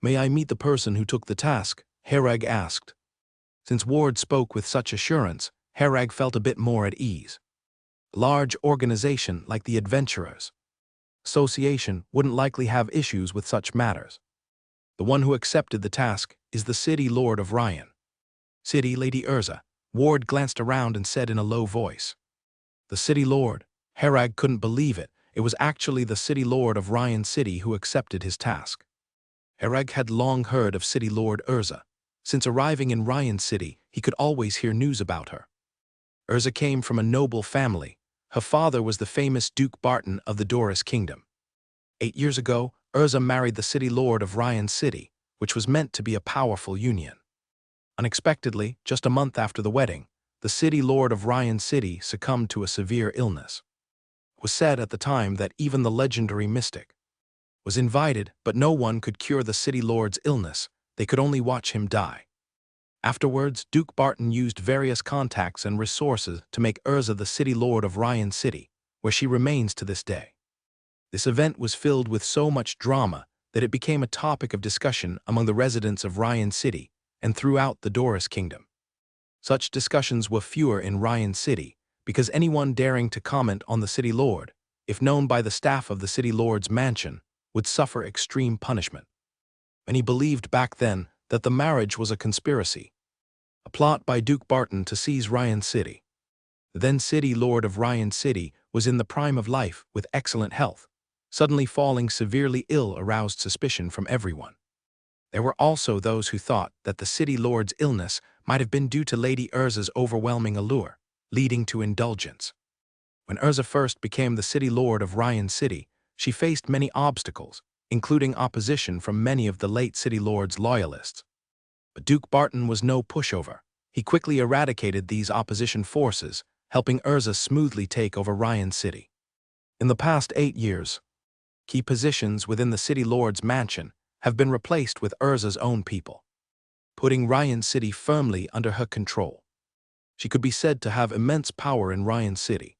"May I meet the person who took the task?" Herag asked. Since Ward spoke with such assurance, Herag felt a bit more at ease. A large organization like the Adventurers Association wouldn't likely have issues with such matters. The one who accepted the task is the City Lord of Ryan. "City Lady Urza," Ward glanced around and said in a low voice. The City Lord. Herag couldn't believe it. It was actually the City Lord of Ryan City who accepted his task. Herag had long heard of City Lord Urza. Since arriving in Ryan City, he could always hear news about her. Urza came from a noble family. Her father was the famous Duke Barton of the Doris Kingdom. 8 years ago, Urza married the City Lord of Ryan City, which was meant to be a powerful union. Unexpectedly, just a month after the wedding, the City Lord of Ryan City succumbed to a severe illness. It was said at the time that even the legendary mystic was invited, but no one could cure the City Lord's illness. They could only watch him die. Afterwards, Duke Barton used various contacts and resources to make Urza the city lord of Ryan City, where she remains to this day. This event was filled with so much drama that it became a topic of discussion among the residents of Ryan City and throughout the Doris Kingdom. Such discussions were fewer in Ryan City because anyone daring to comment on the city lord, if known by the staff of the city lord's mansion, would suffer extreme punishment. Many believed back then that the marriage was a conspiracy, a plot by Duke Barton to seize Ryan City. The then city lord of Ryan City was in the prime of life with excellent health. Suddenly falling severely ill aroused suspicion from everyone. There were also those who thought that the city lord's illness might have been due to Lady Urza's overwhelming allure, leading to indulgence. When Urza first became the city lord of Ryan City, she faced many obstacles, including opposition from many of the late city lord's loyalists. But Duke Barton was no pushover. He quickly eradicated these opposition forces, helping Urza smoothly take over Ryan City. In the past 8 years, key positions within the city lord's mansion have been replaced with Urza's own people, putting Ryan City firmly under her control. She could be said to have immense power in Ryan City.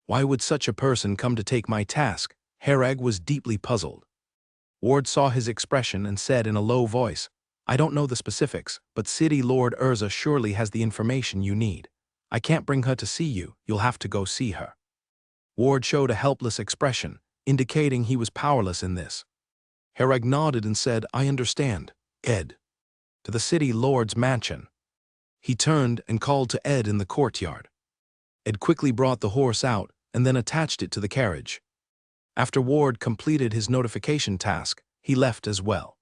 Why would such a person come to take my task? Herag was deeply puzzled. Ward saw his expression and said in a low voice, I don't know the specifics, but City Lord Urza surely has the information you need. I can't bring her to see you, you'll have to go see her. Ward showed a helpless expression, indicating he was powerless in this. Herag nodded and said, I understand. Ed. To the city lord's mansion. He turned and called to Ed in the courtyard. Ed quickly brought the horse out and then attached it to the carriage. After Ward completed his notification task, he left as well.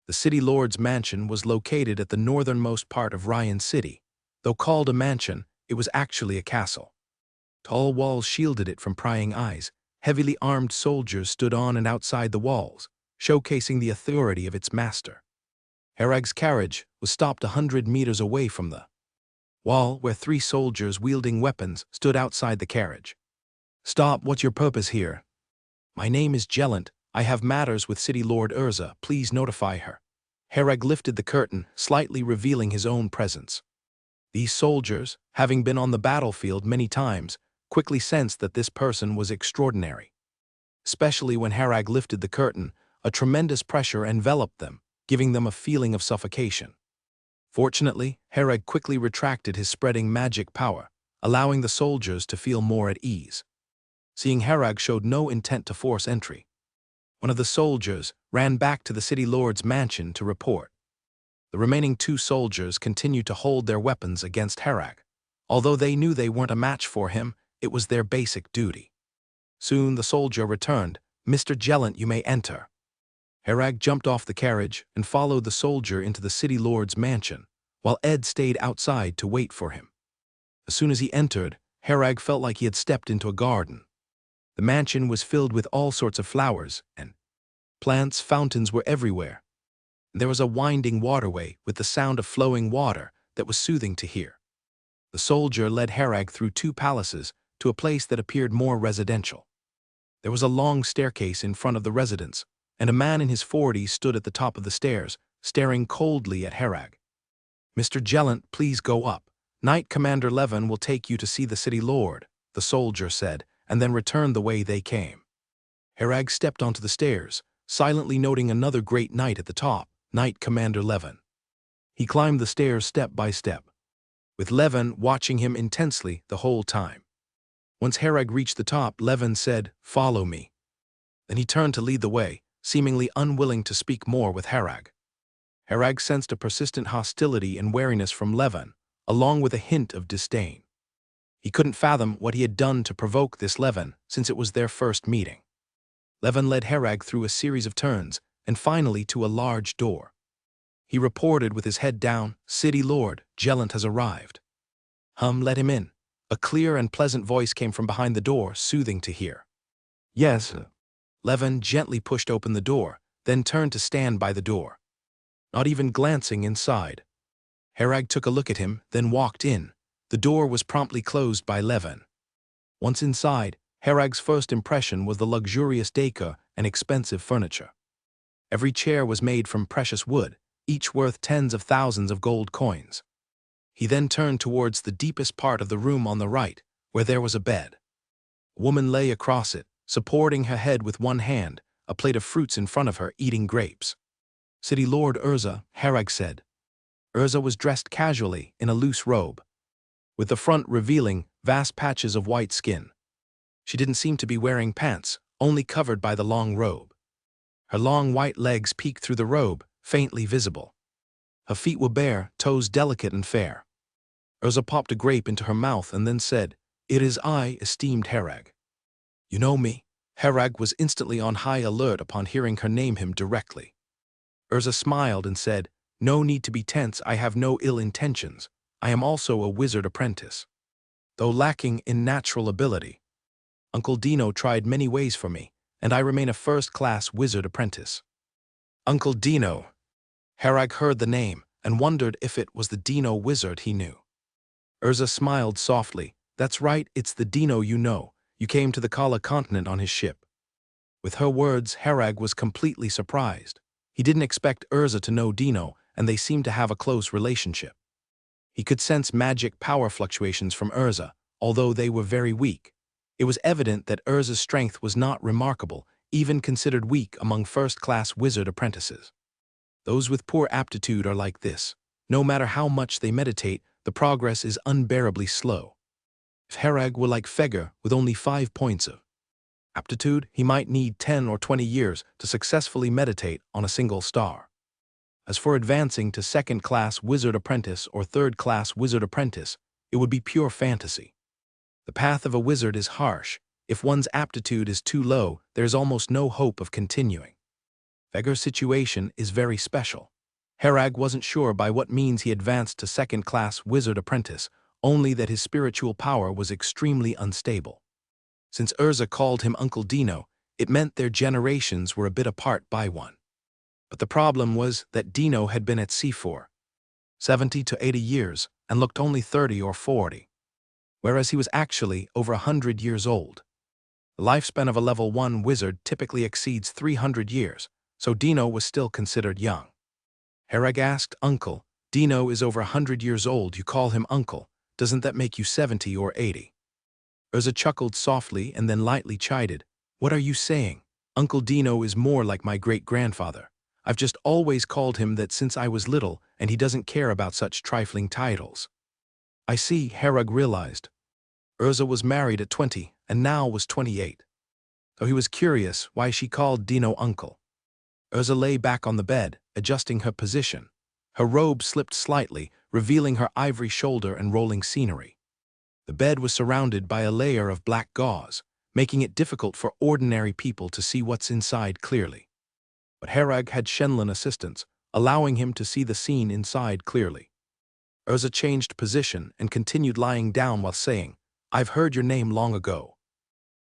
The city lord's mansion was located at the northernmost part of Ryan City. Though called a mansion, it was actually a castle. Tall walls shielded it from prying eyes. Heavily armed soldiers stood on and outside the walls, showcasing the authority of its master. Herag's carriage was stopped 100 meters away from the wall, where 3 soldiers wielding weapons stood outside the carriage. Stop, what's your purpose here? My name is Jelent. I have matters with City Lord Urza. Please notify her. Herag lifted the curtain, slightly revealing his own presence. These soldiers, having been on the battlefield many times, quickly sensed that this person was extraordinary. Especially when Herag lifted the curtain, a tremendous pressure enveloped them, giving them a feeling of suffocation. Fortunately, Herag quickly retracted his spreading magic power, allowing the soldiers to feel more at ease. Seeing Herag showed no intent to force entry, one of the soldiers ran back to the city lord's mansion to report. The remaining 2 soldiers continued to hold their weapons against Herag. Although they knew they weren't a match for him, it was their basic duty. Soon the soldier returned. Mr. Jelent, you may enter. Herag jumped off the carriage and followed the soldier into the city lord's mansion, while Ed stayed outside to wait for him. As soon as he entered, Herag felt like he had stepped into a garden. The mansion was filled with all sorts of flowers, and plants, fountains were everywhere. There was a winding waterway with the sound of flowing water that was soothing to hear. The soldier led Herag through 2 palaces to a place that appeared more residential. There was a long staircase in front of the residence, and a man in his 40s stood at the top of the stairs, staring coldly at Herag. Mr. Jelent, please go up. Knight Commander Levin will take you to see the city lord, the soldier said, and then returned the way they came. Herag stepped onto the stairs, silently noting another great knight at the top, Knight Commander Levin. He climbed the stairs step by step, with Levin watching him intensely the whole time. Once Herag reached the top, Levin said, "Follow me." Then he turned to lead the way, seemingly unwilling to speak more with Herag. Herag sensed a persistent hostility and wariness from Levin, along with a hint of disdain. He couldn't fathom what he had done to provoke this Levin, since it was their first meeting. Levin led Herag through a series of turns, and finally to a large door. He reported with his head down, "City Lord, Jelent has arrived." Let him in." A clear and pleasant voice came from behind the door, soothing to hear. "Yes." Levin gently pushed open the door, then turned to stand by the door, not even glancing inside. Herag took a look at him, then walked in. The door was promptly closed by Levin. Once inside, Herag's first impression was the luxurious decor and expensive furniture. Every chair was made from precious wood, each worth tens of thousands of gold coins. He then turned towards the deepest part of the room on the right, where there was a bed. A woman lay across it, supporting her head with one hand, a plate of fruits in front of her, eating grapes. "City Lord Urza," Harag said. Urza was dressed casually in a loose robe, with the front revealing vast patches of white skin. She didn't seem to be wearing pants, only covered by the long robe. Her long white legs peeked through the robe, faintly visible. Her feet were bare, toes delicate and fair. Urza popped a grape into her mouth and then said, "It is I, esteemed Harag." "You know me?" Harag was instantly on high alert upon hearing her name him directly. Urza smiled and said, "No need to be tense, I have no ill intentions. I am also a wizard apprentice. Though lacking in natural ability, Uncle Dino tried many ways for me, and I remain a first-class wizard apprentice." Uncle Dino. Harag heard the name and wondered if it was the Dino wizard he knew. Urza smiled softly. "That's right, it's the Dino you know. You came to the Kala continent on his ship." With her words, Harag was completely surprised. He didn't expect Urza to know Dino, and they seemed to have a close relationship. He could sense magic power fluctuations from Urza, although they were very weak. It was evident that Urza's strength was not remarkable, even considered weak among first-class wizard apprentices. Those with poor aptitude are like this. No matter how much they meditate, the progress is unbearably slow. If Harag were like Feger with only 5 points of aptitude, he might need 10 or 20 years to successfully meditate on a single star. As for advancing to second-class wizard apprentice or third-class wizard apprentice, it would be pure fantasy. The path of a wizard is harsh. If one's aptitude is too low, there is almost no hope of continuing. Feger's situation is very special. Harag wasn't sure by what means he advanced to second-class wizard apprentice, only that his spiritual power was extremely unstable. Since Urza called him Uncle Dino, it meant their generations were a bit apart by one. But the problem was that Dino had been at sea for 70 to 80 years and looked only 30 or 40, whereas he was actually over 100 years old. The lifespan of a level 1 wizard typically exceeds 300 years, so Dino was still considered young. Harag asked, "Uncle, Dino is over 100 years old, you call him uncle. Doesn't that make you 70 or 80? Urza chuckled softly and then lightly chided, "What are you saying? Uncle Dino is more like my great-grandfather. I've just always called him that since I was little, and he doesn't care about such trifling titles." "I see," Harag realized. Urza was married at 20 and now was 28. Though he was curious why she called Dino uncle. Urza lay back on the bed, adjusting her position. Her robe slipped slightly, revealing her ivory shoulder and rolling scenery. The bed was surrounded by a layer of black gauze, making it difficult for ordinary people to see what's inside clearly. But Harag had Shenlin assistance, allowing him to see the scene inside clearly. Urza changed position and continued lying down while saying, "I've heard your name long ago."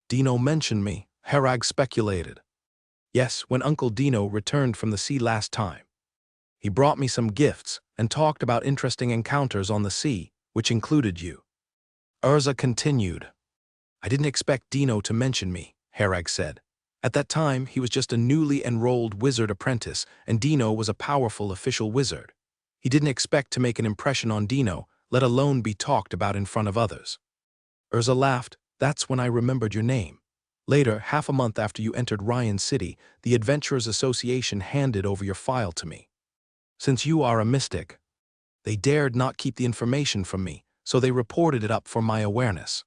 "Dino mentioned me," Harag speculated. "Yes, when Uncle Dino returned from the sea last time. He brought me some gifts and talked about interesting encounters on the sea, which included you." Urza continued. "I didn't expect Dino to mention me," Harag said. At that time, he was just a newly enrolled wizard apprentice, and Dino was a powerful official wizard. He didn't expect to make an impression on Dino, let alone be talked about in front of others. Urza laughed. "That's when I remembered your name. Later, half a month after you entered Ryan City, the Adventurers Association handed over your file to me. Since you are a mystic, they dared not keep the information from me, so they reported it up for my awareness."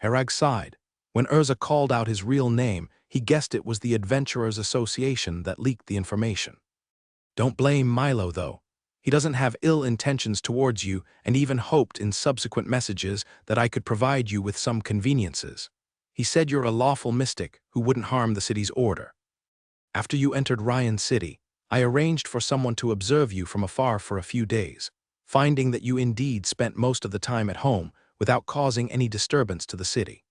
Harag sighed. When Urza called out his real name, he guessed it was the Adventurers Association that leaked the information. "Don't blame Milo, though. He doesn't have ill intentions towards you and even hoped in subsequent messages that I could provide you with some conveniences. He said you're a lawful mystic who wouldn't harm the city's order. After you entered Ryan City, I arranged for someone to observe you from afar for a few days, finding that you indeed spent most of the time at home without causing any disturbance to the city.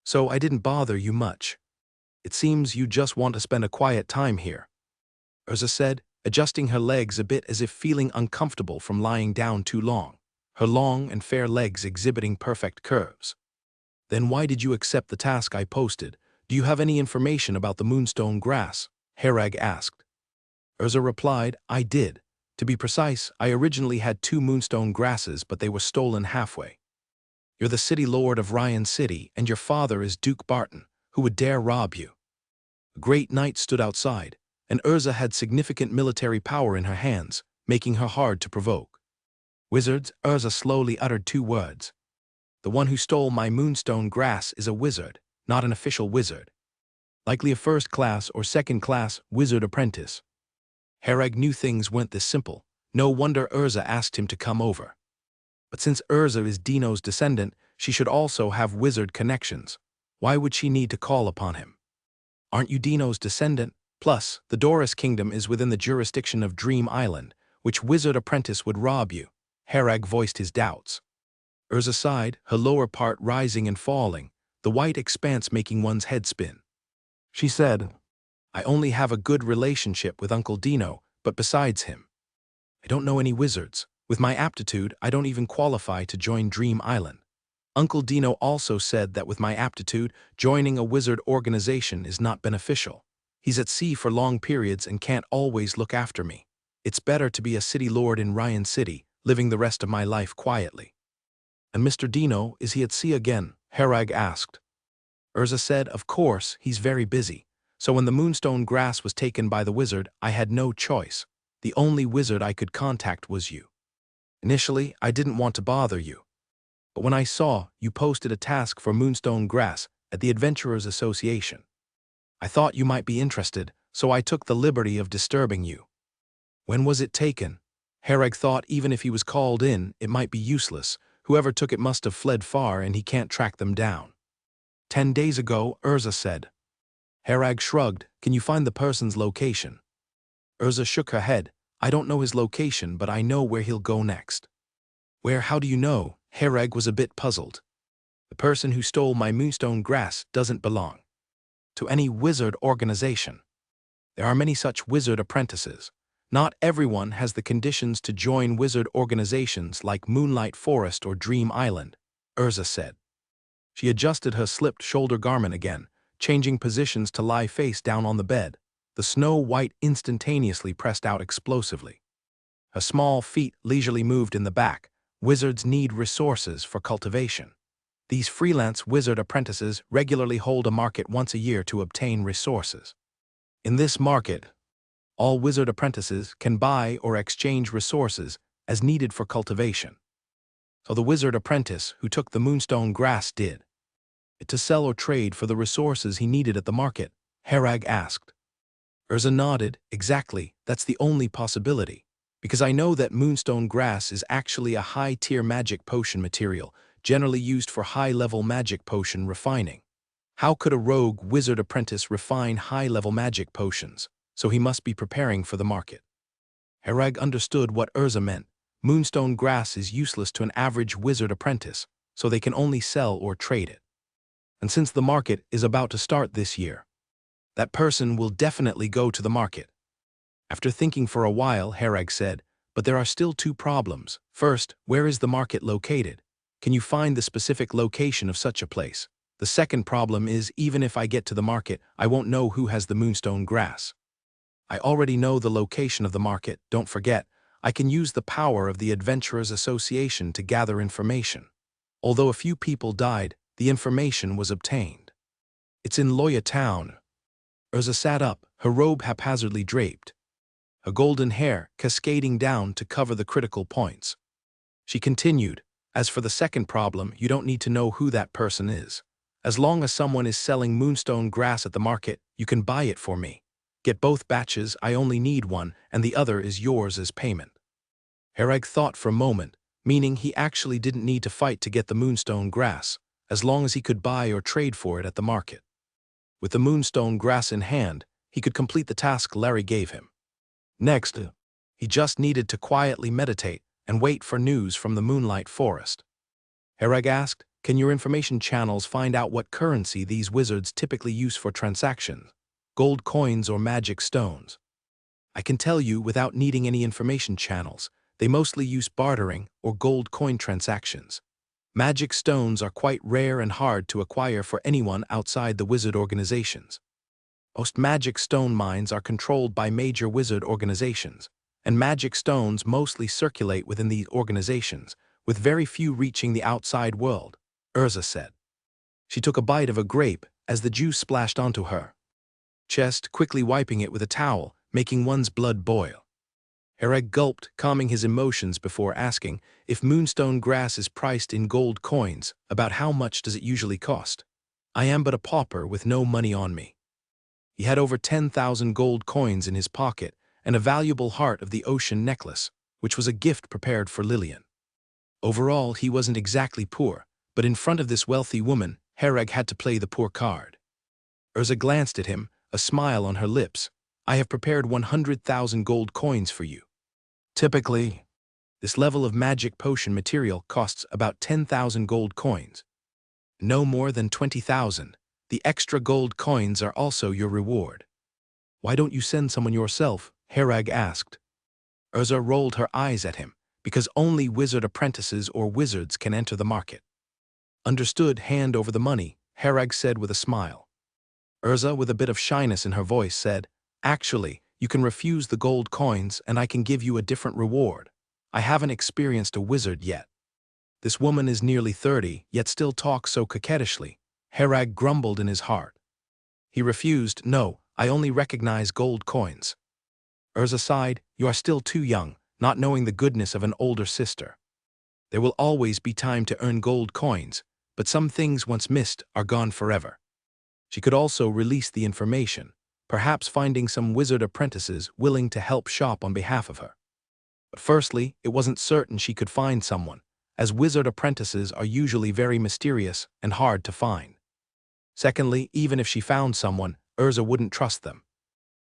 So I didn't bother you much. It seems you just want to spend a quiet time here," Urza said, adjusting her legs a bit as if feeling uncomfortable from lying down too long, her long and fair legs exhibiting perfect curves. "Then why did you accept the task I posted? Do you have any information about the moonstone grass?" Harag asked. Urza replied, "I did. To be precise, I originally had 2 moonstone grasses, but they were stolen halfway. You're the city lord of Ryan City, and your father is Duke Barton, who would dare rob you. A great knight stood outside, and Urza had significant military power in her hands, making her hard to provoke. Wizards, Urza slowly uttered 2 words. The one who stole my moonstone grass is a wizard, not an official wizard. Likely a first-class or second-class wizard apprentice. Herag knew things weren't this simple. No wonder Urza asked him to come over. But since Urza is Dino's descendant, she should also have wizard connections. Why would she need to call upon him? Aren't you Dino's descendant? Plus, the Doris Kingdom is within the jurisdiction of Dream Island. Which wizard apprentice would rob you? Herag voiced his doubts. Urza sighed, her lower part rising and falling, the white expanse making one's head spin. She said, I only have a good relationship with Uncle Dino, but besides him, I don't know any wizards. With my aptitude, I don't even qualify to join Dream Island. Uncle Dino also said that with my aptitude, joining a wizard organization is not beneficial. He's at sea for long periods and can't always look after me. It's better to be a city lord in Ryan City, living the rest of my life quietly. And Mr. Dino, is he at sea again? Herag asked. Urza said, of course, he's very busy. So when the moonstone grass was taken by the wizard, I had no choice. The only wizard I could contact was you. Initially, I didn't want to bother you. But when I saw you posted a task for moonstone grass at the Adventurers Association, I thought you might be interested, so I took the liberty of disturbing you. When was it taken? Herag thought even if he was called in, it might be useless. Whoever took it must have fled far and he can't track them down. 10 days ago, Urza said. Herag shrugged, can you find the person's location? Urza shook her head. I don't know his location, but I know where he'll go next. Where? How do you know? Herag was a bit puzzled. The person who stole my moonstone grass doesn't belong to any wizard organization. There are many such wizard apprentices. Not everyone has the conditions to join wizard organizations like Moonlight Forest or Dream Island, Urza said. She adjusted her slipped shoulder garment again, changing positions to lie face down on the bed. The snow white instantaneously pressed out explosively. Her small feet leisurely moved in the back. Wizards need resources for cultivation. These freelance wizard apprentices regularly hold a market once a year to obtain resources. In this market, all wizard apprentices can buy or exchange resources as needed for cultivation. So the wizard apprentice who took the moonstone grass did it to sell or trade for the resources he needed at the market, Herag asked. Urza nodded. Exactly, that's the only possibility. Because I know that moonstone grass is actually a high-tier magic potion material, generally used for high-level magic potion refining. How could a rogue wizard apprentice refine high-level magic potions? So he must be preparing for the market. Herag understood what Urza meant. Moonstone grass is useless to an average wizard apprentice, so they can only sell or trade it. And since the market is about to start this year, that person will definitely go to the market. After thinking for a while, Herag said, but there are still 2 problems. First, where is the market located? Can you find the specific location of such a place? The second problem is, even if I get to the market, I won't know who has the moonstone grass. I already know the location of the market. Don't forget, I can use the power of the Adventurers Association to gather information. Although a few people died, the information was obtained. It's in Loya Town. Urza sat up, her robe haphazardly draped, her golden hair cascading down to cover the critical points. She continued, as for the second problem, you don't need to know who that person is. As long as someone is selling moonstone grass at the market, you can buy it for me. Get both batches, I only need one, and the other is yours as payment. Herag thought for a moment, meaning he actually didn't need to fight to get the moonstone grass, as long as he could buy or trade for it at the market. With the moonstone grass in hand, he could complete the task Larry gave him. Next, he just needed to quietly meditate and wait for news from the Moonlight Forest. Herag asked, can your information channels find out what currency these wizards typically use for transactions? Gold coins or magic stones? I can tell you without needing any information channels, they mostly use bartering or gold coin transactions. Magic stones are quite rare and hard to acquire for anyone outside the wizard organizations. Most magic stone mines are controlled by major wizard organizations. and magic stones mostly circulate within these organizations, with very few reaching the outside world, Urza said. She took a bite of a grape as the juice splashed onto her chest, quickly wiping it with a towel, making one's blood boil. Hereg gulped, calming his emotions before asking, if moonstone grass is priced in gold coins, about how much does it usually cost? I am but a pauper with no money on me. He had over 10,000 gold coins in his pocket and a valuable heart of the ocean necklace, which was a gift prepared for Lillian. Overall, he wasn't exactly poor, but in front of this wealthy woman, Hereg had to play the poor card. Urza glanced at him, a smile on her lips. I have prepared 100,000 gold coins for you. Typically, this level of magic potion material costs about 10,000 gold coins. No more than 20,000. The extra gold coins are also your reward. Why don't you send someone yourself? Hereg asked. Urza rolled her eyes at him, because only wizard apprentices or wizards can enter the market. Understood, hand over the money, Hereg said with a smile. Urza, with a bit of shyness in her voice, said, actually, you can refuse the gold coins and I can give you a different reward. I haven't experienced a wizard yet. This woman is nearly 30, yet still talks so coquettishly. Hereg grumbled in his heart. He refused. No, I only recognize gold coins. Urza sighed, you are still too young, not knowing the goodness of an older sister. There will always be time to earn gold coins, but some things once missed are gone forever. She could also release the information, perhaps finding some wizard apprentices willing to help shop on behalf of her. But firstly, it wasn't certain she could find someone, as wizard apprentices are usually very mysterious and hard to find. Secondly, even if she found someone, Urza wouldn't trust them.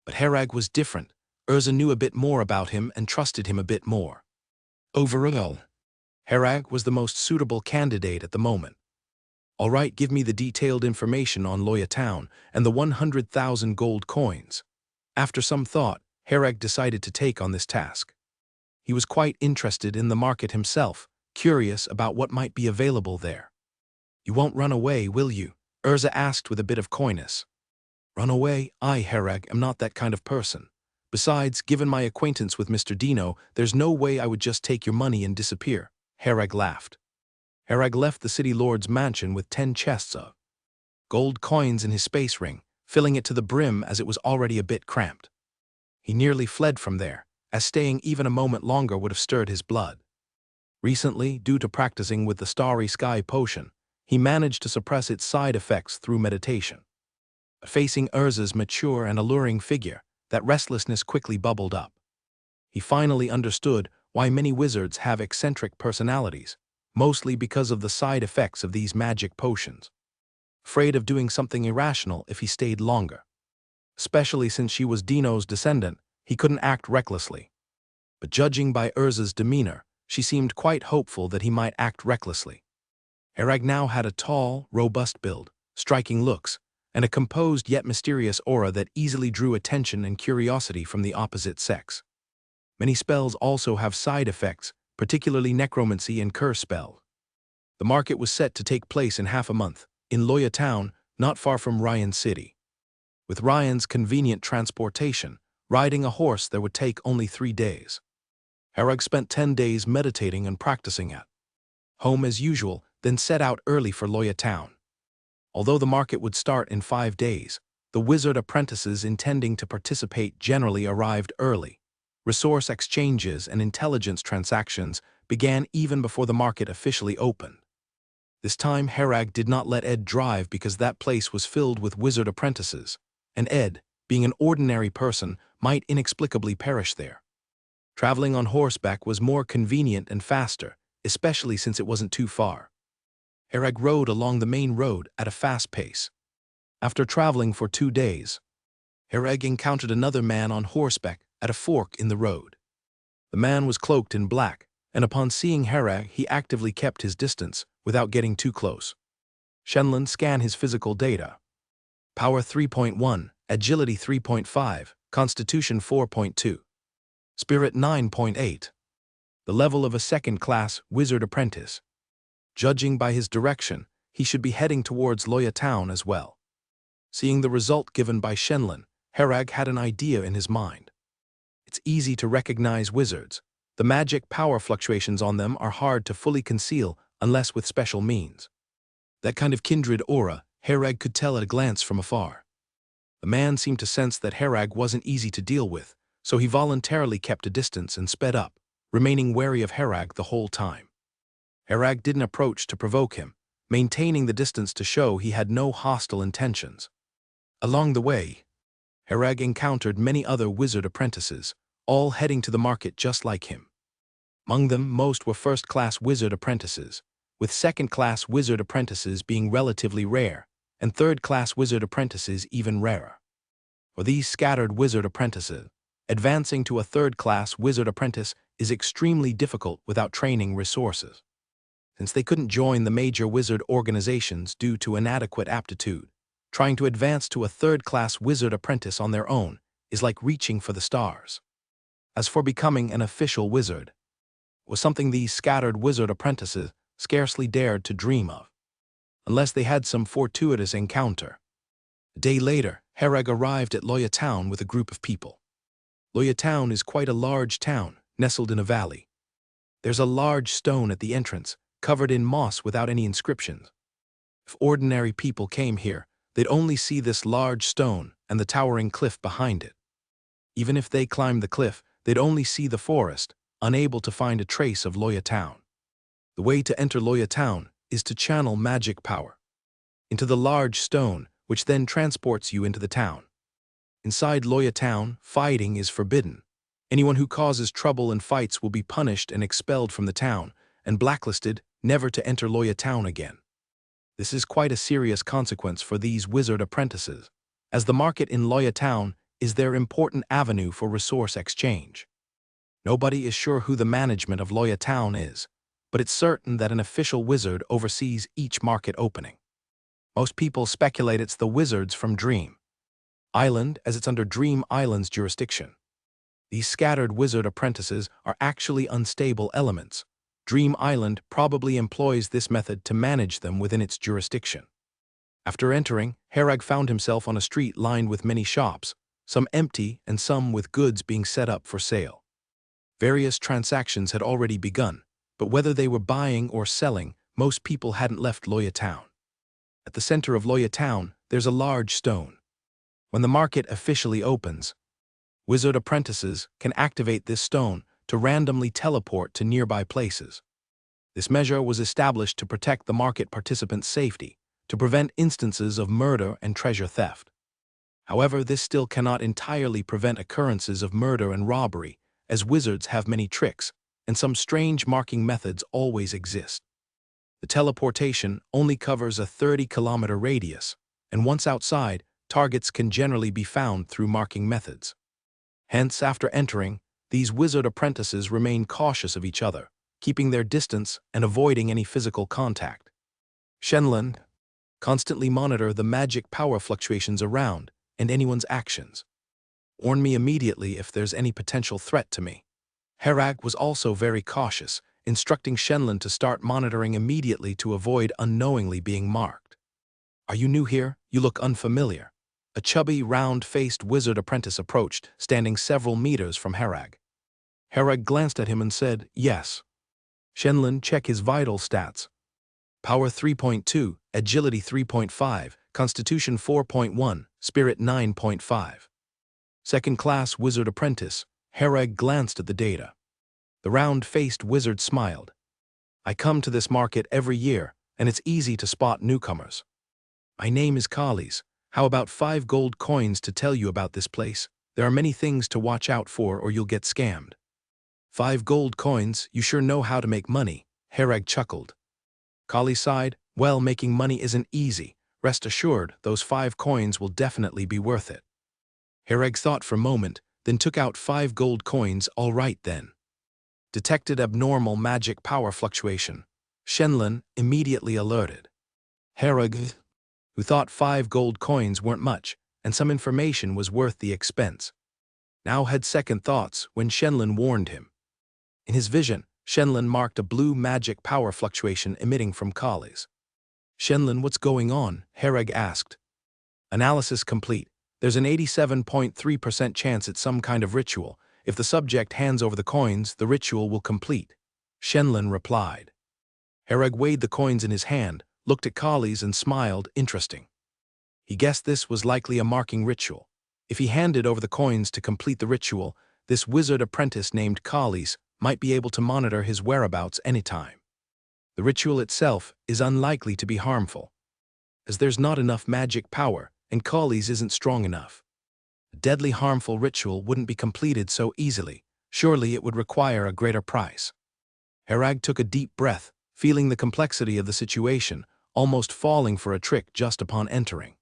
But Hereg was different. Urza knew a bit more about him and trusted him a bit more. Overall, Hereg was the most suitable candidate at the moment. All right, give me the detailed information on Loya Town and the 100,000 gold coins. After some thought, Hereg decided to take on this task. He was quite interested in the market himself, curious about what might be available there. You won't run away, will you? Urza asked with a bit of coyness. Run away? I, Hereg, am not that kind of person. Besides, given my acquaintance with Mr. Dino, there's no way I would just take your money and disappear. Hereg laughed. Hereg left the city lord's mansion with 10 chests of gold coins in his space ring, filling it to the brim as it was already a bit cramped. He nearly fled from there, as staying even a moment longer would have stirred his blood. Recently, due to practicing with the Starry Sky potion, he managed to suppress its side effects through meditation. But facing Urza's mature and alluring figure, that restlessness quickly bubbled up. He finally understood why many wizards have eccentric personalities, mostly because of the side effects of these magic potions. Afraid of doing something irrational if he stayed longer. Especially since she was Dino's descendant, he couldn't act recklessly. But judging by Urza's demeanor, she seemed quite hopeful that he might act recklessly. Hereg now had a tall, robust build, striking looks, and a composed yet mysterious aura that easily drew attention and curiosity from the opposite sex. Many spells also have side effects, particularly necromancy and curse spells. The market was set to take place in half a month, in Loya Town, not far from Ryan City. With Ryan's convenient transportation, riding a horse there would take only 3 days. Hereg spent 10 days meditating and practicing at home as usual, then set out early for Loya Town. Although the market would start in 5 days, the wizard apprentices intending to participate generally arrived early. Resource exchanges and intelligence transactions began even before the market officially opened. This time Hereg did not let Ed drive because that place was filled with wizard apprentices, and Ed, being an ordinary person, might inexplicably perish there. Traveling on horseback was more convenient and faster, especially since it wasn't too far. Hereg rode along the main road at a fast pace. After traveling for 2 days, Hereg encountered another man on horseback at a fork in the road. The man was cloaked in black, and upon seeing Hereg he actively kept his distance without getting too close. Shenlin scanned his physical data. Power 3.1, Agility 3.5, Constitution 4.2, Spirit 9.8. The level of a second-class wizard apprentice. Judging by his direction, he should be heading towards Loya Town as well. Seeing the result given by Shenlin, Hereg had an idea in his mind. It's easy to recognize wizards. The magic power fluctuations on them are hard to fully conceal unless with special means. That kind of kindred aura, Herag could tell at a glance from afar. The man seemed to sense that Herag wasn't easy to deal with, so he voluntarily kept a distance and sped up, remaining wary of Herag the whole time. Herag didn't approach to provoke him, maintaining the distance to show he had no hostile intentions. Along the way, Herag encountered many other wizard apprentices, all heading to the market just like him. Among them, most were first-class wizard apprentices, with second-class wizard apprentices being relatively rare, and third-class wizard apprentices even rarer. For these scattered wizard apprentices, advancing to a third-class wizard apprentice is extremely difficult without training resources. Since they couldn't join the major wizard organizations due to inadequate aptitude, trying to advance to a third-class wizard apprentice on their own is like reaching for the stars. As for becoming an official wizard, was something these scattered wizard apprentices scarcely dared to dream of, unless they had some fortuitous encounter. A day later, Herag arrived at Loya Town with a group of people. Loya Town is quite a large town, nestled in a valley. There's a large stone at the entrance, covered in moss without any inscriptions. If ordinary people came here, they'd only see this large stone and the towering cliff behind it. Even if they climbed the cliff, they'd only see the forest, unable to find a trace of Loya Town. The way to enter Loya Town is to channel magic power into the large stone, which then transports you into the town. Inside Loya Town, fighting is forbidden. Anyone who causes trouble and fights will be punished and expelled from the town, and blacklisted, never to enter Loya Town again. This is quite a serious consequence for these wizard apprentices, as the market in Loya Town is their important avenue for resource exchange. Nobody is sure who the management of Loya Town is, but it's certain that an official wizard oversees each market opening. Most people speculate it's the wizards from Dream Island, as it's under Dream Island's jurisdiction. These scattered wizard apprentices are actually unstable elements. Dream Island probably employs this method to manage them within its jurisdiction. After entering, Herag found himself on a street lined with many shops, some empty and some with goods being set up for sale. Various transactions had already begun, but whether they were buying or selling, most people hadn't left Loya Town. At the center of Loya Town, there's a large stone. When the market officially opens, wizard apprentices can activate this stone to randomly teleport to nearby places. This measure was established to protect the market participants' safety, to prevent instances of murder and treasure theft. However, this still cannot entirely prevent occurrences of murder and robbery, as wizards have many tricks, and some strange marking methods always exist. The teleportation only covers a 30-kilometer radius, and once outside, targets can generally be found through marking methods. Hence, after entering, these wizard apprentices remain cautious of each other, keeping their distance and avoiding any physical contact. Shenlin, constantly monitor the magic power fluctuations around and anyone's actions. Warn me immediately if there's any potential threat to me. Herag was also very cautious, instructing Shenlin to start monitoring immediately to avoid unknowingly being marked. Are you new here? You look unfamiliar. A chubby, round-faced wizard apprentice approached, standing several meters from Herag. Herag glanced at him and said, yes. Shenlin, check his vital stats. Power 3.2, Agility 3.5, Constitution 4.1, Spirit 9.5. Second-class wizard apprentice, Herag glanced at the data. The round-faced wizard smiled. I come to this market every year, and it's easy to spot newcomers. My name is Kali's. How about 5 gold coins to tell you about this place? There are many things to watch out for or you'll get scammed. 5 gold coins, you sure know how to make money, Herag chuckled. Kali sighed, well, making money isn't easy. Rest assured, those 5 coins will definitely be worth it. Herag thought for a moment, then took out 5 gold coins. All right then. Detected abnormal magic power fluctuation. Shenlin immediately alerted. Herag, who thought 5 gold coins weren't much, and some information was worth the expense, now had second thoughts when Shenlin warned him. In his vision, Shenlin marked a blue magic power fluctuation emitting from Kali's. Shenlin, what's going on? Herag asked. Analysis complete. There's an 87.3% chance it's some kind of ritual. If the subject hands over the coins, the ritual will complete, Shenlin replied. Hereg weighed the coins in his hand, looked at Kali's and smiled, interesting. He guessed this was likely a marking ritual. If he handed over the coins to complete the ritual, this wizard apprentice named Kali's might be able to monitor his whereabouts anytime. The ritual itself is unlikely to be harmful, as there's not enough magic power and Kali's isn't strong enough. A deadly harmful ritual wouldn't be completed so easily. Surely it would require a greater price. Hereg took a deep breath, feeling the complexity of the situation, almost falling for a trick just upon entering.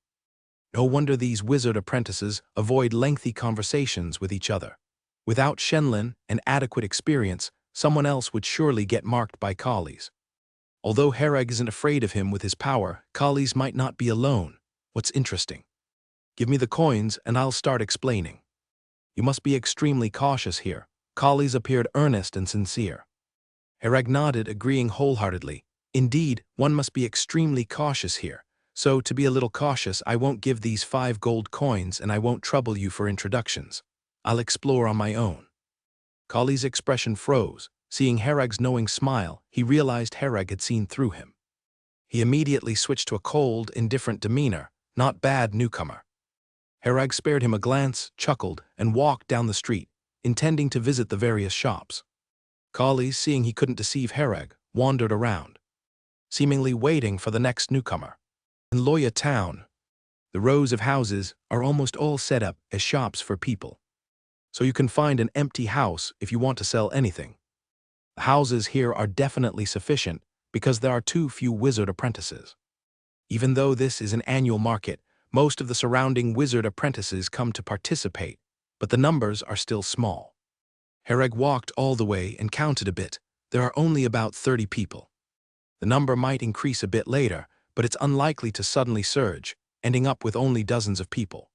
No wonder these wizard apprentices avoid lengthy conversations with each other. Without Shenlin and adequate experience, someone else would surely get marked by Kali's. Although Hereg isn't afraid of him with his power, Kali's might not be alone. What's interesting? Give me the coins and I'll start explaining. You must be extremely cautious here. Kali's appeared earnest and sincere. Hereg nodded, agreeing wholeheartedly. Indeed, one must be extremely cautious here. So, to be a little cautious, I won't give these 5 gold coins and I won't trouble you for introductions. I'll explore on my own. Kali's expression froze. Seeing Hereg's knowing smile, he realized Hereg had seen through him. He immediately switched to a cold, indifferent demeanor. Not bad, newcomer. Hereg spared him a glance, chuckled, and walked down the street, intending to visit the various shops. Kali, seeing he couldn't deceive Hereg, wandered around, seemingly waiting for the next newcomer. In Loya town, the rows of houses are almost all set up as shops for people. So you can find an empty house if you want to sell anything. The houses here are definitely sufficient because there are too few wizard apprentices. Even though this is an annual market, most of the surrounding wizard apprentices come to participate, but the numbers are still small. Hereg walked all the way and counted a bit. There are only about 30 people. The number might increase a bit later, but it's unlikely to suddenly surge, ending up with only dozens of people.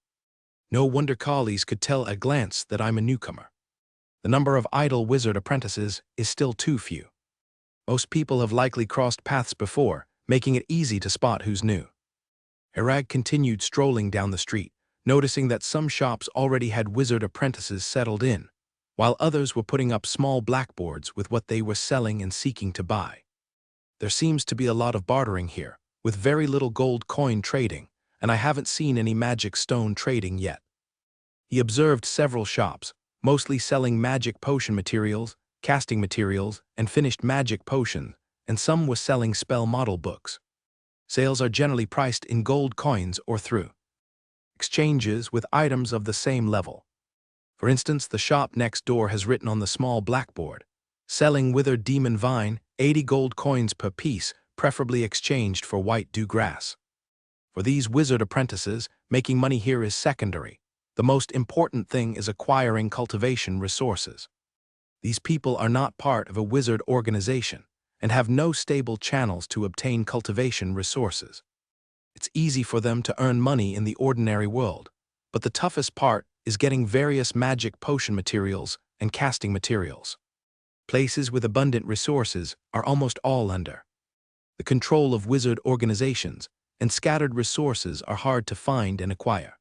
No wonder Kali's could tell at a glance that I'm a newcomer. The number of idle wizard apprentices is still too few. Most people have likely crossed paths before, making it easy to spot who's new. Hereg continued strolling down the street, noticing that some shops already had wizard apprentices settled in, while others were putting up small blackboards with what they were selling and seeking to buy. There seems to be a lot of bartering here, with very little gold coin trading, and I haven't seen any magic stone trading yet. He observed several shops, mostly selling magic potion materials, casting materials, and finished magic potions, and some were selling spell model books. Sales are generally priced in gold coins or through exchanges with items of the same level. For instance, the shop next door has written on the small blackboard, selling withered demon vine, 80 gold coins per piece, preferably exchanged for white dew grass. For these wizard apprentices, making money here is secondary. The most important thing is acquiring cultivation resources. These people are not part of a wizard organization and have no stable channels to obtain cultivation resources. It's easy for them to earn money in the ordinary world, but the toughest part is getting various magic potion materials and casting materials. Places with abundant resources are almost all under the control of wizard organizations, and scattered resources are hard to find and acquire.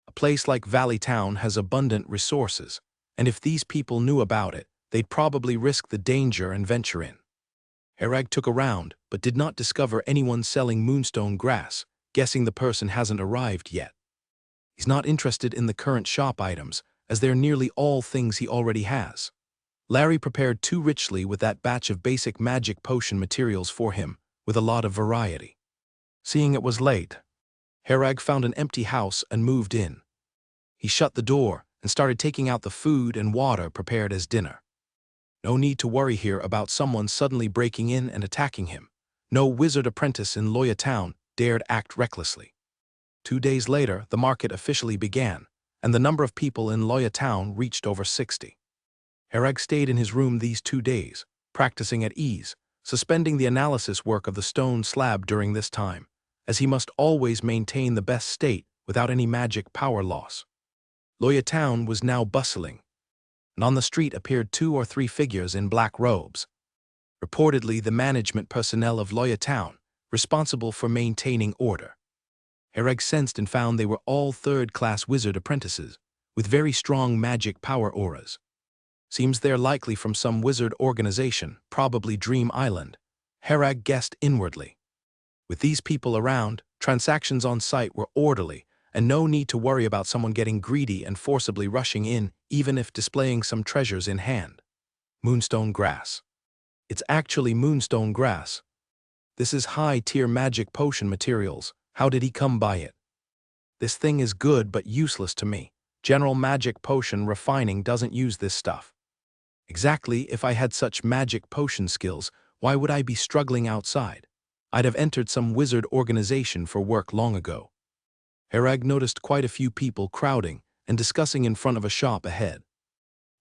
A place like Valley Town has abundant resources, and if these people knew about it, they'd probably risk the danger and venture in. Hereg took a round, but did not discover anyone selling moonstone grass, guessing the person hasn't arrived yet. He's not interested in the current shop items, as they're nearly all things he already has. Larry prepared too richly with that batch of basic magic potion materials for him, with a lot of variety. Seeing it was late, Hereg found an empty house and moved in. He shut the door and started taking out the food and water prepared as dinner. No need to worry here about someone suddenly breaking in and attacking him. No wizard apprentice in Loya Town dared act recklessly. 2 days later, the market officially began, and the number of people in Loya Town reached over 60. Hereg stayed in his room these 2 days, practicing at ease, suspending the analysis work of the stone slab during this time, as he must always maintain the best state without any magic power loss. Loya Town was now bustling, and on the street appeared 2 or 3 figures in black robes. Reportedly the management personnel of Loya Town, responsible for maintaining order. Hereg sensed and found they were all third-class wizard apprentices, with very strong magic power auras. Seems they're likely from some wizard organization, probably Dream Island, Herag guessed inwardly. With these people around, transactions on site were orderly, and no need to worry about someone getting greedy and forcibly rushing in, even if displaying some treasures in hand. Moonstone grass. It's actually moonstone grass. This is high-tier magic potion materials. How did he come by it? This thing is good but useless to me. General magic potion refining doesn't use this stuff. Exactly, if I had such magic potion skills, why would I be struggling outside? I'd have entered some wizard organization for work long ago. Herag noticed quite a few people crowding and discussing in front of a shop ahead.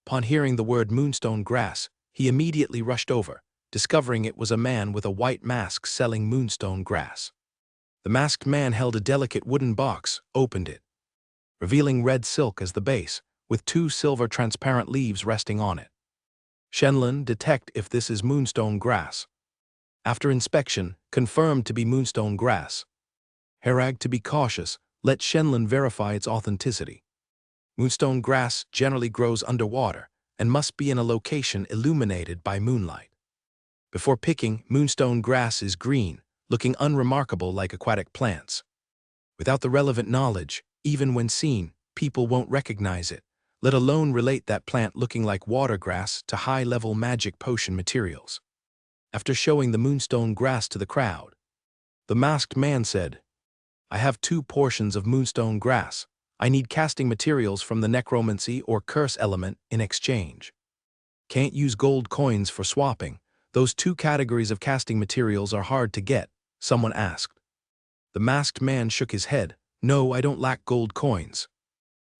Upon hearing the word moonstone grass, he immediately rushed over, discovering it was a man with a white mask selling moonstone grass. The masked man held a delicate wooden box, opened it, revealing red silk as the base, with 2 silver transparent leaves resting on it. Shenlin, detect if this is moonstone grass. After inspection, confirmed to be moonstone grass. Herag, to be cautious, let Shenlin verify its authenticity. Moonstone grass generally grows underwater and must be in a location illuminated by moonlight. Before picking, moonstone grass is green, looking unremarkable like aquatic plants. Without the relevant knowledge, even when seen, people won't recognize it, let alone relate that plant looking like water grass to high-level magic potion materials. After showing the moonstone grass to the crowd, the masked man said, "I have 2 portions of moonstone grass. I need casting materials from the necromancy or curse element in exchange. Can't use gold coins for swapping. Those 2 categories of casting materials are hard to get," someone asked. The masked man shook his head. "No, I don't lack gold coins.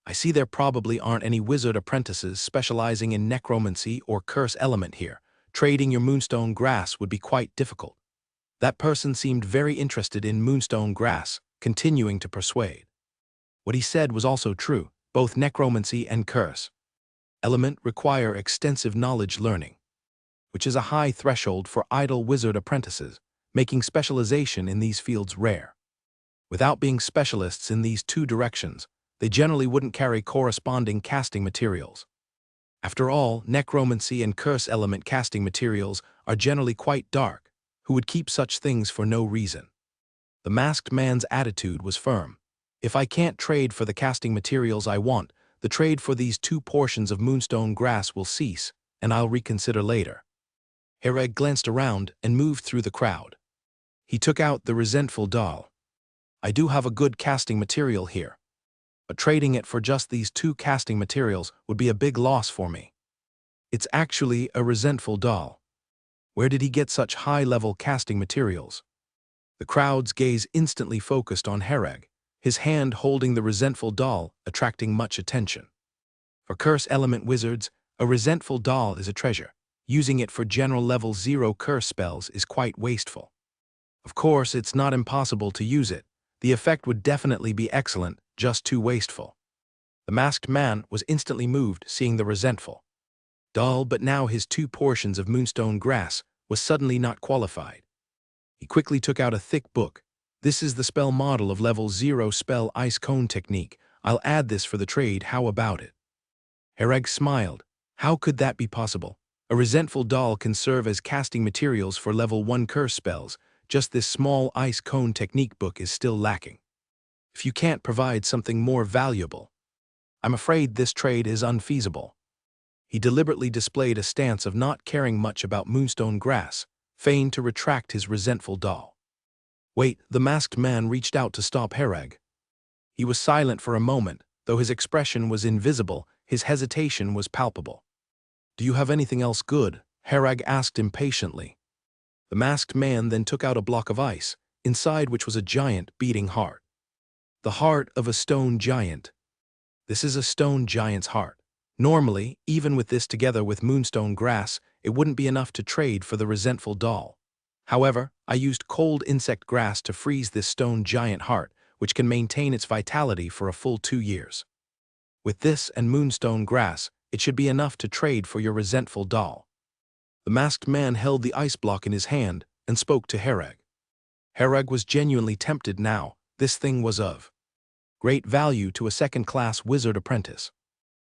I see there probably aren't any wizard apprentices specializing in necromancy or curse element here. Trading your moonstone grass would be quite difficult." That person seemed very interested in moonstone grass, continuing to persuade. What he said was also true. Both necromancy and curse element require extensive knowledge learning, which is a high threshold for idle wizard apprentices, making specialization in these fields rare. Without being specialists in these 2 directions, they generally wouldn't carry corresponding casting materials. After all, necromancy and curse element casting materials are generally quite dark. Who would keep such things for no reason? The masked man's attitude was firm. "If I can't trade for the casting materials I want, the trade for these 2 portions of moonstone grass will cease, and I'll reconsider later." Hereg glanced around and moved through the crowd. He took out the resentful doll. "I do have a good casting material here, but trading it for just these 2 casting materials would be a big loss for me." It's actually a resentful doll. Where did he get such high-level casting materials? The crowd's gaze instantly focused on Hereg, his hand holding the resentful doll, attracting much attention. For curse element wizards, a resentful doll is a treasure. Using it for general level 0 curse spells is quite wasteful. Of course, it's not impossible to use it. The effect would definitely be excellent, just too wasteful. The masked man was instantly moved seeing the resentful doll, but now his 2 portions of moonstone grass was suddenly not qualified. He quickly took out a thick book. "This is the spell model of level 0 spell ice cone technique. I'll add this for the trade, how about it?" Hereg smiled. How could that be possible? A resentful doll can serve as casting materials for level 1 curse spells. Just this small ice cone technique book is still lacking. If you can't provide something more valuable, I'm afraid this trade is unfeasible. He deliberately displayed a stance of not caring much about moonstone grass, feigned to retract his resentful doll. "Wait," the masked man reached out to stop Hereg. He was silent for a moment, though his expression was invisible, his hesitation was palpable. "Do you have anything else good?" Hereg asked impatiently. The masked man then took out a block of ice, inside which was a giant beating heart. The heart of a stone giant. This is a stone giant's heart. Normally, even with this together with moonstone grass, it wouldn't be enough to trade for the resentful doll. However, I used cold insect grass to freeze this stone giant heart, which can maintain its vitality for a full 2 years. With this and moonstone grass, it should be enough to trade for your resentful doll. The masked man held the ice block in his hand and spoke to Hereg. Hereg was genuinely tempted now. This thing was of great value to a second-class wizard apprentice.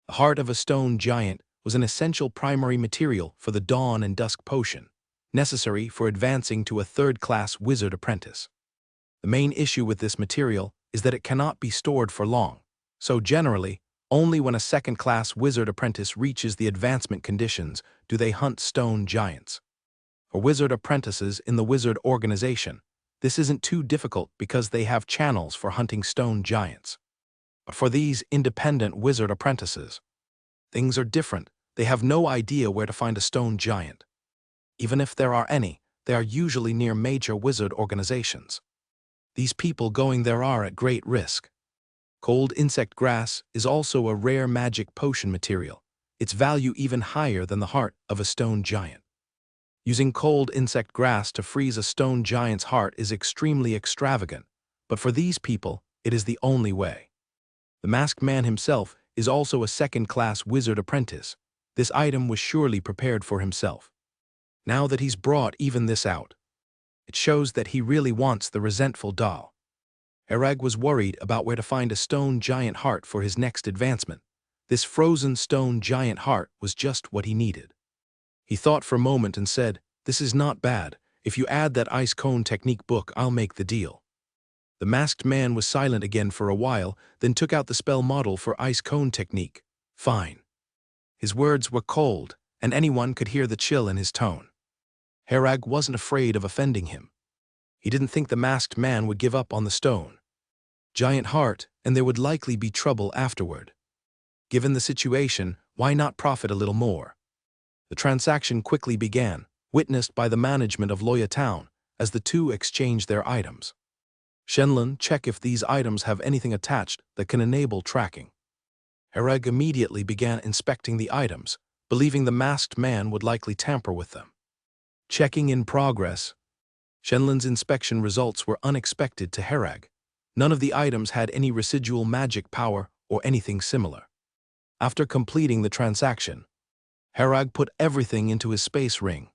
The heart of a stone giant was an essential primary material for the Dawn and Dusk potion, necessary for advancing to a third-class wizard apprentice. The main issue with this material is that it cannot be stored for long, so generally, only when a second-class wizard apprentice reaches the advancement conditions do they hunt stone giants. For wizard apprentices in the wizard organization, this isn't too difficult because they have channels for hunting stone giants. But for these independent wizard apprentices, things are different. They have no idea where to find a stone giant. Even if there are any, they are usually near major wizard organizations. These people going there are at great risk. Cold insect grass is also a rare magic potion material, its value even higher than the heart of a stone giant. Using cold insect grass to freeze a stone giant's heart is extremely extravagant, but for these people, it is the only way. The masked man himself is also a second-class wizard apprentice. This item was surely prepared for himself. Now that he's brought even this out, it shows that he really wants the resentful doll. Herag was worried about where to find a stone giant heart for his next advancement. This frozen stone giant heart was just what he needed. He thought for a moment and said, "This is not bad. If you add that ice cone technique book, I'll make the deal." The masked man was silent again for a while, then took out the spell model for ice cone technique. "Fine." His words were cold, and anyone could hear the chill in his tone. Herag wasn't afraid of offending him. He didn't think the masked man would give up on the stone giant heart, and there would likely be trouble afterward. Given the situation, why not profit a little more? The transaction quickly began, witnessed by the management of Loya Town, as the two exchanged their items. Shenlun, check if these items have anything attached that can enable tracking. Herag immediately began inspecting the items, believing the masked man would likely tamper with them. Checking in progress. Shenlun's inspection results were unexpected to Herag. None of the items had any residual magic power or anything similar. After completing the transaction, Herag put everything into his space ring.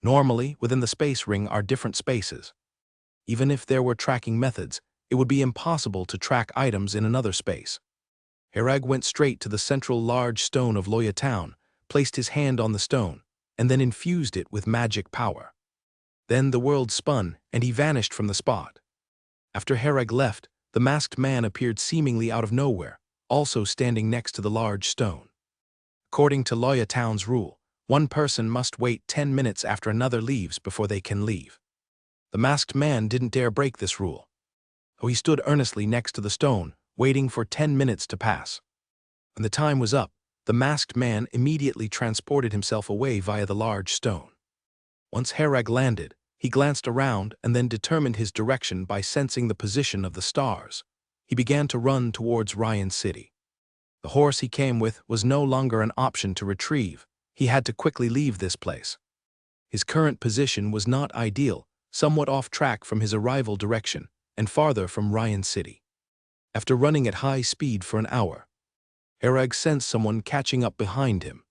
Normally, within the space ring are different spaces. Even if there were tracking methods, it would be impossible to track items in another space. Herag went straight to the central large stone of Loya Town, placed his hand on the stone, and then infused it with magic power. Then the world spun, and he vanished from the spot. After Herag left, the masked man appeared seemingly out of nowhere, also standing next to the large stone. According to Loya Town's rule, one person must wait 10 minutes after another leaves before they can leave. The masked man didn't dare break this rule, so he stood earnestly next to the stone, waiting for 10 minutes to pass. When the time was up, the masked man immediately transported himself away via the large stone. Once Herag landed, he glanced around and then determined his direction by sensing the position of the stars. He began to run towards Ryan City. The horse he came with was no longer an option to retrieve. He had to quickly leave this place. His current position was not ideal, somewhat off track from his arrival direction and farther from Ryan City. After running at high speed for an hour, Herag sensed someone catching up behind him.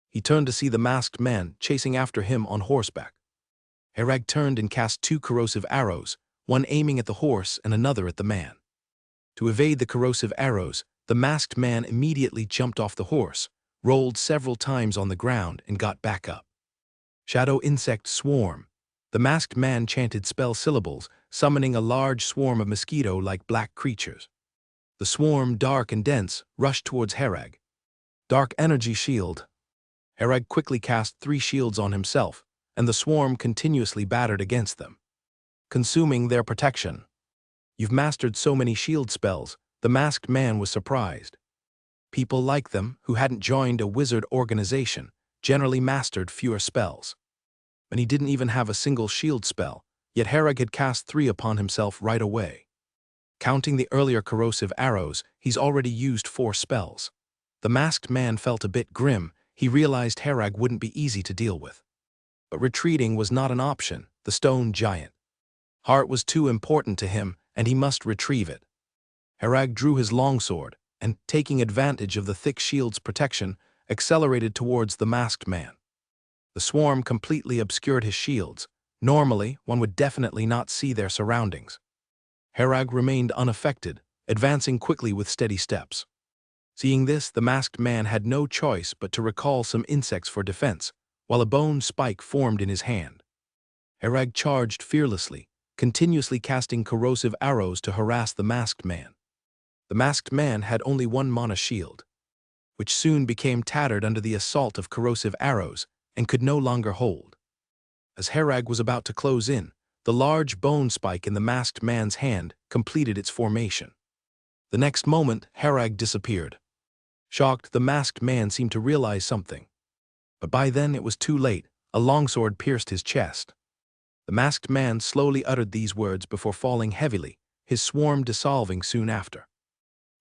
He turned to see the masked man chasing after him on horseback. Herag turned and cast 2 corrosive arrows, one aiming at the horse and another at the man. To evade the corrosive arrows, the masked man immediately jumped off the horse, rolled several times on the ground, and got back up. Shadow insect swarm. The masked man chanted spell syllables, summoning a large swarm of mosquito-like black creatures. The swarm, dark and dense, rushed towards Herag. Dark energy shield. Herag quickly cast 3 shields on himself, and the swarm continuously battered against them, consuming their protection. "You've mastered so many shield spells," the masked man was surprised. People like them, who hadn't joined a wizard organization, generally mastered fewer spells. And he didn't even have a single shield spell, yet Herag had cast 3 upon himself right away. Counting the earlier corrosive arrows, he's already used 4 spells. The masked man felt a bit grim. He realized Herag wouldn't be easy to deal with. But retreating was not an option. The stone giant heart was too important to him, and he must retrieve it. Herag drew his longsword, and, taking advantage of the thick shield's protection, accelerated towards the masked man. The swarm completely obscured his shields. Normally, one would definitely not see their surroundings. Herag remained unaffected, advancing quickly with steady steps. Seeing this, the masked man had no choice but to recall some insects for defense, while a bone spike formed in his hand. Herag charged fearlessly, continuously casting corrosive arrows to harass the masked man. The masked man had only one mana shield, which soon became tattered under the assault of corrosive arrows and could no longer hold. As Herag was about to close in, the large bone spike in the masked man's hand completed its formation. The next moment, Herag disappeared. Shocked, the masked man seemed to realize something. But by then it was too late. A longsword pierced his chest. The masked man slowly uttered these words before falling heavily, his swarm dissolving soon after.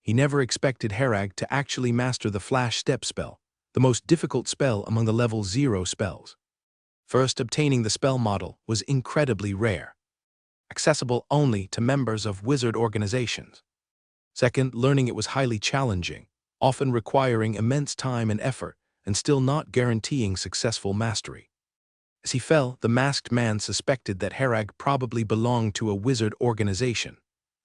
He never expected Herag to actually master the Flash Step spell, the most difficult spell among the level 0 spells. First, obtaining the spell model was incredibly rare, accessible only to members of wizard organizations. Second, learning it was highly challenging, often requiring immense time and effort, and still not guaranteeing successful mastery. As he fell, the masked man suspected that Herag probably belonged to a wizard organization.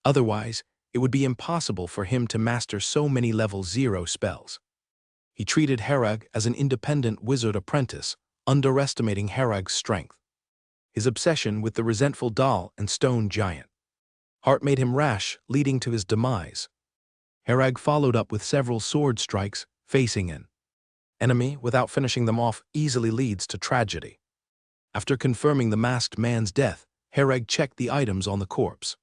Otherwise, it would be impossible for him to master so many level 0 spells. He treated Herag as an independent wizard apprentice, underestimating Herag's strength. His obsession with the resentful doll and stone giant heart made him rash, leading to his demise. Herag followed up with several sword strikes, facing an enemy without finishing them off easily leads to tragedy. After confirming the masked man's death, Herag checked the items on the corpse.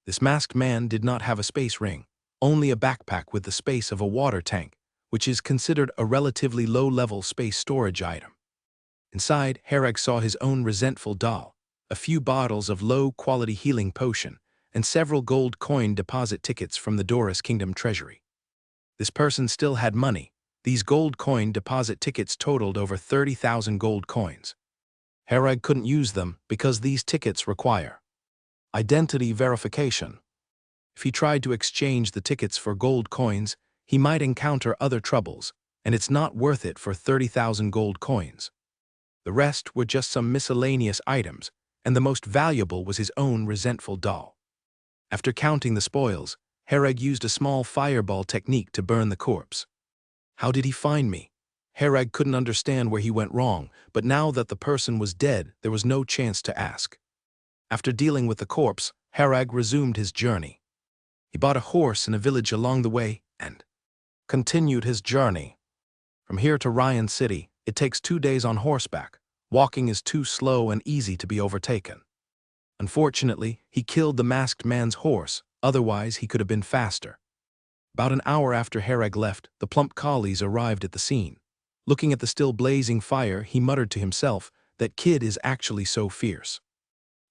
This masked man did not have a space ring, only a backpack with the space of a water tank, which is considered a relatively low-level space storage item. Inside, Herag saw his own resentful doll, a few bottles of low-quality healing potion, and several gold coin deposit tickets from the Doris Kingdom treasury. This person still had money. These gold coin deposit tickets totaled over 30,000 gold coins. Herag couldn't use them because these tickets require identity verification. If he tried to exchange the tickets for gold coins, he might encounter other troubles, and it's not worth it for 30,000 gold coins. The rest were just some miscellaneous items, and the most valuable was his own resentful doll. After counting the spoils, Herag used a small fireball technique to burn the corpse. How did he find me? Herag couldn't understand where he went wrong, but now that the person was dead, there was no chance to ask. After dealing with the corpse, Herag resumed his journey. He bought a horse in a village along the way and continued his journey. From here to Ryan City, it takes 2 days on horseback. Walking is too slow and easy to be overtaken. Unfortunately, he killed the masked man's horse, otherwise he could have been faster. About an hour after Herag left, the plump collies arrived at the scene. Looking at the still blazing fire, he muttered to himself, "That kid is actually so fierce."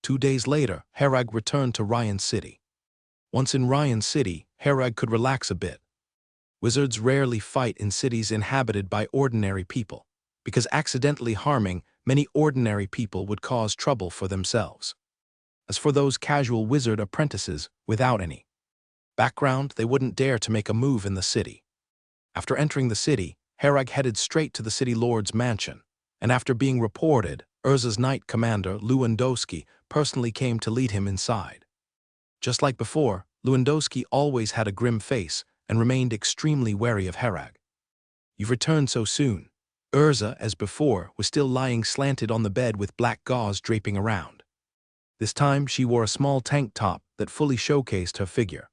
2 days later, Herag returned to Ryan City. Once in Ryan City, Herag could relax a bit. Wizards rarely fight in cities inhabited by ordinary people, because accidentally harming many ordinary people would cause trouble for themselves. As for those casual wizard apprentices without any background, they wouldn't dare to make a move in the city. After entering the city, Herag headed straight to the city lord's mansion, and after being reported, Urza's knight commander, Lewandowski, personally came to lead him inside. Just like before, Lewandowski always had a grim face and remained extremely wary of Herag. "You've returned so soon." Urza, as before, was still lying slanted on the bed with black gauze draping around. This time, she wore a small tank top that fully showcased her figure.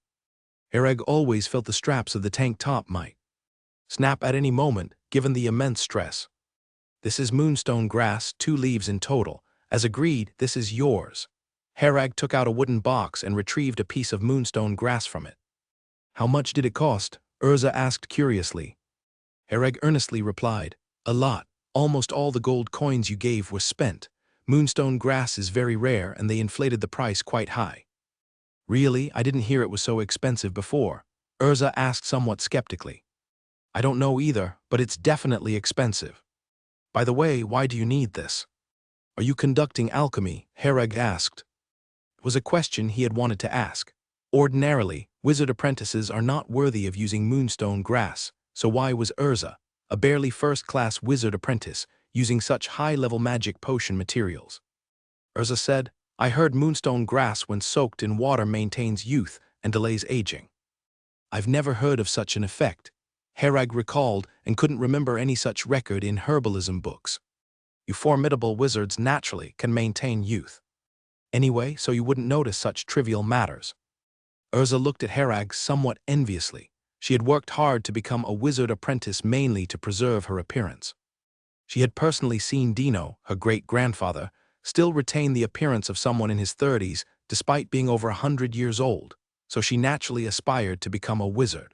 Herag always felt the straps of the tank top might snap at any moment, given the immense stress. "This is moonstone grass, 2 leaves in total. As agreed, this is yours." Herag took out a wooden box and retrieved a piece of moonstone grass from it. "How much did it cost?" Urza asked curiously. Herag earnestly replied, "A lot. Almost all the gold coins you gave were spent. Moonstone grass is very rare and they inflated the price quite high." "Really? I didn't hear it was so expensive before," Urza asked somewhat skeptically. "I don't know either, but it's definitely expensive. By the way, why do you need this?" "Are you conducting alchemy?" Herag asked. It was a question he had wanted to ask. Ordinarily, wizard apprentices are not worthy of using moonstone grass, so why was Urza, a barely first-class wizard apprentice, using such high-level magic potion materials? Urza said, "I heard moonstone grass when soaked in water maintains youth and delays aging." "I've never heard of such an effect. Herag recalled and couldn't remember any such record in herbalism books. You formidable wizards naturally can maintain youth. Anyway, so you wouldn't notice such trivial matters. Urza looked at Herag somewhat enviously. She had worked hard to become a wizard apprentice mainly to preserve her appearance. She had personally seen Dino, her great-grandfather, still retain the appearance of someone in his 30s despite being over 100 years old, so she naturally aspired to become a wizard.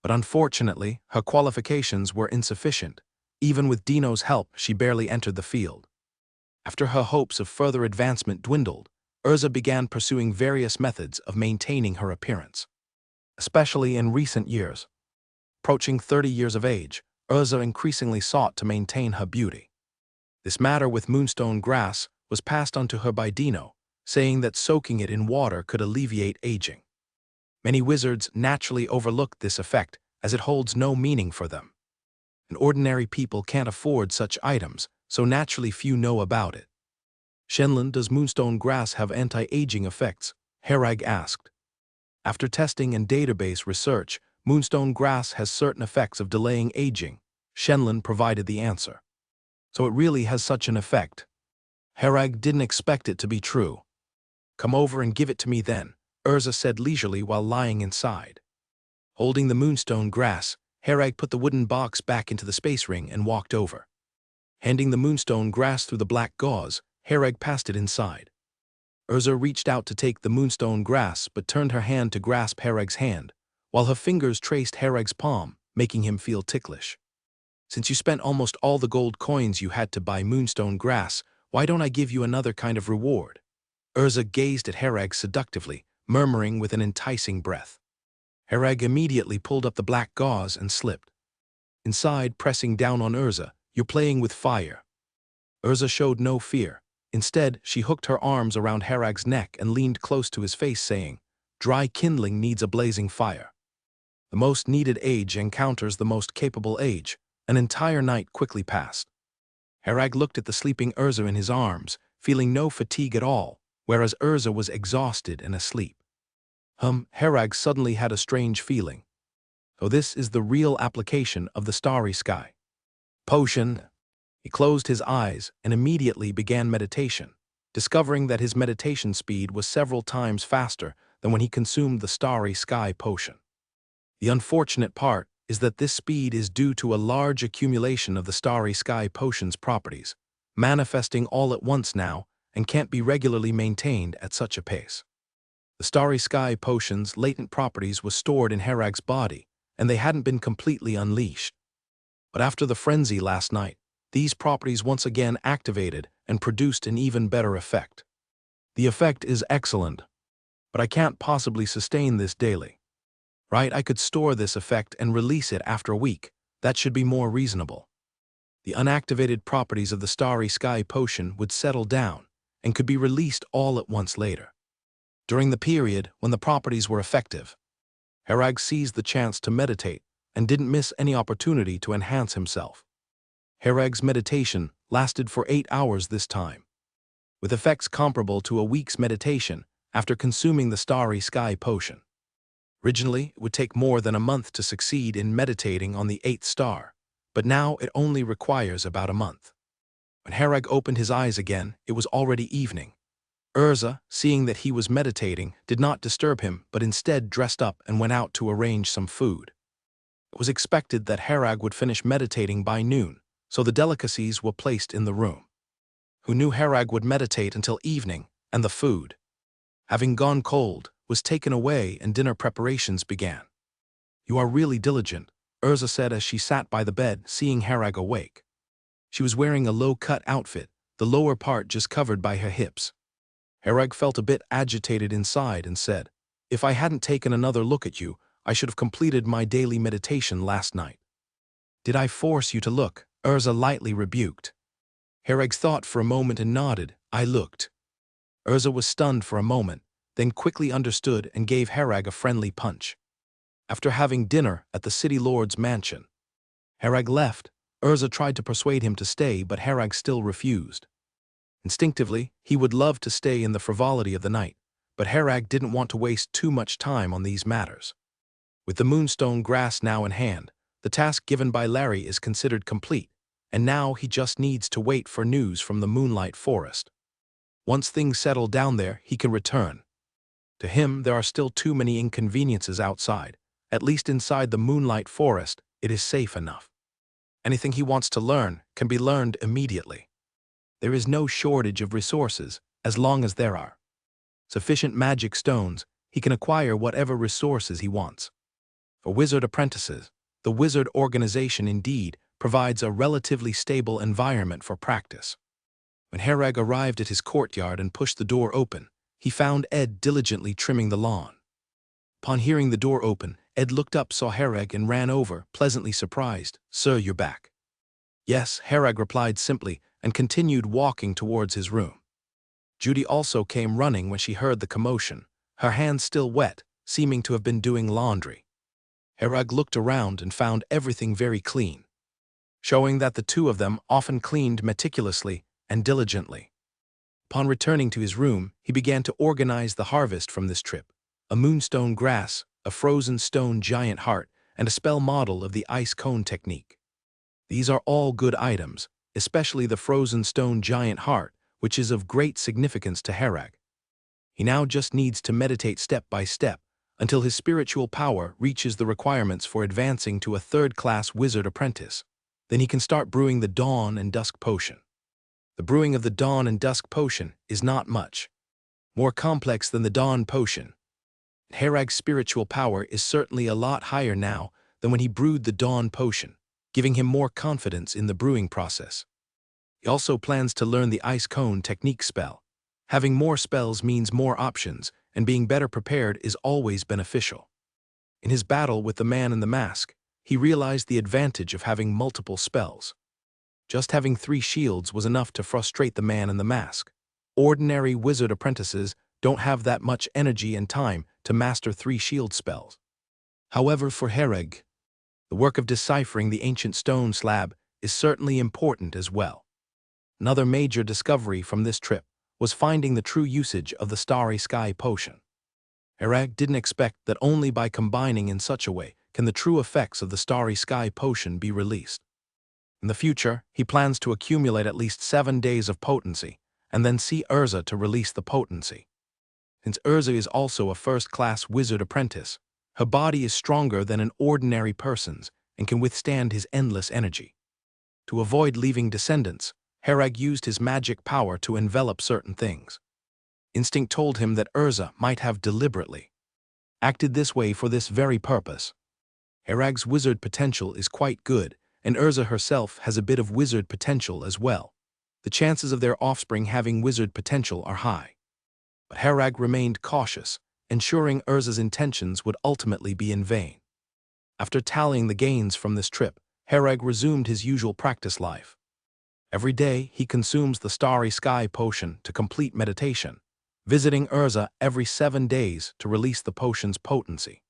But unfortunately, her qualifications were insufficient. Even with Dino's help, she barely entered the field. After her hopes of further advancement dwindled, Urza began pursuing various methods of maintaining her appearance. Especially in recent years. Approaching 30 years of age, Urza increasingly sought to maintain her beauty. This matter with moonstone grass was passed on to her by Dino, saying that soaking it in water could alleviate aging. Many wizards naturally overlook this effect as it holds no meaning for them. And ordinary people can't afford such items, so naturally few know about it. Shenlin, does moonstone grass have anti-aging effects? Herag asked. After testing and database research, moonstone grass has certain effects of delaying aging. Shenlin provided the answer. So it really has such an effect. Herag didn't expect it to be true. Come over and give it to me then, Urza said leisurely while lying inside. Holding the moonstone grass, Herag put the wooden box back into the space ring and walked over. Handing the moonstone grass through the black gauze, Herag passed it inside. Urza reached out to take the moonstone grass but turned her hand to grasp Herag's hand, while her fingers traced Herag's palm, making him feel ticklish. Since you spent almost all the gold coins you had to buy moonstone grass, why don't I give you another kind of reward? Urza gazed at Herag seductively, murmuring with an enticing breath. Herag immediately pulled up the black gauze and slipped. Inside, pressing down on Urza, "You're playing with fire." Urza showed no fear. Instead, she hooked her arms around Herag's neck and leaned close to his face, saying, "Dry kindling needs a blazing fire. The most needed age encounters the most capable age." An entire night quickly passed. Herag looked at the sleeping Urza in his arms, feeling no fatigue at all, whereas Urza was exhausted and asleep. Herag suddenly had a strange feeling. So this is the real application of the starry sky potion. He closed his eyes and immediately began meditation, discovering that his meditation speed was several times faster than when he consumed the starry sky potion. The unfortunate part is that this speed is due to a large accumulation of the starry sky potion's properties, manifesting all at once now and can't be regularly maintained at such a pace. The starry sky potion's latent properties were stored in Herag's body, and they hadn't been completely unleashed. But after the frenzy last night, these properties once again activated and produced an even better effect. The effect is excellent, but I can't possibly sustain this daily. Right, I could store this effect and release it after a week. That should be more reasonable. The unactivated properties of the starry sky potion would settle down and could be released all at once later. During the period when the properties were effective, Herag seized the chance to meditate and didn't miss any opportunity to enhance himself. Herag's meditation lasted for 8 hours this time, with effects comparable to a week's meditation after consuming the starry sky potion. Originally, it would take more than a month to succeed in meditating on the 8th star, but now it only requires about a month. When Herag opened his eyes again, it was already evening. Urza, seeing that he was meditating, did not disturb him but instead dressed up and went out to arrange some food. It was expected that Herag would finish meditating by noon, so the delicacies were placed in the room. Who knew Herag would meditate until evening, and the food, having gone cold, was taken away and dinner preparations began. "You are really diligent," Urza said as she sat by the bed, seeing Herag awake. She was wearing a low-cut outfit, the lower part just covered by her hips. Herag felt a bit agitated inside and said, "If I hadn't taken another look at you, I should have completed my daily meditation last night." "Did I force you to look?" Urza lightly rebuked. Herag thought for a moment and nodded. "I looked." Urza was stunned for a moment, then quickly understood and gave Herag a friendly punch. After having dinner at the city lord's mansion, Herag left. Urza tried to persuade him to stay, but Herag still refused. Instinctively, he would love to stay in the frivolity of the night, but Herag didn't want to waste too much time on these matters. With the moonstone grass now in hand, The task given by Larry is considered complete, and now he just needs to wait for news from the Moonlight Forest. Once things settle down there, he can return. To him, there are still too many inconveniences outside. At least inside the Moonlight Forest, it is safe enough. Anything he wants to learn can be learned immediately. There is no shortage of resources as long as there are sufficient magic stones. He can acquire whatever resources he wants. For wizard apprentices, the wizard organization indeed provides a relatively stable environment for practice. When Herag arrived at his courtyard and pushed the door open, he found Ed diligently trimming the lawn. Upon hearing the door open, Ed looked up, saw Herag, and ran over, pleasantly surprised. "Sir, you're back." "Yes," Herag replied simply, and continued walking towards his room. Judy also came running when she heard the commotion, her hands still wet, seeming to have been doing laundry. Herag looked around and found everything very clean, showing that the two of them often cleaned meticulously and diligently. Upon returning to his room, he began to organize the harvest from this trip: a moonstone grass, a frozen stone giant heart, and a spell model of the ice cone technique. These are all good items, especially the frozen stone giant heart, which is of great significance to Herag. He now just needs to meditate step by step until his spiritual power reaches the requirements for advancing to a third-class wizard apprentice. Then he can start brewing the Dawn and Dusk potion. The brewing of the Dawn and Dusk potion is not much more complex than the Dawn potion. Herag's spiritual power is certainly a lot higher now than when he brewed the Dawn potion, giving him more confidence in the brewing process. He also plans to learn the Ice Cone technique spell. Having more spells means more options, and being better prepared is always beneficial. In his battle with the Man in the Mask, he realized the advantage of having multiple spells. Just having 3 shields was enough to frustrate the Man in the Mask. Ordinary wizard apprentices don't have that much energy and time to master 3 shield spells. However, for Herag, the work of deciphering the ancient stone slab is certainly important as well. Another major discovery from this trip was finding the true usage of the Starry Sky potion. Herag didn't expect that only by combining in such a way can the true effects of the Starry Sky potion be released. In the future, he plans to accumulate at least 7 days of potency, and then see Urza to release the potency. Since Urza is also a first-class wizard apprentice, her body is stronger than an ordinary person's and can withstand his endless energy. To avoid leaving descendants, Herag used his magic power to envelop certain things. Instinct told him that Urza might have deliberately acted this way for this very purpose. Herag's wizard potential is quite good, and Urza herself has a bit of wizard potential as well. The chances of their offspring having wizard potential are high. But Herag remained cautious, ensuring Urza's intentions would ultimately be in vain. After tallying the gains from this trip, Herag resumed his usual practice life. Every day, he consumes the Starry Sky potion to complete meditation, visiting Urza every 7 days to release the potion's potency.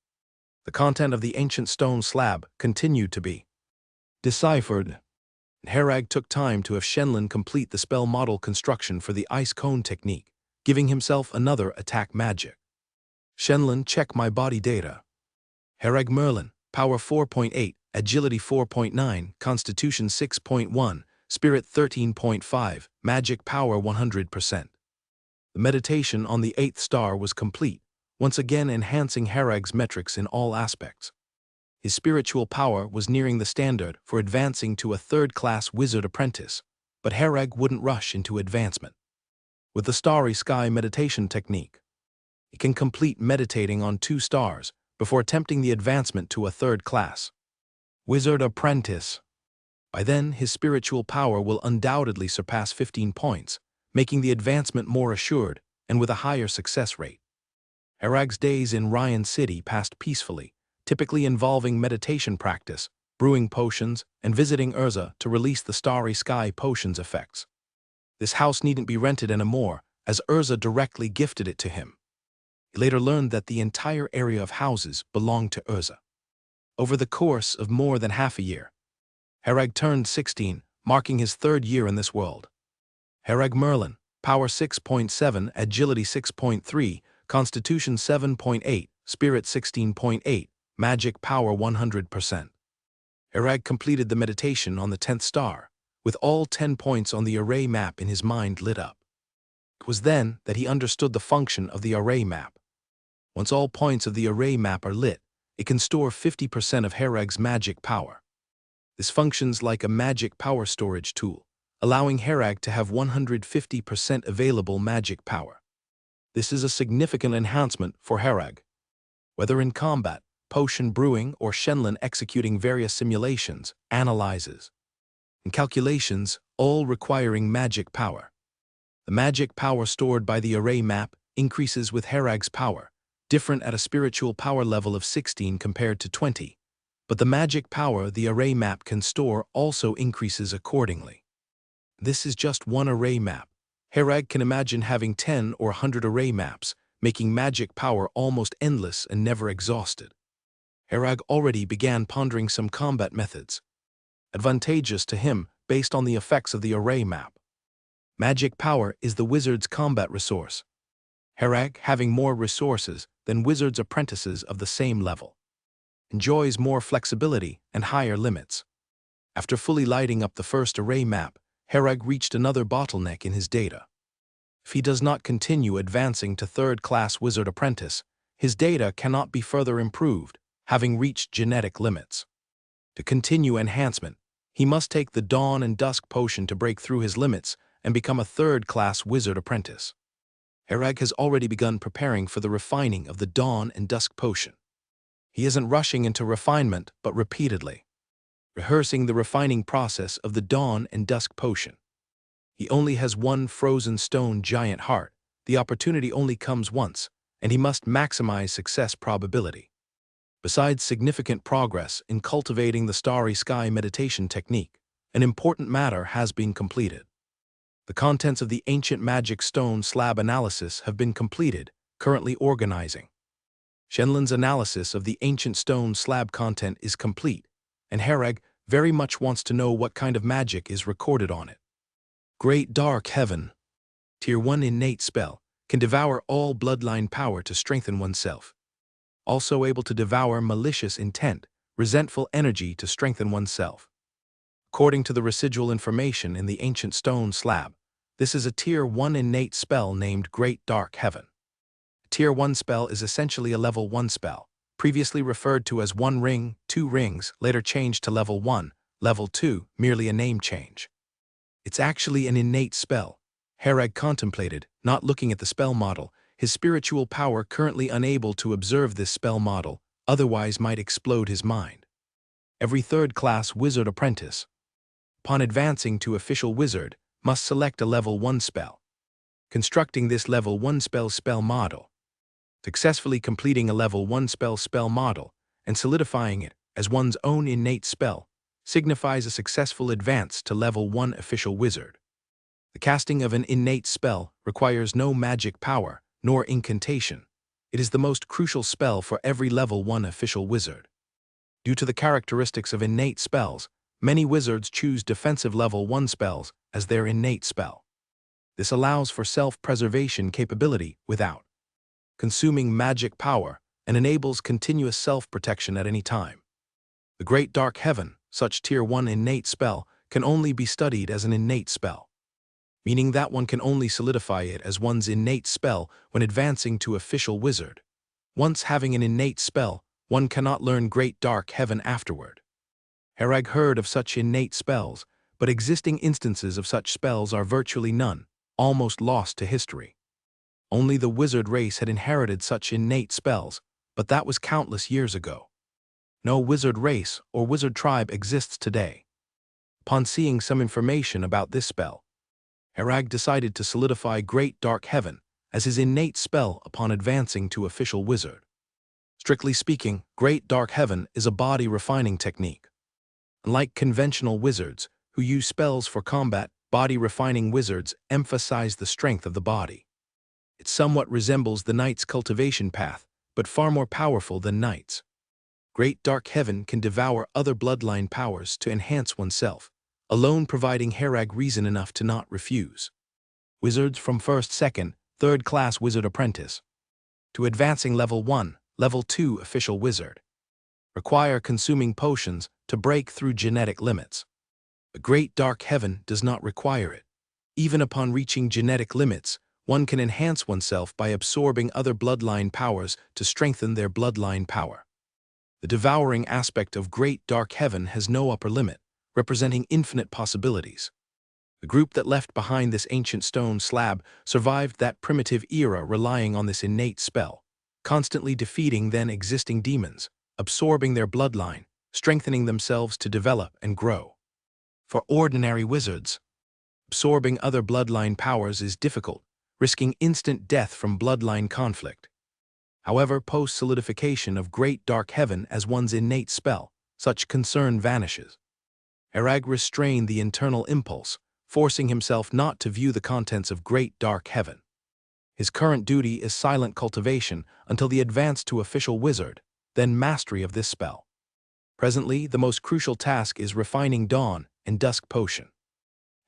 The content of the ancient stone slab continued to be deciphered. Herag took time to have Shenlin complete the spell model construction for the Ice Cone technique, giving himself another attack magic. Shenlin, check my body data. Herag Merlin, Power 4.8, Agility 4.9, Constitution 6.1, Spirit 13.5, Magic Power 100%. The meditation on the 8th star was complete, once again enhancing Herag's metrics in all aspects. His spiritual power was nearing the standard for advancing to a third-class wizard apprentice, but Herag wouldn't rush into advancement. With the Starry Sky meditation technique, he can complete meditating on 2 stars before attempting the advancement to a third class wizard apprentice. By then, his spiritual power will undoubtedly surpass 15 points, making the advancement more assured and with a higher success rate. Herag's days in Ryan City passed peacefully, typically involving meditation practice, brewing potions, and visiting Urza to release the Starry Sky potion's effects. This house needn't be rented anymore, as Urza directly gifted it to him. He later learned that the entire area of houses belonged to Urza. Over the course of more than half a year, Herag turned 16, marking his 3rd year in this world. Herag Merlin, Power 6.7, Agility 6.3, Constitution 7.8, Spirit 16.8, Magic Power 100%. Herag completed the meditation on the 10th star, with all 10 points on the array map in his mind lit up. It was then that he understood the function of the array map. Once all points of the array map are lit, it can store 50% of Herag's magic power. This functions like a magic power storage tool, allowing Herag to have 150% available magic power. This is a significant enhancement for Herag. Whether in combat, potion brewing, or Shenlin executing various simulations, analyzes, and calculations, all requiring magic power. The magic power stored by the array map increases with Herag's power, different at a spiritual power level of 16 compared to 20, but the magic power the array map can store also increases accordingly. This is just one array map. Herag can imagine having 10 or 100 array maps, making magic power almost endless and never exhausted. Herag already began pondering some combat methods, advantageous to him based on the effects of the array map. Magic power is the wizard's combat resource. Herag, having more resources than wizard's apprentices of the same level, enjoys more flexibility and higher limits. After fully lighting up the first array map, Herag reached another bottleneck in his data. If he does not continue advancing to third-class wizard apprentice, his data cannot be further improved, having reached genetic limits. To continue enhancement, he must take the Dawn and Dusk potion to break through his limits and become a third-class wizard apprentice. Herag has already begun preparing for the refining of the Dawn and Dusk potion. He isn't rushing into refinement, but repeatedly rehearsing the refining process of the Dawn and Dusk potion. He only has one frozen stone giant heart, the opportunity only comes once, and he must maximize success probability. Besides significant progress in cultivating the starry sky meditation technique, an important matter has been completed. The contents of the ancient magic stone slab analysis have been completed, currently organizing. Shenlin's analysis of the ancient stone slab content is complete, and Herag very much wants to know what kind of magic is recorded on it. Great Dark Heaven. Tier 1 innate spell, can devour all bloodline power to strengthen oneself. Also able to devour malicious intent, resentful energy to strengthen oneself. According to the residual information in the ancient stone slab, this is a Tier 1 innate spell named Great Dark Heaven. A Tier 1 spell is essentially a Level 1 spell, previously referred to as 1 ring, 2 rings, later changed to Level 1, Level 2, merely a name change. It's actually an innate spell. Herag contemplated, not looking at the spell model, his spiritual power currently unable to observe this spell model, otherwise might explode his mind. Every third-class wizard apprentice, upon advancing to official wizard, must select a Level 1 spell. Constructing this Level 1 spell model, successfully completing a Level 1 spell model, and solidifying it as one's own innate spell, signifies a successful advance to Level 1 official wizard. The casting of an innate spell requires no magic power, nor incantation. It is the most crucial spell for every Level 1 official wizard. Due to the characteristics of innate spells, many wizards choose defensive Level 1 spells as their innate spell. This allows for self-preservation capability without consuming magic power and enables continuous self-protection at any time. The Great Dark Heaven, such Tier 1 innate spell, can only be studied as an innate spell, meaning that one can only solidify it as one's innate spell when advancing to official wizard. Once having an innate spell, one cannot learn Great Dark Heaven afterward. Herag heard of such innate spells, but existing instances of such spells are virtually none, almost lost to history. Only the wizard race had inherited such innate spells, but that was countless years ago. No wizard race or wizard tribe exists today. Upon seeing some information about this spell, Herag decided to solidify Great Dark Heaven as his innate spell upon advancing to official wizard. Strictly speaking, Great Dark Heaven is a body refining technique. Unlike conventional wizards, who use spells for combat, body refining wizards emphasize the strength of the body. It somewhat resembles the knight's cultivation path, but far more powerful than knights. Great Dark Heaven can devour other bloodline powers to enhance oneself, alone providing Herag reason enough to not refuse. Wizards from 1st, 2nd, 3rd class wizard apprentice to advancing Level 1, Level 2 official wizard. require consuming potions to break through genetic limits. The great dark heaven does not require it. Even upon reaching genetic limits, one can enhance oneself by absorbing other bloodline powers to strengthen their bloodline power. The devouring aspect of great dark heaven has no upper limit, representing infinite possibilities. The group that left behind this ancient stone slab survived that primitive era relying on this innate spell, constantly defeating then existing demons, absorbing their bloodline, strengthening themselves to develop and grow. For ordinary wizards, absorbing other bloodline powers is difficult, risking instant death from bloodline conflict. However, post-solidification of great dark heaven as one's innate spell, such concern vanishes. Herag restrained the internal impulse, forcing himself not to view the contents of great dark heaven. His current duty is silent cultivation until the advance to official wizard, then mastery of this spell. Presently, the most crucial task is refining dawn and dusk potion.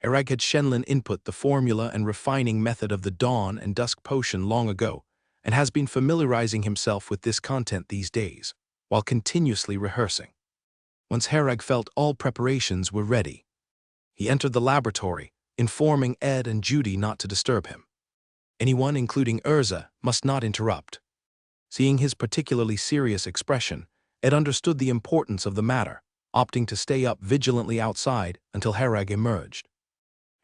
Herag had Shenlin input the formula and refining method of the dawn and dusk potion long ago, and has been familiarizing himself with this content these days, while continuously rehearsing. Once Herag felt all preparations were ready, he entered the laboratory, informing Ed and Judy not to disturb him. Anyone, including Urza, must not interrupt. Seeing his particularly serious expression, Ed understood the importance of the matter, opting to stay up vigilantly outside until Herag emerged.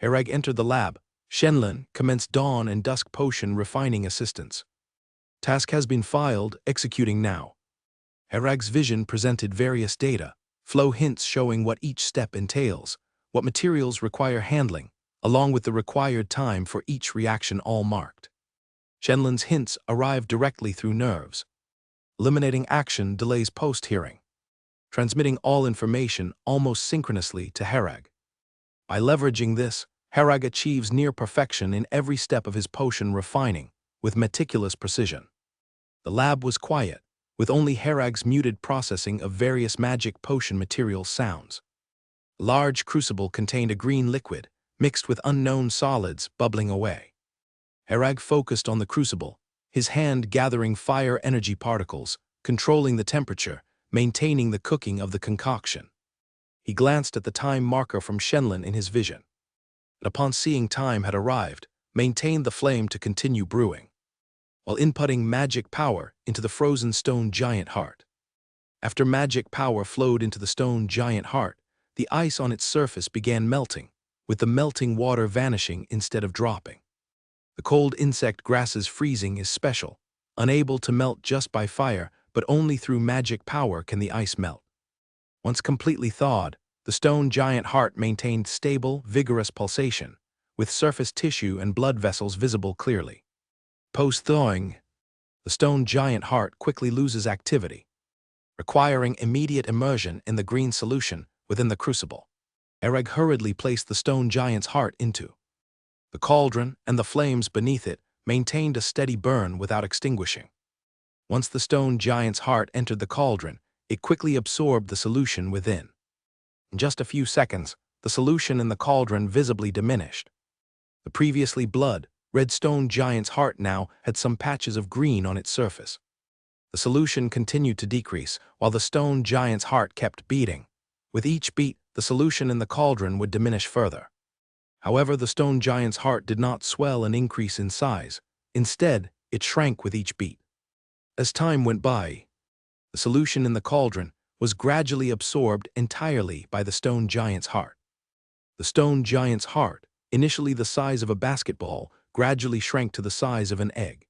Herag entered the lab. Shenlin commenced dawn and dusk potion refining assistance. Task has been filed, executing now. Herag's vision presented various data, flow hints showing what each step entails, what materials require handling, along with the required time for each reaction, all marked. Shenlin's hints arrived directly through nerves, eliminating action delays post-hearing, transmitting all information almost synchronously to Herag. By leveraging this, Herag achieves near perfection in every step of his potion refining, with meticulous precision. The lab was quiet, with only Herag's muted processing of various magic potion material sounds. A large crucible contained a green liquid, mixed with unknown solids bubbling away. Herag focused on the crucible, his hand gathering fire energy particles, controlling the temperature, maintaining the cooking of the concoction. He glanced at the time marker from Shenlin in his vision, but upon seeing time had arrived, maintained the flame to continue brewing, while inputting magic power into the frozen stone giant heart. After magic power flowed into the stone giant heart, the ice on its surface began melting, with the melting water vanishing instead of dropping. The cold insect grass's freezing is special, unable to melt just by fire, but only through magic power can the ice melt. Once completely thawed, the stone giant heart maintained stable, vigorous pulsation, with surface tissue and blood vessels visible clearly. Post-thawing, the stone giant heart quickly loses activity, requiring immediate immersion in the green solution within the crucible. Herag hurriedly placed the stone giant's heart into the cauldron, and the flames beneath it maintained a steady burn without extinguishing. Once the stone giant's heart entered the cauldron, it quickly absorbed the solution within. In just a few seconds, the solution in the cauldron visibly diminished. The previously red stone giant's heart now had some patches of green on its surface. The solution continued to decrease, while the stone giant's heart kept beating. With each beat, the solution in the cauldron would diminish further. However, the stone giant's heart did not swell and increase in size. Instead, it shrank with each beat. As time went by, the solution in the cauldron was gradually absorbed entirely by the stone giant's heart. The stone giant's heart, initially the size of a basketball, gradually shrank to the size of an egg.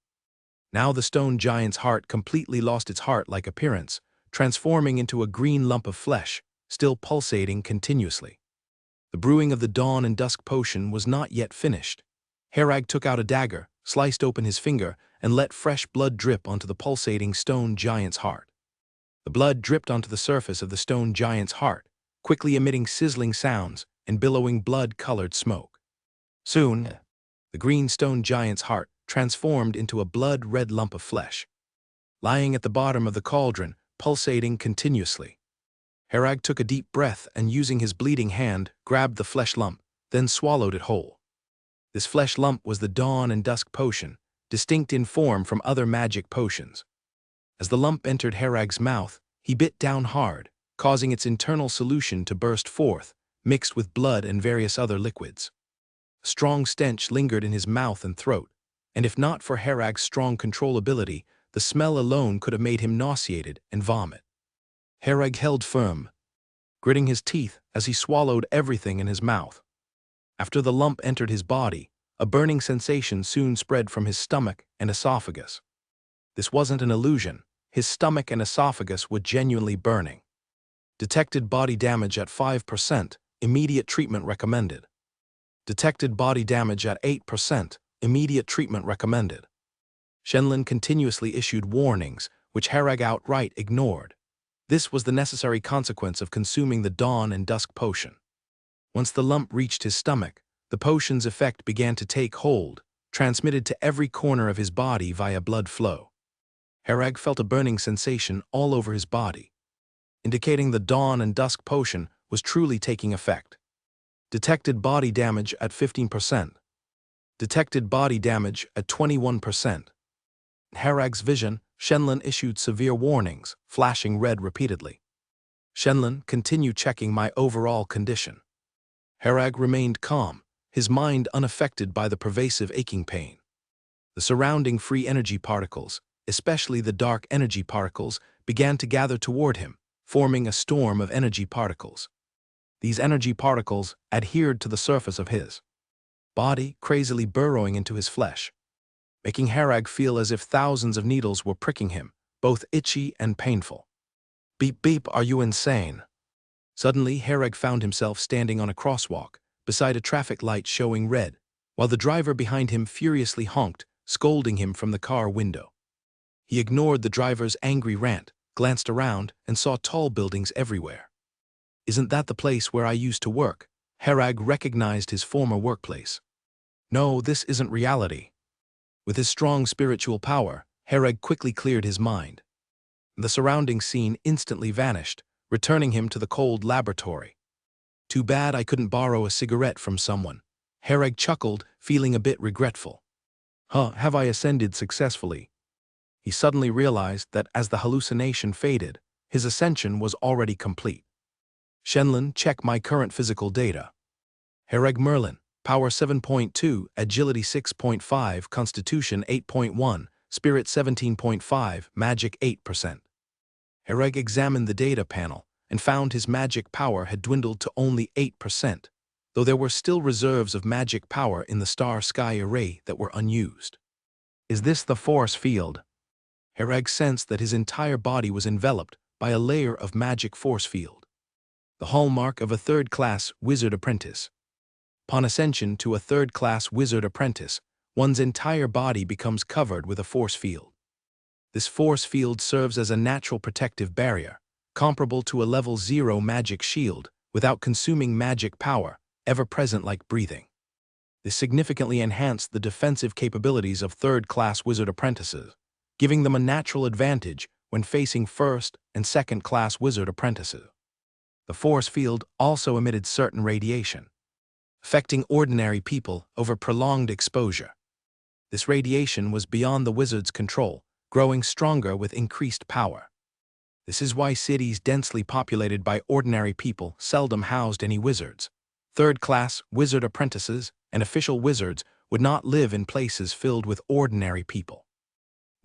Now the stone giant's heart completely lost its heart-like appearance, transforming into a green lump of flesh, still pulsating continuously. The brewing of the dawn and dusk potion was not yet finished. Herag took out a dagger, sliced open his finger, and let fresh blood drip onto the pulsating stone giant's heart. The blood dripped onto the surface of the stone giant's heart, quickly emitting sizzling sounds and billowing blood-colored smoke. Soon, the green stone giant's heart transformed into a blood-red lump of flesh, lying at the bottom of the cauldron, pulsating continuously. Herag took a deep breath and, using his bleeding hand, grabbed the flesh lump, then swallowed it whole. This flesh lump was the dawn and dusk potion, distinct in form from other magic potions. As the lump entered Herag's mouth, He bit down hard, causing its internal solution to burst forth, mixed with blood and various other liquids. A strong stench lingered in his mouth and throat, and if not for Herag's strong controllability, the smell alone could have made him nauseated and vomit. Herag held firm, gritting his teeth as he swallowed everything in his mouth. After the lump entered his body, a burning sensation soon spread from his stomach and esophagus. This wasn't an illusion. His stomach and esophagus were genuinely burning. Detected body damage at 5%, immediate treatment recommended. Detected body damage at 8%, immediate treatment recommended. Shenlin continuously issued warnings, which Herag outright ignored. This was the necessary consequence of consuming the Dawn and Dusk potion. Once the lump reached his stomach, the potion's effect began to take hold, transmitted to every corner of his body via blood flow. Herag felt a burning sensation all over his body, indicating the Dawn and Dusk potion was truly taking effect. Detected body damage at 15%. Detected body damage at 21%. In Herag's vision, Shenlin issued severe warnings, flashing red repeatedly. Shenlin, continue checking my overall condition. Herag remained calm, his mind unaffected by the pervasive aching pain. The surrounding free energy particles, especially the dark energy particles, began to gather toward him, forming a storm of energy particles. These energy particles adhered to the surface of his body, crazily burrowing into his flesh, making Herag feel as if thousands of needles were pricking him, both itchy and painful. Beep beep, are you insane? Suddenly, Herag found himself standing on a crosswalk, beside a traffic light showing red, while the driver behind him furiously honked, scolding him from the car window. He ignored the driver's angry rant, glanced around, and saw tall buildings everywhere. Isn't that the place where I used to work? Herag recognized his former workplace. No, this isn't reality. With his strong spiritual power, Herag quickly cleared his mind. The surrounding scene instantly vanished, returning him to the cold laboratory. Too bad I couldn't borrow a cigarette from someone. Herag chuckled, feeling a bit regretful. Have I ascended successfully? He suddenly realized that as the hallucination faded, his ascension was already complete. Shenlin, check my current physical data. Herag Merlin, Power 7.2, Agility 6.5, Constitution 8.1, Spirit 17.5, Magic 8%. Herag examined the data panel and found his magic power had dwindled to only 8%, though there were still reserves of magic power in the star-sky array that were unused. Is this the force field? Herag sensed that his entire body was enveloped by a layer of magic force field, the hallmark of a third-class wizard apprentice. Upon ascension to a third-class wizard apprentice, one's entire body becomes covered with a force field. This force field serves as a natural protective barrier, comparable to a level 0 magic shield, without consuming magic power, ever present like breathing. This significantly enhanced the defensive capabilities of third-class wizard apprentices, giving them a natural advantage when facing first- and second-class wizard apprentices. The force field also emitted certain radiation, affecting ordinary people over prolonged exposure. This radiation was beyond the wizard's control, growing stronger with increased power. This is why cities densely populated by ordinary people seldom housed any wizards. Third-class wizard apprentices and official wizards would not live in places filled with ordinary people.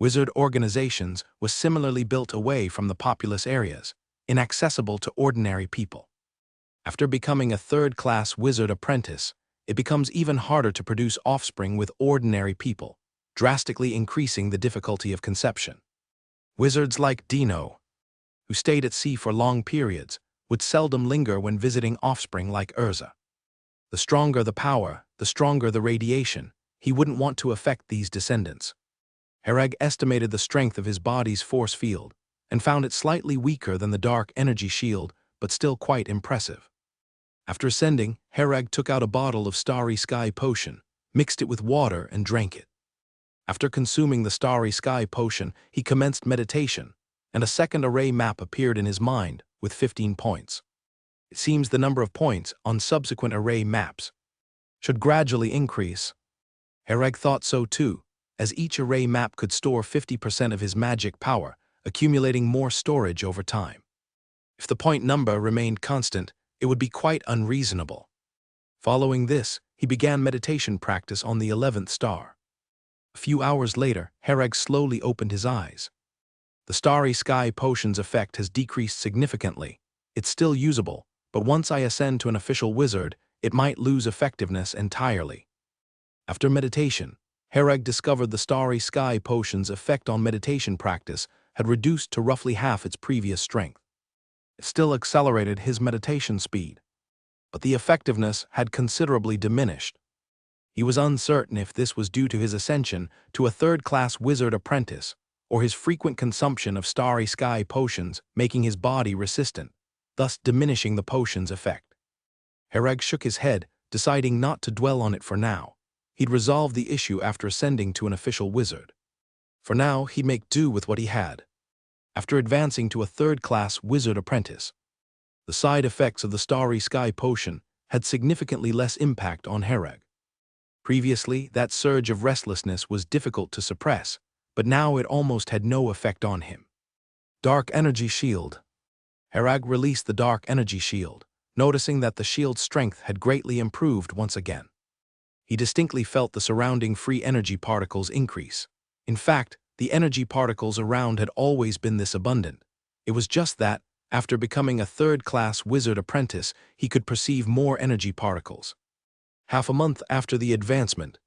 Wizard organizations were similarly built away from the populous areas, inaccessible to ordinary people. After becoming a third-class wizard apprentice, it becomes even harder to produce offspring with ordinary people, drastically increasing the difficulty of conception. Wizards like Dino, who stayed at sea for long periods, would seldom linger when visiting offspring like Urza. The stronger the power, the stronger the radiation, he wouldn't want to affect these descendants. Herag estimated the strength of his body's force field, and found it slightly weaker than the dark energy shield, but still quite impressive. After ascending, Herag took out a bottle of Starry Sky potion, mixed it with water and drank it. After consuming the Starry Sky potion, he commenced meditation, and a second array map appeared in his mind with 15 points. It seems the number of points on subsequent array maps should gradually increase. Herag thought so too, as each array map could store 50% of his magic power, accumulating more storage over time. If the point number remained constant, it would be quite unreasonable. Following this, he began meditation practice on the 11th star. A few hours later, Herag slowly opened his eyes. The starry sky potion's effect has decreased significantly. It's still usable, but once I ascend to an official wizard, it might lose effectiveness entirely. After meditation, Herag discovered the starry sky potion's effect on meditation practice had reduced to roughly half its previous strength. It still accelerated his meditation speed, but the effectiveness had considerably diminished. He was uncertain if this was due to his ascension to a third-class wizard apprentice or his frequent consumption of starry sky potions making his body resistant, thus diminishing the potion's effect. Herag shook his head, deciding not to dwell on it for now. He'd resolve the issue after ascending to an official wizard. For now, he'd make do with what he had. After advancing to a third-class wizard apprentice, the side effects of the starry sky potion had significantly less impact on Herag. Previously, that surge of restlessness was difficult to suppress, but now it almost had no effect on him. Dark Energy Shield. Herag released the Dark Energy Shield, noticing that the shield's strength had greatly improved once again. He distinctly felt the surrounding free energy particles increase. In fact, the energy particles around had always been this abundant. It was just that, after becoming a third-class wizard apprentice, he could perceive more energy particles. Half a month after the advancement,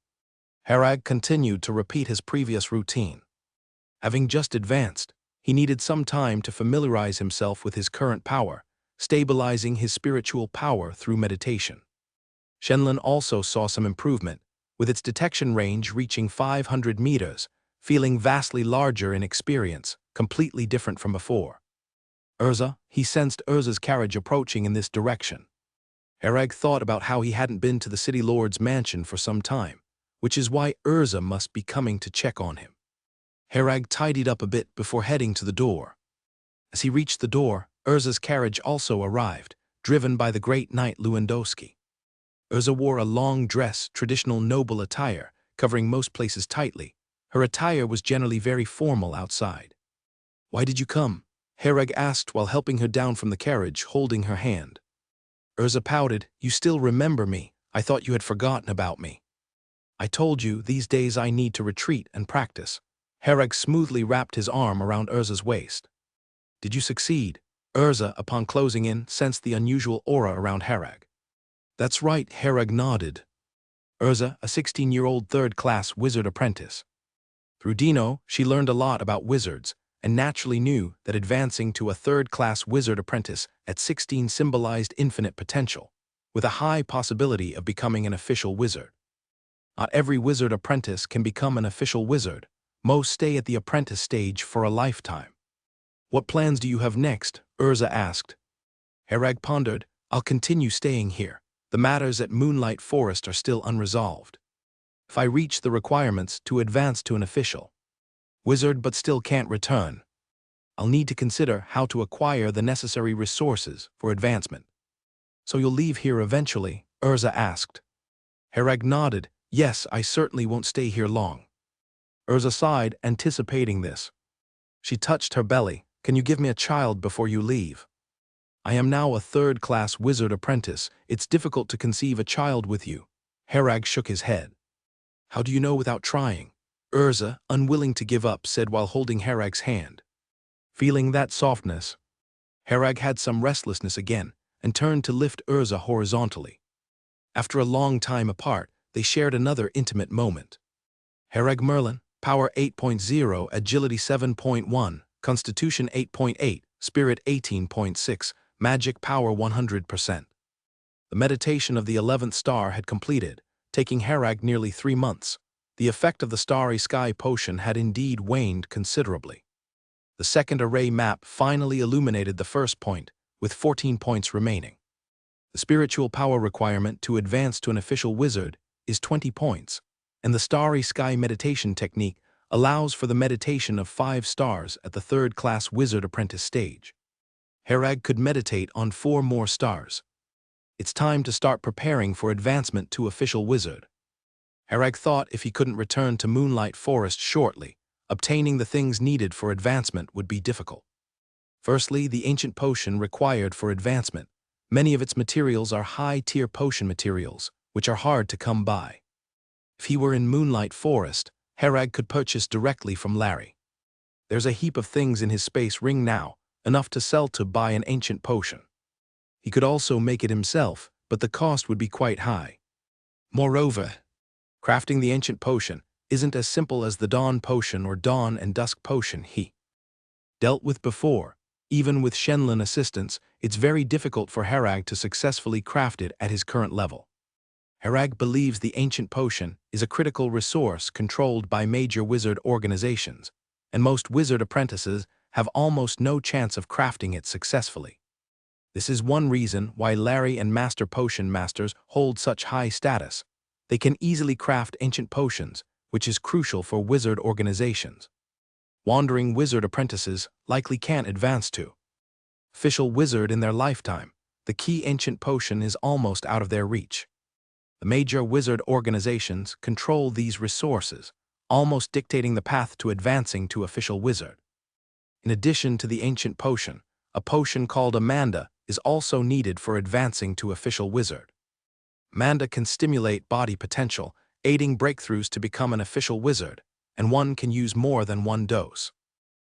Herag continued to repeat his previous routine. Having just advanced, he needed some time to familiarize himself with his current power, stabilizing his spiritual power through meditation. Shenlin also saw some improvement, with its detection range reaching 500 meters, feeling vastly larger in experience, completely different from before. He sensed Urza's carriage approaching in this direction. Herag thought about how he hadn't been to the city lord's mansion for some time, which is why Urza must be coming to check on him. Herag tidied up a bit before heading to the door. As he reached the door, Urza's carriage also arrived, driven by the great knight Lewandowski. Urza wore a long dress, traditional noble attire, covering most places tightly. Her attire was generally very formal outside. "Why did you come?" Herag asked while helping her down from the carriage, holding her hand. Urza pouted. "You still remember me. I thought you had forgotten about me." "I told you, these days I need to retreat and practice." Herag smoothly wrapped his arm around Urza's waist. "Did you succeed?" Urza, upon closing in, sensed the unusual aura around Herag. "That's right," Herag nodded. Urza, a 16-year-old third-class wizard apprentice. Through Dino, she learned a lot about wizards, and naturally knew that advancing to a third-class wizard apprentice at 16 symbolized infinite potential, with a high possibility of becoming an official wizard. Not every wizard apprentice can become an official wizard. Most stay at the apprentice stage for a lifetime. "What plans do you have next?" Urza asked. Herag pondered. "I'll continue staying here. The matters at Moonlight Forest are still unresolved. If I reach the requirements to advance to an official wizard but still can't return, I'll need to consider how to acquire the necessary resources for advancement." "So you'll leave here eventually?" Urza asked. Herag nodded. "Yes, I certainly won't stay here long." Urza sighed, anticipating this. She touched her belly. "Can you give me a child before you leave? I am now a third-class wizard apprentice. It's difficult to conceive a child with you." Herag shook his head. "How do you know without trying?" Urza, unwilling to give up, said while holding Herag's hand. Feeling that softness, Herag had some restlessness again and turned to lift Urza horizontally. After a long time apart, they shared another intimate moment. Herag Merlin, Power 8.0, Agility 7.1, Constitution 8.8, Spirit 18.6, Magic Power 100%. The meditation of the 11th star had completed, taking Herag nearly 3 months. The effect of the starry sky potion had indeed waned considerably. The second array map finally illuminated the first point, with 14 points remaining. The spiritual power requirement to advance to an official wizard is 20 points, and the starry sky meditation technique allows for the meditation of 5 stars at the third-class wizard apprentice stage. Herag could meditate on 4 more stars. It's time to start preparing for advancement to official wizard. Herag thought if he couldn't return to Moonlight Forest shortly, obtaining the things needed for advancement would be difficult. Firstly, the ancient potion required for advancement. Many of its materials are high-tier potion materials, which are hard to come by. If he were in Moonlight Forest, Herag could purchase directly from Larry. There's a heap of things in his space ring now, enough to sell to buy an ancient potion. He could also make it himself, but the cost would be quite high. Moreover, crafting the ancient potion isn't as simple as the Dawn Potion or Dawn and Dusk Potion he dealt with before. Even with Shenlin assistance, it's very difficult for Herag to successfully craft it at his current level. Herag believes the ancient potion is a critical resource controlled by major wizard organizations, and most wizard apprentices have almost no chance of crafting it successfully. This is one reason why Larry and Master Potion Masters hold such high status. They can easily craft ancient potions, which is crucial for wizard organizations. Wandering wizard apprentices likely can't advance to official wizard in their lifetime. The key ancient potion is almost out of their reach. The major wizard organizations control these resources, almost dictating the path to advancing to official wizard. In addition to the ancient potion, a potion called Amanda is also needed for advancing to official wizard. Amanda can stimulate body potential, aiding breakthroughs to become an official wizard, and one can use more than one dose.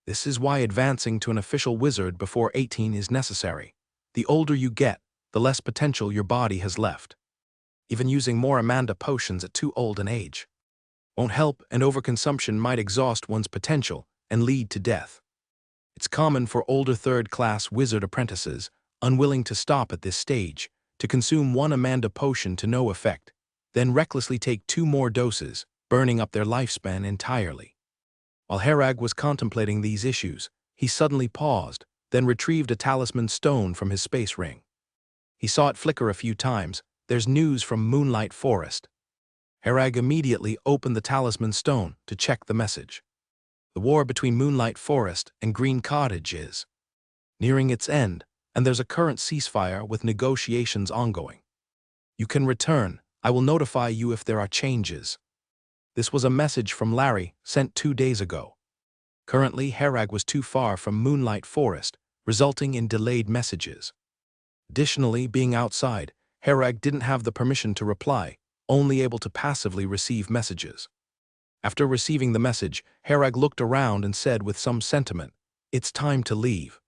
This is why advancing to an official wizard before 18 is necessary. The older you get, the less potential your body has left. Even using more Amanda potions at too old an age won't help, and overconsumption might exhaust one's potential and lead to death. It's common for older third-class wizard apprentices, unwilling to stop at this stage, to consume one Amanda potion to no effect, then recklessly take 2 more doses, burning up their lifespan entirely. While Herag was contemplating these issues, he suddenly paused, then retrieved a talisman stone from his space ring. He saw it flicker a few times. There's news from Moonlight Forest. Herag immediately opened the talisman stone to check the message. The war between Moonlight Forest and Green Cottage is nearing its end, and there's a current ceasefire with negotiations ongoing. You can return. I will notify you if there are changes. This was a message from Larry, sent 2 days ago. Currently, Herag was too far from Moonlight Forest, resulting in delayed messages. Additionally, being outside, Herag didn't have the permission to reply, only able to passively receive messages. After receiving the message, Herag looked around and said with some sentiment, "It's time to leave."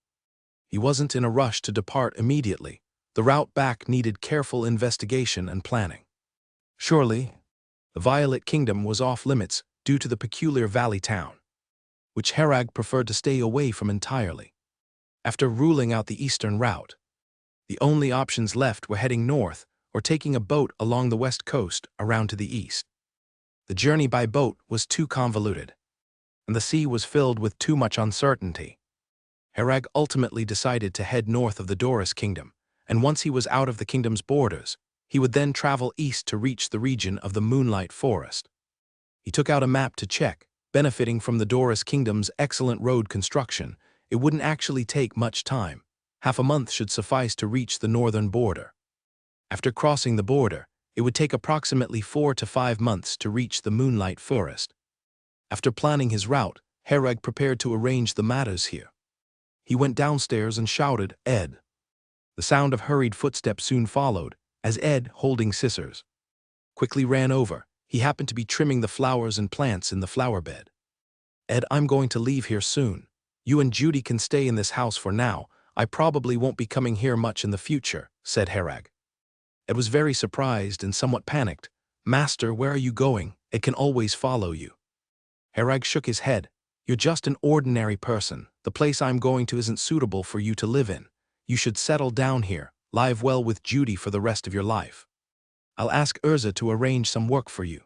He wasn't in a rush to depart immediately. The route back needed careful investigation and planning. Surely, the Violet Kingdom was off-limits due to the peculiar valley town, which Herag preferred to stay away from entirely. After ruling out the eastern route, the only options left were heading north or taking a boat along the west coast around to the east. The journey by boat was too convoluted, and the sea was filled with too much uncertainty. Herag ultimately decided to head north of the Doris Kingdom, and once he was out of the kingdom's borders, he would then travel east to reach the region of the Moonlight Forest. He took out a map to check. Benefiting from the Doris Kingdom's excellent road construction, it wouldn't actually take much time. Half a month should suffice to reach the northern border. After crossing the border, it would take approximately 4 to 5 months to reach the Moonlight Forest. After planning his route, Herag prepared to arrange the matters here. He went downstairs and shouted, "Ed." The sound of hurried footsteps soon followed, as Ed, holding scissors, quickly ran over. He happened to be trimming the flowers and plants in the flower bed. "Ed, I'm going to leave here soon. You and Judy can stay in this house for now. I probably won't be coming here much in the future," said Herag. Ed was very surprised and somewhat panicked. "Master, where are you going? It can always follow you." Herag shook his head. "You're just an ordinary person. The place I'm going to isn't suitable for you to live in. You should settle down here, live well with Judy for the rest of your life. I'll ask Urza to arrange some work for you,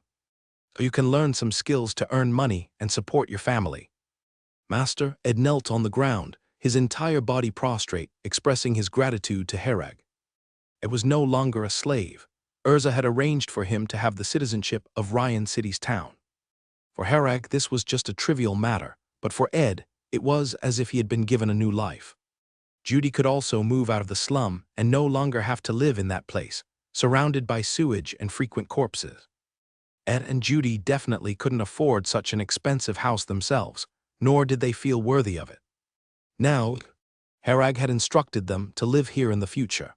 so you can learn some skills to earn money and support your family." "Master," Ed knelt on the ground, his entire body prostrate, expressing his gratitude to Herag. Ed was no longer a slave. Urza had arranged for him to have the citizenship of Ryan City's town. For Herag, this was just a trivial matter, but for Ed, it was as if he had been given a new life. Judy could also move out of the slum and no longer have to live in that place, surrounded by sewage and frequent corpses. Ed and Judy definitely couldn't afford such an expensive house themselves, nor did they feel worthy of it. Now, Herag had instructed them to live here in the future.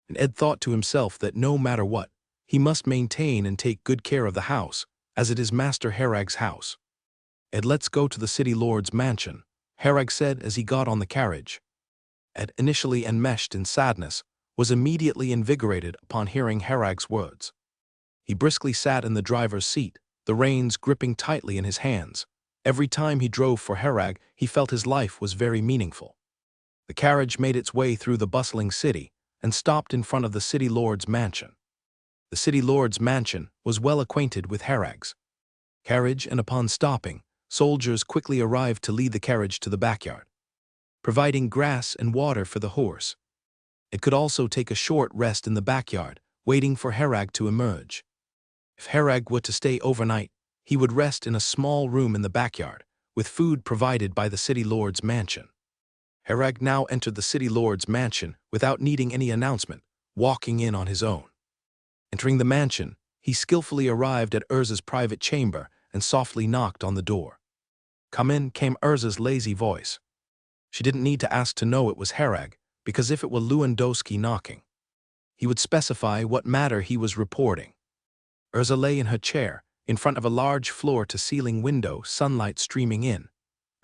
And Ed thought to himself that no matter what, he must maintain and take good care of the house, as it is Master Herag's house. Ed, let's go to the city lord's mansion, Herag said as he got on the carriage. Ed, initially enmeshed in sadness, was immediately invigorated upon hearing Herag's words. He briskly sat in the driver's seat, the reins gripping tightly in his hands. Every time he drove for Herag, he felt his life was very meaningful. The carriage made its way through the bustling city and stopped in front of the city lord's mansion. The city lord's mansion was well acquainted with Herag's carriage, and upon stopping, soldiers quickly arrived to lead the carriage to the backyard, providing grass and water for the horse. It could also take a short rest in the backyard, waiting for Herag to emerge. If Herag were to stay overnight, he would rest in a small room in the backyard, with food provided by the city lord's mansion. Herag now entered the city lord's mansion without needing any announcement, walking in on his own. Entering the mansion, he skillfully arrived at Urza's private chamber and softly knocked on the door. "Come in," came Urza's lazy voice. She didn't need to ask to know it was Herag, because if it were Lewandowski knocking, he would specify what matter he was reporting. Urza lay in her chair, in front of a large floor-to-ceiling window, sunlight streaming in.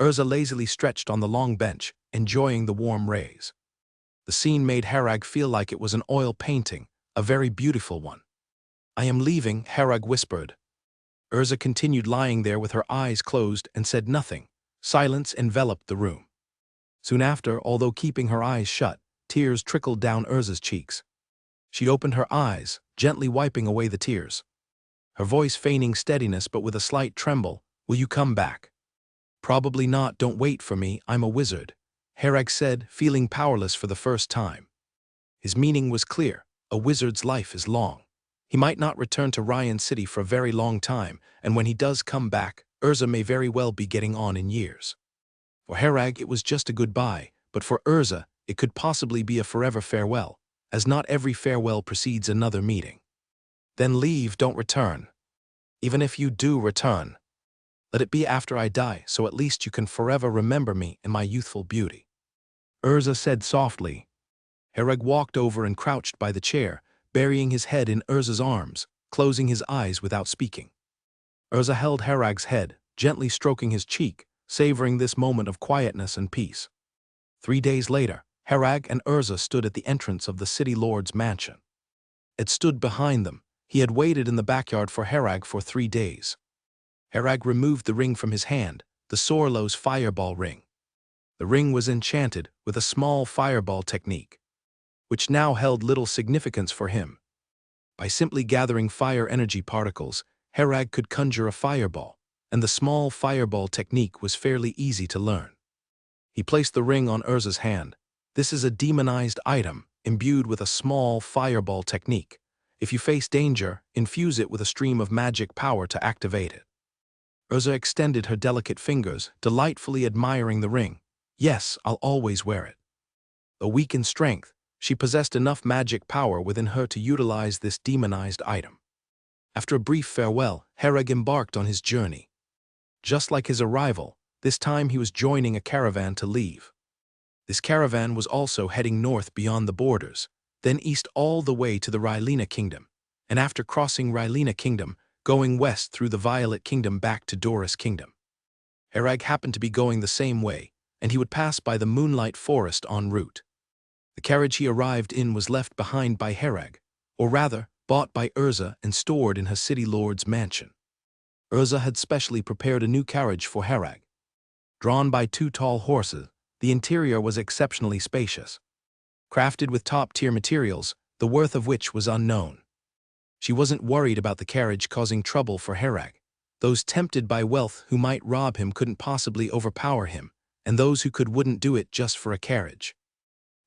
Urza lazily stretched on the long bench, enjoying the warm rays. The scene made Herag feel like it was an oil painting, a very beautiful one. "I am leaving," Herag whispered. Urza continued lying there with her eyes closed and said nothing. Silence enveloped the room. Soon after, although keeping her eyes shut, tears trickled down Urza's cheeks. She opened her eyes, gently wiping away the tears. Her voice feigning steadiness but with a slight tremble, "Will you come back?" "Probably not, don't wait for me, I'm a wizard," Herag said, feeling powerless for the first time. His meaning was clear, a wizard's life is long. He might not return to Ryan City for a very long time, and when he does come back, Urza may very well be getting on in years. For Herag it was just a goodbye, but for Urza it could possibly be a forever farewell, as not every farewell precedes another meeting. "Then leave, don't return. Even if you do return, let it be after I die, so at least you can forever remember me and my youthful beauty," Urza said softly. Herag walked over and crouched by the chair, burying his head in Urza's arms, closing his eyes without speaking. Urza held Herag's head, gently stroking his cheek, savoring this moment of quietness and peace. 3 days later, Herag and Urza stood at the entrance of the city lord's mansion. Ed stood behind them. He had waited in the backyard for Herag for 3 days. Herag removed the ring from his hand, the Sorlow's fireball ring. The ring was enchanted with a small fireball technique, which now held little significance for him. By simply gathering fire energy particles, Herag could conjure a fireball, and the small fireball technique was fairly easy to learn. He placed the ring on Urza's hand. "This is a demonized item, imbued with a small fireball technique. If you face danger, infuse it with a stream of magic power to activate it." Urza extended her delicate fingers, delightfully admiring the ring. "Yes, I'll always wear it." Though weak in strength, she possessed enough magic power within her to utilize this demonized item. After a brief farewell, Herag embarked on his journey. Just like his arrival, this time he was joining a caravan to leave. This caravan was also heading north beyond the borders, then east all the way to the Rylena Kingdom, and after crossing Rylena Kingdom, going west through the Violet Kingdom back to Doris Kingdom. Herag happened to be going the same way, and he would pass by the Moonlight Forest en route. The carriage he arrived in was left behind by Herag, or rather, bought by Urza and stored in her city lord's mansion. Urza had specially prepared a new carriage for Herag. Drawn by 2 tall horses, the interior was exceptionally spacious. Crafted with top-tier materials, the worth of which was unknown. She wasn't worried about the carriage causing trouble for Herag. Those tempted by wealth who might rob him couldn't possibly overpower him, and those who could wouldn't do it just for a carriage.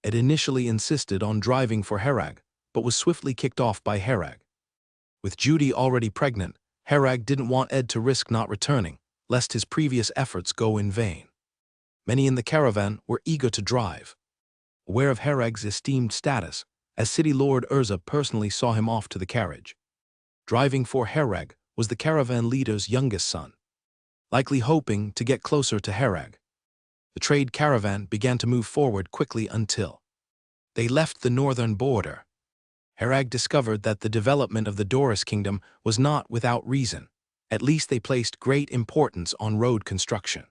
Ed initially insisted on driving for Herag, but was swiftly kicked off by Herag. With Judy already pregnant, Herag didn't want Ed to risk not returning, lest his previous efforts go in vain. Many in the caravan were eager to drive. Aware of Herag's esteemed status, as City Lord Urza personally saw him off to the carriage. Driving for Herag was the caravan leader's youngest son, likely hoping to get closer to Herag. The trade caravan began to move forward quickly until they left the northern border. Herag discovered that the development of the Doris kingdom was not without reason. At least they placed great importance on road construction.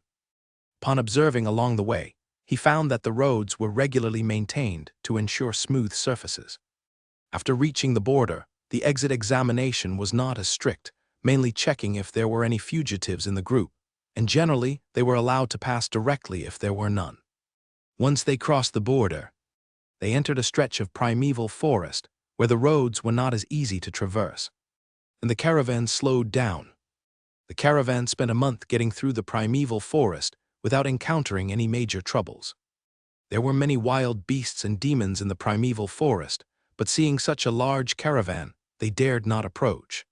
Upon observing along the way, he found that the roads were regularly maintained to ensure smooth surfaces. After reaching the border, the exit examination was not as strict, mainly checking if there were any fugitives in the group, and generally they were allowed to pass directly if there were none. Once they crossed the border, they entered a stretch of primeval forest where the roads were not as easy to traverse, and the caravan slowed down. The caravan spent a month getting through the primeval forest without encountering any major troubles. There were many wild beasts and demons in the primeval forest, but seeing such a large caravan, they dared not approach.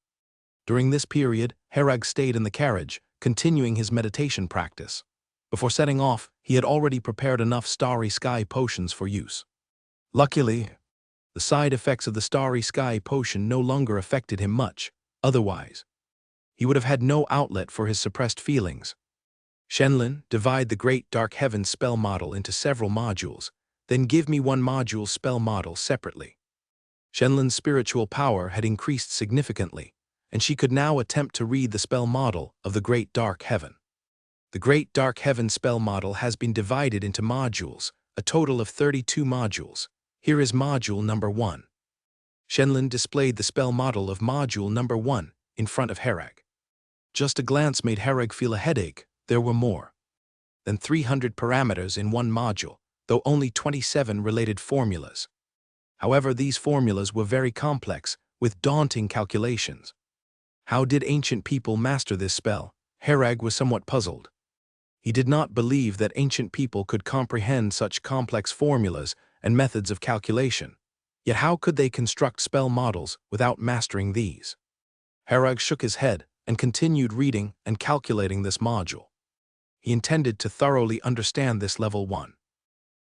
During this period, Herag stayed in the carriage, continuing his meditation practice. Before setting off, he had already prepared enough starry sky potions for use. Luckily, the side effects of the starry sky potion no longer affected him much. Otherwise, he would have had no outlet for his suppressed feelings. Shenlin, divide the great dark heaven spell model into several modules, then give me one module spell model separately. Shenlin's spiritual power had increased significantly, and she could now attempt to read the spell model of the great dark heaven. The great dark heaven spell model has been divided into modules, a total of 32 modules. Here is module number 1. Shenlin displayed the spell model of module number 1 in front of Herag. Just a glance made Herag feel a headache. There were more than 300 parameters in one module, though only 27 related formulas. However, these formulas were very complex, with daunting calculations. How did ancient people master this spell? Herag was somewhat puzzled. He did not believe that ancient people could comprehend such complex formulas and methods of calculation. Yet how could they construct spell models without mastering these? Herag shook his head and continued reading and calculating this module. He intended to thoroughly understand this level 1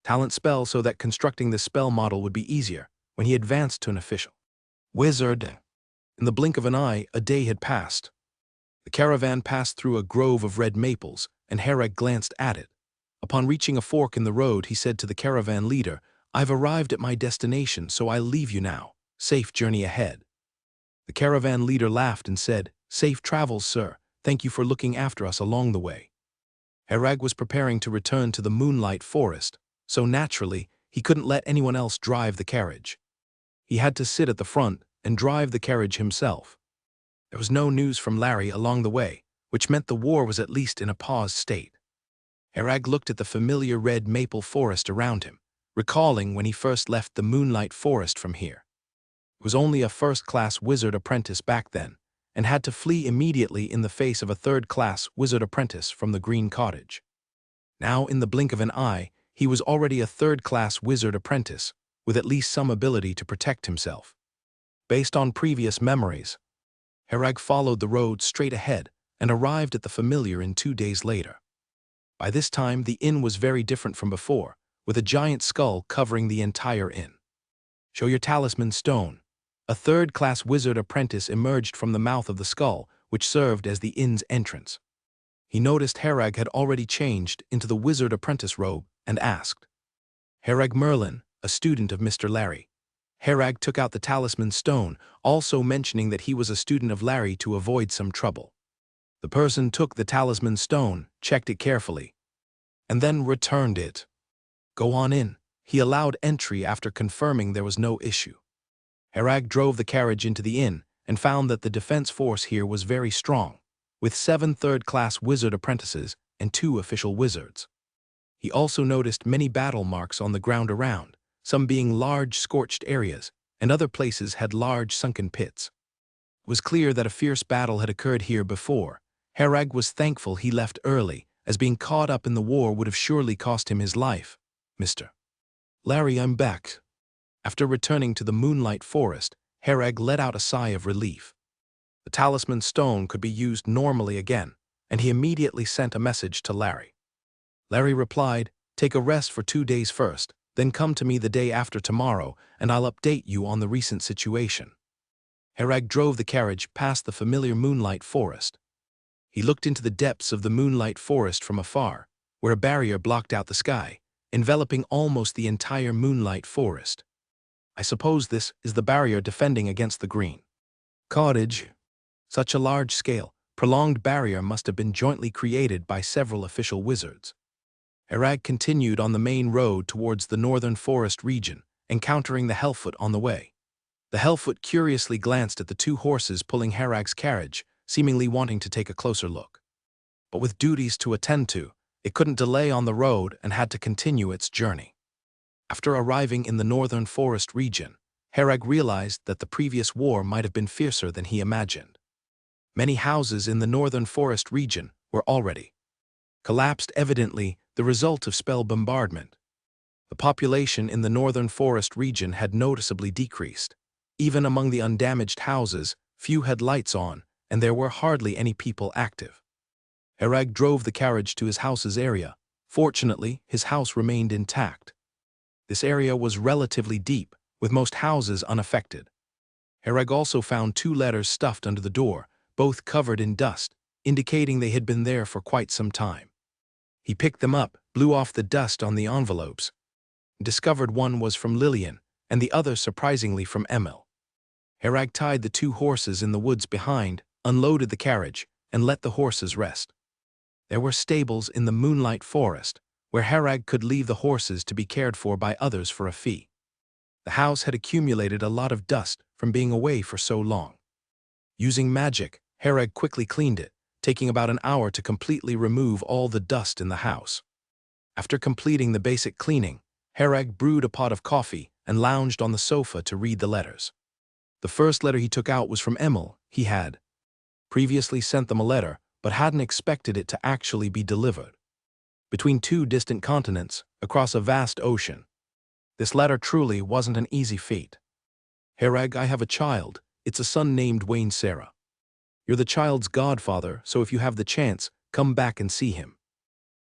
talent spell so that constructing this spell model would be easier when he advanced to an official wizard. In the blink of an eye, a day had passed. The caravan passed through a grove of red maples, and Herag glanced at it. Upon reaching a fork in the road, he said to the caravan leader, "I've arrived at my destination, so I'll leave you now. Safe journey ahead." The caravan leader laughed and said, "Safe travels, sir. Thank you for looking after us along the way." Herag was preparing to return to the moonlight forest, so naturally, he couldn't let anyone else drive the carriage. He had to sit at the front and drive the carriage himself. There was no news from Larry along the way, which meant the war was at least in a paused state. Herag looked at the familiar red maple forest around him, recalling when he first left the moonlight forest from here. He was only a first-class wizard apprentice back then, and had to flee immediately in the face of a third-class wizard apprentice from the Green Cottage. Now, in the blink of an eye, he was already a third-class wizard apprentice, with at least some ability to protect himself. Based on previous memories, Herag followed the road straight ahead and arrived at the familiar in 2 days later. By this time, the inn was very different from before, with a giant skull covering the entire inn. "Show your talisman stone." A third-class wizard apprentice emerged from the mouth of the skull, which served as the inn's entrance. He noticed Herag had already changed into the wizard apprentice robe and asked, "Herag Merlin, a student of Mr. Larry." Herag took out the talisman stone, also mentioning that he was a student of Larry to avoid some trouble. The person took the talisman stone, checked it carefully, and then returned it. "Go on in." He allowed entry after confirming there was no issue. Herag drove the carriage into the inn and found that the defense force here was very strong, with 7 third-class wizard apprentices and 2 official wizards. He also noticed many battle marks on the ground around, some being large scorched areas, and other places had large sunken pits. It was clear that a fierce battle had occurred here before. Herag was thankful he left early, as being caught up in the war would have surely cost him his life. "Mr. Larry, I'm back." After returning to the moonlight forest, Herag let out a sigh of relief. The talisman stone could be used normally again, and he immediately sent a message to Larry. Larry replied, "Take a rest for 2 days first, then come to me the day after tomorrow, and I'll update you on the recent situation." Herag drove the carriage past the familiar moonlight forest. He looked into the depths of the moonlight forest from afar, where a barrier blocked out the sky, enveloping almost the entire moonlight forest. I suppose this is the barrier defending against the green cottage. Such a large-scale, prolonged barrier must have been jointly created by several official wizards. Herag continued on the main road towards the northern forest region, encountering the Hellfoot on the way. The Hellfoot curiously glanced at the two horses pulling Herag's carriage, seemingly wanting to take a closer look. But with duties to attend to, it couldn't delay on the road and had to continue its journey. After arriving in the northern forest region, Herag realized that the previous war might have been fiercer than he imagined. Many houses in the northern forest region were already collapsed, evidently the result of spell bombardment. The population in the northern forest region had noticeably decreased. Even among the undamaged houses, few had lights on, and there were hardly any people active. Herag drove the carriage to his house's area. Fortunately, his house remained intact. This area was relatively deep, with most houses unaffected. Herag also found 2 letters stuffed under the door, both covered in dust, indicating they had been there for quite some time. He picked them up, blew off the dust on the envelopes, and discovered one was from Lillian, and the other surprisingly from Emil. Herag tied the 2 horses in the woods behind, unloaded the carriage, and let the horses rest. There were stables in the moonlight forest, where Herag could leave the horses to be cared for by others for a fee. The house had accumulated a lot of dust from being away for so long. Using magic, Herag quickly cleaned it, taking about an hour to completely remove all the dust in the house. After completing the basic cleaning, Herag brewed a pot of coffee and lounged on the sofa to read the letters. The first letter he took out was from Emil. He had previously sent them a letter, but hadn't expected it to actually be delivered. Between 2 distant continents, across a vast ocean. This letter truly wasn't an easy feat. Herag, I have a child. It's a son named Wayne Sarah. You're the child's godfather, so if you have the chance, come back and see him.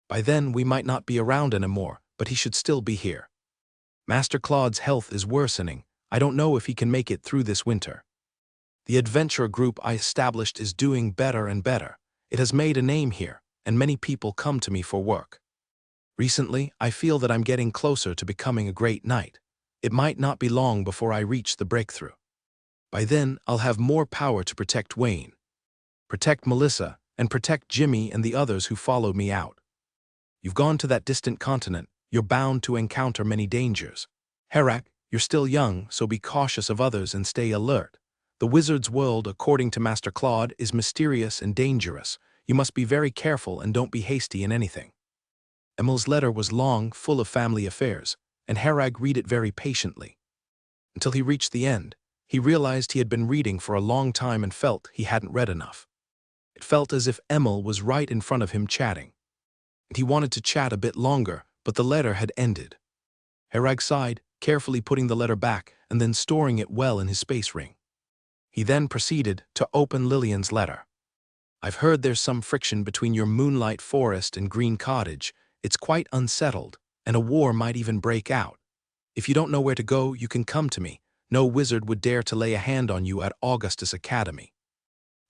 By then, we might not be around anymore, but he should still be here. Master Claude's health is worsening. I don't know if he can make it through this winter. The adventure group I established is doing better and better. It has made a name here, and many people come to me for work. Recently, I feel that I'm getting closer to becoming a great knight. It might not be long before I reach the breakthrough. By then, I'll have more power to protect Wayne, protect Melissa, and protect Jimmy and the others who followed me out. You've gone to that distant continent. You're bound to encounter many dangers. Herag, you're still young, so be cautious of others and stay alert. The wizard's world, according to Master Claude, is mysterious and dangerous. You must be very careful and don't be hasty in anything. Emil's letter was long, full of family affairs, and Herag read it very patiently. Until he reached the end, he realized he had been reading for a long time and felt he hadn't read enough. It felt as if Emil was right in front of him chatting. And he wanted to chat a bit longer, but the letter had ended. Herag sighed, carefully putting the letter back and then storing it well in his space ring. He then proceeded to open Lillian's letter. I've heard there's some friction between your moonlight forest and green cottage. It's quite unsettled, and a war might even break out. If you don't know where to go, you can come to me. No wizard would dare to lay a hand on you at Augustus Academy.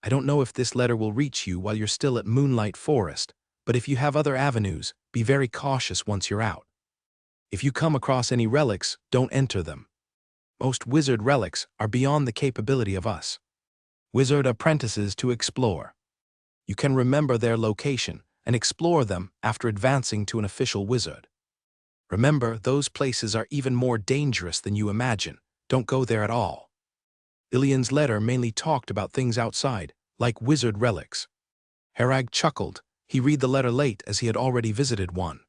I don't know if this letter will reach you while you're still at Moonlight Forest, but if you have other avenues, be very cautious once you're out. If you come across any relics, don't enter them. Most wizard relics are beyond the capability of us wizard apprentices to explore. You can remember their location and explore them after advancing to an official wizard. Remember, those places are even more dangerous than you imagine. Don't go there at all. Lillian's letter mainly talked about things outside, like wizard relics. Herag chuckled. He read the letter late as he had already visited one.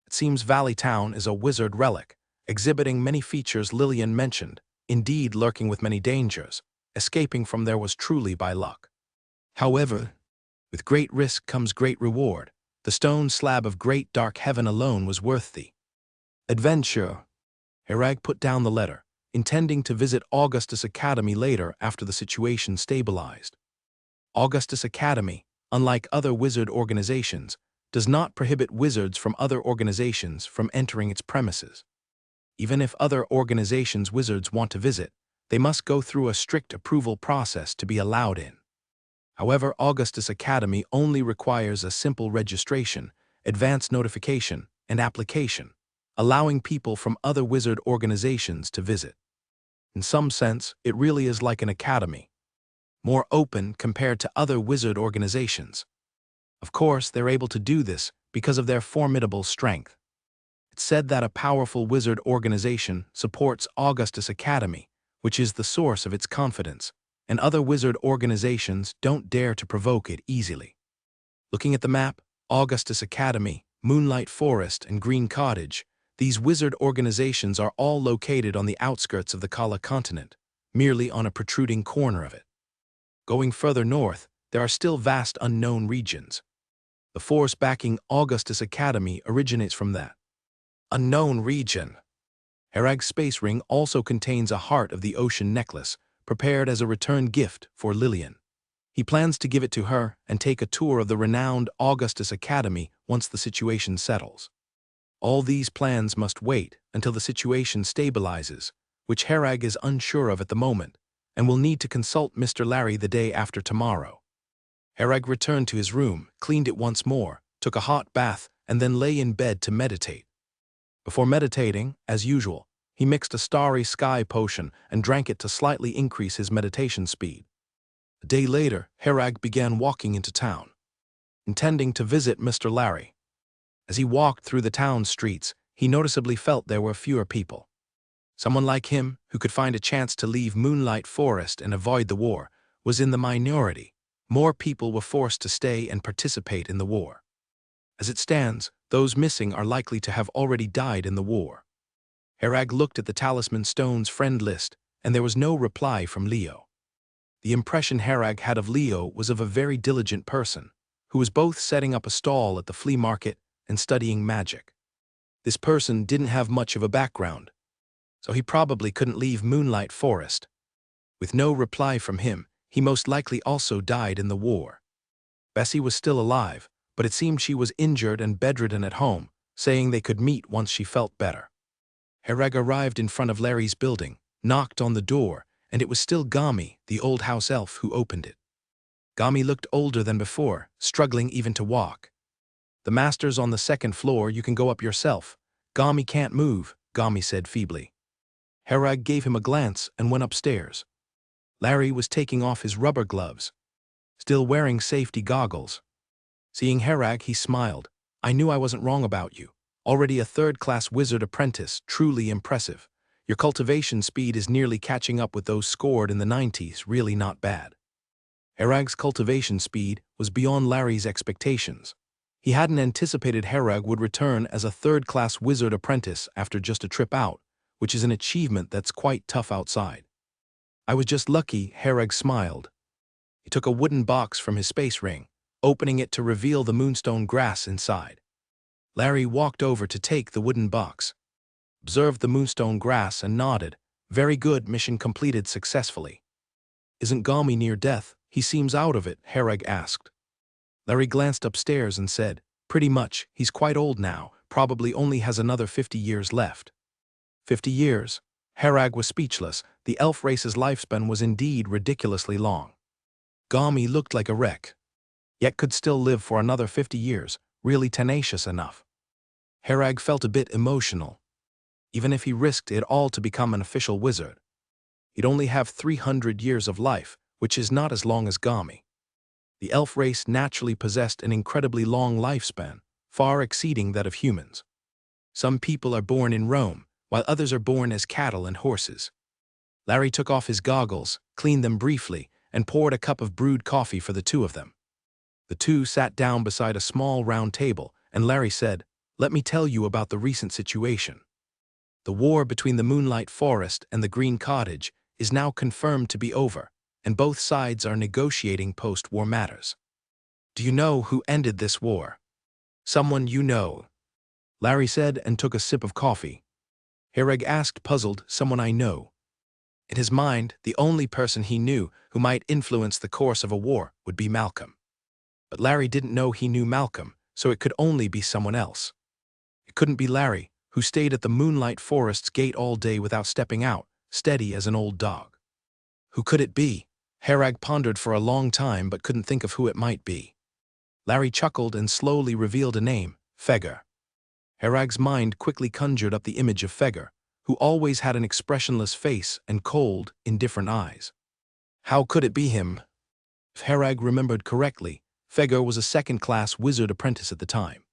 It seems Valley Town is a wizard relic, exhibiting many features Lillian mentioned, indeed lurking with many dangers. Escaping from there was truly by luck. However, with great risk comes great reward. The stone slab of great dark heaven alone was worth the adventure. Herag put down the letter, intending to visit Augustus Academy later after the situation stabilized. Augustus Academy, unlike other wizard organizations, does not prohibit wizards from other organizations from entering its premises. Even if other organizations' wizards want to visit, They must go through a strict approval process to be allowed in. However, Augustus Academy only requires a simple registration, advance notification, and application, allowing people from other wizard organizations to visit. In some sense, it really is like an academy, more open compared to other wizard organizations. Of course, they're able to do this because of their formidable strength. It's said that a powerful wizard organization supports Augustus Academy, which is the source of its confidence, and other wizard organizations don't dare to provoke it easily. Looking at the map, Augustus Academy, Moonlight Forest, and Green Cottage, these wizard organizations are all located on the outskirts of the Kala continent, merely on a protruding corner of it. Going further north, there are still vast unknown regions. The force backing Augustus Academy originates from that unknown region. Herag's space ring also contains a Heart of the Ocean necklace, prepared as a return gift for Lillian. He plans to give it to her and take a tour of the renowned Augustus Academy once the situation settles. All these plans must wait until the situation stabilizes, which Herag is unsure of at the moment, and will need to consult Mr. Larry the day after tomorrow. Herag returned to his room, cleaned it once more, took a hot bath, and then lay in bed to meditate. Before meditating, as usual, he mixed a starry sky potion and drank it to slightly increase his meditation speed. A day later, Herag began walking into town, intending to visit Mr. Larry. As he walked through the town streets, he noticeably felt there were fewer people. Someone like him, who could find a chance to leave Moonlight Forest and avoid the war, was in the minority. More people were forced to stay and participate in the war. As it stands, those missing are likely to have already died in the war. Herag looked at the Talisman Stone's friend list, and there was no reply from Leo. The impression Herag had of Leo was of a very diligent person, who was both setting up a stall at the flea market and studying magic. This person didn't have much of a background, so he probably couldn't leave Moonlight Forest. With no reply from him, he most likely also died in the war. Bessie was still alive, but it seemed she was injured and bedridden at home, saying they could meet once she felt better. Herag arrived in front of Larry's building, knocked on the door, and it was still Gami, the old house elf, who opened it. Gami looked older than before, struggling even to walk. "The master's on the second floor, you can go up yourself. Gami can't move," Gami said feebly. Herag gave him a glance and went upstairs. Larry was taking off his rubber gloves, still wearing safety goggles. Seeing Herag, he smiled. "I knew I wasn't wrong about you. Already a third-class wizard apprentice, truly impressive. Your cultivation speed is nearly catching up with those scored in the 90s, really not bad." Herag's cultivation speed was beyond Larry's expectations. He hadn't anticipated Herag would return as a third-class wizard apprentice after just a trip out, which is an achievement that's quite tough outside. "I was just lucky," Herag smiled. He took a wooden box from his space ring, opening it to reveal the moonstone grass inside. Larry walked over to take the wooden box, observed the moonstone grass and nodded. "Very good, mission completed successfully." "Isn't Gami near death? He seems out of it," Herag asked. Larry glanced upstairs and said, "Pretty much, he's quite old now, probably only has another 50 years left." 50 years? Herag was speechless. The elf race's lifespan was indeed ridiculously long. Gami looked like a wreck, yet could still live for another 50 years, really tenacious enough. Herag felt a bit emotional. Even if he risked it all to become an official wizard, he'd only have 300 years of life, which is not as long as Gami. The elf race naturally possessed an incredibly long lifespan, far exceeding that of humans. Some people are born in Rome, while others are born as cattle and horses. Larry took off his goggles, cleaned them briefly, and poured a cup of brewed coffee for the two of them. The two sat down beside a small round table, and Larry said, "Let me tell you about the recent situation. The war between the Moonlight Forest and the Green Cottage is now confirmed to be over, and both sides are negotiating post-war matters. Do you know who ended this war?" "Someone you know," Larry said and took a sip of coffee. Herag asked, puzzled, "Someone I know?" In his mind, the only person he knew who might influence the course of a war would be Malcolm. But Larry didn't know he knew Malcolm, so it could only be someone else. It couldn't be Larry, who stayed at the Moonlight Forest's gate all day without stepping out, steady as an old dog. Who could it be? Herag pondered for a long time but couldn't think of who it might be. Larry chuckled and slowly revealed a name, Fegar. Herag's mind quickly conjured up the image of Fegar, who always had an expressionless face and cold, indifferent eyes. How could it be him? If Herag remembered correctly, Fegar was a second-class wizard apprentice at the time.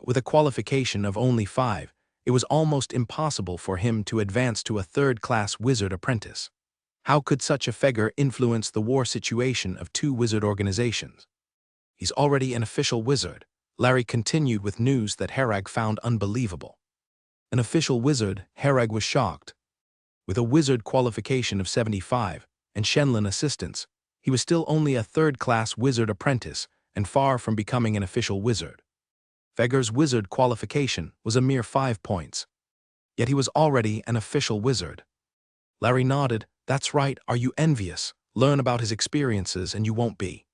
With a qualification of only 5, it was almost impossible for him to advance to a third-class wizard apprentice. How could such a Fegar influence the war situation of 2 wizard organizations? He's already an official wizard, Larry continued with news that Herag found unbelievable. An official wizard, Herag was shocked. With a wizard qualification of 75 and Shenlin assistance, he was still only a third-class wizard apprentice and far from becoming an official wizard. Fegar's wizard qualification was a mere 5 points. Yet he was already an official wizard. Larry nodded. That's right, are you envious? Learn about his experiences and you won't be.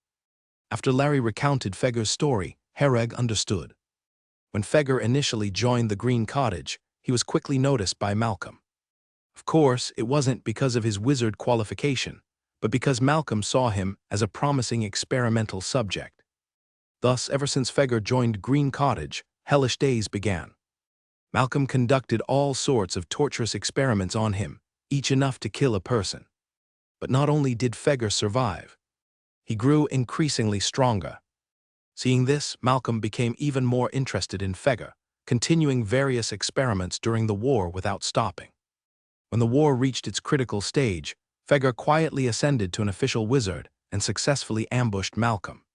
After Larry recounted Fegar's story, Herag understood. When Fegar initially joined the Green Cottage, he was quickly noticed by Malcolm. Of course, it wasn't because of his wizard qualification, but because Malcolm saw him as a promising experimental subject. Thus, ever since Fegar joined Green Cottage, hellish days began. Malcolm conducted all sorts of torturous experiments on him, each enough to kill a person. But not only did Fegar survive, he grew increasingly stronger. Seeing this, Malcolm became even more interested in Fegar, continuing various experiments during the war without stopping. When the war reached its critical stage, Fegar quietly ascended to an official wizard and successfully ambushed Malcolm.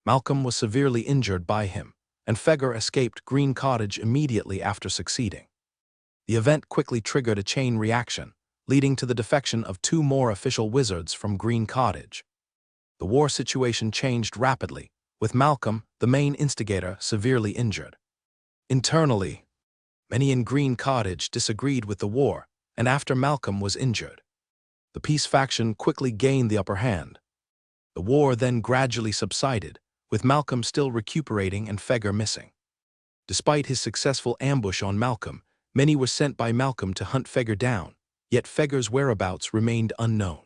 Malcolm was severely injured by him, and Fegar escaped Green Cottage immediately after succeeding. The event quickly triggered a chain reaction, leading to the defection of 2 more official wizards from Green Cottage. The war situation changed rapidly, with Malcolm, the main instigator, severely injured. Internally, many in Green Cottage disagreed with the war, and after Malcolm was injured, the peace faction quickly gained the upper hand. The war then gradually subsided, with Malcolm still recuperating and Fegar missing. Despite his successful ambush on Malcolm, many were sent by Malcolm to hunt Fegar down, yet Fegar's whereabouts remained unknown.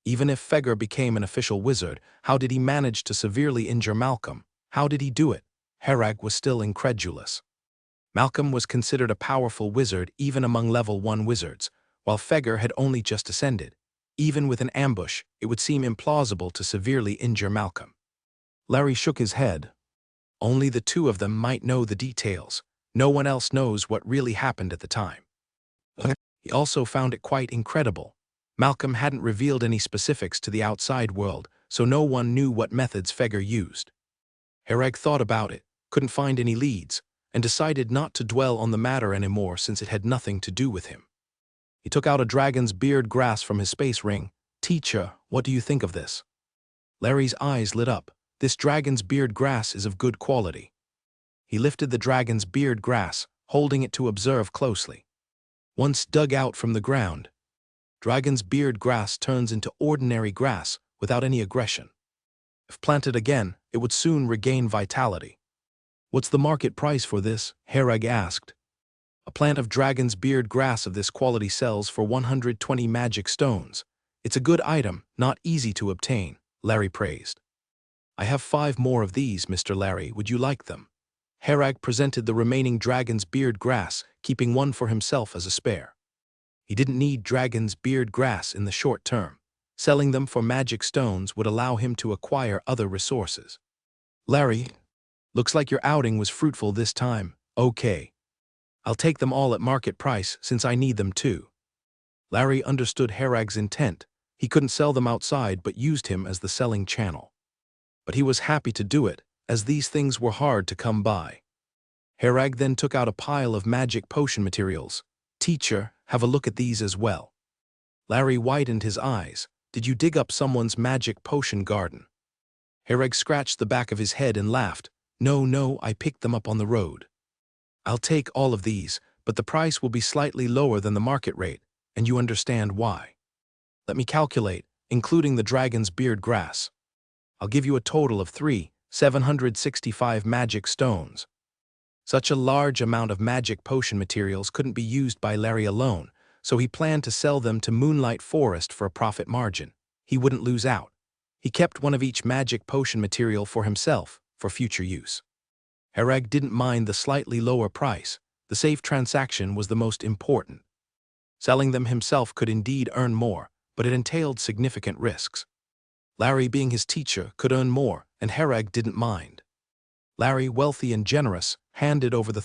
Even if Fegar became an official wizard, how did he manage to severely injure Malcolm? How did he do it? Herag was still incredulous. Malcolm was considered a powerful wizard even among level 1 wizards, while Fegar had only just ascended. Even with an ambush, it would seem implausible to severely injure Malcolm. Larry shook his head. Only the 2 of them might know the details. No one else knows what really happened at the time. He also found it quite incredible. Malcolm hadn't revealed any specifics to the outside world, so no one knew what methods Fegar used. Herag thought about it, couldn't find any leads, and decided not to dwell on the matter anymore since it had nothing to do with him. He took out a dragon's beard grass from his space ring. Teacher, what do you think of this? Larry's eyes lit up. This dragon's beard grass is of good quality. He lifted the dragon's beard grass, holding it to observe closely. Once dug out from the ground, dragon's beard grass turns into ordinary grass without any aggression. If planted again, it would soon regain vitality. What's the market price for this? Herag asked. A plant of dragon's beard grass of this quality sells for 120 magic stones. It's a good item, not easy to obtain, Larry praised. I have 5 more of these, Mr. Larry. Would you like them? Herag presented the remaining dragon's beard grass, keeping one for himself as a spare. He didn't need dragon's beard grass in the short term. Selling them for magic stones would allow him to acquire other resources. Larry, looks like your outing was fruitful this time. Okay. I'll take them all at market price since I need them too. Larry understood Herag's intent. He couldn't sell them outside but used him as the selling channel. But he was happy to do it, as these things were hard to come by. Herag then took out a pile of magic potion materials. Teacher, have a look at these as well. Larry widened his eyes. Did you dig up someone's magic potion garden? Herag scratched the back of his head and laughed. No, I picked them up on the road. I'll take all of these, but the price will be slightly lower than the market rate, and you understand why. Let me calculate, including the dragon's beard grass. I'll give you a total of 765 magic stones. Such a large amount of magic potion materials couldn't be used by Larry alone, so he planned to sell them to Moonlight Forest for a profit margin. He wouldn't lose out. He kept one of each magic potion material for himself, for future use. Herag didn't mind the slightly lower price. The safe transaction was the most important. Selling them himself could indeed earn more, but it entailed significant risks. Larry, being his teacher, could earn more, and Herag didn't mind. Larry, wealthy and generous, handed over the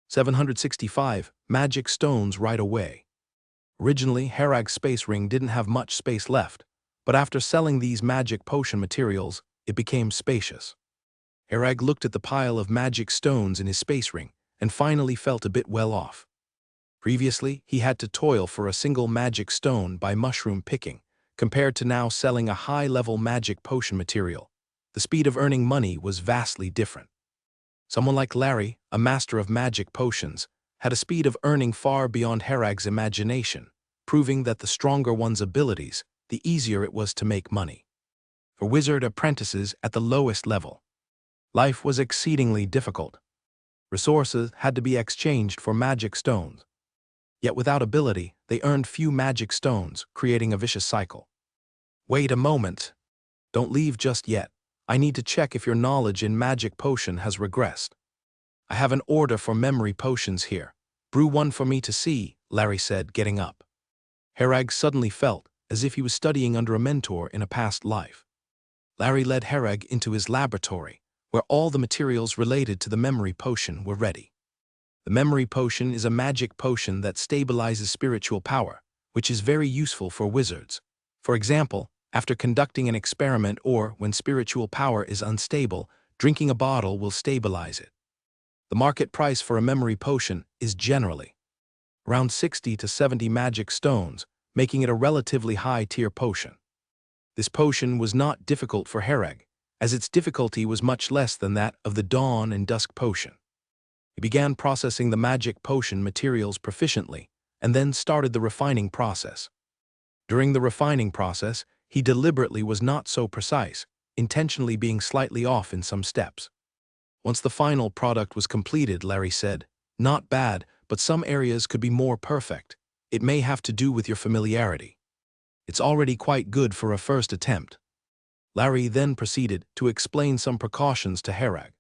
765 magic stones right away. Originally, Herag's space ring didn't have much space left, but after selling these magic potion materials, it became spacious. Herag looked at the pile of magic stones in his space ring and finally felt a bit well off. Previously, he had to toil for a single magic stone by mushroom picking, compared to now selling a high-level magic potion material. The speed of earning money was vastly different. Someone like Larry, a master of magic potions, had a speed of earning far beyond Herag's imagination, proving that the stronger one's abilities, the easier it was to make money. For wizard apprentices at the lowest level, life was exceedingly difficult. Resources had to be exchanged for magic stones. Yet without ability, they earned few magic stones, creating a vicious cycle. Wait a moment. Don't leave just yet. I need to check if your knowledge in magic potion has regressed. I have an order for memory potions here. Brew one for me to see, Larry said, getting up. Herag suddenly felt as if he was studying under a mentor in a past life. Larry led Herag into his laboratory, where all the materials related to the memory potion were ready. The memory potion is a magic potion that stabilizes spiritual power, which is very useful for wizards. For example, after conducting an experiment or when spiritual power is unstable, drinking a bottle will stabilize it. The market price for a memory potion is generally around 60 to 70 magic stones, making it a relatively high-tier potion. This potion was not difficult for Herag, as its difficulty was much less than that of the Dawn and Dusk potion. He began processing the magic potion materials proficiently, and then started the refining process. During the refining process, he deliberately was not so precise, intentionally being slightly off in some steps. Once the final product was completed, Larry said, "Not bad, but some areas could be more perfect. It may have to do with your familiarity. It's already quite good for a first attempt." Larry then proceeded to explain some precautions to Herag,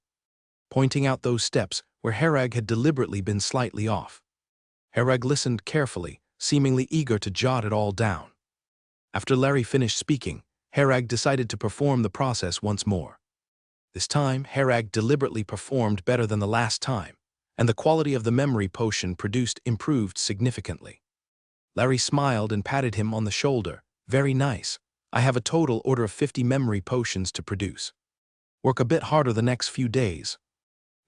pointing out those steps where Herag had deliberately been slightly off. Herag listened carefully, seemingly eager to jot it all down. After Larry finished speaking, Herag decided to perform the process once more. This time, Herag deliberately performed better than the last time, and the quality of the memory potion produced improved significantly. Larry smiled and patted him on the shoulder. "Very nice. I have a total order of 50 memory potions to produce. Work a bit harder the next few days,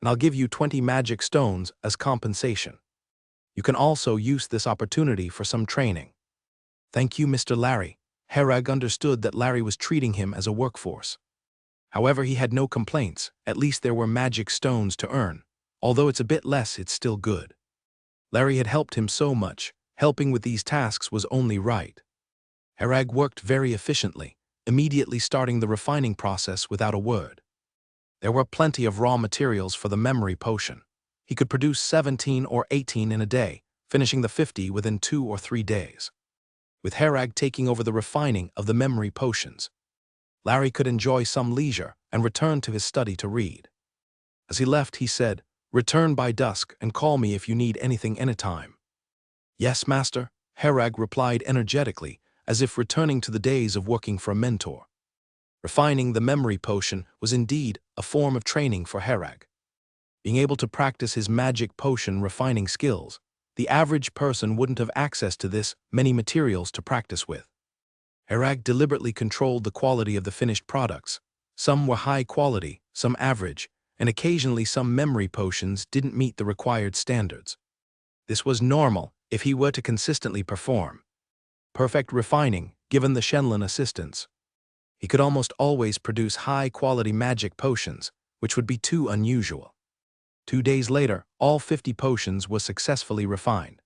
and I'll give you 20 magic stones as compensation. You can also use this opportunity for some training." "Thank you, Mr. Larry." Herag understood that Larry was treating him as a workforce. However, he had no complaints. At least there were magic stones to earn. Although it's a bit less, it's still good. Larry had helped him so much. Helping with these tasks was only right. Herag worked very efficiently, immediately starting the refining process without a word. There were plenty of raw materials for the memory potion. He could produce 17 or 18 in a day, finishing the 50 within 2 or 3 days. With Herag taking over the refining of the memory potions, Larry could enjoy some leisure and return to his study to read. As he left, he said, "Return by dusk and call me if you need anything anytime." "Yes, master," Herag replied energetically, as if returning to the days of working for a mentor. Refining the memory potion was indeed a form of training for Herag. Being able to practice his magic potion refining skills, the average person wouldn't have access to this many materials to practice with. Herag deliberately controlled the quality of the finished products. Some were high quality, some average, and occasionally some memory potions didn't meet the required standards. This was normal if he were to consistently perform perfect refining, given the Shenlong assistance. He could almost always produce high-quality magic potions, which would be too unusual. 2 days later, all 50 potions were successfully refined.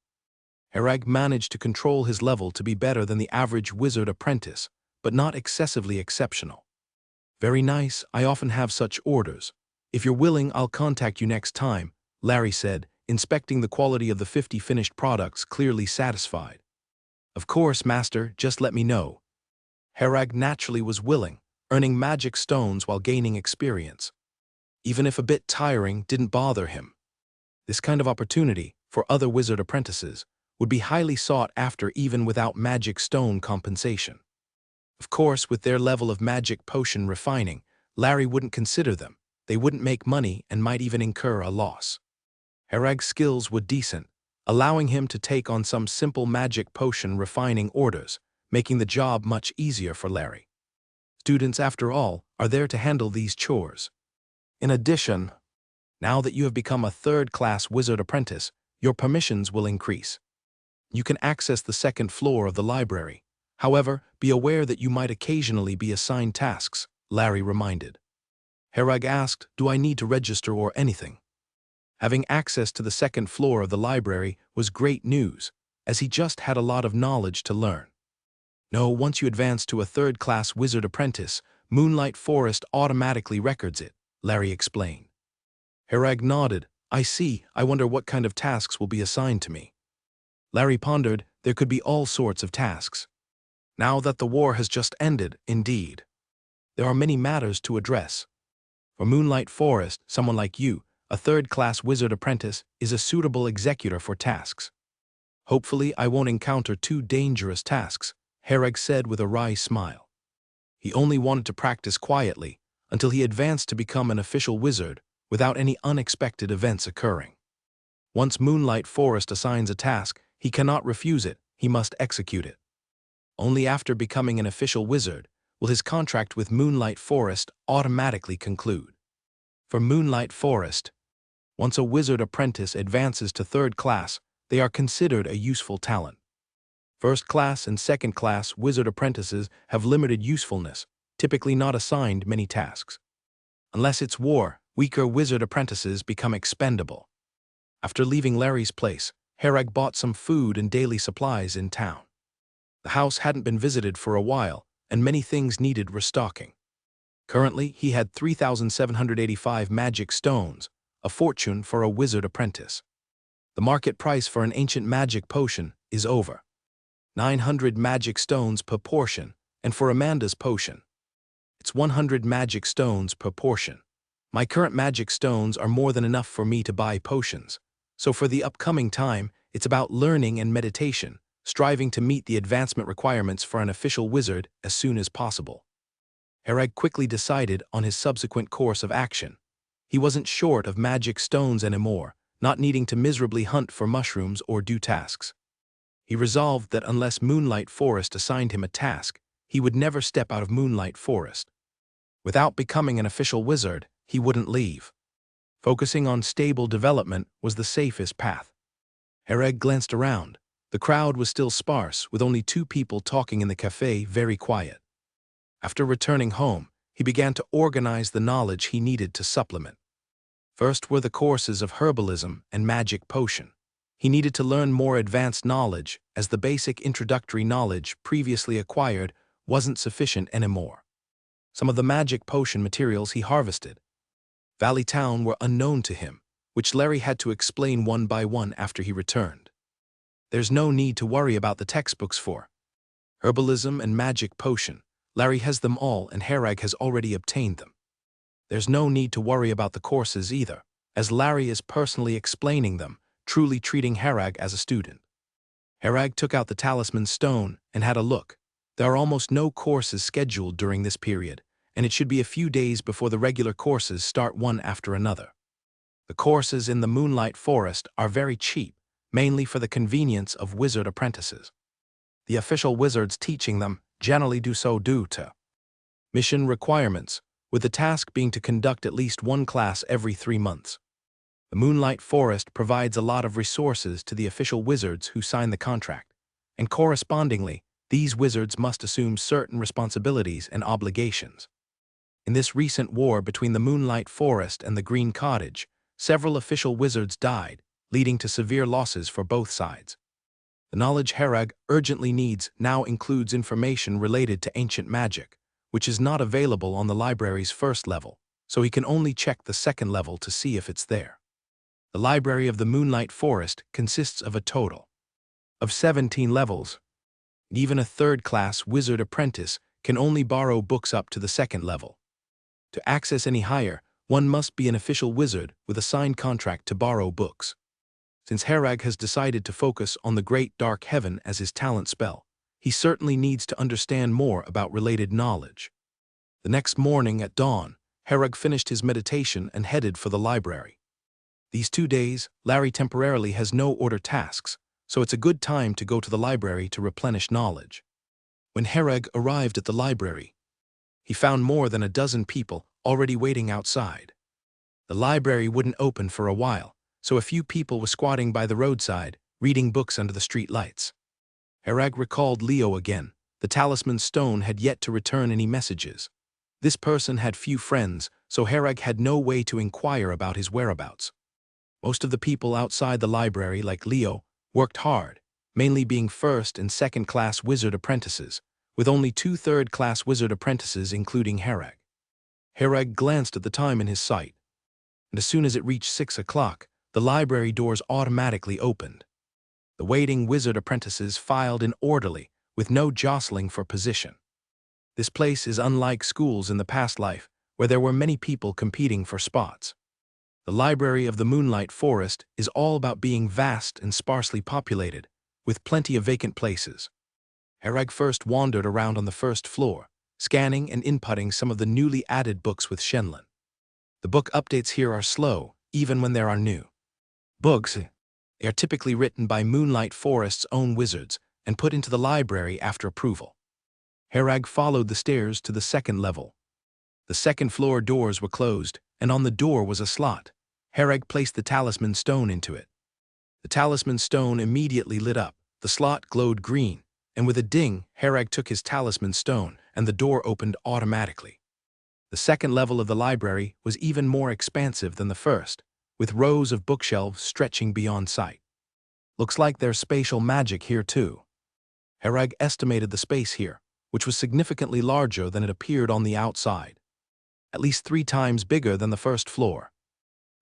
Herag managed to control his level to be better than the average wizard apprentice, but not excessively exceptional. "Very nice, I often have such orders. If you're willing, I'll contact you next time," Larry said, inspecting the quality of the 50 finished products, clearly satisfied. "Of course, master, just let me know." Herag naturally was willing, earning magic stones while gaining experience. Even if a bit tiring, didn't bother him. This kind of opportunity, for other wizard apprentices, would be highly sought after even without magic stone compensation. Of course, with their level of magic potion refining, Larry wouldn't consider them. They wouldn't make money and might even incur a loss. Herag's skills were decent, allowing him to take on some simple magic potion refining orders, making the job much easier for Larry. Students, after all, are there to handle these chores. In addition, now that you have become a third-class wizard apprentice, your permissions will increase. You can access the second floor of the library. However, be aware that you might occasionally be assigned tasks, Larry reminded. Herag asked, "Do I need to register or anything?" Having access to the second floor of the library was great news, as he just had a lot of knowledge to learn. No, once you advance to a third-class wizard apprentice, Moonlight Forest automatically records it, Larry explained. Herag nodded. "I see. I wonder what kind of tasks will be assigned to me." Larry pondered. There could be all sorts of tasks. Now that the war has just ended, indeed. There are many matters to address. For Moonlight Forest, someone like you, a third-class wizard apprentice, is a suitable executor for tasks. "Hopefully I won't encounter too dangerous tasks," Herag said with a wry smile. He only wanted to practice quietly until he advanced to become an official wizard without any unexpected events occurring. Once Moonlight Forest assigns a task, he cannot refuse it, he must execute it. Only after becoming an official wizard will his contract with Moonlight Forest automatically conclude. For Moonlight Forest, once a wizard apprentice advances to third class, they are considered a useful talent. First class and second class wizard apprentices have limited usefulness, typically not assigned many tasks. Unless it's war, weaker wizard apprentices become expendable. After leaving Larry's place, Herag bought some food and daily supplies in town. The house hadn't been visited for a while, and many things needed restocking. Currently, he had 3,785 magic stones, a fortune for a wizard apprentice. The market price for an ancient magic potion is over 900 magic stones per portion, and for Amanda's potion, it's 100 magic stones per portion. My current magic stones are more than enough for me to buy potions, so for the upcoming time, it's about learning and meditation, striving to meet the advancement requirements for an official wizard as soon as possible. Herag quickly decided on his subsequent course of action. He wasn't short of magic stones anymore, not needing to miserably hunt for mushrooms or do tasks. He resolved that unless Moonlight Forest assigned him a task, he would never step out of Moonlight Forest. Without becoming an official wizard, he wouldn't leave. Focusing on stable development was the safest path. Herag glanced around. The crowd was still sparse, with only 2 people talking in the cafe, very quiet. After returning home, he began to organize the knowledge he needed to supplement. First were the courses of herbalism and magic potion. He needed to learn more advanced knowledge, as the basic introductory knowledge previously acquired wasn't sufficient anymore. Some of the magic potion materials he harvested, Valley Town, were unknown to him, which Larry had to explain one by one after he returned. There's no need to worry about the textbooks for herbalism and magic potion. Larry has them all, and Herag has already obtained them. There's no need to worry about the courses either, as Larry is personally explaining them, truly treating Herag as a student. Herag took out the talisman stone and had a look. There are almost no courses scheduled during this period, and it should be a few days before the regular courses start one after another. The courses in the Moonlight Forest are very cheap, mainly for the convenience of wizard apprentices. The official wizards teaching them generally do so due to mission requirements, with the task being to conduct at least one class every 3 months. The Moonlight Forest provides a lot of resources to the official wizards who sign the contract, and correspondingly, these wizards must assume certain responsibilities and obligations. In this recent war between the Moonlight Forest and the Green Cottage, several official wizards died, leading to severe losses for both sides. The knowledge Herag urgently needs now includes information related to ancient magic, which is not available on the library's first level, so he can only check the second level to see if it's there. The library of the Moonlight Forest consists of a total of 17 levels. Even a third-class wizard apprentice can only borrow books up to the second level. To access any higher, one must be an official wizard with a signed contract to borrow books. Since Herag has decided to focus on the Great Dark Heaven as his talent spell, he certainly needs to understand more about related knowledge. The next morning at dawn, Herag finished his meditation and headed for the library. These 2 days, Larry temporarily has no order tasks, so it's a good time to go to the library to replenish knowledge. When Herag arrived at the library, he found more than a dozen people already waiting outside. The library wouldn't open for a while, so a few people were squatting by the roadside, reading books under the street lights. Herag recalled Leo again. The talisman stone had yet to return any messages. This person had few friends, so Herag had no way to inquire about his whereabouts. Most of the people outside the library, like Leo, worked hard, mainly being first- and second-class wizard apprentices, with only 2 third-class wizard apprentices including Herag. Herag glanced at the time in his sight, and as soon as it reached 6 o'clock, the library doors automatically opened. The waiting wizard apprentices filed in orderly, with no jostling for position. This place is unlike schools in the past life, where there were many people competing for spots. The library of the Moonlight Forest is all about being vast and sparsely populated, with plenty of vacant places. Herag first wandered around on the first floor, scanning and inputting some of the newly added books with Shenlin. The book updates here are slow, even when there are new books. They are typically written by Moonlight Forest's own wizards and put into the library after approval. Herag followed the stairs to the second level. The second-floor doors were closed, and on the door was a slot. Herag placed the talisman stone into it. The talisman stone immediately lit up, the slot glowed green, and with a ding, Herag took his talisman stone, and the door opened automatically. The second level of the library was even more expansive than the first, with rows of bookshelves stretching beyond sight. Looks like there's spatial magic here too. Herag estimated the space here, which was significantly larger than it appeared on the outside. At least 3 times bigger than the first floor.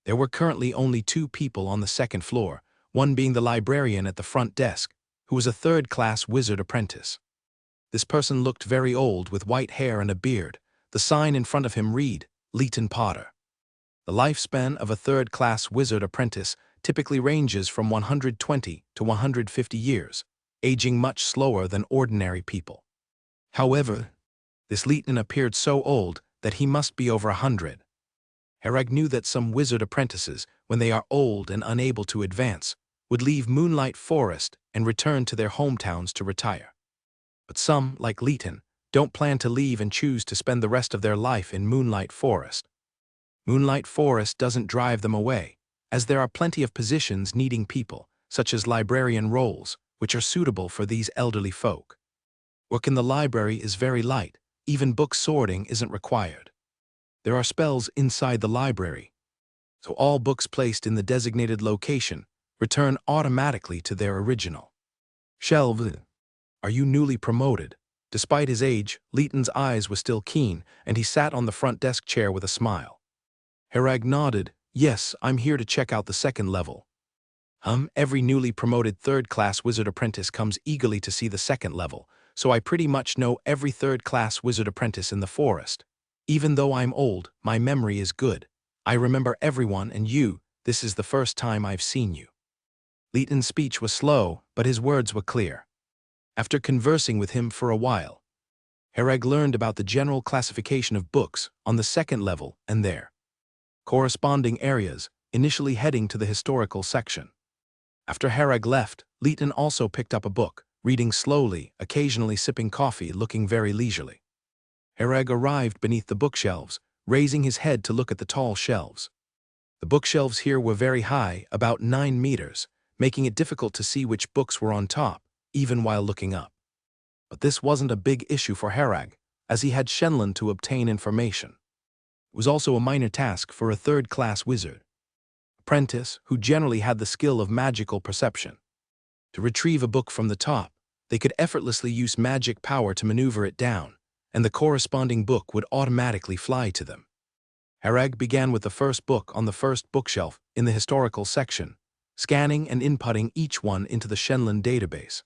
There were currently only 2 people on the second floor, one being the librarian at the front desk, who was a third-class wizard apprentice. This person looked very old with white hair and a beard. The sign in front of him read, Leighton Potter. The lifespan of a third-class wizard apprentice typically ranges from 120 to 150 years, aging much slower than ordinary people. However, this Leighton appeared so old that he must be over 100. Herag knew that some wizard apprentices, when they are old and unable to advance, would leave Moonlight Forest and return to their hometowns to retire. But some, like Leighton, don't plan to leave and choose to spend the rest of their life in Moonlight Forest. Moonlight Forest doesn't drive them away, as there are plenty of positions needing people, such as librarian roles, which are suitable for these elderly folk. Work in the library is very light, even book sorting isn't required. There are spells inside the library, so all books placed in the designated location return automatically to their original shelves. Are you newly promoted? Despite his age, Leighton's eyes were still keen, and he sat on the front desk chair with a smile. Herag nodded. Yes, I'm here to check out the second level. Every newly promoted third-class wizard apprentice comes eagerly to see the second level, so I pretty much know every third-class wizard apprentice in the forest. Even though I'm old, my memory is good. I remember everyone, and you, this is the first time I've seen you. Leighton's speech was slow, but his words were clear. After conversing with him for a while, Herag learned about the general classification of books on the second level and their corresponding areas, initially heading to the historical section. After Herag left, Leighton also picked up a book, reading slowly, occasionally sipping coffee, looking very leisurely. Herag arrived beneath the bookshelves, raising his head to look at the tall shelves. The bookshelves here were very high, about 9 meters, making it difficult to see which books were on top, even while looking up. But this wasn't a big issue for Herag, as he had Shenlin to obtain information. It was also a minor task for a third-class wizard apprentice who generally had the skill of magical perception. To retrieve a book from the top, they could effortlessly use magic power to maneuver it down, and the corresponding book would automatically fly to them. Herag began with the first book on the first bookshelf in the historical section, scanning and inputting each one into the Shenlong database.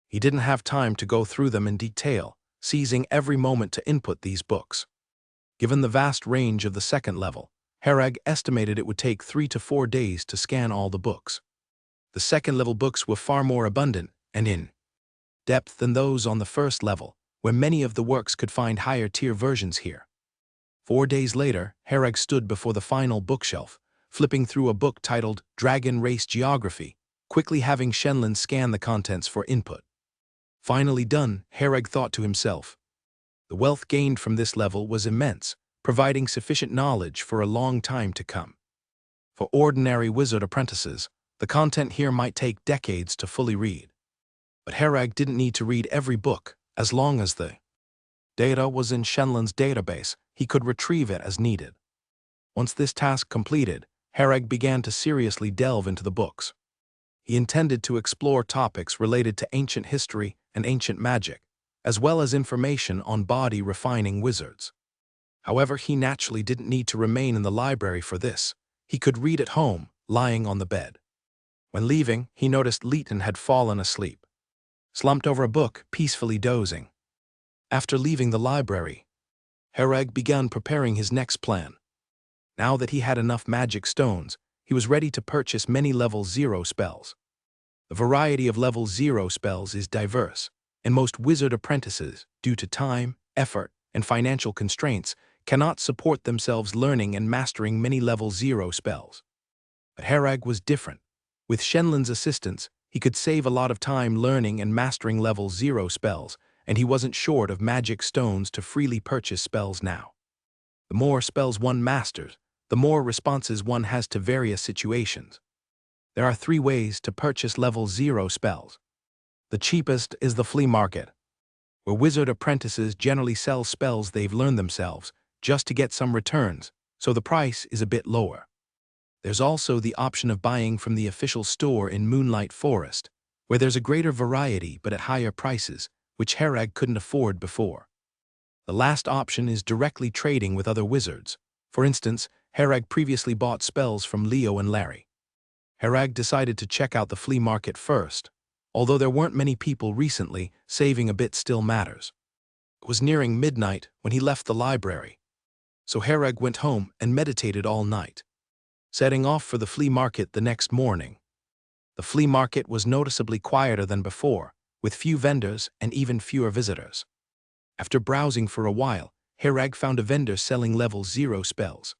He didn't have time to go through them in detail, seizing every moment to input these books. Given the vast range of the second level, Herag estimated it would take 3 to 4 days to scan all the books. The second-level books were far more abundant and in depth than those on the first level, where many of the works could find higher-tier versions here. 4 days later, Herag stood before the final bookshelf, flipping through a book titled Dragon Race Geography, quickly having Shenlong scan the contents for input. Finally done, Herag thought to himself. The wealth gained from this level was immense, providing sufficient knowledge for a long time to come. For ordinary wizard apprentices, the content here might take decades to fully read. But Herag didn't need to read every book. As long as the data was in Shenlong's database, he could retrieve it as needed. Once this task completed, Herag began to seriously delve into the books. He intended to explore topics related to ancient history and ancient magic, as well as information on body-refining wizards. However, he naturally didn't need to remain in the library for this. He could read at home, lying on the bed. When leaving, he noticed Leighton had fallen asleep, slumped over a book, peacefully dozing. After leaving the library, Herag began preparing his next plan. Now that he had enough magic stones, he was ready to purchase many level 0 spells. The variety of level 0 spells is diverse, and most wizard apprentices, due to time, effort, and financial constraints, cannot support themselves learning and mastering many level 0 spells. But Herag was different. With Shenlong's assistance, he could save a lot of time learning and mastering level 0 spells, and he wasn't short of magic stones to freely purchase spells now. The more spells one masters, the more responses one has to various situations. There are 3 ways to purchase level 0 spells. The cheapest is the flea market, where wizard apprentices generally sell spells they've learned themselves just to get some returns, so the price is a bit lower. There's also the option of buying from the official store in Moonlight Forest, where there's a greater variety but at higher prices, which Herag couldn't afford before. The last option is directly trading with other wizards. For instance, Herag previously bought spells from Leo and Larry. Herag decided to check out the flea market first. Although there weren't many people recently, saving a bit still matters. It was nearing midnight when he left the library, so Herag went home and meditated all night, setting off for the flea market the next morning. The flea market was noticeably quieter than before, with few vendors and even fewer visitors. After browsing for a while, Herag found a vendor selling level 0 spells.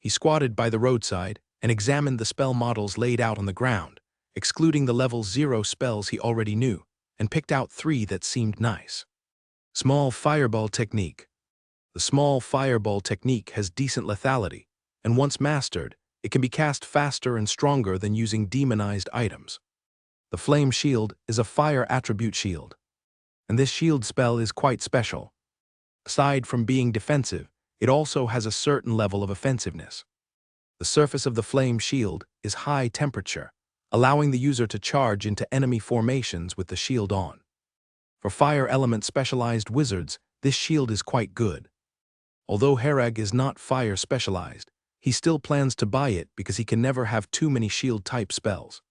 He squatted by the roadside and examined the spell models laid out on the ground, excluding the level 0 spells he already knew, and picked out 3 that seemed nice. Small Fireball Technique. The Small Fireball Technique has decent lethality, and once mastered, it can be cast faster and stronger than using demonized items. The Flame Shield is a fire attribute shield, and this shield spell is quite special. Aside from being defensive, it also has a certain level of offensiveness. The surface of the Flame Shield is high temperature, allowing the user to charge into enemy formations with the shield on. For fire element specialized wizards, this shield is quite good. Although Herag is not fire specialized, he still plans to buy it because he can never have too many shield type spells.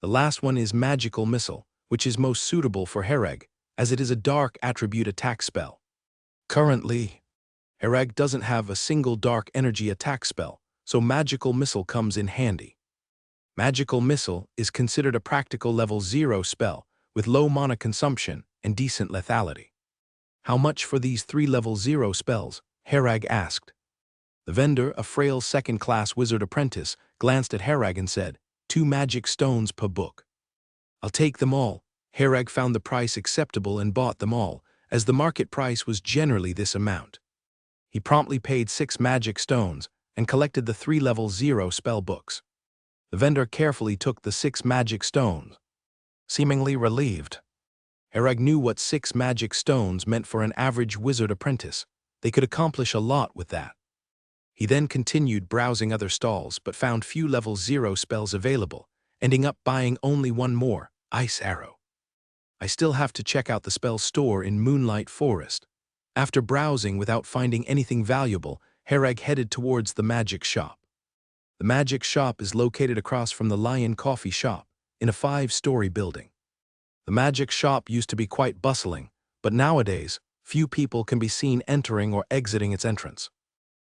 The last one is Magical Missile, which is most suitable for Herag, as it is a dark attribute attack spell. Currently, Herag doesn't have a single dark energy attack spell, so Magical Missile comes in handy. Magical Missile is considered a practical level 0 spell with low mana consumption and decent lethality. How much for these 3 level 0 spells? Herag asked. The vendor, a frail second-class wizard apprentice, glanced at Herag and said, 2 magic stones per book. I'll take them all. Herag found the price acceptable and bought them all, as the market price was generally this amount. He promptly paid 6 magic stones and collected the 3 level 0 spell books. The vendor carefully took the 6 magic stones, seemingly relieved. Herag knew what 6 magic stones meant for an average wizard apprentice. They could accomplish a lot with that. He then continued browsing other stalls but found few level 0 spells available, ending up buying only one more, Ice Arrow. I still have to check out the spell store in Moonlight Forest. After browsing without finding anything valuable, Herag headed towards the magic shop. The magic shop is located across from the Lion Coffee Shop, in a 5-story building. The magic shop used to be quite bustling, but nowadays, few people can be seen entering or exiting its entrance.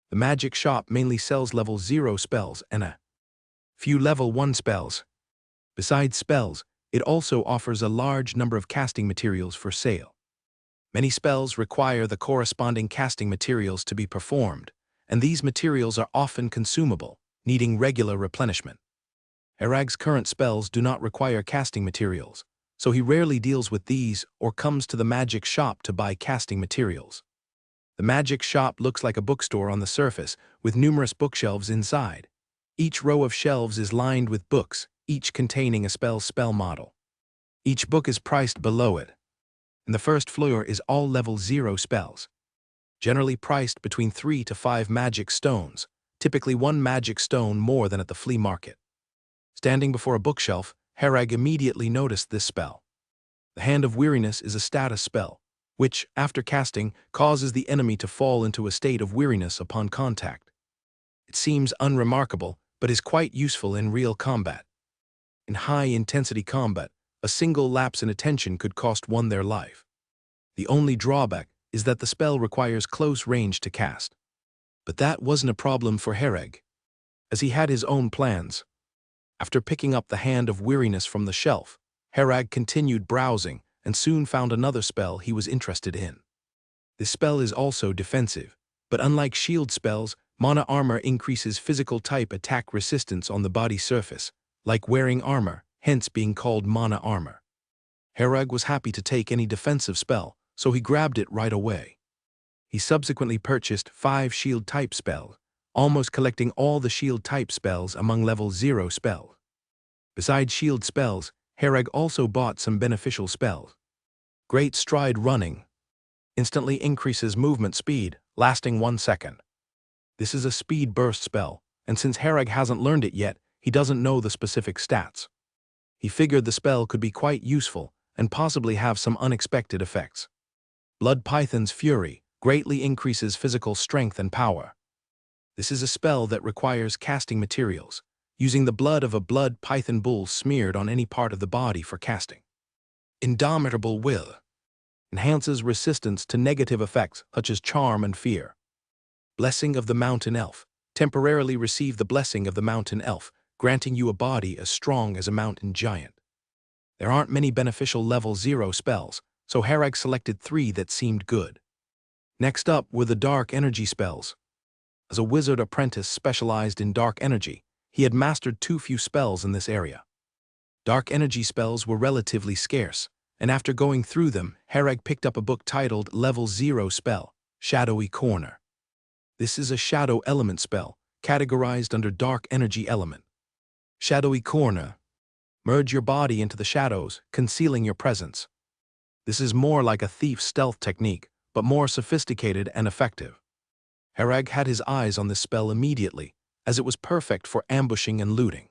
The magic shop mainly sells level 0 spells and a few level 1 spells. Besides spells, it also offers a large number of casting materials for sale. Many spells require the corresponding casting materials to be performed, and these materials are often consumable, needing regular replenishment. Herag's current spells do not require casting materials, so he rarely deals with these or comes to the magic shop to buy casting materials. The magic shop looks like a bookstore on the surface, with numerous bookshelves inside. Each row of shelves is lined with books, each containing a spell model. Each book is priced below it, and the first floor is all level 0 spells, generally priced between 3 to 5 magic stones, typically 1 magic stone more than at the flea market. Standing before a bookshelf, Herag immediately noticed this spell. The Hand of Weariness is a status spell, which, after casting, causes the enemy to fall into a state of weariness upon contact. It seems unremarkable, but is quite useful in real combat. In high-intensity combat, a single lapse in attention could cost one their life. The only drawback is that the spell requires close range to cast. But that wasn't a problem for Herag, as he had his own plans. After picking up the Hand of Weariness from the shelf, Herag continued browsing and soon found another spell he was interested in. This spell is also defensive, but unlike shield spells, mana armor increases physical type attack resistance on the body surface, like wearing armor, hence being called mana armor. Herag was happy to take any defensive spell, so he grabbed it right away. He subsequently purchased 5 shield type spells, almost collecting all the shield type spells among level 0 spells. Besides shield spells, Herag also bought some beneficial spells. Great Stride Running instantly increases movement speed, lasting 1 second. This is a speed burst spell, and since Herag hasn't learned it yet, he doesn't know the specific stats. He figured the spell could be quite useful and possibly have some unexpected effects. Blood Python's Fury greatly increases physical strength and power. This is a spell that requires casting materials, using the blood of a blood python bull smeared on any part of the body for casting. Indomitable Will enhances resistance to negative effects such as charm and fear. Blessing of the Mountain Elf temporarily receive the blessing of the Mountain Elf, granting you a body as strong as a mountain giant. There aren't many beneficial level 0 spells, so Herag selected 3 that seemed good. Next up were the Dark Energy spells. As a wizard apprentice specialized in dark energy, he had mastered too few spells in this area. Dark energy spells were relatively scarce, and after going through them, Herag picked up a book titled Level 0 Spell, Shadowy Corner. This is a shadow element spell, categorized under dark energy element. Shadowy Corner. Merge your body into the shadows, concealing your presence. This is more like a thief's stealth technique, but more sophisticated and effective. Herag had his eyes on this spell immediately, as it was perfect for ambushing and looting.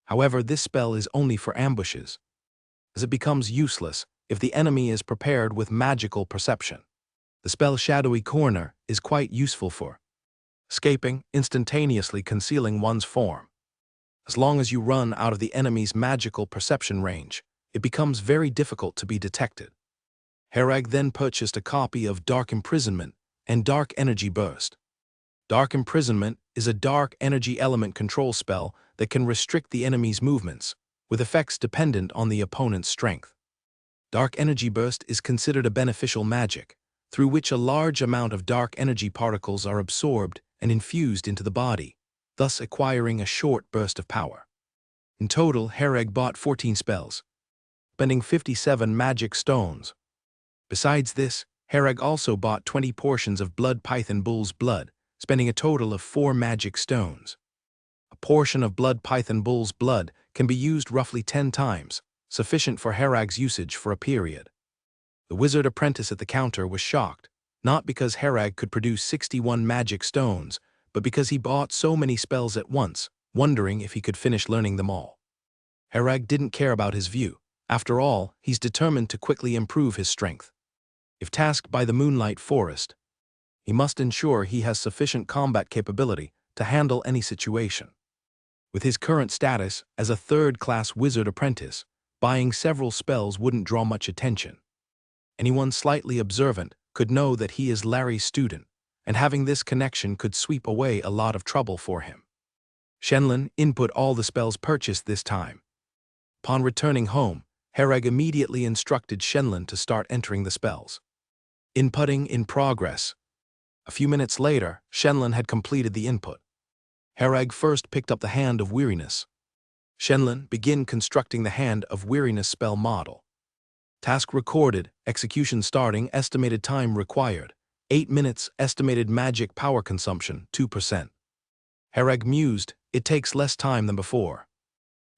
However, this spell is only for ambushes, as it becomes useless if the enemy is prepared with magical perception. The spell Shadowy Corner is quite useful for escaping, instantaneously concealing one's form. As long as you run out of the enemy's magical perception range, it becomes very difficult to be detected. Herag then purchased a copy of Dark Imprisonment and Dark Energy Burst. Dark Imprisonment is a dark energy element control spell that can restrict the enemy's movements, with effects dependent on the opponent's strength. Dark Energy Burst is considered a beneficial magic, through which a large amount of dark energy particles are absorbed and infused into the body, thus acquiring a short burst of power. In total, Herag bought 14 spells, spending 57 magic stones. Besides this, Herag also bought 20 portions of Blood Python Bull's blood, spending a total of 4 magic stones. A portion of Blood Python Bull's blood can be used roughly 10 times, sufficient for Herag's usage for a period. The wizard apprentice at the counter was shocked, not because Herag could produce 61 magic stones, but because he bought so many spells at once, wondering if he could finish learning them all. Herag didn't care about his view. After all, he's determined to quickly improve his strength. If tasked by the Moonlight Forest, he must ensure he has sufficient combat capability to handle any situation. With his current status as a third-class wizard apprentice, buying several spells wouldn't draw much attention. Anyone slightly observant could know that he is Larry's student, and having this connection could sweep away a lot of trouble for him. Shenlin input all the spells purchased this time. Upon returning home, Hereg immediately instructed Shenlin to start entering the spells. Inputting in progress. A few minutes later, Shenlin had completed the input. Hereg first picked up the Hand of Weariness. Shenlin began constructing the Hand of Weariness spell model. Task recorded, execution starting, estimated time required, 8 minutes, estimated magic power consumption, 2%. Hereg mused, it takes less time than before.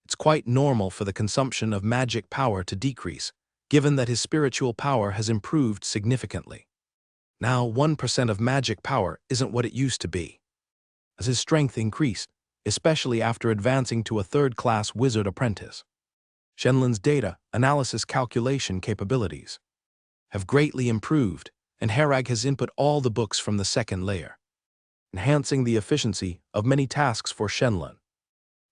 It's quite normal for the consumption of magic power to decrease, given that his spiritual power has improved significantly. Now 1% of magic power isn't what it used to be. As his strength increased, especially after advancing to a third-class wizard apprentice, Shenlin's data analysis calculation capabilities have greatly improved, and Hereg has input all the books from the second layer, enhancing the efficiency of many tasks for Shenlin.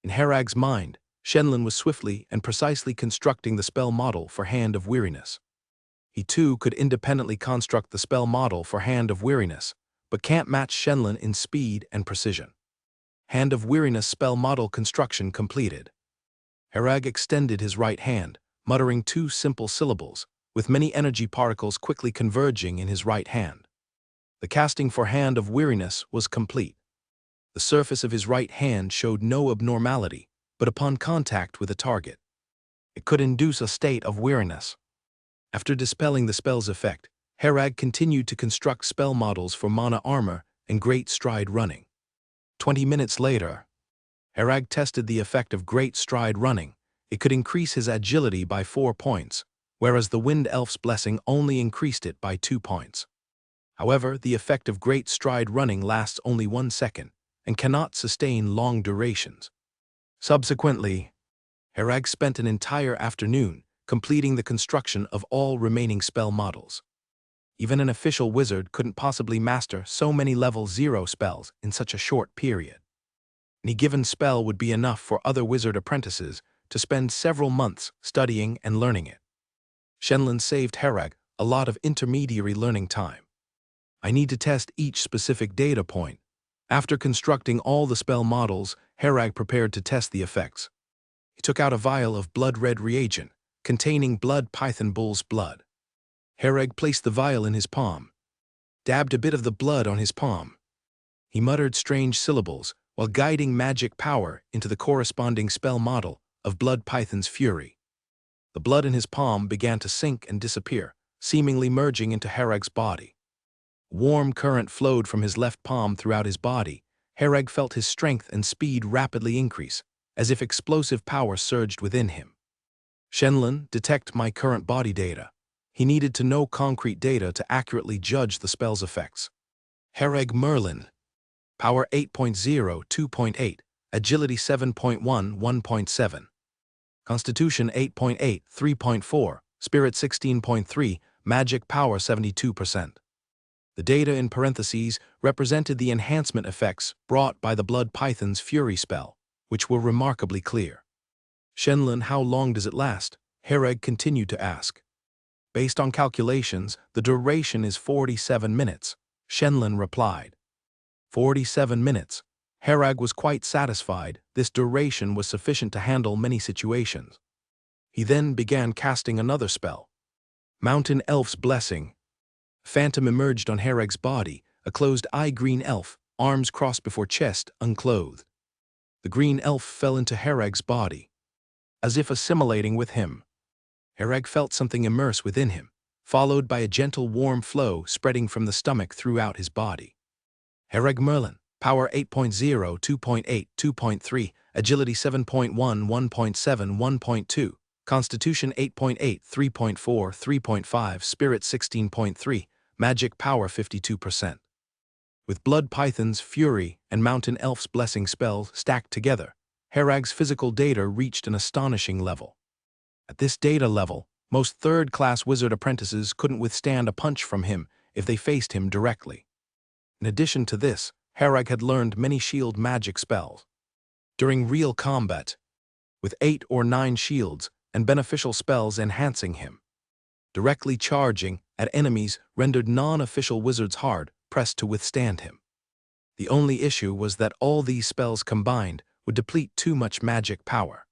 In Hereg's mind, Shenlin was swiftly and precisely constructing the spell model for Hand of Weariness. He too could independently construct the spell model for Hand of Weariness, but can't match Shenlin in speed and precision. Hand of Weariness spell model construction completed. Hereg extended his right hand, muttering 2 simple syllables, with many energy particles quickly converging in his right hand. The casting for Hand of Weariness was complete. The surface of his right hand showed no abnormality, but upon contact with a target, it could induce a state of weariness. After dispelling the spell's effect, Hereg continued to construct spell models for mana armor and great stride running. 20 minutes later, Hereg tested the effect of great stride running. It could increase his agility by 4 points, whereas the Wind Elf's blessing only increased it by 2 points. However, the effect of great stride running lasts only 1 second and cannot sustain long durations. Subsequently, Hereg spent an entire afternoon completing the construction of all remaining spell models. Even an official wizard couldn't possibly master so many level 0 spells in such a short period. Any given spell would be enough for other wizard apprentices to spend several months studying and learning it. Shenlin saved Hereg a lot of intermediary learning time. I need to test each specific data point. After constructing all the spell models, Hereg prepared to test the effects. He took out a vial of blood-red reagent, containing blood python bull's blood. Hereg placed the vial in his palm, dabbed a bit of the blood on his palm. He muttered strange syllables while guiding magic power into the corresponding spell model of blood python's fury. The blood in his palm began to sink and disappear, seemingly merging into Hereg's body. Warm current flowed from his left palm throughout his body. Hereg felt his strength and speed rapidly increase, as if explosive power surged within him. Shenlin, detect my current body data. He needed to know concrete data to accurately judge the spell's effects. Hereg Merlin. Power 8.0, 2.8. Agility 7.1, 1.7. Constitution 8.8, 3.4. Spirit 16.3. Magic power 72%. The data in parentheses represented the enhancement effects brought by the Blood Python's Fury spell, which were remarkably clear. Shenlin, how long does it last? Hereg continued to ask. Based on calculations, the duration is 47 minutes, Shenlin replied. 47 minutes. Hereg was quite satisfied. This duration was sufficient to handle many situations. He then began casting another spell. Mountain Elf's Blessing. Phantom emerged on Hereg's body, a closed-eye green elf, arms crossed before chest, unclothed. The green elf fell into Hereg's body, as if assimilating with him. Hereg felt something immerse within him, followed by a gentle warm flow spreading from the stomach throughout his body. Hereg Merlin, power 8.0, 2.8, 2.3, agility 7.1, 1.7, 1.2, constitution 8.8, 3.4, 3.5, spirit 16.3, magic power 52%. With Blood Python's Fury and Mountain Elf's Blessing spells stacked together, Hereg's physical data reached an astonishing level. At this data level, most third-class wizard apprentices couldn't withstand a punch from him if they faced him directly. In addition to this, Hereg had learned many shield magic spells. during real combat, with 8 or 9 shields and beneficial spells enhancing him. Directly charging at enemies rendered non-official wizards hard pressed to withstand him. The only issue was that all these spells combined would deplete too much magic power.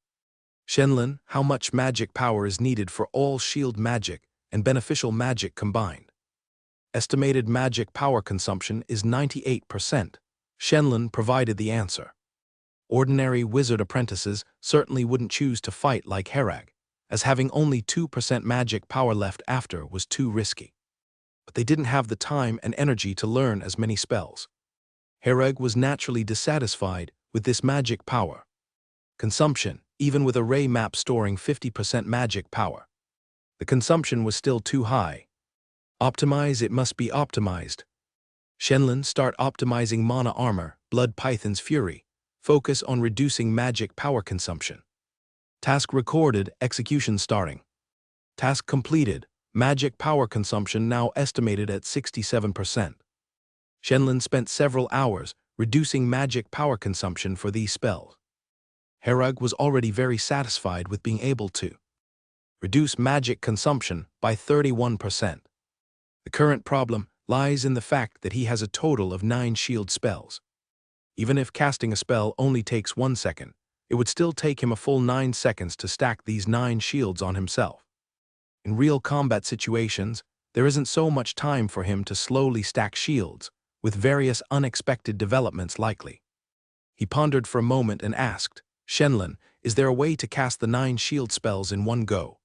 Shenlin, how much magic power is needed for all shield magic and beneficial magic combined? Estimated magic power consumption is 98%. Shenlin provided the answer. Ordinary wizard apprentices certainly wouldn't choose to fight like Herag, as having only 2% magic power left after was too risky. But they didn't have the time and energy to learn as many spells. Herag was naturally dissatisfied with this magic power consumption, even with a ray map storing 50% magic power. The consumption was still too high. Optimize, it must be optimized. Shenlin, start optimizing mana armor, Blood Python's Fury. Focus on reducing magic power consumption. Task recorded, execution starting. Task completed, magic power consumption now estimated at 67%. Shenlin spent several hours reducing magic power consumption for these spells. Herag was already very satisfied with being able to reduce magic consumption by 31%. The current problem lies in the fact that he has a total of 9 shield spells. Even if casting a spell only takes 1 second, it would still take him a full 9 seconds to stack these 9 shields on himself. In real combat situations, there isn't so much time for him to slowly stack shields, with various unexpected developments likely. He pondered for a moment and asked, Shenlin, is there a way to cast the 9 shield spells in one go?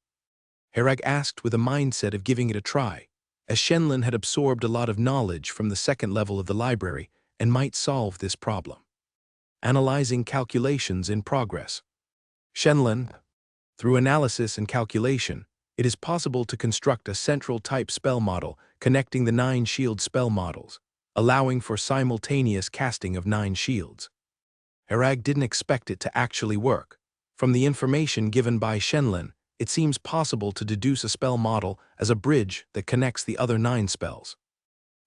Herag asked with a mindset of giving it a try, as Shenlin had absorbed a lot of knowledge from the second level of the library and might solve this problem. Analyzing calculations in progress. Shenlin, through analysis and calculation, it is possible to construct a central type spell model connecting the 9 shield spell models, allowing for simultaneous casting of 9 shields. Herag didn't expect it to actually work. From the information given by Shenlin, it seems possible to deduce a spell model as a bridge that connects the other 9 spells.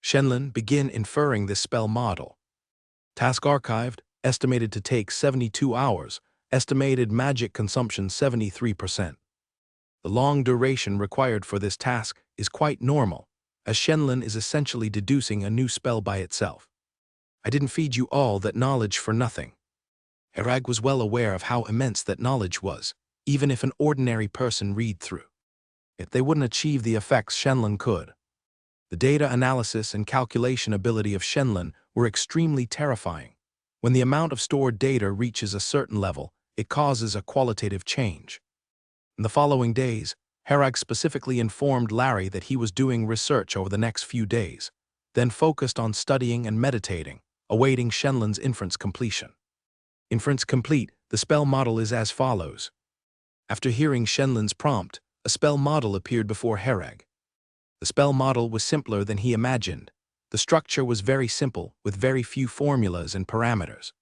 Shenlin, begin inferring this spell model. Task archived, estimated to take 72 hours, estimated magic consumption 73%. The long duration required for this task is quite normal, as Shenlin is essentially deducing a new spell by itself. I didn't feed you all that knowledge for nothing. Herag was well aware of how immense that knowledge was, even if an ordinary person read through it, they wouldn't achieve the effects Shenlin could. The data analysis and calculation ability of Shenlin were extremely terrifying. When the amount of stored data reaches a certain level, it causes a qualitative change. In the following days, Herag specifically informed Larry that he was doing research over the next few days, then focused on studying and meditating, awaiting Shenlin's inference completion. Inference complete, the spell model is as follows. After hearing Shenlin's prompt, a spell model appeared before Herag. The spell model was simpler than he imagined. The structure was very simple, with very few formulas and parameters.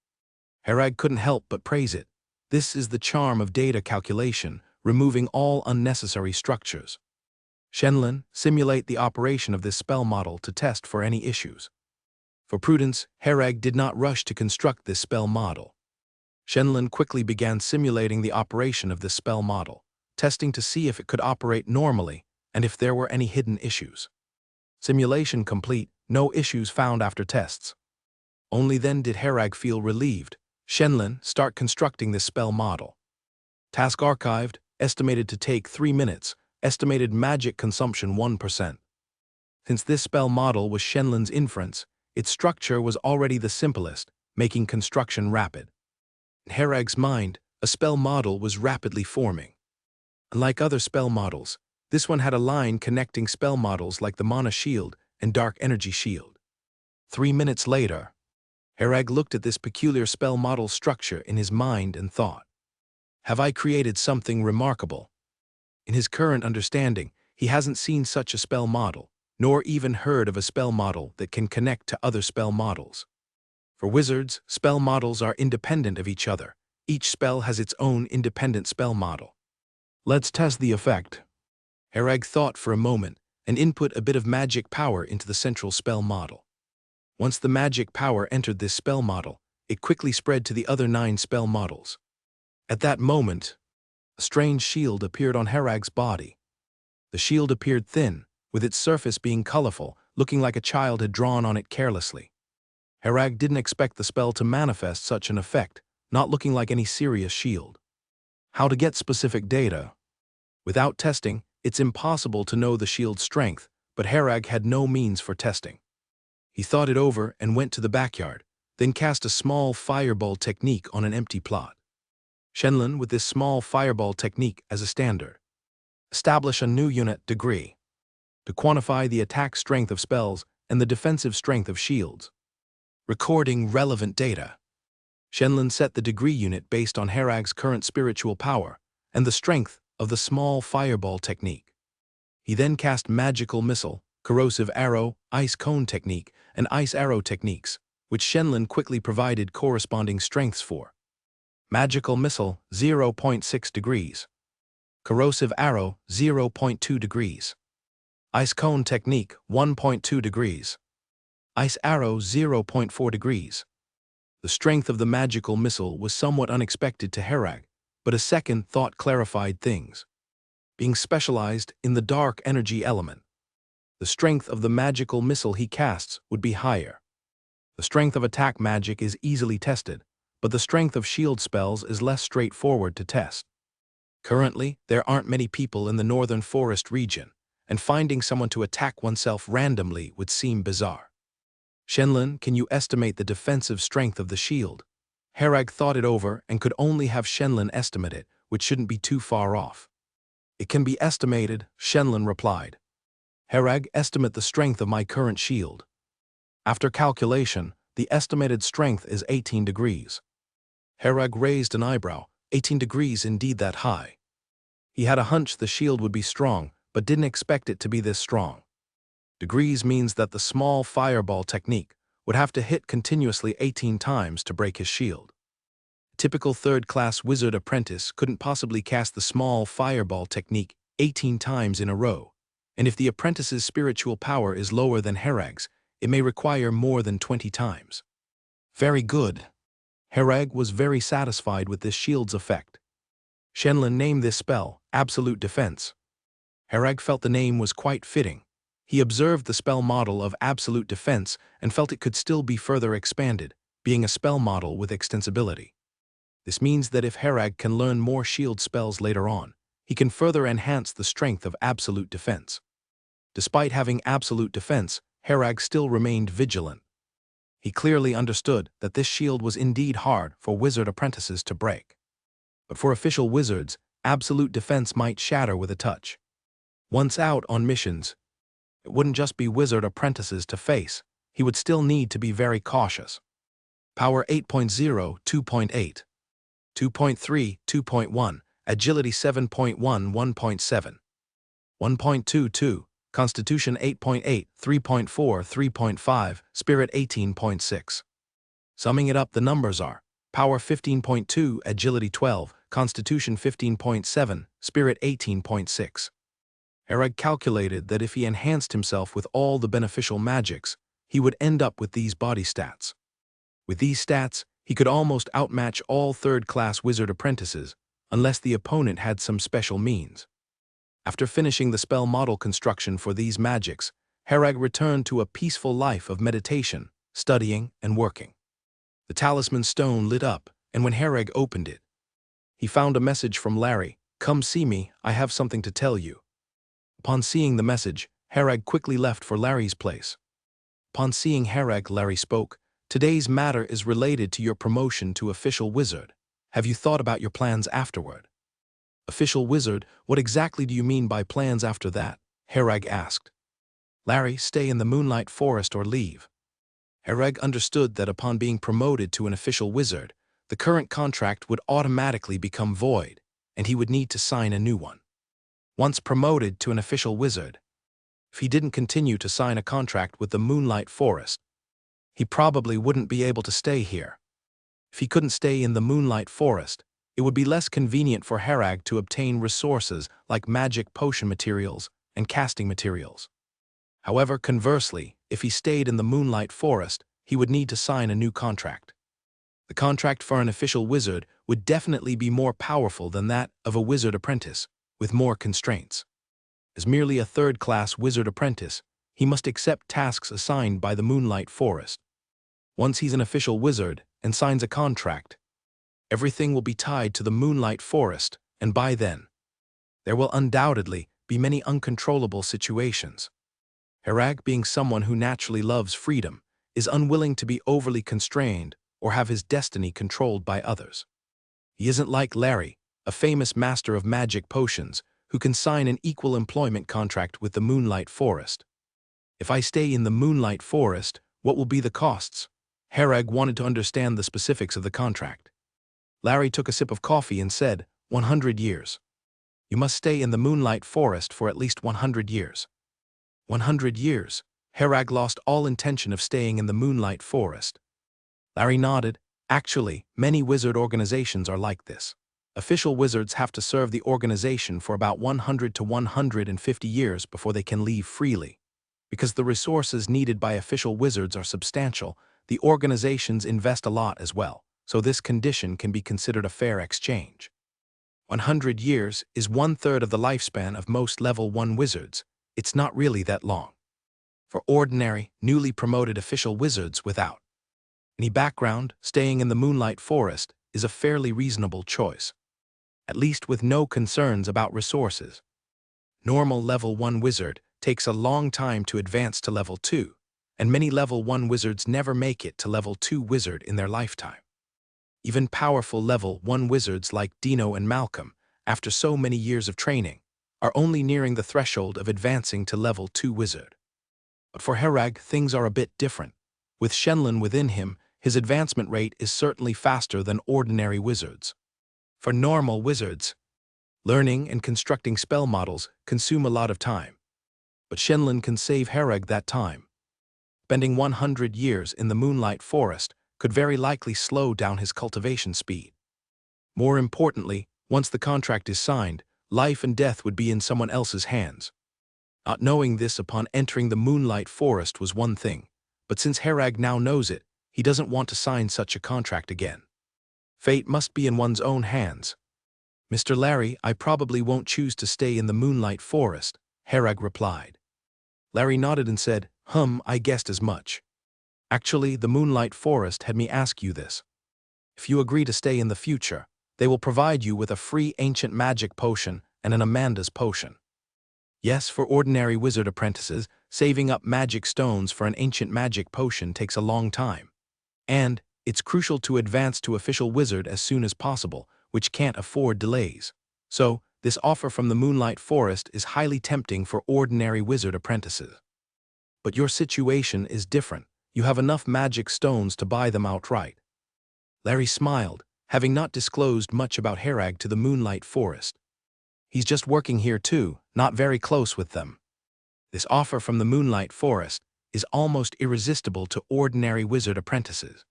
Herag couldn't help but praise it. This is the charm of data calculation, removing all unnecessary structures. Shenlin, simulate the operation of this spell model to test for any issues. For prudence, Herag did not rush to construct this spell model. Shenlin quickly began simulating the operation of this spell model, testing to see if it could operate normally and if there were any hidden issues. Simulation complete, no issues found after tests. Only then did Herag feel relieved. Shenlin, start constructing this spell model. Task archived, estimated to take 3 minutes, estimated magic consumption 1%. Since this spell model was Shenlin's inference, its structure was already the simplest, making construction rapid. In Herag's mind, a spell model was rapidly forming. Unlike other spell models, this one had a line connecting spell models like the Mana Shield and Dark Energy Shield. 3 minutes later, Herag looked at this peculiar spell model structure in his mind and thought, have I created something remarkable? In his current understanding, he hasn't seen such a spell model, nor even heard of a spell model that can connect to other spell models. For wizards, spell models are independent of each other. Each spell has its own independent spell model. Let's test the effect. Herag thought for a moment and input a bit of magic power into the central spell model. Once the magic power entered this spell model, It quickly spread to the other 9 spell models. At that moment, a strange shield appeared on Herag's body. The shield appeared thin, with its surface being colorful, looking like a child had drawn on it carelessly. Herag didn't expect the spell to manifest such an effect, not looking like any serious shield. How to get specific data? Without testing, it's impossible to know the shield's strength, but Herag had no means for testing. He thought it over and went to the backyard, then cast a small fireball technique on an empty plot. Shenlin with this small fireball technique as a standard. Establish a new unit degree. To quantify the attack strength of spells and the defensive strength of shields. Recording relevant data. Shenlin set the degree unit based on Herag's current spiritual power and the strength of the small fireball technique. He then cast magical missile, corrosive arrow, ice cone technique, and ice arrow techniques, which Shenlin quickly provided corresponding strengths for. Magical missile, 0.6 degrees. Corrosive arrow, 0.2 degrees. Ice cone technique, 1.2 degrees. Ice arrow, 0.4 degrees. The strength of the magical missile was somewhat unexpected to Herag, but a second thought clarified things. Being specialized in the dark energy element, the strength of the magical missile he casts would be higher. The strength of attack magic is easily tested, but the strength of shield spells is less straightforward to test. Currently, there aren't many people in the northern forest region, and finding someone to attack oneself randomly would seem bizarre. Shenlin, can you estimate the defensive strength of the shield? Herag thought it over and could only have Shenlin estimate it, which shouldn't be too far off. It can be estimated, Shenlin replied. Herag, estimate the strength of my current shield. After calculation, the estimated strength is 18 degrees. Herag raised an eyebrow. 18 degrees indeed that high. He had a hunch the shield would be strong, but didn't expect it to be this strong. Degrees means that the small fireball technique would have to hit continuously 18 times to break his shield. A typical third-class wizard apprentice couldn't possibly cast the small fireball technique 18 times in a row, and if the apprentice's spiritual power is lower than Herag's, it may require more than 20 times. Very good. Herag was very satisfied with this shield's effect. Shenlin named this spell Absolute Defense. Herag felt the name was quite fitting. He observed the spell model of Absolute Defense and felt it could still be further expanded, being a spell model with extensibility. This means that if Herag can learn more shield spells later on, he can further enhance the strength of Absolute Defense. Despite having Absolute Defense, Herag still remained vigilant. He clearly understood that this shield was indeed hard for wizard apprentices to break. But for official wizards, Absolute Defense might shatter with a touch. Once out on missions, it wouldn't just be wizard apprentices to face, he would still need to be very cautious. Power 8.0, 2.8. 2.3, 2.1, Agility 7.1, 1.7. 1.22, Constitution 8.8, 3.4, 3.5, Spirit 18.6. Summing it up, the numbers are Power 15.2, Agility 12, Constitution 15.7, Spirit 18.6. Herag calculated that if he enhanced himself with all the beneficial magics, he would end up with these body stats. With these stats, he could almost outmatch all third-class wizard apprentices, unless the opponent had some special means. After finishing the spell model construction for these magics, Herag returned to a peaceful life of meditation, studying, and working. The talisman stone lit up, and when Herag opened it, he found a message from Larry. "Come see me, I have something to tell you." Upon seeing the message, Herag quickly left for Larry's place. Upon seeing Herag, Larry spoke. "Today's matter is related to your promotion to official wizard. Have you thought about your plans afterward?" "Official wizard, what exactly do you mean by plans after that?" Herag asked. "Larry, stay in the Moonlight Forest or leave." Herag understood that upon being promoted to an official wizard, the current contract would automatically become void, and he would need to sign a new one. Once promoted to an official wizard, if he didn't continue to sign a contract with the Moonlight Forest, he probably wouldn't be able to stay here. If he couldn't stay in the Moonlight Forest, it would be less convenient for Herag to obtain resources like magic potion materials and casting materials. However, conversely, if he stayed in the Moonlight Forest, he would need to sign a new contract. The contract for an official wizard would definitely be more powerful than that of a wizard apprentice, with more constraints. As merely a third-class wizard apprentice, he must accept tasks assigned by the Moonlight Forest. Once he's an official wizard and signs a contract, everything will be tied to the Moonlight Forest, and by then, there will undoubtedly be many uncontrollable situations. Herag, being someone who naturally loves freedom, is unwilling to be overly constrained or have his destiny controlled by others. He isn't like Larry, a famous master of magic potions, who can sign an equal employment contract with the Moonlight Forest. If I stay in the Moonlight Forest, what will be the costs? Herag wanted to understand the specifics of the contract. Larry took a sip of coffee and said, 100 years. You must stay in the Moonlight Forest for at least 100 years. 100 years. Herag lost all intention of staying in the Moonlight Forest. Larry nodded. Actually, many wizard organizations are like this. Official wizards have to serve the organization for about 100 to 150 years before they can leave freely. Because the resources needed by official wizards are substantial, the organizations invest a lot as well, so this condition can be considered a fair exchange. 100 years is 1/3 of the lifespan of most level 1 wizards. It's not really that long. For ordinary, newly promoted official wizards without any background, staying in the Moonlight Forest is a fairly reasonable choice, at least with no concerns about resources. Normal level 1 wizard takes a long time to advance to level 2, and many level 1 wizards never make it to level 2 wizard in their lifetime. Even powerful level 1 wizards like Dino and Malcolm, after so many years of training, are only nearing the threshold of advancing to level 2 wizard. But for Herag, things are a bit different. With Shenlin within him, his advancement rate is certainly faster than ordinary wizards. For normal wizards, learning and constructing spell models consume a lot of time. But Shenlin can save Herag that time. Spending 100 years in the Moonlight Forest could very likely slow down his cultivation speed. More importantly, once the contract is signed, life and death would be in someone else's hands. Not knowing this upon entering the Moonlight Forest was one thing, but since Herag now knows it, he doesn't want to sign such a contract again. Fate must be in one's own hands. Mr. Larry, I probably won't choose to stay in the Moonlight Forest, Herag replied. Larry nodded and said, I guessed as much. Actually, the Moonlight Forest had me ask you this. If you agree to stay in the future, they will provide you with a free ancient magic potion and an Amanda's potion. Yes, for ordinary wizard apprentices, saving up magic stones for an ancient magic potion takes a long time. And it's crucial to advance to official wizard as soon as possible, which can't afford delays. So, this offer from the Moonlight Forest is highly tempting for ordinary wizard apprentices. But your situation is different. You have enough magic stones to buy them outright. Larry smiled, having not disclosed much about Herag to the Moonlight Forest. He's just working here too, not very close with them. This offer from the Moonlight Forest is almost irresistible to ordinary wizard apprentices,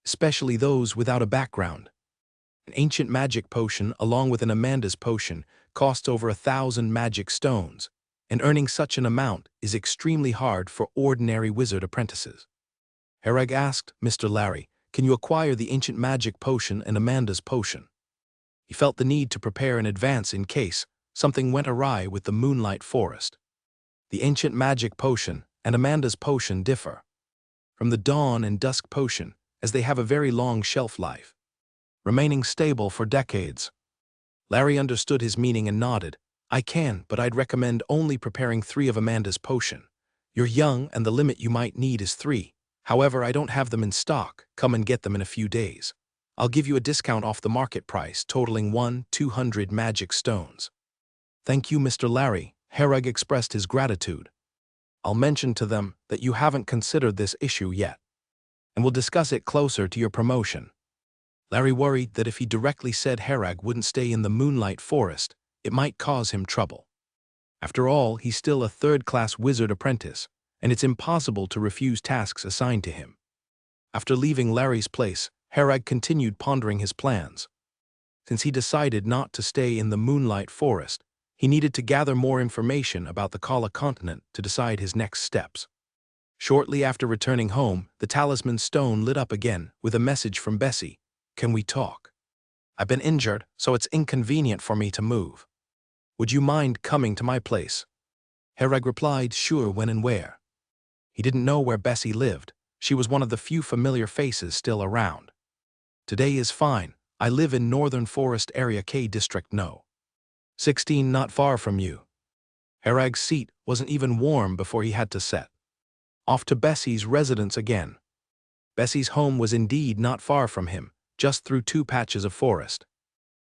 especially those without a background. An ancient magic potion along with an Amanda's potion costs over 1,000 magic stones, and earning such an amount is extremely hard for ordinary wizard apprentices. Herag asked, Mr. Larry, can you acquire the ancient magic potion and Amanda's potion? He felt the need to prepare in advance in case something went awry with the Moonlight Forest. The ancient magic potion and Amanda's potion differ from the dawn and dusk potion, as they have a very long shelf life, remaining stable for decades. Larry understood his meaning and nodded. I can, but I'd recommend only preparing 3 of Amanda's potion. You're young and the limit you might need is 3. However, I don't have them in stock. Come and get them in a few days. I'll give you a discount off the market price, totaling 200 magic stones. Thank you, Mr. Larry. Herag expressed his gratitude. I'll mention to them that you haven't considered this issue yet, and we'll discuss it closer to your promotion. Larry worried that if he directly said Herag wouldn't stay in the Moonlight Forest, it might cause him trouble. After all, he's still a third-class wizard apprentice, and it's impossible to refuse tasks assigned to him. After leaving Larry's place, Herag continued pondering his plans. Since he decided not to stay in the Moonlight Forest, he needed to gather more information about the Kala continent to decide his next steps. Shortly after returning home, the talisman stone lit up again with a message from Bessie. Can we talk? I've been injured, so it's inconvenient for me to move. Would you mind coming to my place? Hereg replied, sure, when and where. He didn't know where Bessie lived. She was one of the few familiar faces still around. Today is fine. I live in Northern Forest Area K District No. 16, not far from you. Hereg's seat wasn't even warm before he had to set off to Bessie's residence again. Bessie's home was indeed not far from him, just through 2 patches of forest.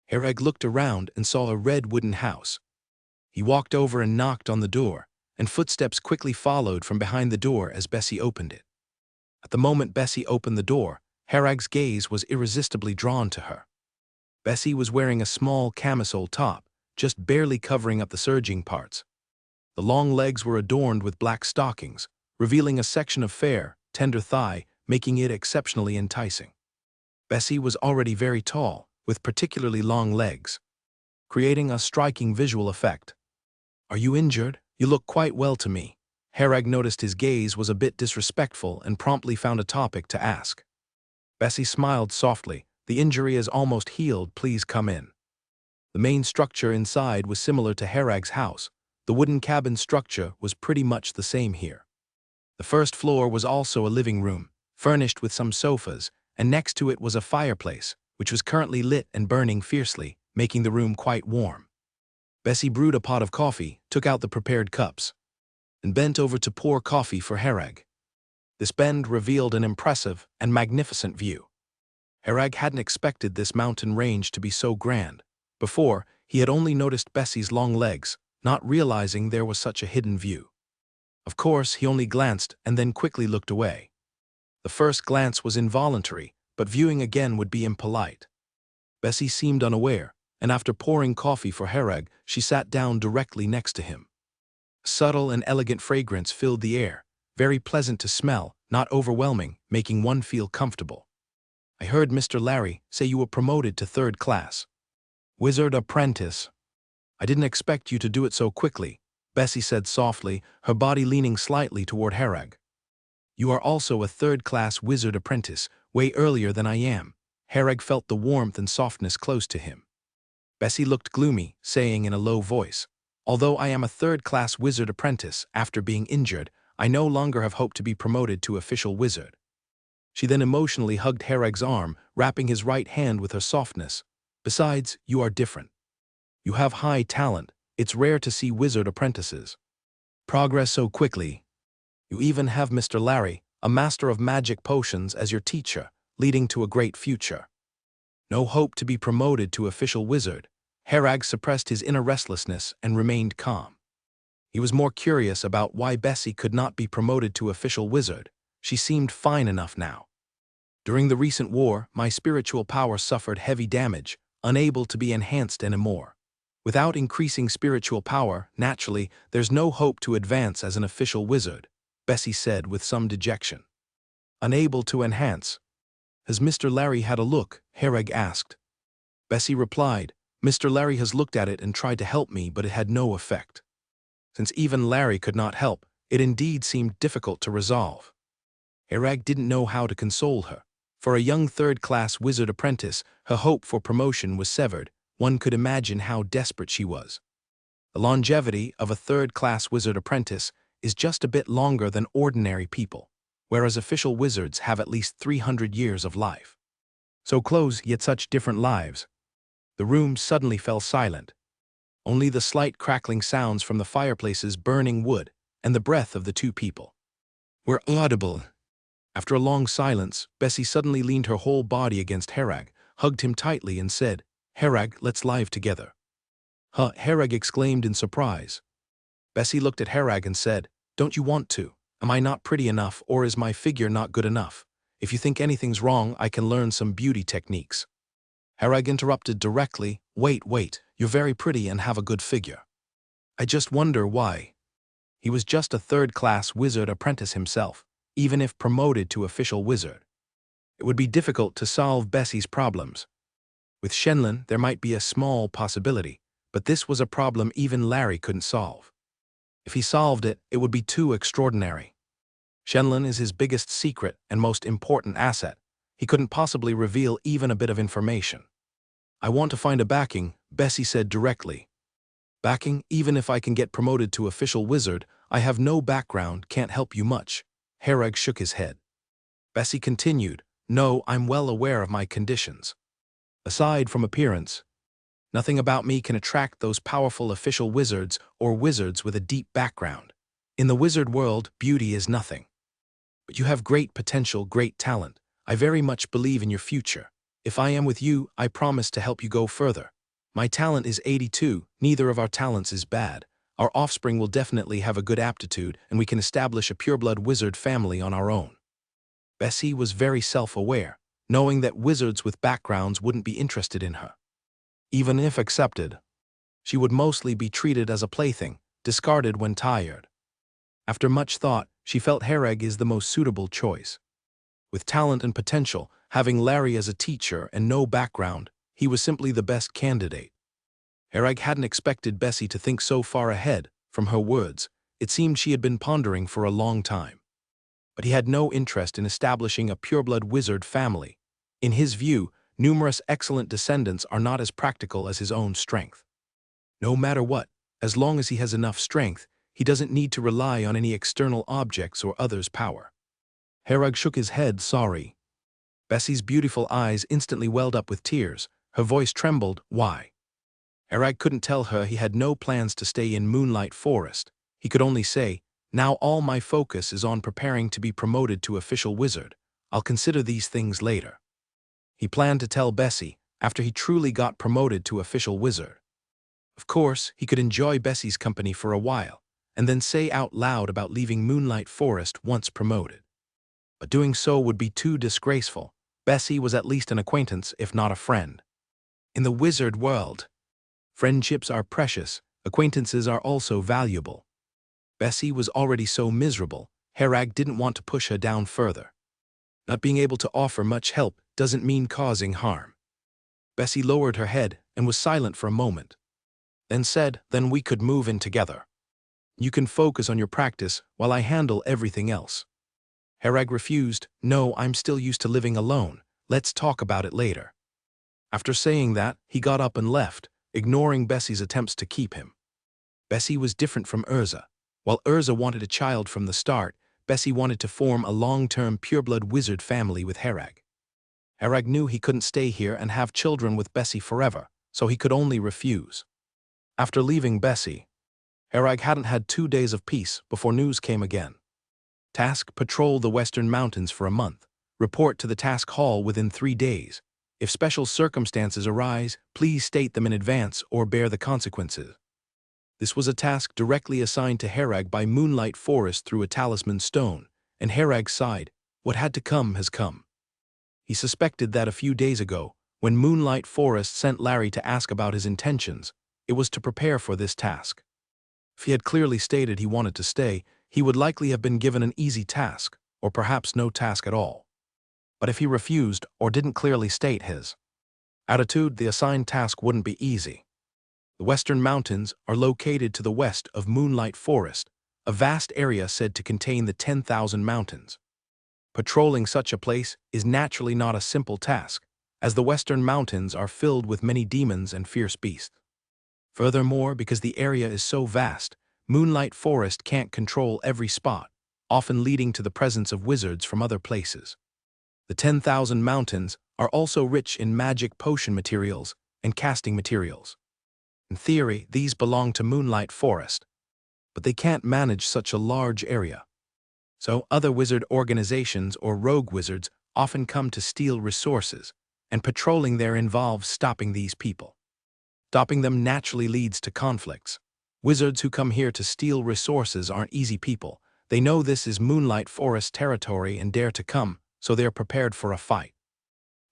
Hereg looked around and saw a red wooden house. He walked over and knocked on the door, and footsteps quickly followed from behind the door as Bessie opened it. At the moment Bessie opened the door, Hereg's gaze was irresistibly drawn to her. Bessie was wearing a small camisole top, just barely covering up the surging parts. The long legs were adorned with black stockings, revealing a section of fair, tender thigh, making it exceptionally enticing. Bessie was already very tall, with particularly long legs, creating a striking visual effect. Are you injured? You look quite well to me. Hereg noticed his gaze was a bit disrespectful and promptly found a topic to ask. Bessie smiled softly. The injury is almost healed, please come in. The main structure inside was similar to Hereg's house. The wooden cabin structure was pretty much the same here. The first floor was also a living room, furnished with some sofas, and next to it was a fireplace, which was currently lit and burning fiercely, making the room quite warm. Bessie brewed a pot of coffee, took out the prepared cups, and bent over to pour coffee for Hereg. This bend revealed an impressive and magnificent view. Hereg hadn't expected this mountain range to be so grand. Before, he had only noticed Bessie's long legs, not realizing there was such a hidden view. Of course, he only glanced and then quickly looked away. The first glance was involuntary, but viewing again would be impolite. Bessie seemed unaware, and after pouring coffee for Hereg, she sat down directly next to him. A subtle and elegant fragrance filled the air, very pleasant to smell, not overwhelming, making one feel comfortable. I heard Mr. Larry say you were promoted to 3rd class. Wizard apprentice. I didn't expect you to do it so quickly, Bessie said softly, her body leaning slightly toward Hereg. You are also a 3rd class wizard apprentice, way earlier than I am. Hereg felt the warmth and softness close to him. Bessie looked gloomy, saying in a low voice, although I am a 3rd class wizard apprentice, after being injured, I no longer have hope to be promoted to official wizard. She then emotionally hugged Hereg's arm, wrapping his right hand with her softness. Besides, you are different. You have high talent. It's rare to see wizard apprentices progress so quickly. You even have Mr. Larry, a master of magic potions, as your teacher, leading to a great future. No hope to be promoted to official wizard. Hereg suppressed his inner restlessness and remained calm. He was more curious about why Bessie could not be promoted to official wizard. She seemed fine enough now. During the recent war, my spiritual power suffered heavy damage, unable to be enhanced anymore. Without increasing spiritual power, naturally, there's no hope to advance as an official wizard, Bessie said with some dejection. Unable to enhance. Has Mr. Larry had a look? Hereg asked. Bessie replied, Mr. Larry has looked at it and tried to help me, but it had no effect. Since even Larry could not help, it indeed seemed difficult to resolve. Hereg didn't know how to console her. For a young 3rd class wizard apprentice, her hope for promotion was severed. One could imagine how desperate she was. The longevity of a 3rd class wizard apprentice is just a bit longer than ordinary people, whereas official wizards have at least 300 years of life. So close, yet such different lives. The room suddenly fell silent. Only the slight crackling sounds from the fireplace's burning wood and the breath of the 2 people were audible. After a long silence, Bessie suddenly leaned her whole body against Hereg, hugged him tightly and said, Hereg, let's live together. Huh, Hereg exclaimed in surprise. Bessie looked at Hereg and said, don't you want to? Am I not pretty enough, or is my figure not good enough? If you think anything's wrong, I can learn some beauty techniques. Hereg interrupted directly, wait, you're very pretty and have a good figure. I just wonder why. He was just a 3rd class wizard apprentice himself, even if promoted to official wizard. It would be difficult to solve Bessie's problems. With Shenlin, there might be a small possibility, but this was a problem even Larry couldn't solve. If he solved it, it would be too extraordinary. Shenlin is his biggest secret and most important asset. He couldn't possibly reveal even a bit of information. I want to find a backing, Bessie said directly. Backing, even if I can get promoted to official wizard, I have no background, can't help you much. Hereg shook his head. Bessie continued, no, I'm well aware of my conditions. Aside from appearance, nothing about me can attract those powerful official wizards or wizards with a deep background. In the wizard world, beauty is nothing. But you have great potential, great talent. I very much believe in your future. If I am with you, I promise to help you go further. My talent is 82, neither of our talents is bad. Our offspring will definitely have a good aptitude, and we can establish a pureblood wizard family on our own. Bessie was very self-aware, knowing that wizards with backgrounds wouldn't be interested in her. Even if accepted, she would mostly be treated as a plaything, discarded when tired. After much thought, she felt Hereg is the most suitable choice. With talent and potential, having Larry as a teacher and no background, he was simply the best candidate. Hereg hadn't expected Bessie to think so far ahead. From her words, it seemed she had been pondering for a long time. But he had no interest in establishing a pureblood wizard family. In his view, numerous excellent descendants are not as practical as his own strength. No matter what, as long as he has enough strength, he doesn't need to rely on any external objects or others' power. Hereg shook his head, sorry. Bessie's beautiful eyes instantly welled up with tears. Her voice trembled, why? Hereg couldn't tell her he had no plans to stay in Moonlight Forest. He could only say, now all my focus is on preparing to be promoted to official wizard. I'll consider these things later. He planned to tell Bessie after he truly got promoted to official wizard. Of course, he could enjoy Bessie's company for a while, and then say out loud about leaving Moonlight Forest once promoted. But doing so would be too disgraceful. Bessie was at least an acquaintance, if not a friend. In the wizard world, friendships are precious, acquaintances are also valuable. Bessie was already so miserable, Hereg didn't want to push her down further. Not being able to offer much help doesn't mean causing harm. Bessie lowered her head and was silent for a moment. Then said, then we could move in together. You can focus on your practice while I handle everything else. Hereg refused, no, I'm still used to living alone, let's talk about it later. After saying that, he got up and left, ignoring Bessie's attempts to keep him. Bessie was different from Urza. While Urza wanted a child from the start, Bessie wanted to form a long-term pureblood wizard family with Hereg. Hereg knew he couldn't stay here and have children with Bessie forever, so he could only refuse. After leaving Bessie, Hereg hadn't had 2 days of peace before news came again. Task: patrol the Western Mountains for a month. Report to the task hall within 3 days. If special circumstances arise, please state them in advance or bear the consequences. This was a task directly assigned to Hereg by Moonlight Forest through a talisman stone, and Hereg sighed, what had to come has come. He suspected that a few days ago, when Moonlight Forest sent Larry to ask about his intentions, it was to prepare for this task. If he had clearly stated he wanted to stay, he would likely have been given an easy task, or perhaps no task at all. But if he refused or didn't clearly state his attitude, the assigned task wouldn't be easy. The Western Mountains are located to the west of Moonlight Forest, a vast area said to contain the 10,000 mountains. Patrolling such a place is naturally not a simple task, as the Western Mountains are filled with many demons and fierce beasts. Furthermore, because the area is so vast, Moonlight Forest can't control every spot, often leading to the presence of wizards from other places. The 10,000 mountains are also rich in magic potion materials and casting materials. In theory, these belong to Moonlight Forest, but they can't manage such a large area. So other wizard organizations or rogue wizards often come to steal resources, and patrolling there involves stopping these people. Stopping them naturally leads to conflicts. Wizards who come here to steal resources aren't easy people. They know this is Moonlight Forest territory and dare to come, so they're prepared for a fight.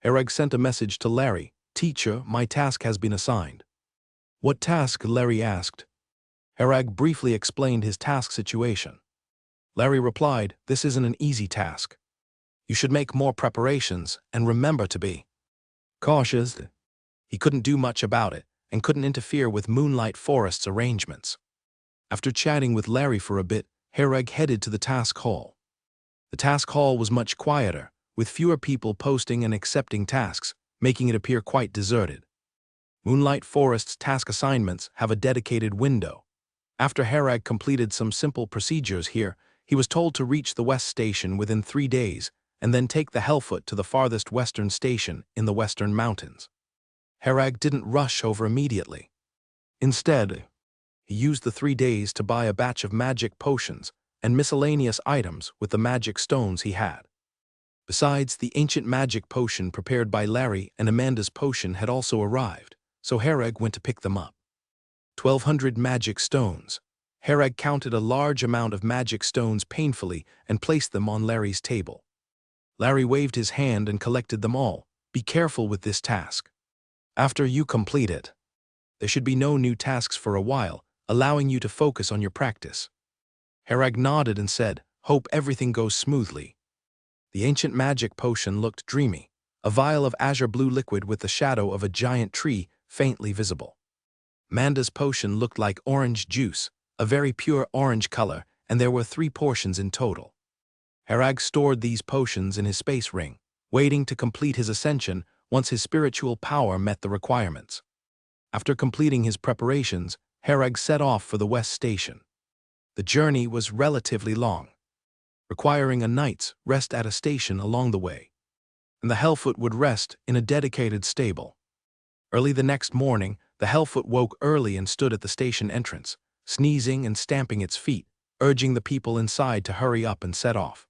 Hereg sent a message to Larry, teacher, my task has been assigned. What task? Larry asked. Hereg briefly explained his task situation. Larry replied, this isn't an easy task. You should make more preparations and remember to be cautious. He couldn't do much about it and couldn't interfere with Moonlight Forest's arrangements. After chatting with Larry for a bit, Hereg headed to the task hall. The task hall was much quieter, with fewer people posting and accepting tasks, making it appear quite deserted. Moonlight Forest's task assignments have a dedicated window. After Herag completed some simple procedures here, he was told to reach the West Station within 3 days and then take the Hellfoot to the farthest western station in the Western Mountains. Herag didn't rush over immediately. Instead, he used the 3 days to buy a batch of magic potions and miscellaneous items with the magic stones he had. Besides, the ancient magic potion prepared by Larry and Amanda's potion had also arrived, so Herag went to pick them up. 1,200 magic stones. Herag counted a large amount of magic stones painfully and placed them on Larry's table. Larry waved his hand and collected them all. Be careful with this task. After you complete it, there should be no new tasks for a while, allowing you to focus on your practice. Herag nodded and said, Hope everything goes smoothly. The ancient magic potion looked dreamy, a vial of azure blue liquid with the shadow of a giant tree faintly visible. Amanda's potion looked like orange juice, a very pure orange color, and there were 3 portions in total. Herag stored these potions in his space ring, waiting to complete his ascension once his spiritual power met the requirements. After completing his preparations, Herag set off for the West Station. The journey was relatively long, requiring a night's rest at a station along the way, and the Hellfoot would rest in a dedicated stable. Early the next morning, the Hellfoot woke early and stood at the station entrance, sneezing and stamping its feet, urging the people inside to hurry up and set off.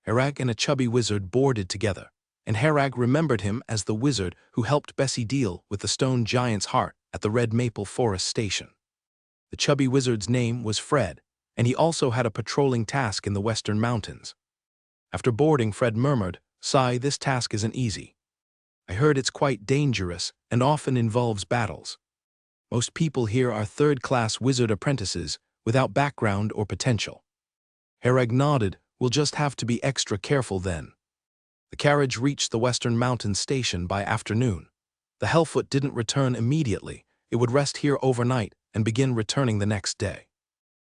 Herag and a chubby wizard boarded together, and Herag remembered him as the wizard who helped Bessie deal with the stone giant's heart at the Red Maple Forest Station. The chubby wizard's name was Fred, and he also had a patrolling task in the Western Mountains. After boarding, Fred murmured, Sigh, this task isn't easy. I heard it's quite dangerous and often involves battles. Most people here are third-class wizard apprentices without background or potential. Herag nodded, We'll just have to be extra careful then. The carriage reached the Western Mountains Station by afternoon. The Hellfoot didn't return immediately. It would rest here overnight and begin returning the next day.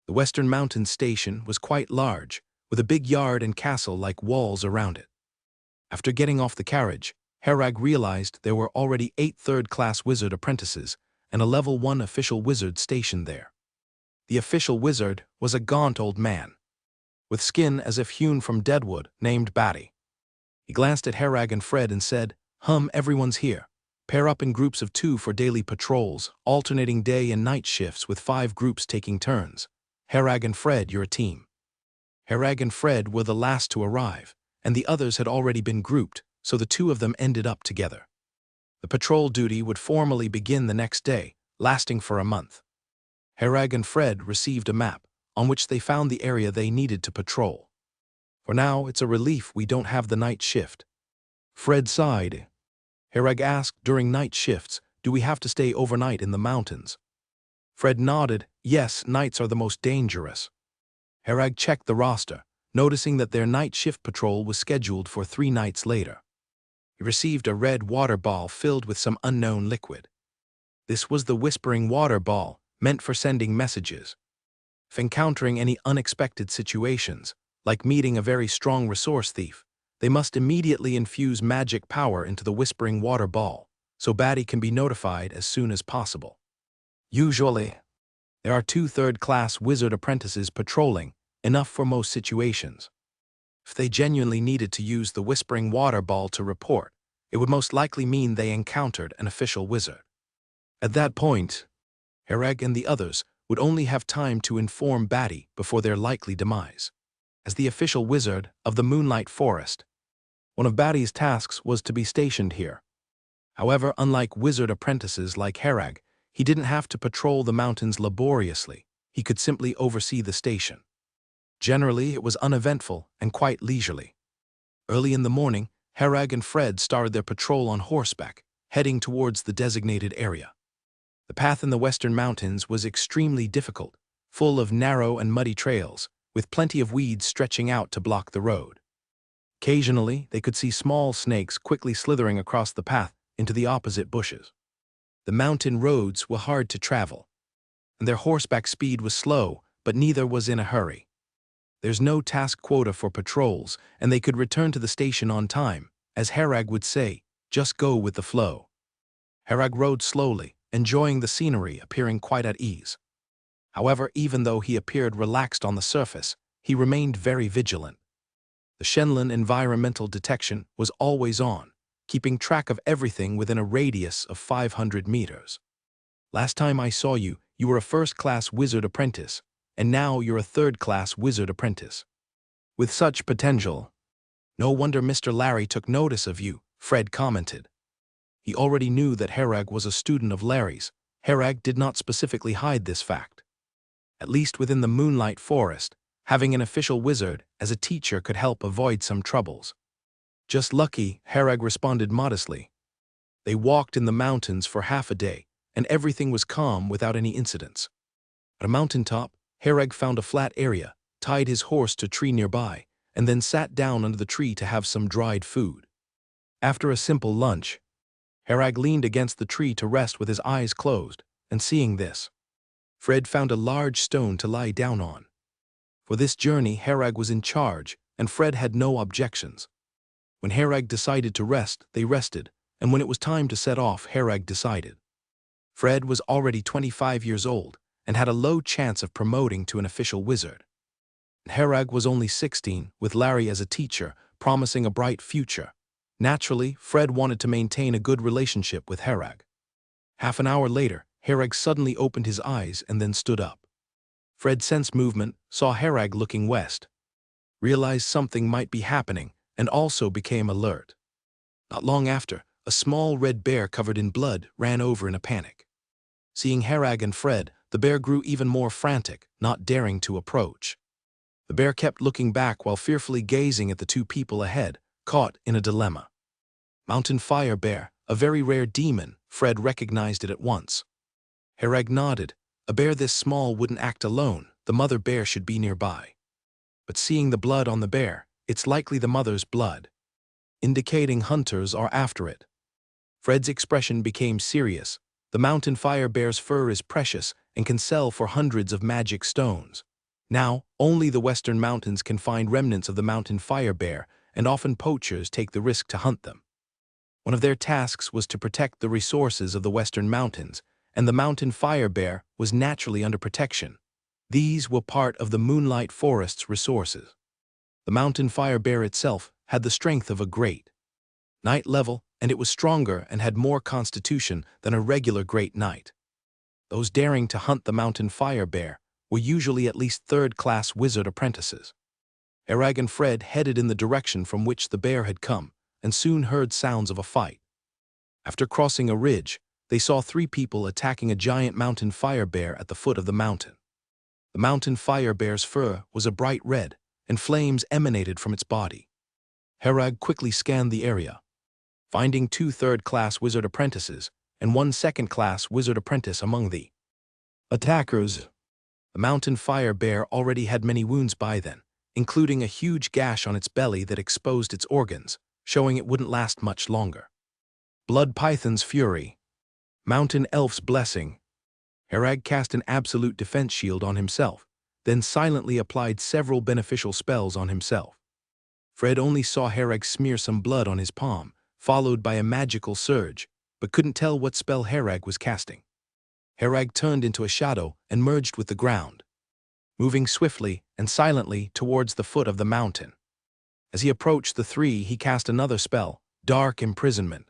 The Western Mountains Station was quite large, with a big yard and castle-like walls around it. After getting off the carriage, Herag realized there were already 8 third-class wizard apprentices and a level 1 official wizard stationed there. The official wizard was a gaunt old man, with skin as if hewn from deadwood, named Batty. He glanced at Herag and Fred and said, Everyone's here. Pair up in groups of 2 for daily patrols, alternating day and night shifts with 5 groups taking turns. Herag and Fred, you're a team. Herag and Fred were the last to arrive, and the others had already been grouped, so the 2 of them ended up together. The patrol duty would formally begin the next day, lasting for a month. Herag and Fred received a map, on which they found the area they needed to patrol. For now, it's a relief we don't have the night shift. Fred sighed. Herag asked, during night shifts, do we have to stay overnight in the mountains? Fred nodded, yes, nights are the most dangerous. Herag checked the roster, noticing that their night shift patrol was scheduled for 3 nights later. He received a red water ball filled with some unknown liquid. This was the Whispering Water Ball, meant for sending messages. If encountering any unexpected situations, like meeting a very strong resource thief, they must immediately infuse magic power into the Whispering Water Ball, so Batty can be notified as soon as possible. Usually, there are 2 third-class wizard apprentices patrolling, enough for most situations. If they genuinely needed to use the Whispering Water Ball to report, it would most likely mean they encountered an official wizard. At that point, Herag and the others would only have time to inform Batty before their likely demise. As the official wizard of the Moonlight Forest, one of Batty's tasks was to be stationed here. However, unlike wizard apprentices like Herag, he didn't have to patrol the mountains laboriously. He could simply oversee the station. Generally, it was uneventful and quite leisurely. Early in the morning, Herag and Fred started their patrol on horseback, heading towards the designated area. The path in the Western Mountains was extremely difficult, full of narrow and muddy trails, with plenty of weeds stretching out to block the road. Occasionally, they could see small snakes quickly slithering across the path into the opposite bushes. The mountain roads were hard to travel, and their horseback speed was slow, but neither was in a hurry. There's no task quota for patrols, and they could return to the station on time. As Herag would say, just go with the flow. Herag rode slowly, enjoying the scenery, appearing quite at ease. However, even though he appeared relaxed on the surface, he remained very vigilant. The Shenlin environmental detection was always on, keeping track of everything within a radius of 500 meters. Last time I saw you, you were a first-class wizard apprentice, and now you're a third-class wizard apprentice. With such potential, no wonder Mr. Larry took notice of you, Fred commented. He already knew that Herag was a student of Larry's. Herag did not specifically hide this fact. At least within the Moonlight Forest, having an official wizard as a teacher could help avoid some troubles. Just lucky, Herag responded modestly. They walked in the mountains for half a day, and everything was calm without any incidents. At a mountaintop, Herag found a flat area, tied his horse to a tree nearby, and then sat down under the tree to have some dried food. After a simple lunch, Herag leaned against the tree to rest with his eyes closed, and seeing this, Fred found a large stone to lie down on. For this journey, Herag was in charge, and Fred had no objections. When Herag decided to rest, they rested, and when it was time to set off, Herag decided. Fred was already 25 years old, and had a low chance of promoting to an official wizard. Herag was only 16, with Larry as a teacher, promising a bright future. Naturally, Fred wanted to maintain a good relationship with Herag. Half an hour later, Herag suddenly opened his eyes and then stood up. Fred sensed movement, saw Herag looking west, realized something might be happening, and also became alert. Not long after, a small red bear covered in blood ran over in a panic. Seeing Herag and Fred, the bear grew even more frantic, not daring to approach. The bear kept looking back while fearfully gazing at the two people ahead, caught in a dilemma. Mountain Fire Bear, a very rare demon, Fred recognized it at once. Herag nodded. A bear this small wouldn't act alone, the mother bear should be nearby. But seeing the blood on the bear, it's likely the mother's blood, indicating hunters are after it. Fred's expression became serious. The Mountain Fire Bear's fur is precious and can sell for hundreds of magic stones. Now, only the Western Mountains can find remnants of the Mountain Fire Bear, and often poachers take the risk to hunt them. One of their tasks was to protect the resources of the Western Mountains, and the Mountain Fire Bear was naturally under protection. These were part of the Moonlight Forest's resources. The Mountain Fire Bear itself had the strength of a great knight level, and it was stronger and had more constitution than a regular great knight. Those daring to hunt the Mountain Fire Bear were usually at least third-class wizard apprentices. Herag and Fred headed in the direction from which the bear had come, and soon heard sounds of a fight. After crossing a ridge, they saw three people attacking a giant Mountain Fire Bear at the foot of the mountain. The Mountain Fire Bear's fur was a bright red, and flames emanated from its body. Herag quickly scanned the area, finding two third-class wizard apprentices and one second-class wizard apprentice among the attackers. The Mountain Fire Bear already had many wounds by then, including a huge gash on its belly that exposed its organs, showing it wouldn't last much longer. Blood Python's Fury. Mountain Elf's Blessing. Herag cast an absolute defense shield on himself, then silently applied several beneficial spells on himself. Fred only saw Herag smear some blood on his palm, followed by a magical surge, but couldn't tell what spell Herag was casting. Herag turned into a shadow and merged with the ground, moving swiftly and silently towards the foot of the mountain. As he approached the three, he cast another spell, Dark Imprisonment.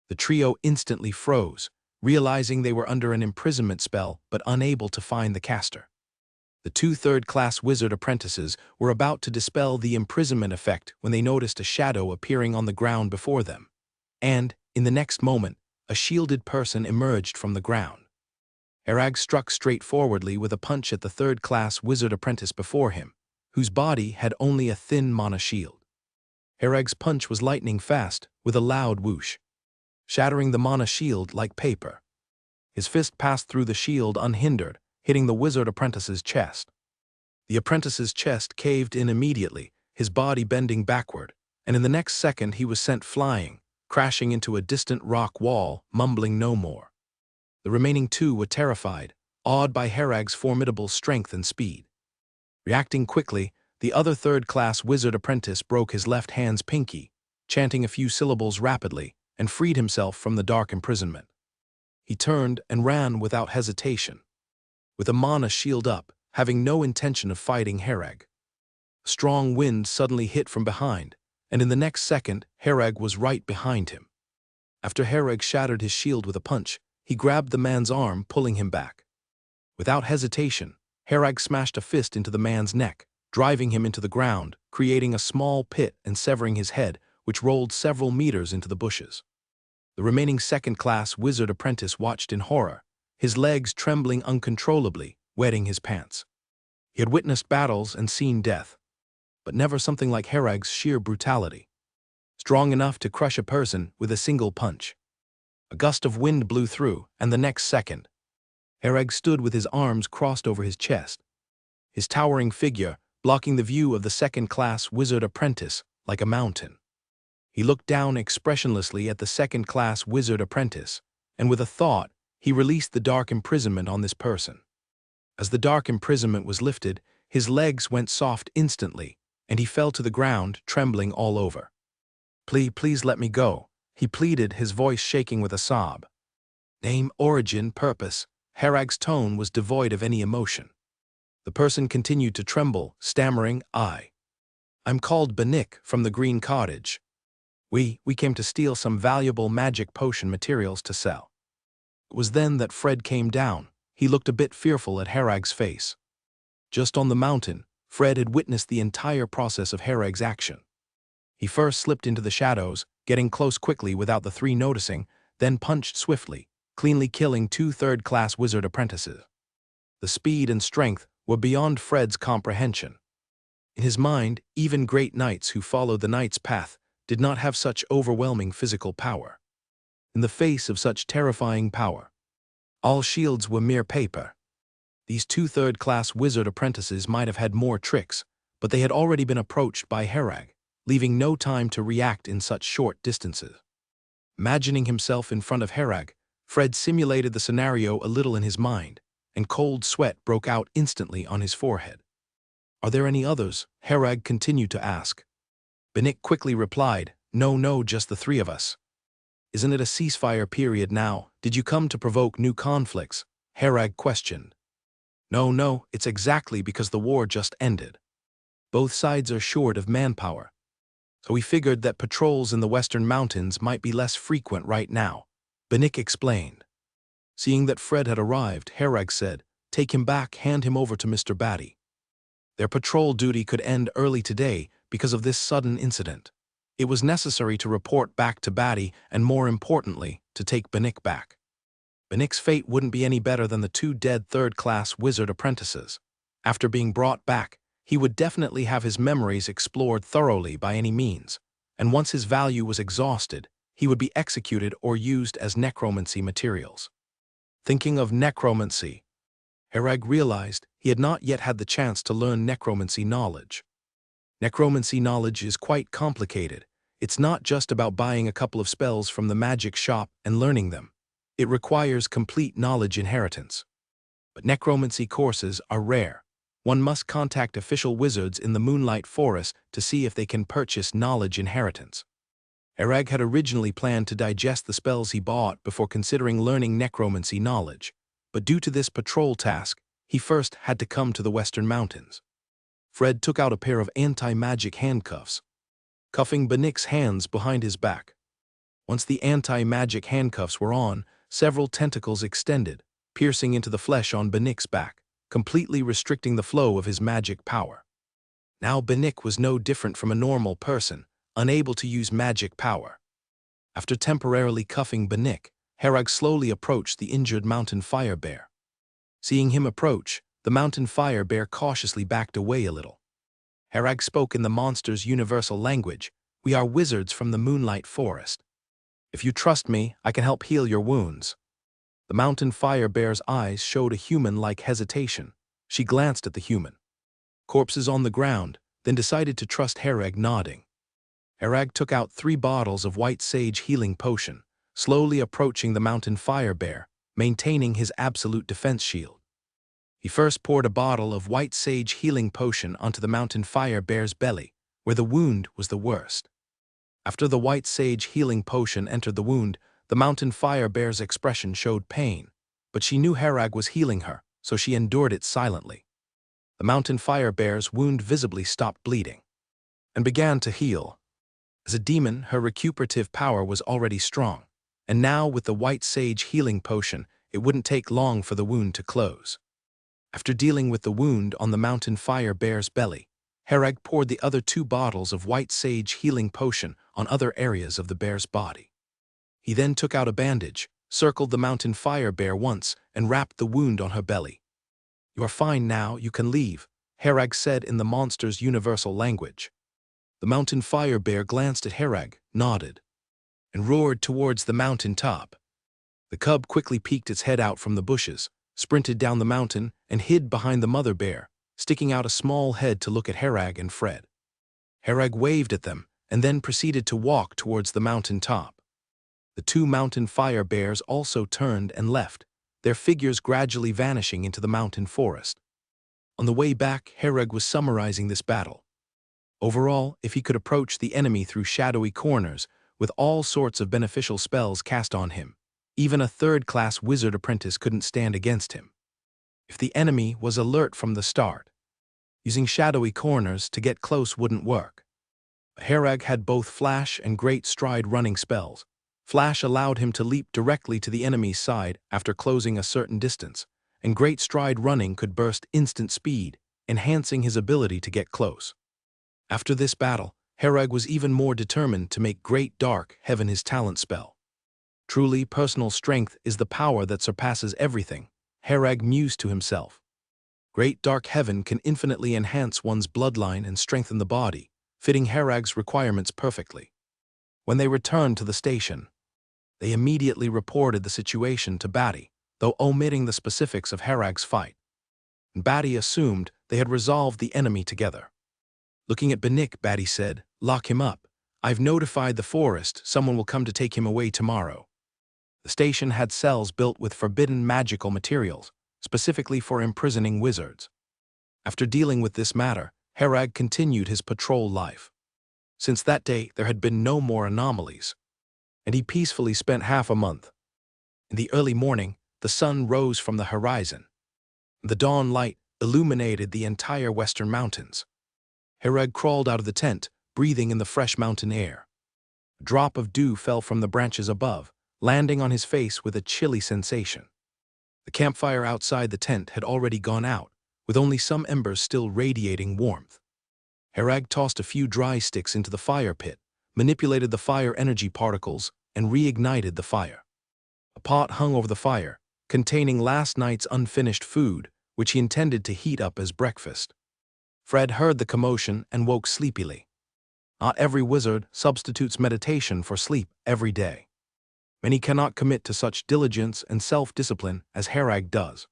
The trio instantly froze, realizing they were under an imprisonment spell but unable to find the caster. The two third-class wizard apprentices were about to dispel the imprisonment effect when they noticed a shadow appearing on the ground before them, and, in the next moment, a shielded person emerged from the ground. Herag struck straightforwardly with a punch at the third-class wizard apprentice before him, whose body had only a thin mana shield. Herag's punch was lightning fast, with a loud whoosh, shattering the mana shield like paper. His fist passed through the shield unhindered, hitting the wizard apprentice's chest. The apprentice's chest caved in immediately, his body bending backward, and in the next second he was sent flying, crashing into a distant rock wall, mumbling no more. The remaining two were terrified, awed by Herag's formidable strength and speed. Reacting quickly, The other third-class wizard apprentice broke his left hand's pinky, chanting a few syllables rapidly, and freed himself from the dark imprisonment. He turned and ran without hesitation, with a mana shield up, having no intention of fighting Hereg. A strong wind suddenly hit from behind, and in the next second, Hereg was right behind him. After Hereg shattered his shield with a punch, he grabbed the man's arm, pulling him back. Without hesitation, Hereg smashed a fist into the man's neck, driving him into the ground, creating a small pit and severing his head, which rolled several meters into the bushes. The remaining second-class wizard apprentice watched in horror, his legs trembling uncontrollably, wetting his pants. He had witnessed battles and seen death, but never something like Hereg's sheer brutality. Strong enough to crush a person with a single punch. A gust of wind blew through, and the next second, Hereg stood with his arms crossed over his chest, his towering figure blocking the view of the second-class wizard apprentice like a mountain. He looked down expressionlessly at the second-class wizard apprentice, and with a thought, he released the dark imprisonment on this person. As the dark imprisonment was lifted, his legs went soft instantly, and he fell to the ground, trembling all over. Please let me go," he pleaded, his voice shaking with a sob. Name, origin, purpose. Hereg's tone was devoid of any emotion. The person continued to tremble, stammering, I'm called Banik from the Green Cottage. We came to steal some valuable magic potion materials to sell." It was then that Fred came down. He looked a bit fearful at Hereg's face. Just on the mountain, Fred had witnessed the entire process of Hereg's action. He first slipped into the shadows, getting close quickly without the three noticing, then punched swiftly, cleanly killing 2 third-class wizard apprentices. The speed and strength were beyond Fred's comprehension. In his mind, even great knights who followed the knight's path did not have such overwhelming physical power. In the face of such terrifying power, all shields were mere paper. These 2 third-class wizard apprentices might have had more tricks, but they had already been approached by Hereg, leaving no time to react in such short distances. Imagining himself in front of Hereg, Fred simulated the scenario a little in his mind, and cold sweat broke out instantly on his forehead. "Are there any others?" Hereg continued to ask. Banik quickly replied, No, just the 3 of us." "Isn't it a ceasefire period now? Did you come to provoke new conflicts?" Hereg questioned. No, it's exactly because the war just ended. Both sides are short of manpower. So we figured that patrols in the Western Mountains might be less frequent right now," Banik explained. Seeing that Fred had arrived, Hereg said, "Take him back, hand him over to Mr. Batty. Their patrol duty could end early today because of this sudden incident. It was necessary to report back to Batty and, more importantly, to take Banik back. Banik's fate wouldn't be any better than the 2 dead third-class wizard apprentices. After being brought back, he would definitely have his memories explored thoroughly by any means, and once his value was exhausted, he would be executed or used as necromancy materials." Thinking of necromancy, Hereg realized he had not yet had the chance to learn necromancy knowledge. Necromancy knowledge is quite complicated. It's not just about buying a couple of spells from the magic shop and learning them. It requires complete knowledge inheritance. But necromancy courses are rare. One must contact official wizards in the Moonlight Forest to see if they can purchase knowledge inheritance. Hereg had originally planned to digest the spells he bought before considering learning necromancy knowledge, but due to this patrol task, he first had to come to the Western Mountains. Fred took out a pair of anti-magic handcuffs, cuffing Banik's hands behind his back. Once the anti-magic handcuffs were on, several tentacles extended, piercing into the flesh on Banik's back, completely restricting the flow of his magic power. Now Banik was no different from a normal person, unable to use magic power. After temporarily cuffing Banik, Hereg slowly approached the injured mountain fire bear. Seeing him approach, the mountain fire bear cautiously backed away a little. Hereg spoke in the monster's universal language, "We are wizards from the Moonlight Forest. If you trust me, I can help heal your wounds." The mountain fire bear's eyes showed a human-like hesitation. She glanced at the human. Corpses on the ground, then decided to trust Hereg, nodding. Hereg took out 3 bottles of white sage healing potion, slowly approaching the mountain fire bear, maintaining his absolute defense shield. He first poured a bottle of white sage healing potion onto the mountain fire bear's belly, where the wound was the worst. After the white sage healing potion entered the wound, the mountain fire bear's expression showed pain, but she knew Herag was healing her, so she endured it silently. The mountain fire bear's wound visibly stopped bleeding and began to heal. As a demon, her recuperative power was already strong, and now with the white sage healing potion, it wouldn't take long for the wound to close. After dealing with the wound on the mountain fire bear's belly, Herag poured the other 2 bottles of white sage healing potion on other areas of the bear's body. He then took out a bandage, circled the mountain fire bear once, and wrapped the wound on her belly. "You are fine now, you can leave," Herag said in the monster's universal language. The mountain fire bear glanced at Herag, nodded, and roared towards the mountain top. The cub quickly peeked its head out from the bushes, sprinted down the mountain, and hid behind the mother bear, sticking out a small head to look at Herag and Fred. Herag waved at them, and then proceeded to walk towards the mountain top. The 2 mountain fire bears also turned and left, their figures gradually vanishing into the mountain forest. On the way back, Herag was summarizing this battle. Overall, if he could approach the enemy through shadowy corners, with all sorts of beneficial spells cast on him, even a 3rd-class wizard apprentice couldn't stand against him. If the enemy was alert from the start, using shadowy corners to get close wouldn't work. Herag had both Flash and Great Stride running spells. Flash allowed him to leap directly to the enemy's side after closing a certain distance, and Great Stride running could burst instant speed, enhancing his ability to get close. After this battle, Herag was even more determined to make Great Dark Heaven his talent spell. Truly, personal strength is the power that surpasses everything, Herag mused to himself. Great Dark Heaven can infinitely enhance one's bloodline and strengthen the body, fitting Herag's requirements perfectly. When they returned to the station, they immediately reported the situation to Batty, though omitting the specifics of Herag's fight. And Batty assumed they had resolved the enemy together. Looking at Banik, Batty said, "Lock him up. I've notified the forest someone will come to take him away tomorrow." The station had cells built with forbidden magical materials, specifically for imprisoning wizards. After dealing with this matter, Herag continued his patrol life. Since that day, there had been no more anomalies, and he peacefully spent half a month. In the early morning, the sun rose from the horizon. The dawn light illuminated the entire western mountains. Herag crawled out of the tent, breathing in the fresh mountain air. A drop of dew fell from the branches above, landing on his face with a chilly sensation. The campfire outside the tent had already gone out, with only some embers still radiating warmth. Herag tossed a few dry sticks into the fire pit, manipulated the fire energy particles, and reignited the fire. A pot hung over the fire, containing last night's unfinished food, which he intended to heat up as breakfast. Fred heard the commotion and woke sleepily. Not every wizard substitutes meditation for sleep every day. Many cannot commit to such diligence and self-discipline as Herag does.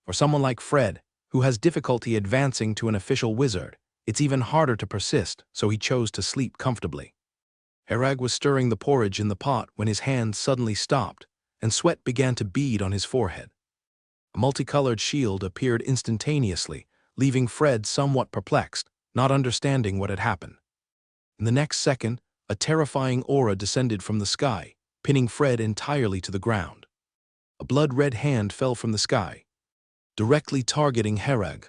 For someone like Fred, who has difficulty advancing to an official wizard, it's even harder to persist, so he chose to sleep comfortably. Herag was stirring the porridge in the pot when his hand suddenly stopped, and sweat began to bead on his forehead. A multicolored shield appeared instantaneously, leaving Fred somewhat perplexed, not understanding what had happened. In the next second, a terrifying aura descended from the sky, pinning Fred entirely to the ground. A blood-red hand fell from the sky, directly targeting Herag.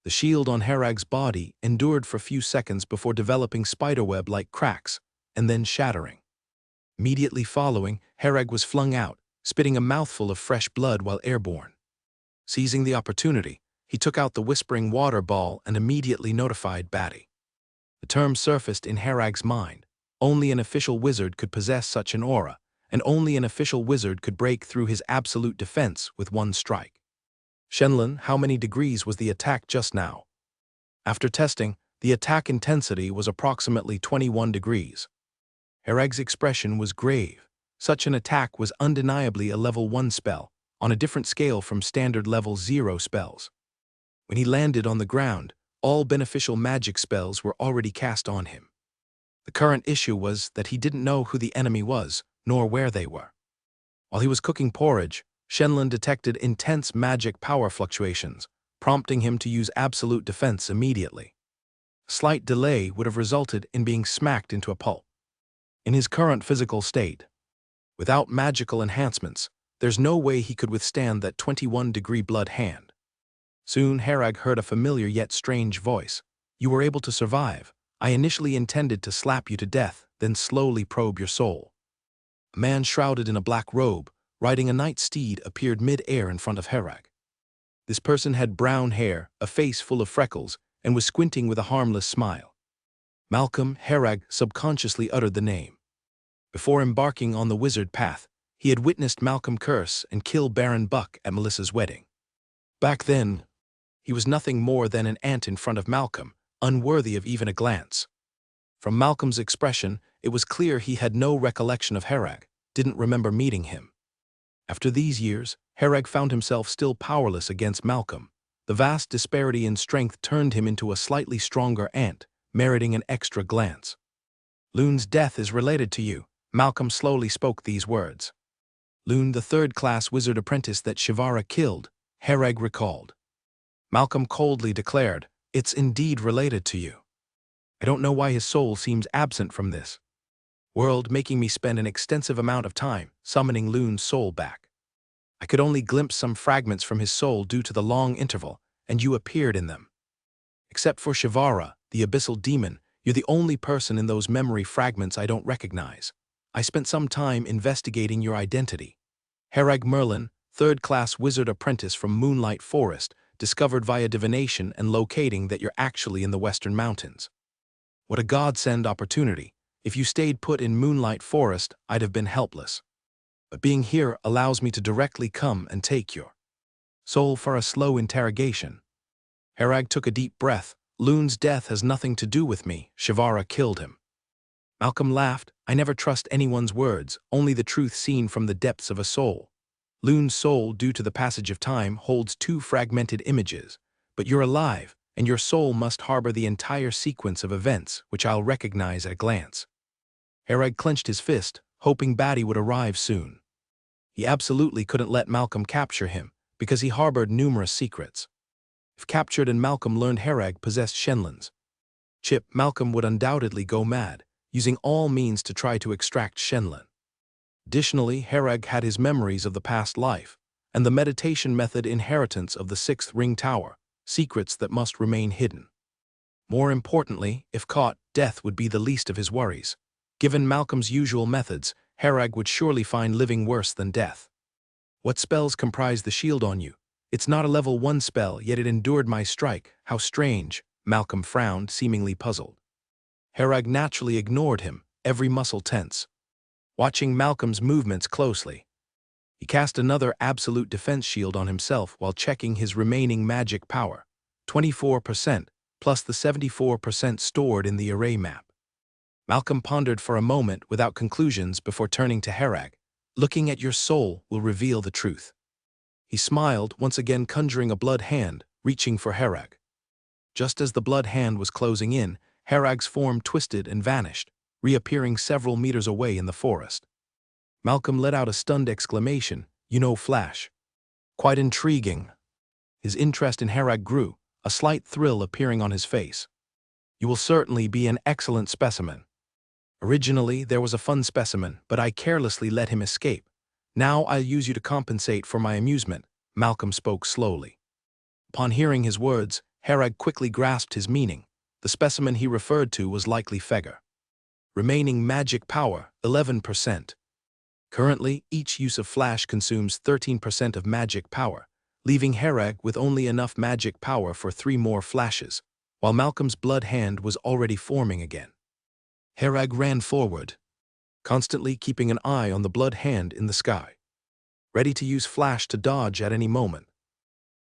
The shield on Herag's body endured for a few seconds before developing spiderweb-like cracks, and then shattering. Immediately following, Herag was flung out, spitting a mouthful of fresh blood while airborne. Seizing the opportunity, he took out the whispering water ball and immediately notified Batty. The term surfaced in Herag's mind. Only an official wizard could possess such an aura, and only an official wizard could break through his absolute defense with one strike. Shenlin, how many degrees was the attack just now? After testing, the attack intensity was approximately 21 degrees. Herag's expression was grave. Such an attack was undeniably a level 1 spell, on a different scale from standard level 0 spells. When he landed on the ground, all beneficial magic spells were already cast on him. The current issue was that he didn't know who the enemy was, nor where they were. While he was cooking porridge, Shenlong detected intense magic power fluctuations, prompting him to use absolute defense immediately. A slight delay would have resulted in being smacked into a pulp. In his current physical state, without magical enhancements, there's no way he could withstand that 21-degree blood hand. Soon Harag heard a familiar yet strange voice. "You were able to survive. I initially intended to slap you to death, then slowly probe your soul." A man shrouded in a black robe, riding a night steed, appeared mid-air in front of Harag. This person had brown hair, a face full of freckles, and was squinting with a harmless smile. Malcolm. Harag subconsciously uttered the name. Before embarking on the wizard path, he had witnessed Malcolm curse and kill Baron Buck at Melissa's wedding. Back then, he was nothing more than an ant in front of Malcolm, unworthy of even a glance. From Malcolm's expression, it was clear he had no recollection of Harag, didn't remember meeting him. After these years, Harag found himself still powerless against Malcolm. The vast disparity in strength turned him into a slightly stronger ant, meriting an extra glance. "Loon's death is related to you." Malcolm slowly spoke these words. "Loon, the third-class wizard apprentice that Shivara killed," Harag recalled. Malcolm coldly declared, "It's indeed related to you. I don't know why his soul seems absent from this world, making me spend an extensive amount of time summoning Loon's soul back. I could only glimpse some fragments from his soul due to the long interval, and you appeared in them. Except for Shivara, the abyssal demon, you're the only person in those memory fragments I don't recognize. I spent some time investigating your identity. Harag Merlin, third-class wizard apprentice from Moonlight Forest, discovered via divination and locating that you're actually in the Western Mountains. What a godsend opportunity. If you stayed put in Moonlight Forest, I'd have been helpless. But being here allows me to directly come and take your soul for a slow interrogation." Harag took a deep breath. "Loon's death has nothing to do with me. Shivara killed him." Malcolm laughed. "I never trust anyone's words, only the truth seen from the depths of a soul. Loon's soul, due to the passage of time, holds two fragmented images, but you're alive, and your soul must harbor the entire sequence of events, which I'll recognize at a glance." Harag clenched his fist, hoping Batty would arrive soon. He absolutely couldn't let Malcolm capture him, because he harbored numerous secrets. If captured and Malcolm learned Harag possessed Shenlong's chip, Malcolm would undoubtedly go mad, using all means to try to extract Shenlong. Additionally, Harag had his memories of the past life, and the meditation method inheritance of the Sixth Ring Tower, secrets that must remain hidden. More importantly, if caught, death would be the least of his worries. Given Malcolm's usual methods, Harag would surely find living worse than death. "What spells comprise the shield on you?" "It's not a level 1 spell, yet it endured my strike." "How strange." Malcolm frowned, seemingly puzzled. Harag naturally ignored him, every muscle tense, watching Malcolm's movements closely. He cast another absolute defense shield on himself while checking his remaining magic power, 24%, plus the 74% stored in the array map. Malcolm pondered for a moment without conclusions before turning to Harag. "Looking at your soul will reveal the truth." He smiled, once again conjuring a blood hand, reaching for Harag. Just as the blood hand was closing in, Harag's form twisted and vanished, reappearing several meters away in the forest. Malcolm let out a stunned exclamation. "You know Flash." "Quite intriguing." His interest in Harag grew, a slight thrill appearing on his face. "You will certainly be an excellent specimen. Originally, there was a fun specimen, but I carelessly let him escape. Now I'll use you to compensate for my amusement." Malcolm spoke slowly. Upon hearing his words, Harag quickly grasped his meaning. The specimen he referred to was likely Fegar. Remaining magic power, 11%. Currently, each use of Flash consumes 13% of magic power, leaving Harag with only enough magic power for 3 more flashes, while Malcolm's blood hand was already forming again. Harag ran forward, constantly keeping an eye on the blood hand in the sky, ready to use Flash to dodge at any moment.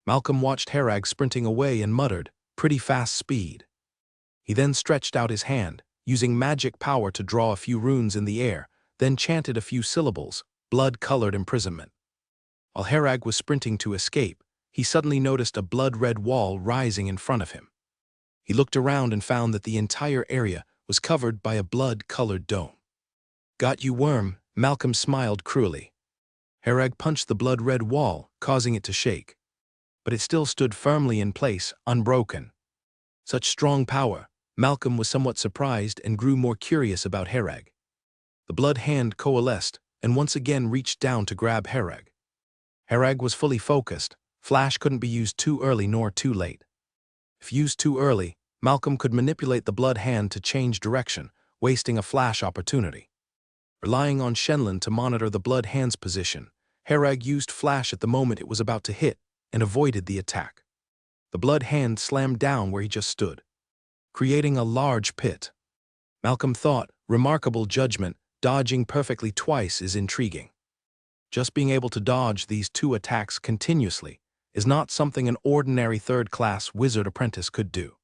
Malcolm watched Harag sprinting away and muttered, "Pretty fast speed." He then stretched out his hand, using magic power to draw a few runes in the air, then chanted a few syllables, blood-colored imprisonment. While Harag was sprinting to escape, he suddenly noticed a blood-red wall rising in front of him. He looked around and found that the entire area was covered by a blood-colored dome. "Got you, worm," Malcolm smiled cruelly. Herag punched the blood-red wall, causing it to shake. But it still stood firmly in place, unbroken. Such strong power, Malcolm was somewhat surprised and grew more curious about Herag. The blood hand coalesced and once again reached down to grab Herag. Herag was fully focused. Flash couldn't be used too early nor too late. If used too early, Malcolm could manipulate the blood hand to change direction, wasting a flash opportunity. Relying on Shenlin to monitor the blood hand's position, Herag used flash at the moment it was about to hit and avoided the attack. The blood hand slammed down where he just stood, creating a large pit. Malcolm thought, remarkable judgment, dodging perfectly twice is intriguing. Just being able to dodge these two attacks continuously is not something an ordinary third-class wizard apprentice could do.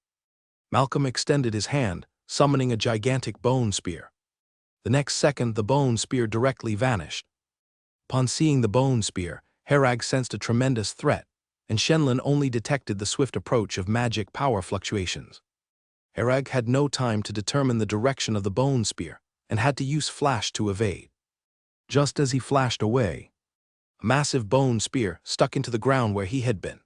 Malcolm extended his hand, summoning a gigantic bone spear. The next second, the bone spear directly vanished. Upon seeing the bone spear, Herag sensed a tremendous threat, and Shenlin only detected the swift approach of magic power fluctuations. Herag had no time to determine the direction of the bone spear, and had to use flash to evade. Just as he flashed away, a massive bone spear stuck into the ground where he had been.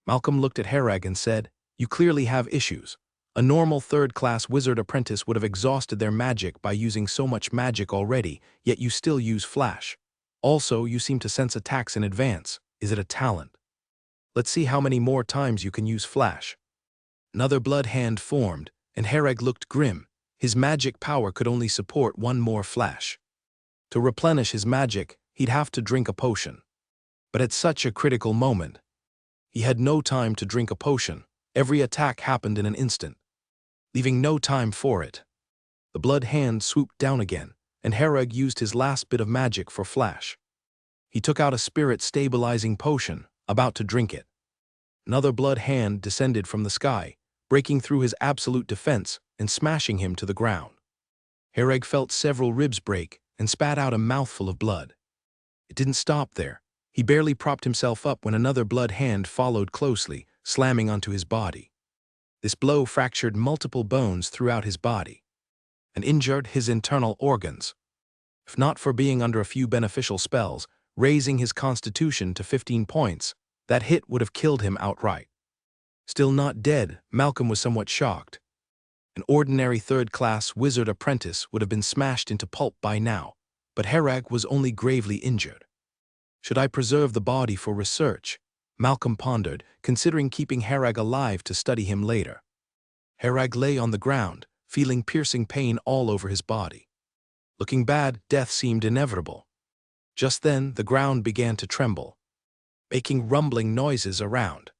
Malcolm looked at Herag and said, "You clearly have issues. A normal third-class wizard apprentice would have exhausted their magic by using so much magic already, yet you still use flash. Also, you seem to sense attacks in advance. Is it a talent? Let's see how many more times you can use flash." Another blood hand formed, and Herag looked grim. His magic power could only support one more flash. To replenish his magic, he'd have to drink a potion. But at such a critical moment, he had no time to drink a potion. Every attack happened in an instant, leaving no time for it. The blood hand swooped down again, and Herag used his last bit of magic for flash. He took out a spirit-stabilizing potion, about to drink it. Another blood hand descended from the sky, breaking through his absolute defense and smashing him to the ground. Herag felt several ribs break and spat out a mouthful of blood. It didn't stop there. He barely propped himself up when another blood hand followed closely, slamming onto his body. This blow fractured multiple bones throughout his body and injured his internal organs. If not for being under a few beneficial spells, raising his constitution to 15 points, that hit would have killed him outright. Still not dead, Malcolm was somewhat shocked. An ordinary third-class wizard apprentice would have been smashed into pulp by now, but Herag was only gravely injured. Should I preserve the body for research? Malcolm pondered, considering keeping Herag alive to study him later. Herag lay on the ground, feeling piercing pain all over his body. Looking bad, death seemed inevitable. Just then, the ground began to tremble, making rumbling noises around.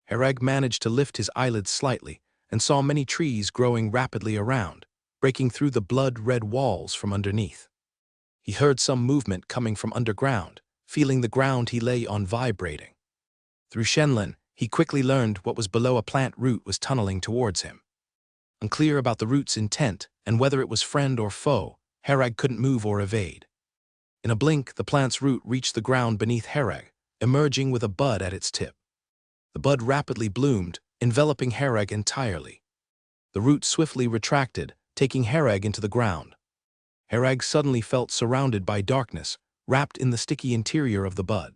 Herag managed to lift his eyelids slightly and saw many trees growing rapidly around, breaking through the blood-red walls from underneath. He heard some movement coming from underground, feeling the ground he lay on vibrating. Through Shenlin, he quickly learned what was below a plant root was tunneling towards him. Unclear about the root's intent and whether it was friend or foe, Herag couldn't move or evade. In a blink, the plant's root reached the ground beneath Herag, emerging with a bud at its tip. The bud rapidly bloomed, enveloping Herag entirely. The root swiftly retracted, taking Herag into the ground. Herag suddenly felt surrounded by darkness, wrapped in the sticky interior of the bud.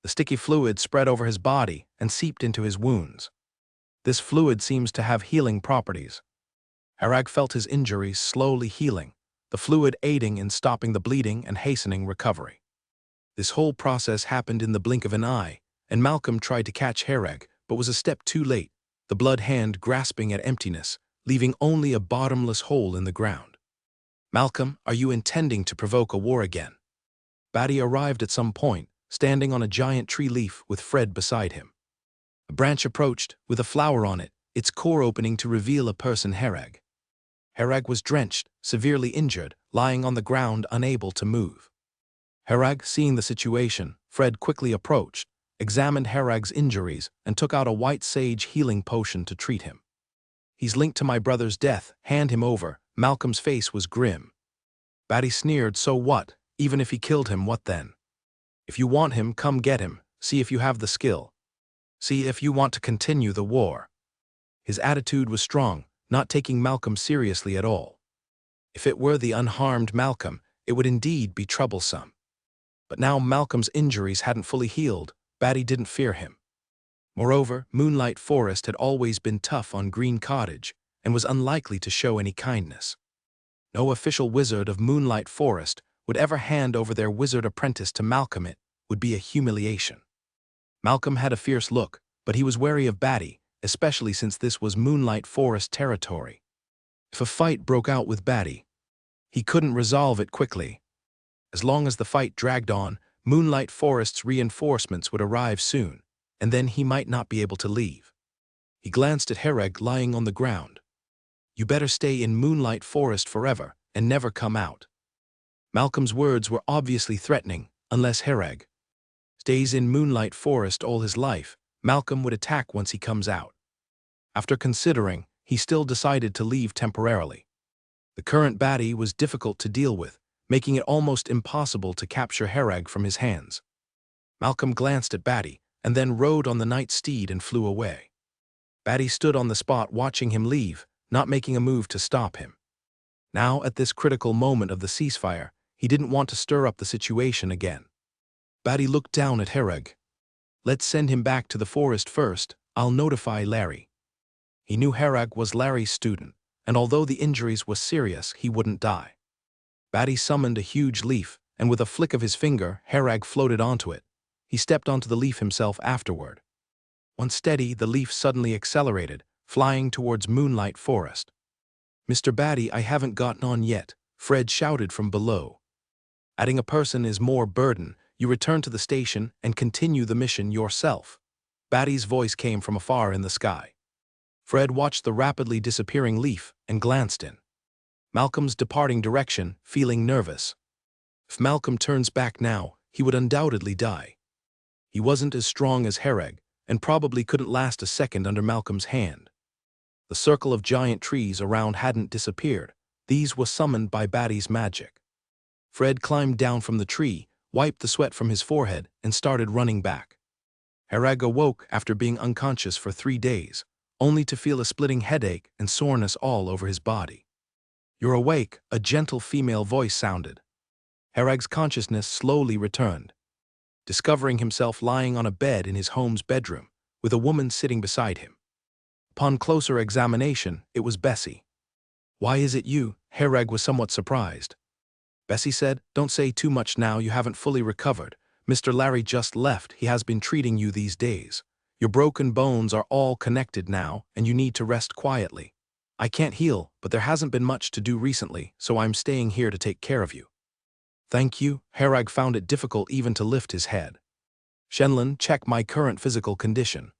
The sticky fluid spread over his body and seeped into his wounds. This fluid seems to have healing properties. Herag felt his injuries slowly healing, the fluid aiding in stopping the bleeding and hastening recovery. This whole process happened in the blink of an eye, and Malcolm tried to catch Herag, but was a step too late, the blood hand grasping at emptiness, leaving only a bottomless hole in the ground. "Malcolm, are you intending to provoke a war again?" Batty arrived at some point, standing on a giant tree leaf with Fred beside him. A branch approached, with a flower on it, its core opening to reveal a person Herag. Herag was drenched, severely injured, lying on the ground unable to move. Herag, seeing the situation, Fred quickly approached, examined Herag's injuries, and took out a white sage healing potion to treat him. "He's linked to my brother's death, hand him over." Malcolm's face was grim. Batty sneered, "So what? Even if he killed him, what then? If you want him, come get him, see if you have the skill. See if you want to continue the war." His attitude was strong, not taking Malcolm seriously at all. If it were the unharmed Malcolm, it would indeed be troublesome. But now Malcolm's injuries hadn't fully healed, Batty didn't fear him. Moreover, Moonlight Forest had always been tough on Green Cottage and was unlikely to show any kindness. No official wizard of Moonlight Forest would ever hand over their wizard apprentice to Malcolm. It would be a humiliation. Malcolm had a fierce look, but he was wary of Batty, especially since this was Moonlight Forest territory. If a fight broke out with Batty, he couldn't resolve it quickly. As long as the fight dragged on, Moonlight Forest's reinforcements would arrive soon, and then he might not be able to leave. He glanced at Hereg lying on the ground. "You better stay in Moonlight Forest forever and never come out." Malcolm's words were obviously threatening, unless Hereg stays in Moonlight Forest all his life, Malcolm would attack once he comes out. After considering, he still decided to leave temporarily. The current Batty was difficult to deal with, making it almost impossible to capture Hereg from his hands. Malcolm glanced at Batty, and then rode on the night steed and flew away. Batty stood on the spot watching him leave, not making a move to stop him. Now, at this critical moment of the ceasefire, he didn't want to stir up the situation again. Batty looked down at Hereg. "Let's send him back to the forest first. I'll notify Larry." He knew Hereg was Larry's student, and although the injuries were serious, he wouldn't die. Batty summoned a huge leaf, and with a flick of his finger, Hereg floated onto it. He stepped onto the leaf himself afterward. Once steady, the leaf suddenly accelerated, flying towards Moonlight Forest. "Mr. Batty, I haven't gotten on yet," Fred shouted from below. "Adding a person is more burden. You return to the station and continue the mission yourself." Batty's voice came from afar in the sky. Fred watched the rapidly disappearing leaf and glanced in Malcolm's departing direction, feeling nervous. If Malcolm turns back now, he would undoubtedly die. He wasn't as strong as Hereg, and probably couldn't last a second under Malcolm's hand. The circle of giant trees around hadn't disappeared. These were summoned by Batty's magic. Fred climbed down from the tree, wiped the sweat from his forehead, and started running back. Hereg awoke after being unconscious for 3 days, only to feel a splitting headache and soreness all over his body. "You're awake," a gentle female voice sounded. Hereg's consciousness slowly returned, discovering himself lying on a bed in his home's bedroom, with a woman sitting beside him. Upon closer examination, it was Bessie. "Why is it you?" Hereg was somewhat surprised. Bessie said, "Don't say too much now, you haven't fully recovered. Mr. Larry just left, he has been treating you these days. Your broken bones are all connected now, and you need to rest quietly. I can't heal, but there hasn't been much to do recently, so I'm staying here to take care of you." "Thank you." Hereg found it difficult even to lift his head. "Shenlin, check my current physical condition.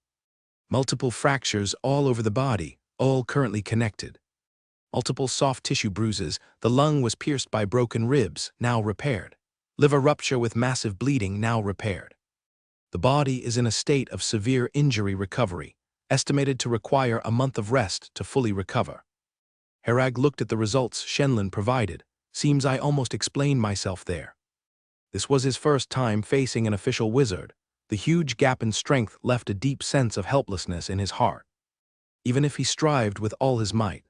Multiple fractures all over the body, all currently connected. Multiple soft tissue bruises, the lung was pierced by broken ribs, now repaired. Liver rupture with massive bleeding, now repaired. The body is in a state of severe injury recovery, estimated to require a month of rest to fully recover." Hereg looked at the results Shenlin provided. "Seems I almost explained myself there." This was his first time facing an official wizard. The huge gap in strength left a deep sense of helplessness in his heart. Even if he strived with all his might,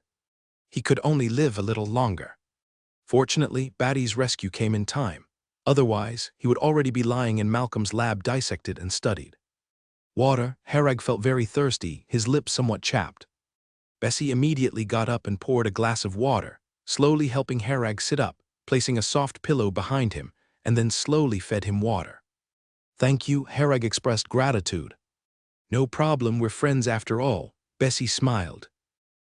he could only live a little longer. Fortunately, Batty's rescue came in time. Otherwise, he would already be lying in Malcolm's lab dissected and studied. Water. Hereg felt very thirsty, his lips somewhat chapped. Bessie immediately got up and poured a glass of water, slowly helping Hereg sit up, placing a soft pillow behind him, and then slowly fed him water. "Thank you," Hereg expressed gratitude. "No problem, we're friends after all," Bessie smiled.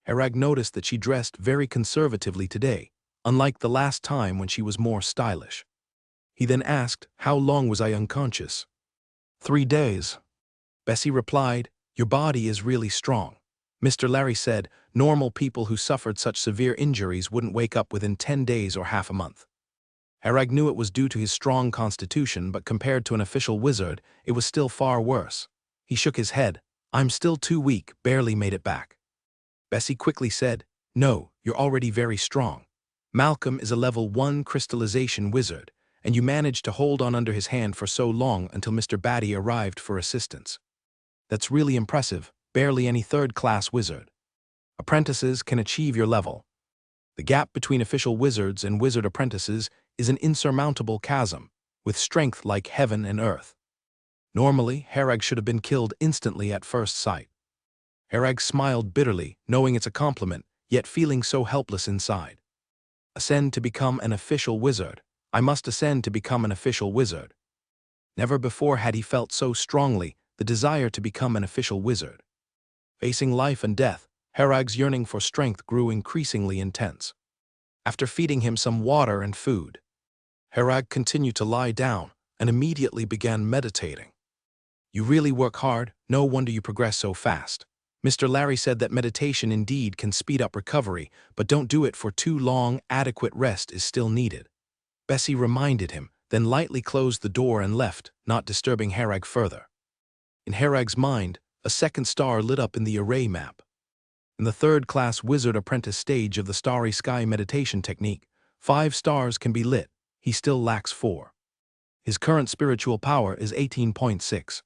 Hereg noticed that she dressed very conservatively today, unlike the last time when she was more stylish. He then asked, "How long was I unconscious?" 3 days. Bessie replied, "Your body is really strong." Mr. Larry said, "Normal people who suffered such severe injuries wouldn't wake up within 10 days or half a month." Hereg knew it was due to his strong constitution, but compared to an official wizard, it was still far worse. He shook his head. "I'm still too weak, barely made it back." Bessie quickly said, "No, you're already very strong. Malcolm is a level 1 crystallization wizard, and you managed to hold on under his hand for so long until Mr. Batty arrived for assistance. That's really impressive, barely any third-class wizard. Apprentices can achieve your level. The gap between official wizards and wizard apprentices is an insurmountable chasm. with strength like heaven and earth. Normally, Herag should have been killed instantly at first sight. Herag smiled bitterly, knowing it's a compliment, yet feeling so helpless inside. Ascend to become an official wizard. I must ascend to become an official wizard. Never before had he felt so strongly the desire to become an official wizard. Facing life and death, Herag's yearning for strength grew increasingly intense. After feeding him some water and food, Herag continued to lie down and immediately began meditating. You really work hard, no wonder you progress so fast. Mr. Larry said that meditation indeed can speed up recovery, but don't do it for too long, adequate rest is still needed. Bessie reminded him, then lightly closed the door and left, not disturbing Herag further. In Herag's mind, a second star lit up in the array map. In the third-class wizard apprentice stage of the Starry Sky meditation technique, 5 stars can be lit. He still lacks 4. His current spiritual power is 18.6.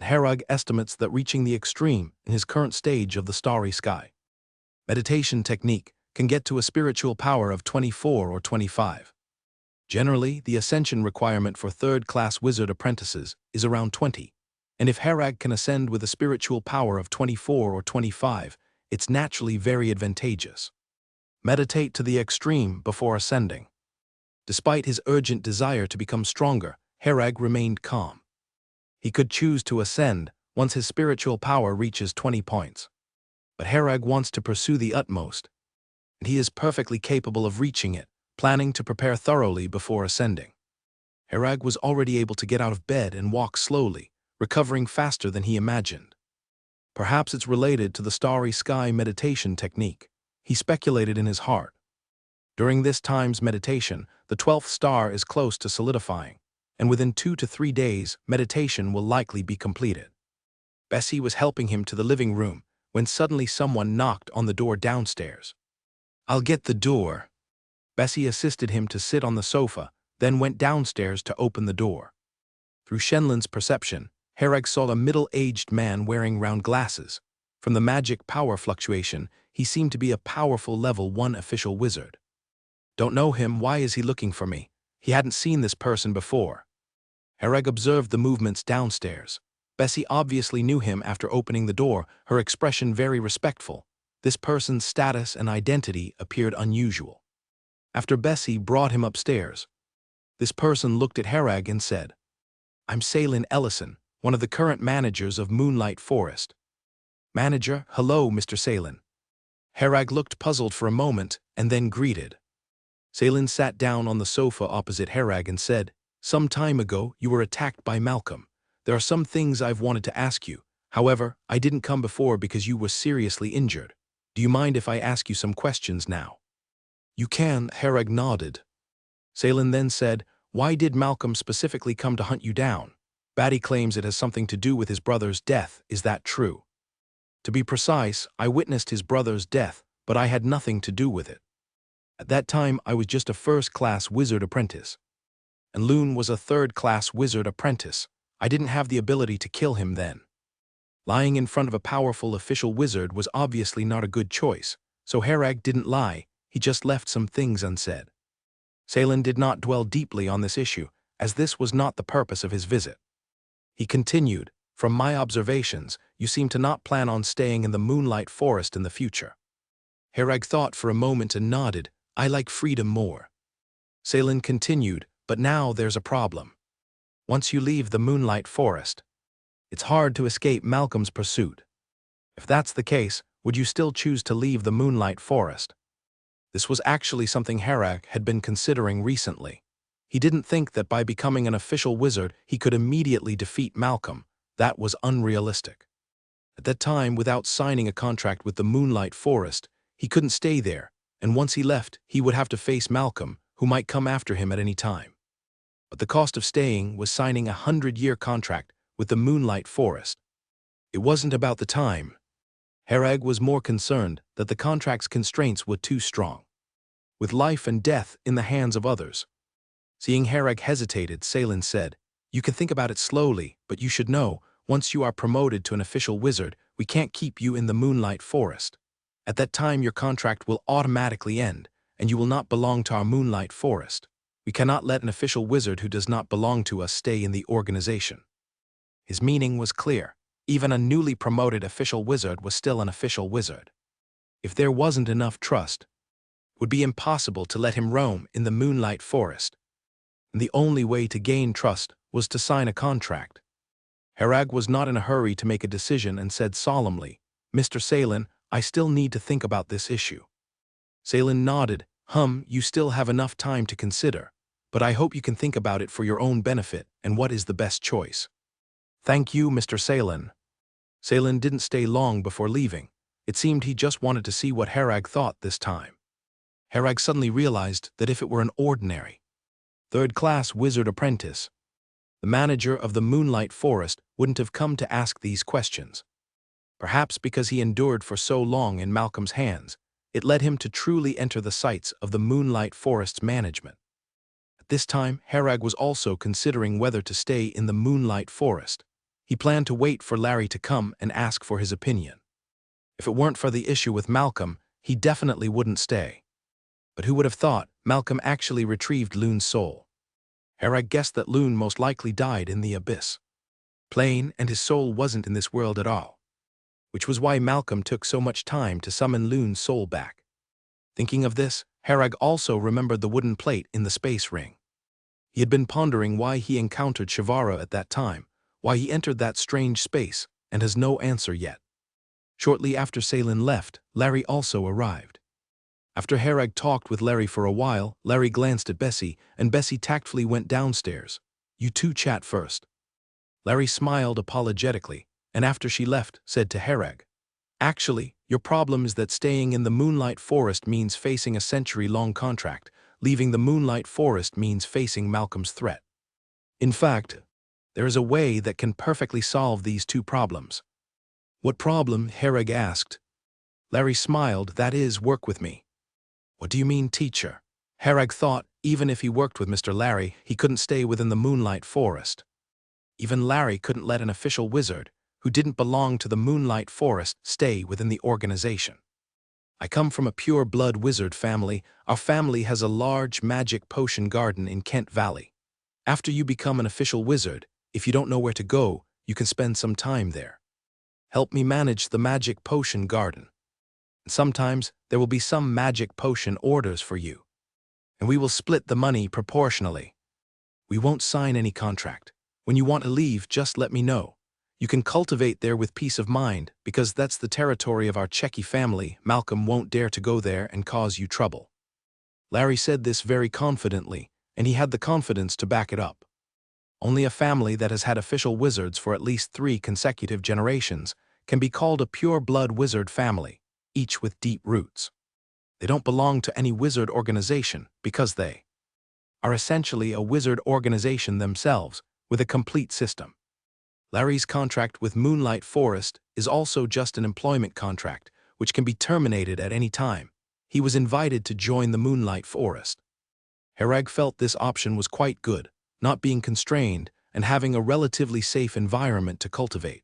Herag estimates that reaching the extreme in his current stage of the Starry Sky meditation technique can get to a spiritual power of 24 or 25. Generally, the ascension requirement for third-class wizard apprentices is around 20, and if Herag can ascend with a spiritual power of 24 or 25, it's naturally very advantageous. Meditate to the extreme before ascending. Despite his urgent desire to become stronger, Herag remained calm. He could choose to ascend once his spiritual power reaches 20 points. But Herag wants to pursue the utmost, and he is perfectly capable of reaching it, planning to prepare thoroughly before ascending. Herag was already able to get out of bed and walk slowly, recovering faster than he imagined. Perhaps it's related to the Starry Sky meditation technique, he speculated in his heart. During this time's meditation, the 12th star is close to solidifying, and within 2 to 3 days, meditation will likely be completed. Bessie was helping him to the living room when suddenly someone knocked on the door downstairs. I'll get the door. Bessie assisted him to sit on the sofa, then went downstairs to open the door. Through Shenlin's perception, Herag saw a middle-aged man wearing round glasses. From the magic power fluctuation, he seemed to be a powerful level 1 official wizard. Don't know him, why is he looking for me? He hadn't seen this person before. Herag observed the movements downstairs. Bessie obviously knew him after opening the door, her expression very respectful. This person's status and identity appeared unusual. After Bessie brought him upstairs, this person looked at Herag and said, I'm Salin Ellison, one of the current managers of Moonlight Forest. Manager, hello, Mr. Salin. Herag looked puzzled for a moment and then greeted. Salin sat down on the sofa opposite Herag and said, some time ago you were attacked by Malcolm. There are some things I've wanted to ask you. However, I didn't come before because you were seriously injured. Do you mind if I ask you some questions now? You can, Herag nodded. Salin then said, why did Malcolm specifically come to hunt you down? Batty claims it has something to do with his brother's death, is that true? To be precise, I witnessed his brother's death, but I had nothing to do with it. At that time I was just a first-class wizard apprentice. And Loon was a third-class wizard apprentice. I didn't have the ability to kill him then. Lying in front of a powerful official wizard was obviously not a good choice, so Herag didn't lie, he just left some things unsaid. Salin did not dwell deeply on this issue, as this was not the purpose of his visit. He continued, from my observations, you seem to not plan on staying in the Moonlight Forest in the future. Herag thought for a moment and nodded, I like freedom more. Salin continued, but now there's a problem. Once you leave the Moonlight Forest, it's hard to escape Malcolm's pursuit. If that's the case, would you still choose to leave the Moonlight Forest? This was actually something Herag had been considering recently. He didn't think that by becoming an official wizard he could immediately defeat Malcolm. That was unrealistic. At that time, without signing a contract with the Moonlight Forest, he couldn't stay there, and once he left, he would have to face Malcolm, who might come after him at any time. But the cost of staying was signing a 100-year contract with the Moonlight Forest. It wasn't about the time. Herag was more concerned that the contract's constraints were too strong, with life and death in the hands of others. Seeing Herag hesitated, Salin said, you can think about it slowly, but you should know, once you are promoted to an official wizard, we can't keep you in the Moonlight Forest. At that time your contract will automatically end, and you will not belong to our Moonlight Forest. We cannot let an official wizard who does not belong to us stay in the organization. His meaning was clear. Even a newly promoted official wizard was still an official wizard. If there wasn't enough trust, it would be impossible to let him roam in the Moonlight Forest. And the only way to gain trust was to sign a contract. Herag was not in a hurry to make a decision and said solemnly, "Mr. Salen, I still need to think about this issue." Salen nodded. You still have enough time to consider, but I hope you can think about it for your own benefit and what is the best choice." "Thank you, Mr. Salen." Salen didn't stay long before leaving. It seemed he just wanted to see what Herag thought this time. Herag suddenly realized that if it were an ordinary, third-class wizard apprentice, the manager of the Moonlight Forest wouldn't have come to ask these questions. Perhaps because he endured for so long in Malcolm's hands, it led him to truly enter the sights of the Moonlight Forest's management. At this time, Herag was also considering whether to stay in the Moonlight Forest. He planned to wait for Larry to come and ask for his opinion. If it weren't for the issue with Malcolm, he definitely wouldn't stay. But who would have thought Malcolm actually retrieved Loon's soul? Herag guessed that Loon most likely died in the abyss. Plain, and his soul wasn't in this world at all. Which was why Malcolm took so much time to summon Loon's soul back. Thinking of this, Herag also remembered the wooden plate in the space ring. He had been pondering why he encountered Shivara at that time, why he entered that strange space, and has no answer yet. Shortly after Salen left, Larry also arrived. After Herag talked with Larry for a while, Larry glanced at Bessie, and Bessie tactfully went downstairs. "You two chat first." Larry smiled apologetically, and after she left, said to Herag, "Actually, your problem is that staying in the Moonlight Forest means facing a century-long contract. Leaving the Moonlight Forest means facing Malcolm's threat. In fact, there is a way that can perfectly solve these two problems." "What problem?" Herag asked. Larry smiled. "That is, work with me." "What do you mean, teacher?" Herag thought, even if he worked with Mr. Larry, he couldn't stay within the Moonlight Forest. Even Larry couldn't let an official wizard, who didn't belong to the Moonlight Forest, stay within the organization. "I come from a pure-blood wizard family. Our family has a large magic potion garden in Kent Valley. After you become an official wizard, if you don't know where to go, you can spend some time there. Help me manage the magic potion garden. And sometimes there will be some magic potion orders for you. And we will split the money proportionally. We won't sign any contract. When you want to leave, just let me know. You can cultivate there with peace of mind, because that's the territory of our Checky family. Malcolm won't dare to go there and cause you trouble." Larry said this very confidently, and he had the confidence to back it up. Only a family that has had official wizards for at least 3 consecutive generations can be called a pure-blood wizard family, each with deep roots. They don't belong to any wizard organization because they are essentially a wizard organization themselves, with a complete system. Larry's contract with Moonlight Forest is also just an employment contract, which can be terminated at any time. He was invited to join the Moonlight Forest. Herag felt this option was quite good, not being constrained and having a relatively safe environment to cultivate.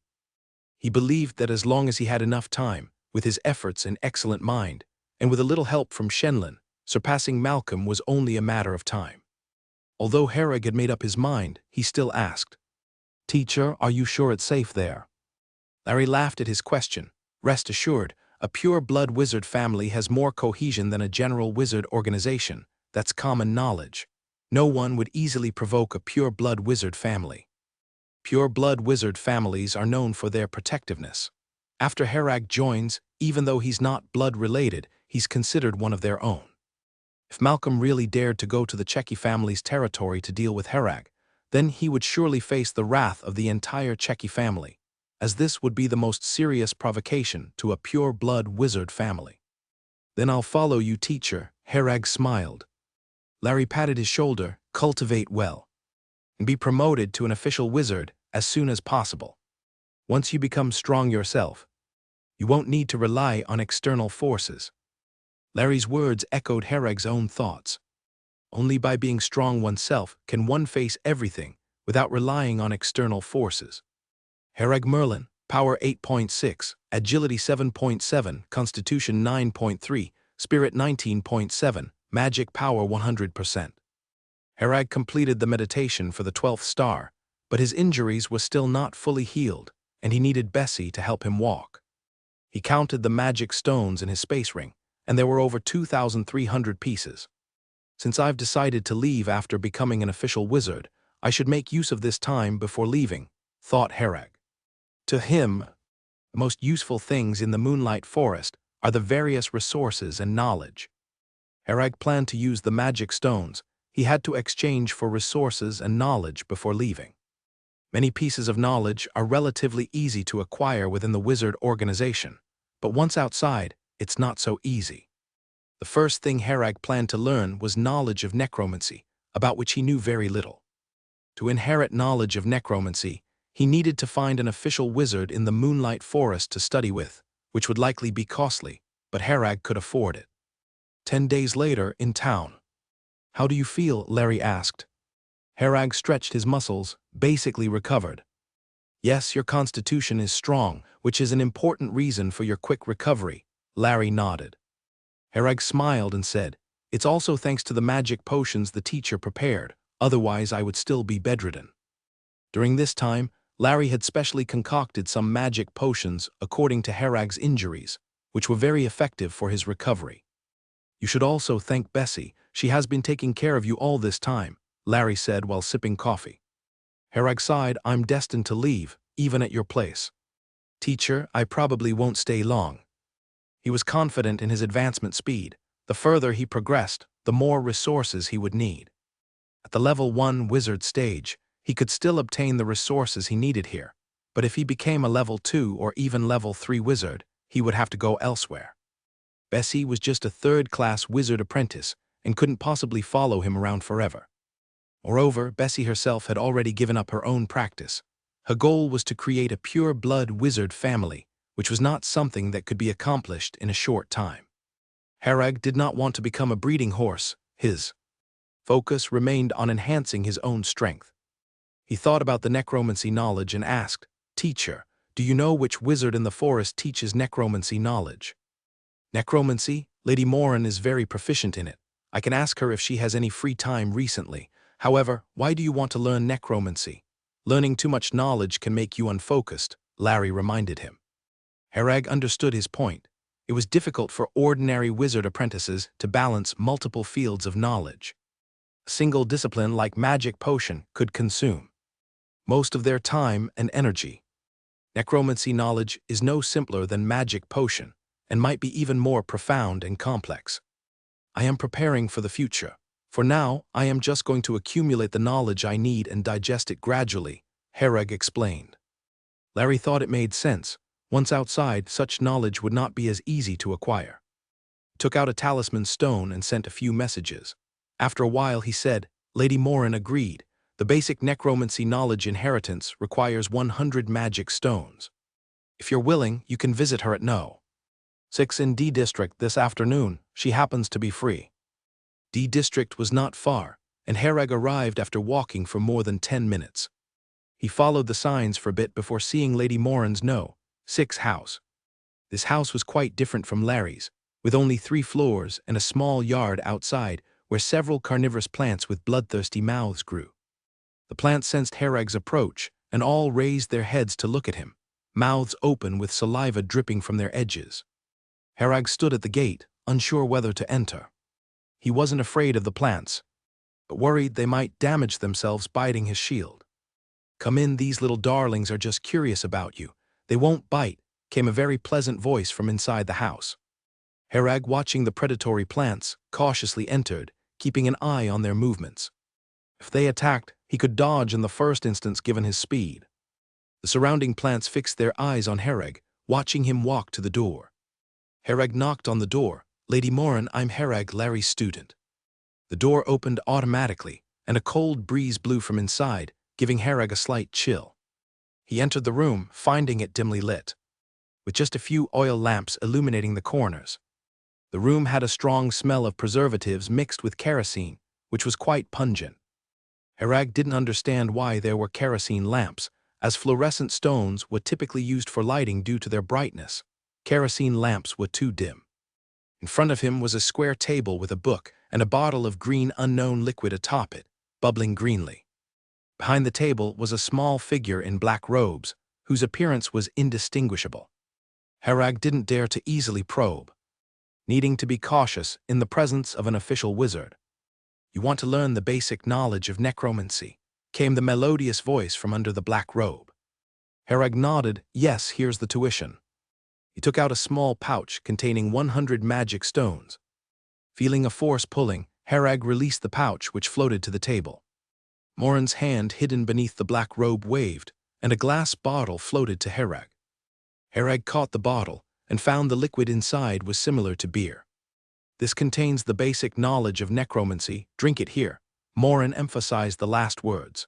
He believed that as long as he had enough time, with his efforts and excellent mind, and with a little help from Shenlin, surpassing Malcolm was only a matter of time. Although Herag had made up his mind, he still asked, "Teacher, are you sure it's safe there?" Larry laughed at his question. "Rest assured, a pure-blood wizard family has more cohesion than a general wizard organization. That's common knowledge. No one would easily provoke a pure-blood wizard family. Pure-blood wizard families are known for their protectiveness. After Herag joins, even though he's not blood-related, he's considered one of their own. If Malcolm really dared to go to the Checky family's territory to deal with Herag, then he would surely face the wrath of the entire Checky family, as this would be the most serious provocation to a pure-blood wizard family." "Then I'll follow you, teacher." Herag smiled. Larry patted his shoulder. "Cultivate well, and be promoted to an official wizard as soon as possible. Once you become strong yourself, you won't need to rely on external forces." Larry's words echoed Herag's own thoughts. Only by being strong oneself can one face everything without relying on external forces. Herag Merlin, Power 8.6, Agility 7.7, Constitution 9.3, Spirit 19.7, Magic Power 100%. Herag completed the meditation for the 12th star, but his injuries were still not fully healed, and he needed Bessie to help him walk. He counted the magic stones in his space ring, and there were over 2,300 pieces. Since I've decided to leave after becoming an official wizard, I should make use of this time before leaving, thought Herag. To him, the most useful things in the Moonlight Forest are the various resources and knowledge. Herag planned to use the magic stones he had to exchange for resources and knowledge before leaving. Many pieces of knowledge are relatively easy to acquire within the wizard organization, but once outside, it's not so easy. The first thing Herag planned to learn was knowledge of necromancy, about which he knew very little. To inherit knowledge of necromancy, he needed to find an official wizard in the Moonlight Forest to study with, which would likely be costly, but Herag could afford it. 10 days later, in town. "How do you feel?" Larry asked. Herag stretched his muscles, basically recovered. "Yes, your constitution is strong, which is an important reason for your quick recovery," Larry nodded. Herag smiled and said, "It's also thanks to the magic potions the teacher prepared, otherwise I would still be bedridden." During this time, Larry had specially concocted some magic potions according to Herag's injuries, which were very effective for his recovery. "You should also thank Bessie, she has been taking care of you all this time," Larry said while sipping coffee. Herag sighed, "I'm destined to leave, even at your place. Teacher, I probably won't stay long." He was confident in his advancement speed. The further he progressed, the more resources he would need. At the level 1 wizard stage, he could still obtain the resources he needed here, but if he became a level 2 or even level 3 wizard, he would have to go elsewhere. Bessie was just a third-class wizard apprentice and couldn't possibly follow him around forever. Moreover, Bessie herself had already given up her own practice. Her goal was to create a pure-blood wizard family, which was not something that could be accomplished in a short time. Herag did not want to become a breeding horse. His focus remained on enhancing his own strength. He thought about the necromancy knowledge and asked, "Teacher, do you know which wizard in the forest teaches necromancy knowledge?" "Necromancy? Lady Morin is very proficient in it. I can ask her if she has any free time recently. However, why do you want to learn necromancy? Learning too much knowledge can make you unfocused," Larry reminded him. Herag understood his point. It was difficult for ordinary wizard apprentices to balance multiple fields of knowledge. A single discipline like magic potion could consume most of their time and energy. Necromancy knowledge is no simpler than magic potion, and might be even more profound and complex. "I am preparing for the future. For now, I am just going to accumulate the knowledge I need and digest it gradually," Herag explained. Larry thought it made sense. Once outside, such knowledge would not be as easy to acquire. He took out a talisman stone and sent a few messages. After a while he said, "Lady Morin agreed. The basic necromancy knowledge inheritance requires 100 magic stones. If you're willing, you can visit her at No. 6 in D District this afternoon. She happens to be free." D District was not far, and Herag arrived after walking for more than 10 minutes. He followed the signs for a bit before seeing Lady Morin's No. 6 house. This house was quite different from Larry's, with only 3 floors and a small yard outside where several carnivorous plants with bloodthirsty mouths grew. The plants sensed Herag's approach, and all raised their heads to look at him, mouths open with saliva dripping from their edges. Herag stood at the gate, unsure whether to enter. He wasn't afraid of the plants, but worried they might damage themselves biting his shield. "Come in, these little darlings are just curious about you. They won't bite," came a very pleasant voice from inside the house. Herag, watching the predatory plants, cautiously entered, keeping an eye on their movements. If they attacked, he could dodge in the first instance given his speed. The surrounding plants fixed their eyes on Herag, watching him walk to the door. Herag knocked on the door. "Lady Morin, I'm Herag, Larry's student." The door opened automatically, and a cold breeze blew from inside, giving Herag a slight chill. He entered the room, finding it dimly lit, with just a few oil lamps illuminating the corners. The room had a strong smell of preservatives mixed with kerosene, which was quite pungent. Herag didn't understand why there were kerosene lamps, as fluorescent stones were typically used for lighting due to their brightness. Kerosene lamps were too dim. In front of him was a square table with a book and a bottle of green unknown liquid atop it, bubbling greenly. Behind the table was a small figure in black robes, whose appearance was indistinguishable. Herag didn't dare to easily probe, needing to be cautious in the presence of an official wizard. "You want to learn the basic knowledge of necromancy?" came the melodious voice from under the black robe. Herag nodded. "Yes, here's the tuition." He took out a small pouch containing 100 magic stones. Feeling a force pulling, Herag released the pouch, which floated to the table. Morin's hand hidden beneath the black robe waved, and a glass bottle floated to Herag. Herag caught the bottle and found the liquid inside was similar to beer. "This contains the basic knowledge of necromancy. Drink it here." Morin emphasized the last words.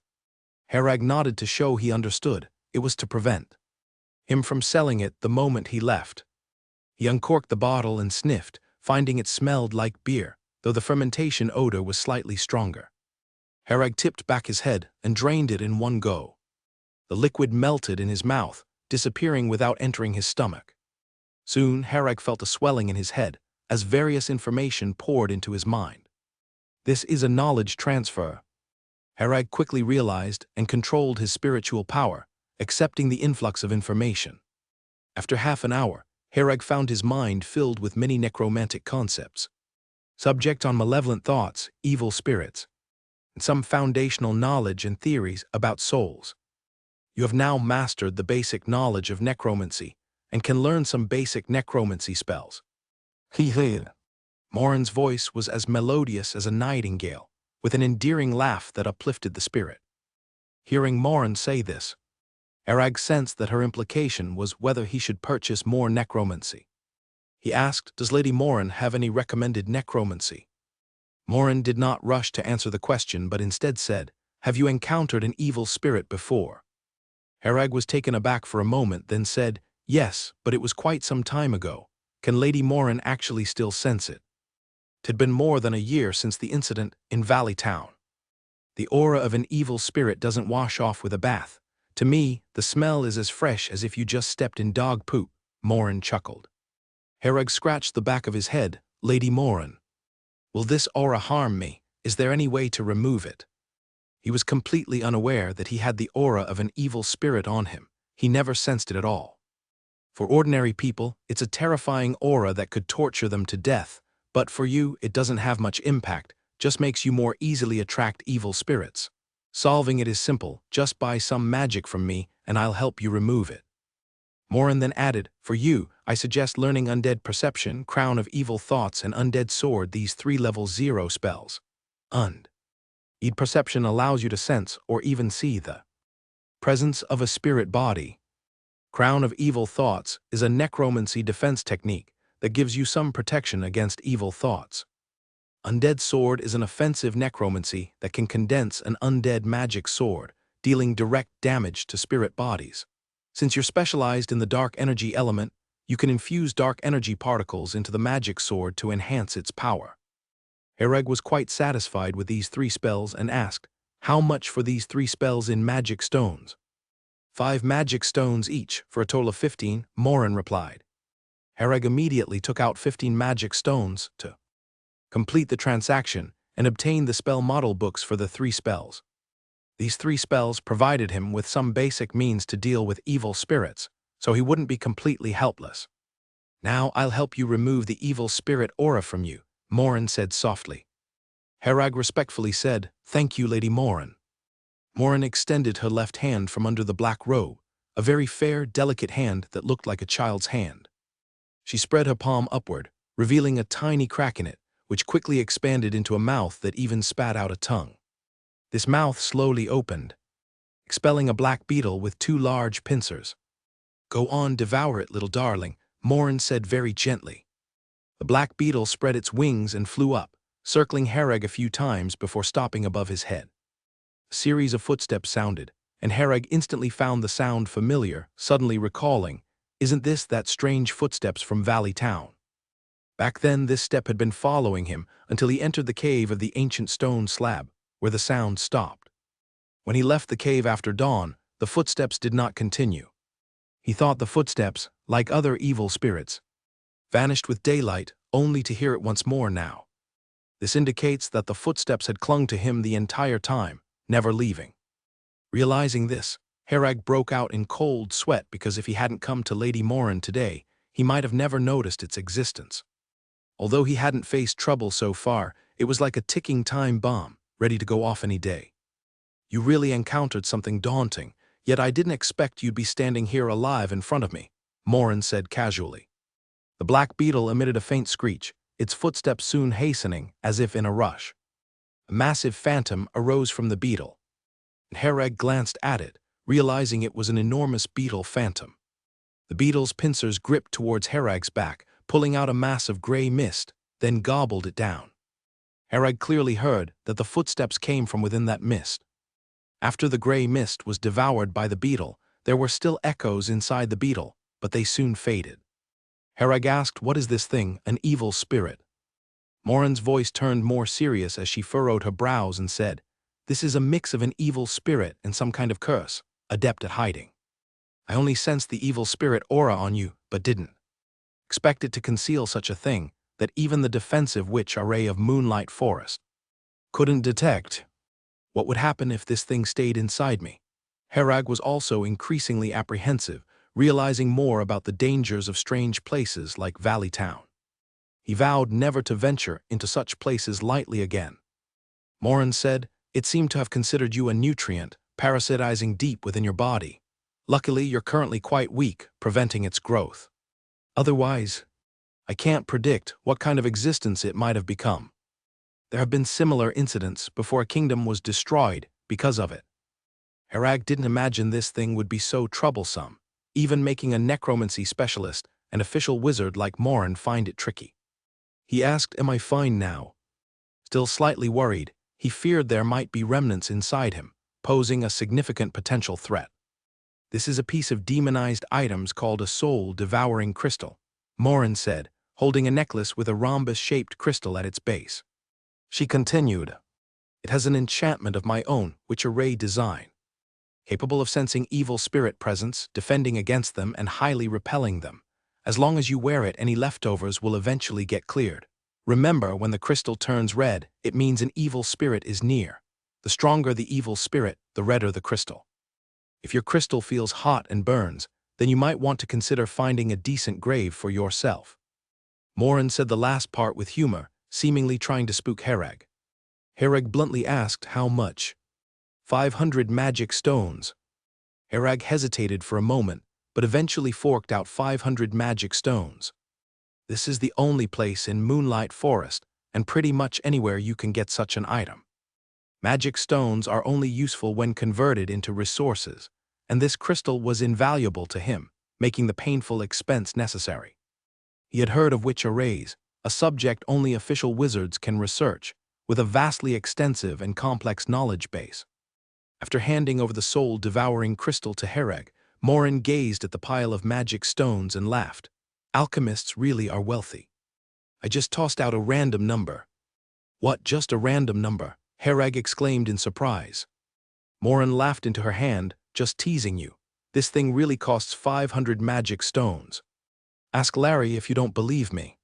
Herag nodded to show he understood. It was to prevent him from selling it the moment he left. He uncorked the bottle and sniffed, finding it smelled like beer, though the fermentation odor was slightly stronger. Herag tipped back his head and drained it in one go. The liquid melted in his mouth, disappearing without entering his stomach. Soon, Herag felt a swelling in his head, as various information poured into his mind. This is a knowledge transfer. Herag quickly realized and controlled his spiritual power, accepting the influx of information. After half an hour, Herag found his mind filled with many necromantic concepts. Subject on malevolent thoughts, evil spirits, and some foundational knowledge and theories about souls. You have now mastered the basic knowledge of necromancy and can learn some basic necromancy spells. Morin's voice was as melodious as a nightingale, with an endearing laugh that uplifted the spirit. Hearing Morin say this, Herag sensed that her implication was whether he should purchase more necromancy. He asked, "Does Lady Morin have any recommended necromancy?" Morin did not rush to answer the question, but instead said, "Have you encountered an evil spirit before?" Herag was taken aback for a moment, then said, "Yes, but it was quite some time ago. Can Lady Morin actually still sense it?" It had been more than a year since the incident in Valley Town. "The aura of an evil spirit doesn't wash off with a bath. To me, the smell is as fresh as if you just stepped in dog poop," Morin chuckled. Herag scratched the back of his head. "Lady Morin, will this aura harm me? Is there any way to remove it?" He was completely unaware that he had the aura of an evil spirit on him. He never sensed it at all. For ordinary people, it's a terrifying aura that could torture them to death, but for you, it doesn't have much impact, just makes you more easily attract evil spirits. Solving it is simple. Just buy some magic from me, and I'll help you remove it. Morin then added, "For you, I suggest learning Undead Perception, Crown of Evil Thoughts, and Undead Sword, these 3 level 0 spells. Undead Perception allows you to sense or even see the presence of a spirit body. Crown of Evil Thoughts is a necromancy defense technique that gives you some protection against evil thoughts. Undead Sword is an offensive necromancy that can condense an undead magic sword, dealing direct damage to spirit bodies. Since you're specialized in the dark energy element, you can infuse dark energy particles into the magic sword to enhance its power." Herag was quite satisfied with these 3 spells and asked, "How much for these 3 spells in magic stones?" 5 magic stones each, for a total of 15, Morin replied. Herag immediately took out 15 magic stones to complete the transaction and obtain the spell model books for the 3 spells. These 3 spells provided him with some basic means to deal with evil spirits, so he wouldn't be completely helpless. "Now I'll help you remove the evil spirit aura from you," Morin said softly. Herag respectfully said, "Thank you, Lady Morin." Morin extended her left hand from under the black robe, a very fair, delicate hand that looked like a child's hand. She spread her palm upward, revealing a tiny crack in it, which quickly expanded into a mouth that even spat out a tongue. This mouth slowly opened, expelling a black beetle with 2 large pincers. "Go on, devour it, little darling," Morin said very gently. The black beetle spread its wings and flew up, circling Herag a few times before stopping above his head. A series of footsteps sounded, and Herag instantly found the sound familiar, suddenly recalling, "Isn't this that strange footsteps from Valley Town?" Back then, this step had been following him until he entered the cave of the ancient stone slab, where the sound stopped. When he left the cave after dawn, the footsteps did not continue. He thought the footsteps, like other evil spirits, vanished with daylight, only to hear it once more now. This indicates that the footsteps had clung to him the entire time, never leaving. Realizing this, Herag broke out in cold sweat because if he hadn't come to Lady Morin today, he might have never noticed its existence. Although he hadn't faced trouble so far, it was like a ticking time bomb, ready to go off any day. You really encountered something daunting, yet I didn't expect you'd be standing here alive in front of me, Morin said casually. The black beetle emitted a faint screech, its footsteps soon hastening, as if in a rush. A massive phantom arose from the beetle. Herag glanced at it, realizing it was an enormous beetle phantom. The beetle's pincers gripped towards Herag's back, pulling out a mass of gray mist, then gobbled it down. Herag clearly heard that the footsteps came from within that mist. After the gray mist was devoured by the beetle, there were still echoes inside the beetle, but they soon faded. Herag asked, "What is this thing, an evil spirit?" Morin's voice turned more serious as she furrowed her brows and said, "This is a mix of an evil spirit and some kind of curse, adept at hiding. I only sensed the evil spirit aura on you, but didn't expect it to conceal such a thing that even the defensive witch array of Moonlight Forest couldn't detect. What would happen if this thing stayed inside me?" Herag was also increasingly apprehensive, realizing more about the dangers of strange places like Valley Town. He vowed never to venture into such places lightly again. Morin said, "It seemed to have considered you a nutrient, parasitizing deep within your body. Luckily, you're currently quite weak, preventing its growth. Otherwise, I can't predict what kind of existence it might have become. There have been similar incidents before a kingdom was destroyed because of it." Herag didn't imagine this thing would be so troublesome, even making a necromancy specialist, an official wizard like Morin, find it tricky. He asked, "Am I fine now?" Still slightly worried, he feared there might be remnants inside him, posing a significant potential threat. "This is a piece of demonized items called a soul-devouring crystal," Morin said, holding a necklace with a rhombus-shaped crystal at its base. She continued, "It has an enchantment of my own, which array design, capable of sensing evil spirit presence, defending against them, and highly repelling them. As long as you wear it, any leftovers will eventually get cleared. Remember, when the crystal turns red, it means an evil spirit is near. The stronger the evil spirit, the redder the crystal. If your crystal feels hot and burns, then you might want to consider finding a decent grave for yourself." Morin said the last part with humor, seemingly trying to spook Herag. Herag bluntly asked, "How much?" 500 magic stones." Herag hesitated for a moment, but eventually forked out 500 magic stones. "This is the only place in Moonlight Forest, and pretty much anywhere you can get such an item. Magic stones are only useful when converted into resources, and this crystal was invaluable to him, making the painful expense necessary. He had heard of witch arrays, a subject only official wizards can research, with a vastly extensive and complex knowledge base. After handing over the soul-devouring crystal to Herag, Morin gazed at the pile of magic stones and laughed. "Alchemists really are wealthy. I just tossed out a random number." "What, just a random number?" Herag exclaimed in surprise. Morin laughed into her hand, "Just teasing you. This thing really costs 500 magic stones. Ask Larry if you don't believe me."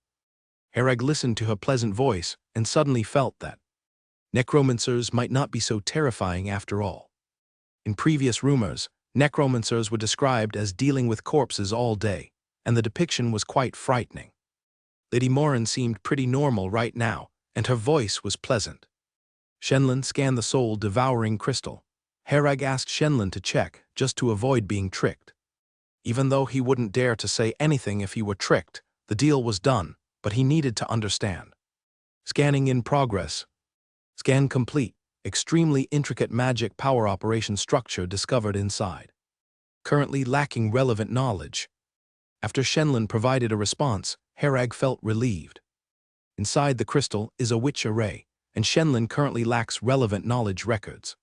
Herag listened to her pleasant voice and suddenly felt that necromancers might not be so terrifying after all. In previous rumors, necromancers were described as dealing with corpses all day, and the depiction was quite frightening. Lady Morin seemed pretty normal right now, and her voice was pleasant. Shenlin scanned the soul-devouring crystal. Herag asked Shenlin to check, just to avoid being tricked. Even though he wouldn't dare to say anything if he were tricked, the deal was done, but he needed to understand. Scanning in progress. Scan complete. Extremely intricate magic power operation structure discovered inside. Currently lacking relevant knowledge. After Shenlin provided a response, Herag felt relieved. Inside the crystal is a witch array, and Shenlin currently lacks relevant knowledge records.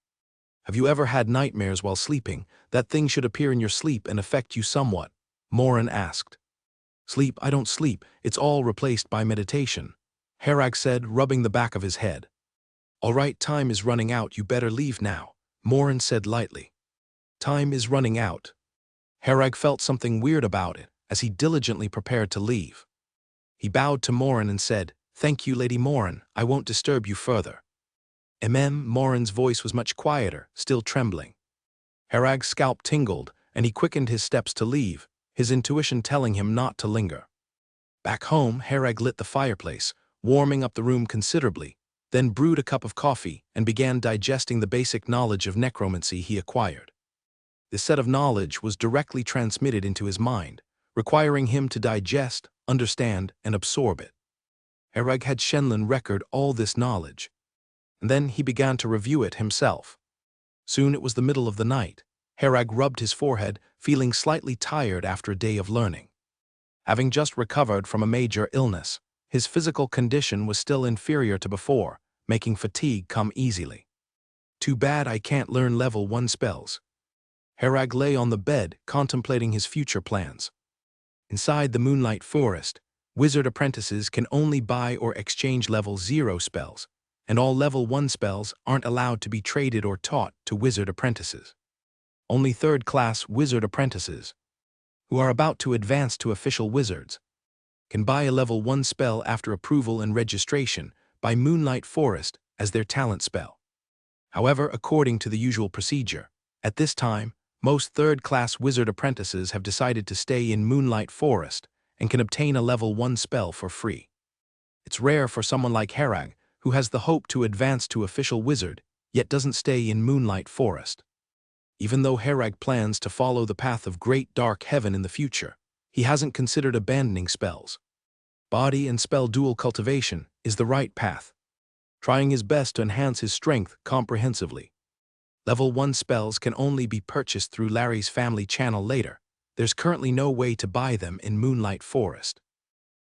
Have you ever had nightmares while sleeping? That thing should appear in your sleep and affect you somewhat, Morin asked. Sleep? I don't sleep. It's all replaced by meditation, Herag said, rubbing the back of his head. All right, time is running out. You better leave now, Morin said lightly. Time is running out. Herag felt something weird about it as he diligently prepared to leave. He bowed to Morin and said, Thank you, Lady Morin, I won't disturb you further. Morin's voice was much quieter, still trembling. Herag's scalp tingled, and he quickened his steps to leave, his intuition telling him not to linger. Back home, Herag lit the fireplace, warming up the room considerably, then brewed a cup of coffee and began digesting the basic knowledge of necromancy he acquired. This set of knowledge was directly transmitted into his mind, requiring him to digest, understand, and absorb it. Herag had Shenlin record all this knowledge, and then he began to review it himself. Soon it was the middle of the night. Herag rubbed his forehead, feeling slightly tired after a day of learning. Having just recovered from a major illness, his physical condition was still inferior to before, making fatigue come easily. Too bad I can't learn level 1 spells. Herag lay on the bed, contemplating his future plans. Inside the Moonlight Forest, wizard apprentices can only buy or exchange level 0 spells, and all level 1 spells aren't allowed to be traded or taught to wizard apprentices. Only third-class wizard apprentices, who are about to advance to official wizards, can buy a level 1 spell after approval and registration by Moonlight Forest as their talent spell. However, according to the usual procedure, at this time, most third-class wizard apprentices have decided to stay in Moonlight Forest and can obtain a level 1 spell for free. It's rare for someone like Herag, who has the hope to advance to official wizard, yet doesn't stay in Moonlight Forest. Even though Herag plans to follow the path of Great Dark Heaven in the future, he hasn't considered abandoning spells. Body and spell dual cultivation is the right path, trying his best to enhance his strength comprehensively. Level 1 spells can only be purchased through Larry's family channel later. There's currently no way to buy them in Moonlight Forest.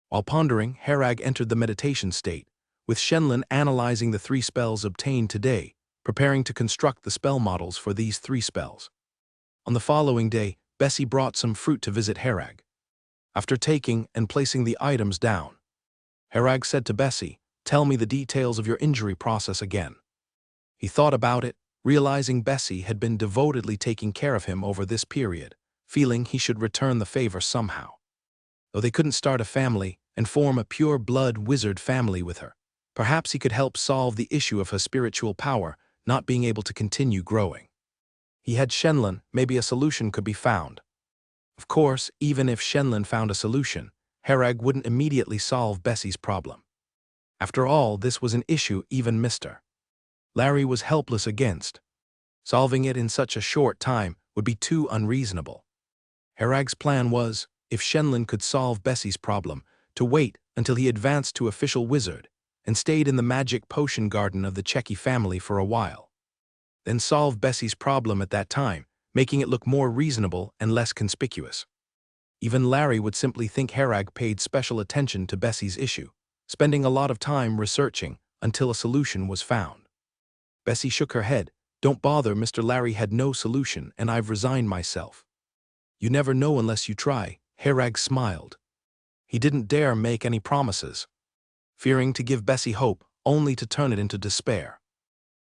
While pondering, Herag entered the meditation state, with Shenlin analyzing the 3 spells obtained today, preparing to construct the spell models for these 3 spells. On the following day, Bessie brought some fruit to visit Herag. After taking and placing the items down, Herag said to Bessie, "Tell me the details of your injury process again." He thought about it, realizing Bessie had been devotedly taking care of him over this period, feeling he should return the favor somehow. Though they couldn't start a family and form a pure-blood wizard family with her, perhaps he could help solve the issue of her spiritual power not being able to continue growing. He had Shenlin, maybe a solution could be found. Of course, even if Shenlin found a solution, Herag wouldn't immediately solve Bessie's problem. After all, this was an issue even Mr. Larry was helpless against. Solving it in such a short time would be too unreasonable. Herag's plan was, if Shenlin could solve Bessie's problem, to wait until he advanced to official wizard and stayed in the magic potion garden of the Checky family for a while. Then solve Bessie's problem at that time, making it look more reasonable and less conspicuous. Even Larry would simply think Herag paid special attention to Bessie's issue, spending a lot of time researching until a solution was found. Bessie shook her head. "Don't bother, Mr. Larry had no solution and I've resigned myself." "You never know unless you try," Herag smiled. He didn't dare make any promises, fearing to give Bessie hope only to turn it into despair.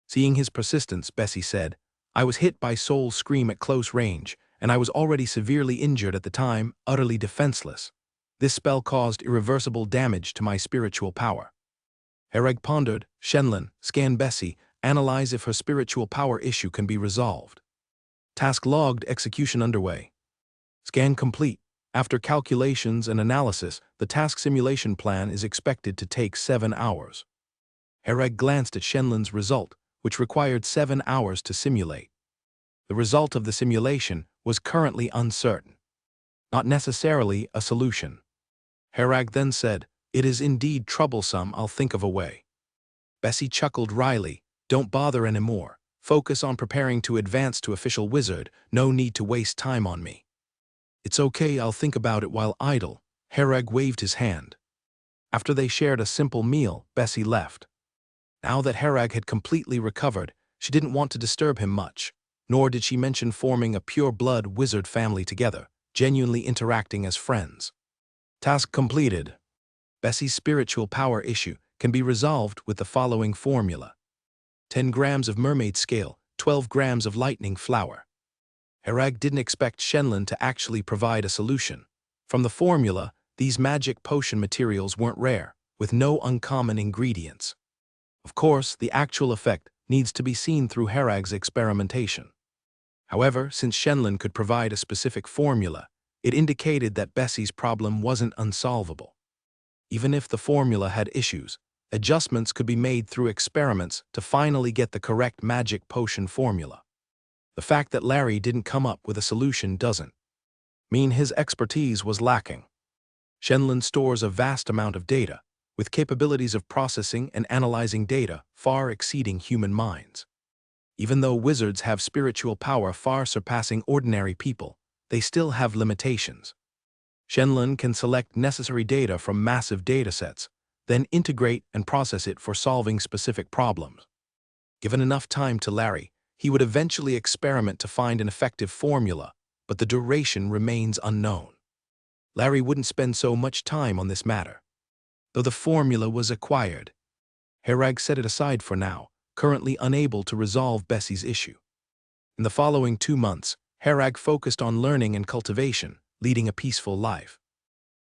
Seeing his persistence, Bessie said, "I was hit by Soul's Scream at close range, and I was already severely injured at the time, utterly defenseless. This spell caused irreversible damage to my spiritual power." Herag pondered. Shenlin, scan Bessie, analyze if her spiritual power issue can be resolved. Task logged, execution underway. Scan complete. After calculations and analysis, the task simulation plan is expected to take 7 hours. Herag glanced at Shenlin's result, which required 7 hours to simulate. The result of the simulation was currently uncertain. Not necessarily a solution. Herag then said, "It is indeed troublesome, I'll think of a way." Bessie chuckled wryly. "Don't bother anymore. Focus on preparing to advance to official wizard. No need to waste time on me." "It's okay, I'll think about it while idle." Herag waved his hand. After they shared a simple meal, Bessie left. Now that Herag had completely recovered, she didn't want to disturb him much, nor did she mention forming a pure-blood wizard family together, genuinely interacting as friends. Task completed. Bessie's spiritual power issue can be resolved with the following formula: 10 grams of mermaid scale, 12 grams of lightning flour. Herag didn't expect Shenlin to actually provide a solution. From the formula, these magic potion materials weren't rare, with no uncommon ingredients. Of course, the actual effect needs to be seen through Herag's experimentation. However, since Shenlin could provide a specific formula, it indicated that Bessie's problem wasn't unsolvable. Even if the formula had issues, adjustments could be made through experiments to finally get the correct magic potion formula. The fact that Larry didn't come up with a solution doesn't mean his expertise was lacking. Shenlin stores a vast amount of data, with capabilities of processing and analyzing data far exceeding human minds. Even though wizards have spiritual power far surpassing ordinary people, they still have limitations. Shenlin can select necessary data from massive datasets, then integrate and process it for solving specific problems. Given enough time to Larry, he would eventually experiment to find an effective formula, but the duration remains unknown. Larry wouldn't spend so much time on this matter. Though the formula was acquired, Herag set it aside for now, currently unable to resolve Bessie's issue. In the following 2 months, Herag focused on learning and cultivation, leading a peaceful life.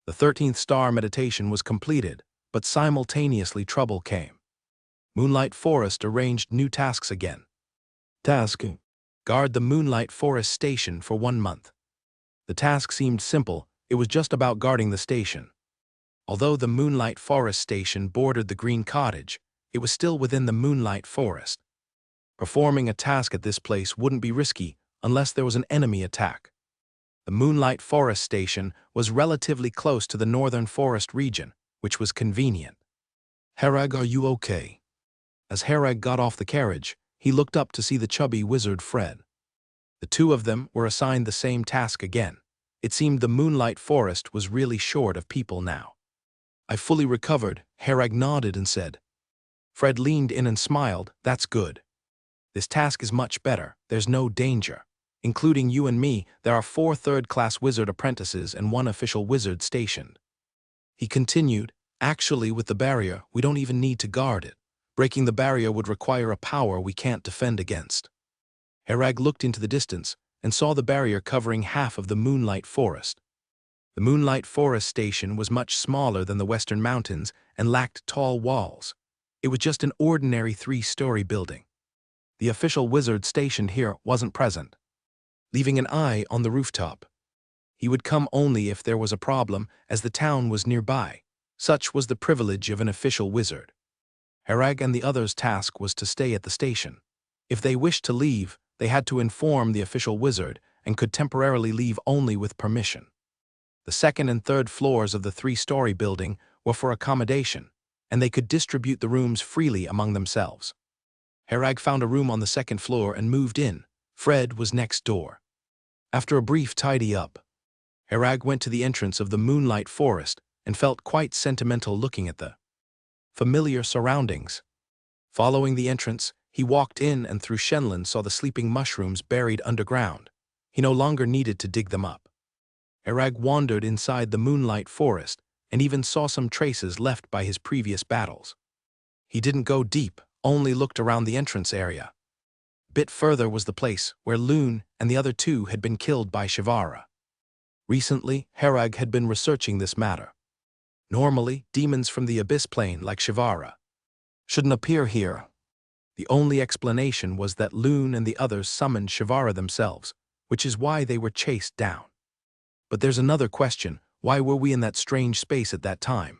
The 13th star meditation was completed, but simultaneously trouble came. Moonlight Forest arranged new tasks again. Task: guard the Moonlight Forest station for 1 month. The task seemed simple, it was just about guarding the station. Although the Moonlight Forest station bordered the Green Cottage, it was still within the Moonlight Forest. Performing a task at this place wouldn't be risky unless there was an enemy attack. The Moonlight Forest station was relatively close to the Northern Forest region, which was convenient. Herag, are you okay? As Herag got off the carriage, he looked up to see the chubby wizard Fred. The two of them were assigned the same task again. It seemed the Moonlight Forest was really short of people now. I fully recovered, Herag nodded and said. Fred leaned in and smiled, that's good. This task is much better, there's no danger. Including you and me, there are 4 third-class wizard apprentices and 1 official wizard stationed. He continued, actually with the barrier, we don't even need to guard it. Breaking the barrier would require a power we can't defend against. Herag looked into the distance and saw the barrier covering half of the Moonlight Forest. The Moonlight Forest station was much smaller than the Western Mountains and lacked tall walls. It was just an ordinary 3-story building. The official wizard stationed here wasn't present, leaving an eye on the rooftop. He would come only if there was a problem, as the town was nearby. Such was the privilege of an official wizard. Herag and the others' task was to stay at the station. If they wished to leave, they had to inform the official wizard and could temporarily leave only with permission. The 2nd and 3rd floors of the 3-story building were for accommodation, and they could distribute the rooms freely among themselves. Herag found a room on the 2nd floor and moved in. Fred was next door. After a brief tidy-up, Herag went to the entrance of the Moonlight Forest and felt quite sentimental looking at the familiar surroundings. Following the entrance, he walked in and through Shenlin saw the sleeping mushrooms buried underground. He no longer needed to dig them up. Herag wandered inside the Moonlight Forest and even saw some traces left by his previous battles. He didn't go deep, only looked around the entrance area. A bit further was the place where Loon and the other 2 had been killed by Shivara. Recently, Herag had been researching this matter. Normally, demons from the Abyss Plane like Shivara shouldn't appear here. The only explanation was that Loon and the others summoned Shivara themselves, which is why they were chased down. But there's another question, why were we in that strange space at that time?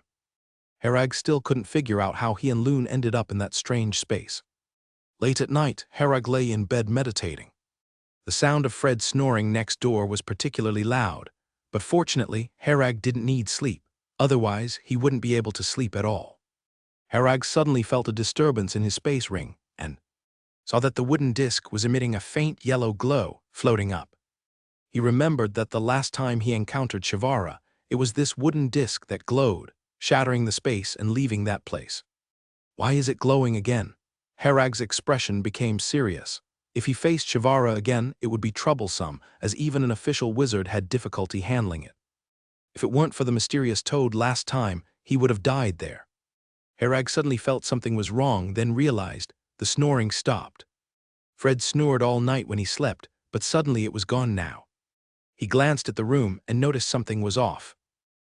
Herag still couldn't figure out how he and Loon ended up in that strange space. Late at night, Herag lay in bed meditating. The sound of Fred snoring next door was particularly loud, but fortunately, Herag didn't need sleep. Otherwise, he wouldn't be able to sleep at all. Herag suddenly felt a disturbance in his space ring and saw that the wooden disc was emitting a faint yellow glow, floating up. He remembered that the last time he encountered Shivara, it was this wooden disc that glowed, shattering the space and leaving that place. Why is it glowing again? Herag's expression became serious. If he faced Shivara again, it would be troublesome, as even an official wizard had difficulty handling it. If it weren't for the mysterious toad last time, he would have died there. Herag suddenly felt something was wrong, then realized the snoring stopped. Fred snored all night when he slept, but suddenly it was gone now. He glanced at the room and noticed something was off.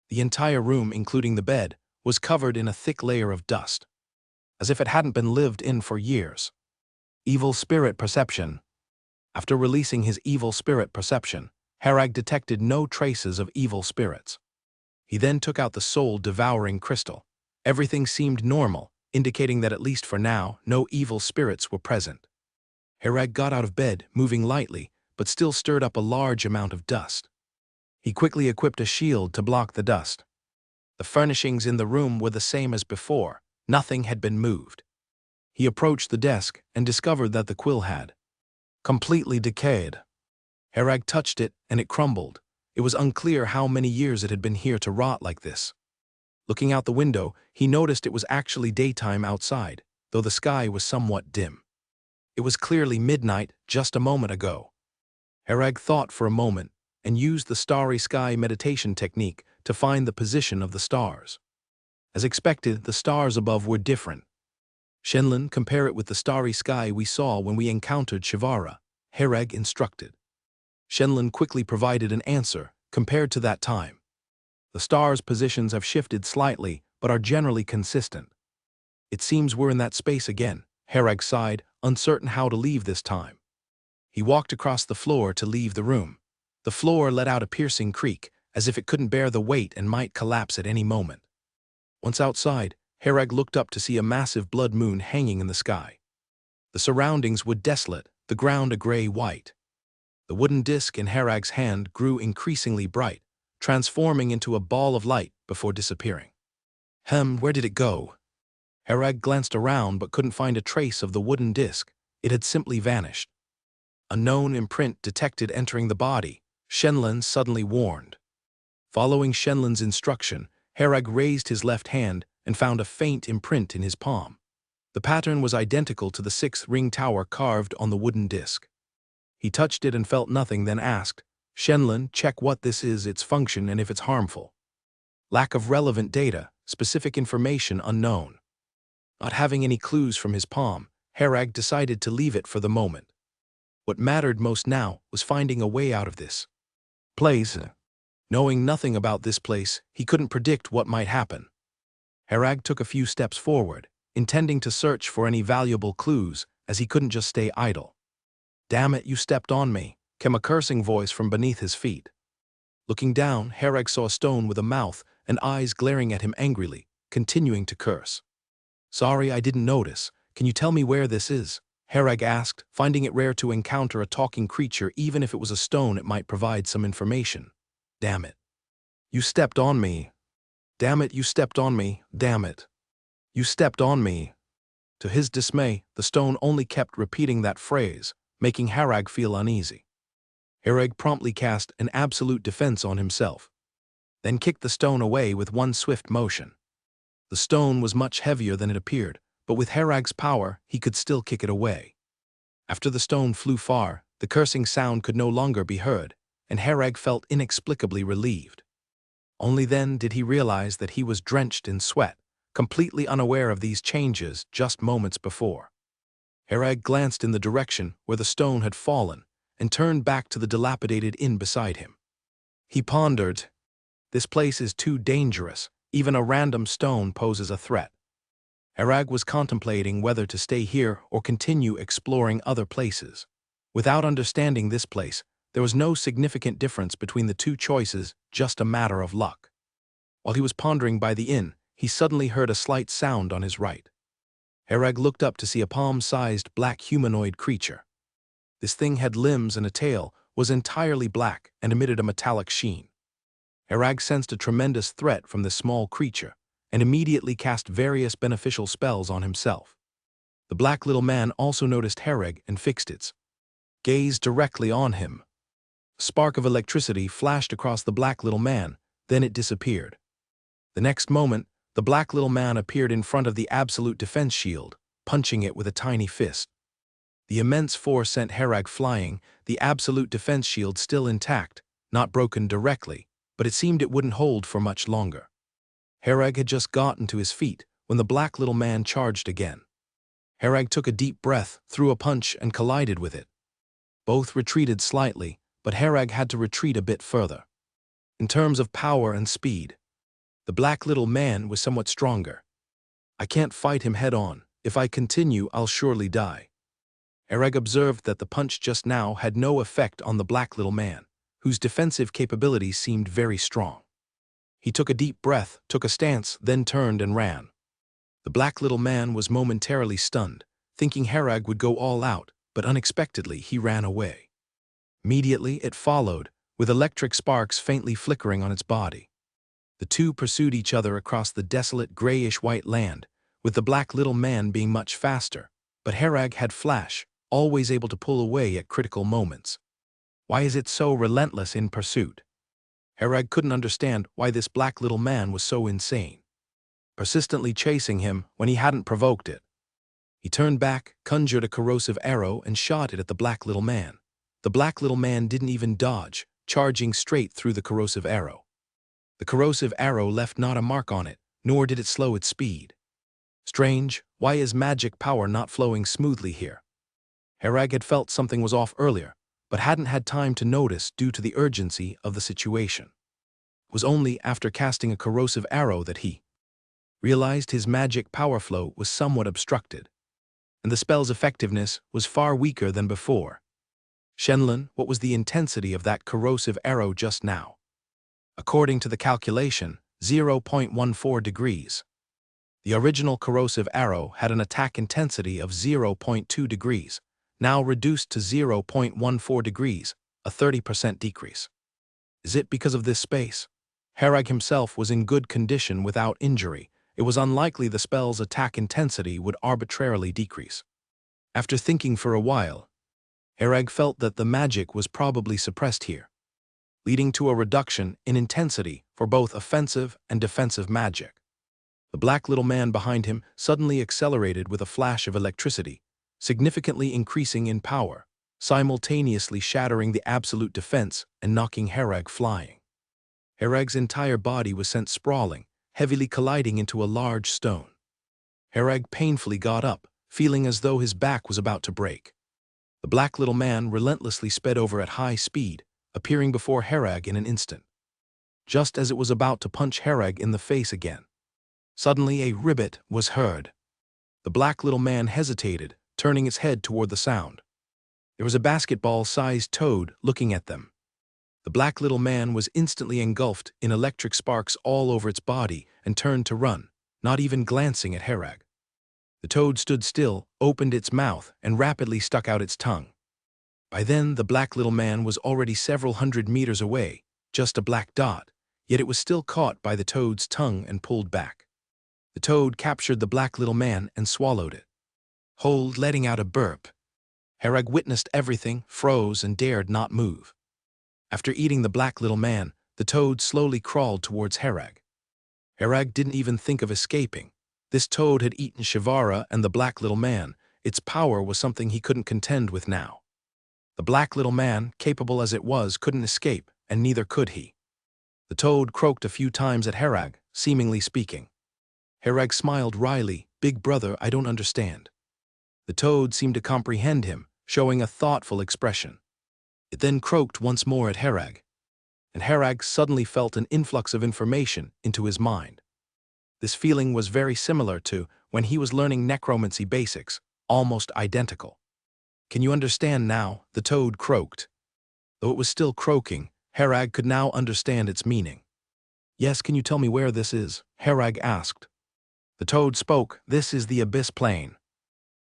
The entire room, including the bed, was covered in a thick layer of dust, as if it hadn't been lived in for years. Evil spirit perception. After releasing his evil spirit perception, Harag detected no traces of evil spirits. He then took out the soul-devouring crystal. Everything seemed normal, indicating that at least for now, no evil spirits were present. Harag got out of bed, moving lightly, but still stirred up a large amount of dust. He quickly equipped a shield to block the dust. The furnishings in the room were the same as before. Nothing had been moved. He approached the desk and discovered that the quill had completely decayed. Harag touched it and it crumbled. It was unclear how many years it had been here to rot like this. Looking out the window, he noticed it was actually daytime outside, though the sky was somewhat dim. It was clearly midnight just a moment ago. Harag thought for a moment and used the starry sky meditation technique to find the position of the stars. As expected, the stars above were different. Shenlin, compare it with the starry sky we saw when we encountered Shivara, Harag instructed. Shenlin quickly provided an answer, compared to that time. The stars' positions have shifted slightly, but are generally consistent. It seems we're in that space again, Harag sighed, uncertain how to leave this time. He walked across the floor to leave the room. The floor let out a piercing creak, as if it couldn't bear the weight and might collapse at any moment. Once outside, Harag looked up to see a massive blood moon hanging in the sky. The surroundings were desolate, the ground a gray-white. The wooden disc in Harag's hand grew increasingly bright, transforming into a ball of light before disappearing. Where did it go? Harag glanced around but couldn't find a trace of the wooden disc. It had simply vanished. A known imprint detected entering the body, Shenlin suddenly warned. Following Shenlin's instruction, Harag raised his left hand and found a faint imprint in his palm. The pattern was identical to the 6th ring tower carved on the wooden disc. He touched it and felt nothing, then asked, "Shenlin, check what this is, its function, and if it's harmful." Lack of relevant data, specific information unknown. Not having any clues from his palm, Harag decided to leave it for the moment. What mattered most now was finding a way out of this place. Knowing nothing about this place, he couldn't predict what might happen. Harag took a few steps forward, intending to search for any valuable clues, as he couldn't just stay idle. "Damn it, you stepped on me," came a cursing voice from beneath his feet. Looking down, Harag saw a stone with a mouth and eyes glaring at him angrily, continuing to curse. "Sorry, I didn't notice. Can you tell me where this is?" Harag asked, finding it rare to encounter a talking creature. Even if it was a stone, it might provide some information. "Damn it. You stepped on me. Damn it, you stepped on me. Damn it. You stepped on me." To his dismay, the stone only kept repeating that phrase, making Harag feel uneasy. Harag promptly cast an absolute defense on himself, then kicked the stone away with one swift motion. The stone was much heavier than it appeared, but with Harag's power, he could still kick it away. After the stone flew far, the cursing sound could no longer be heard, and Harag felt inexplicably relieved. Only then did he realize that he was drenched in sweat, completely unaware of these changes just moments before. Harag glanced in the direction where the stone had fallen and turned back to the dilapidated inn beside him. He pondered, "This place is too dangerous. Even a random stone poses a threat." Harag was contemplating whether to stay here or continue exploring other places. Without understanding this place, there was no significant difference between the two choices, just a matter of luck. While he was pondering by the inn, he suddenly heard a slight sound on his right. Harag looked up to see a palm-sized black humanoid creature. This thing had limbs and a tail, was entirely black, and emitted a metallic sheen. Harag sensed a tremendous threat from this small creature, and immediately cast various beneficial spells on himself. The black little man also noticed Harag and fixed its gaze directly on him. A spark of electricity flashed across the black little man, then it disappeared. The next moment, the black little man appeared in front of the absolute defense shield, punching it with a tiny fist. The immense force sent Harag flying, the absolute defense shield still intact, not broken directly, but it seemed it wouldn't hold for much longer. Harag had just gotten to his feet when the black little man charged again. Harag took a deep breath, threw a punch, and collided with it. Both retreated slightly, but Harag had to retreat a bit further. In terms of power and speed, The black little man was somewhat stronger. I can't fight him head-on. If I continue, I'll surely die. Herag observed that the punch just now had no effect on the black little man, whose defensive capabilities seemed very strong. He took a deep breath, took a stance, then turned and ran. The black little man was momentarily stunned, thinking Herag would go all out, but unexpectedly he ran away. Immediately it followed, with electric sparks faintly flickering on its body. The two pursued each other across the desolate grayish-white land, with the black little man being much faster, but Herag had flash, always able to pull away at critical moments. Why is it so relentless in pursuit? Herag couldn't understand why this black little man was so insane, persistently chasing him when he hadn't provoked it. He turned back, conjured a corrosive arrow, and shot it at the black little man. The black little man didn't even dodge, charging straight through the corrosive arrow. The corrosive arrow left not a mark on it, nor did it slow its speed. Strange, why is magic power not flowing smoothly here? Herag had felt something was off earlier, but hadn't had time to notice due to the urgency of the situation. It was only after casting a corrosive arrow that he realized his magic power flow was somewhat obstructed, and the spell's effectiveness was far weaker than before. Shenlin, what was the intensity of that corrosive arrow just now? According to the calculation, 0.14 degrees. The original corrosive arrow had an attack intensity of 0.2 degrees, now reduced to 0.14 degrees, a 30% decrease. Is it because of this space? Herag himself was in good condition without injury. It was unlikely the spell's attack intensity would arbitrarily decrease. After thinking for a while, Herag felt that the magic was probably suppressed here, leading to a reduction in intensity for both offensive and defensive magic. The black little man behind him suddenly accelerated with a flash of electricity, significantly increasing in power, simultaneously shattering the absolute defense and knocking Herag flying. Herag's entire body was sent sprawling, heavily colliding into a large stone. Herag painfully got up, feeling as though his back was about to break. The black little man relentlessly sped over at high speed, appearing before Herag in an instant. Just as it was about to punch Herag in the face again, suddenly a ribbit was heard. The black little man hesitated, turning its head toward the sound. There was a basketball-sized toad looking at them. The black little man was instantly engulfed in electric sparks all over its body and turned to run, not even glancing at Herag. The toad stood still, opened its mouth, and rapidly stuck out its tongue. By then, the black little man was already several hundred meters away, just a black dot, yet it was still caught by the toad's tongue and pulled back. The toad captured the black little man and swallowed it, letting out a burp. Herag witnessed everything, froze, and dared not move. After eating the black little man, the toad slowly crawled towards Herag. Herag didn't even think of escaping. This toad had eaten Shivara and the black little man. Its power was something he couldn't contend with now. The black little man, capable as it was, couldn't escape, and neither could he. The toad croaked a few times at Herag, seemingly speaking. Herag smiled wryly. "Big brother, I don't understand." The toad seemed to comprehend him, showing a thoughtful expression. It then croaked once more at Herag, and Herag suddenly felt an influx of information into his mind. This feeling was very similar to when he was learning necromancy basics, almost identical. "Can you understand now?" the toad croaked. Though it was still croaking, Herag could now understand its meaning. "Yes, can you tell me where this is?" Herag asked. The toad spoke. "This is the Abyss Plane."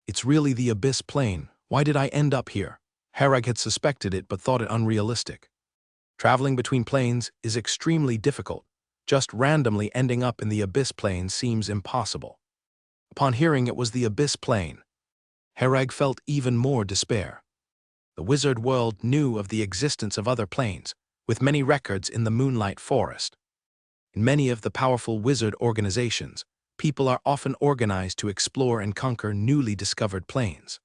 "It's really the Abyss Plane. Why did I end up here?" Herag had suspected it but thought it unrealistic. Traveling between planes is extremely difficult. Just randomly ending up in the Abyss Plane seems impossible. Upon hearing it was the Abyss Plane, Herag felt even more despair. The wizard world knew of the existence of other planes, with many records in the Moonlight Forest. In many of the powerful wizard organizations, people are often organized to explore and conquer newly discovered planes.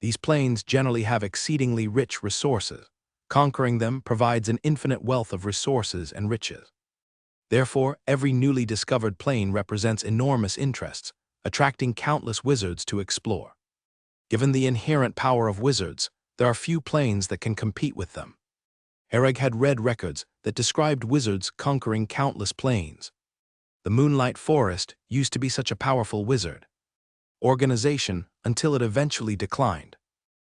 These planes generally have exceedingly rich resources. Conquering them provides an infinite wealth of resources and riches. Therefore, every newly discovered plane represents enormous interests, attracting countless wizards to explore. Given the inherent power of wizards, there are few planes that can compete with them. Herag had read records that described wizards conquering countless planes. The Moonlight Forest used to be such a powerful wizard organization until it eventually declined.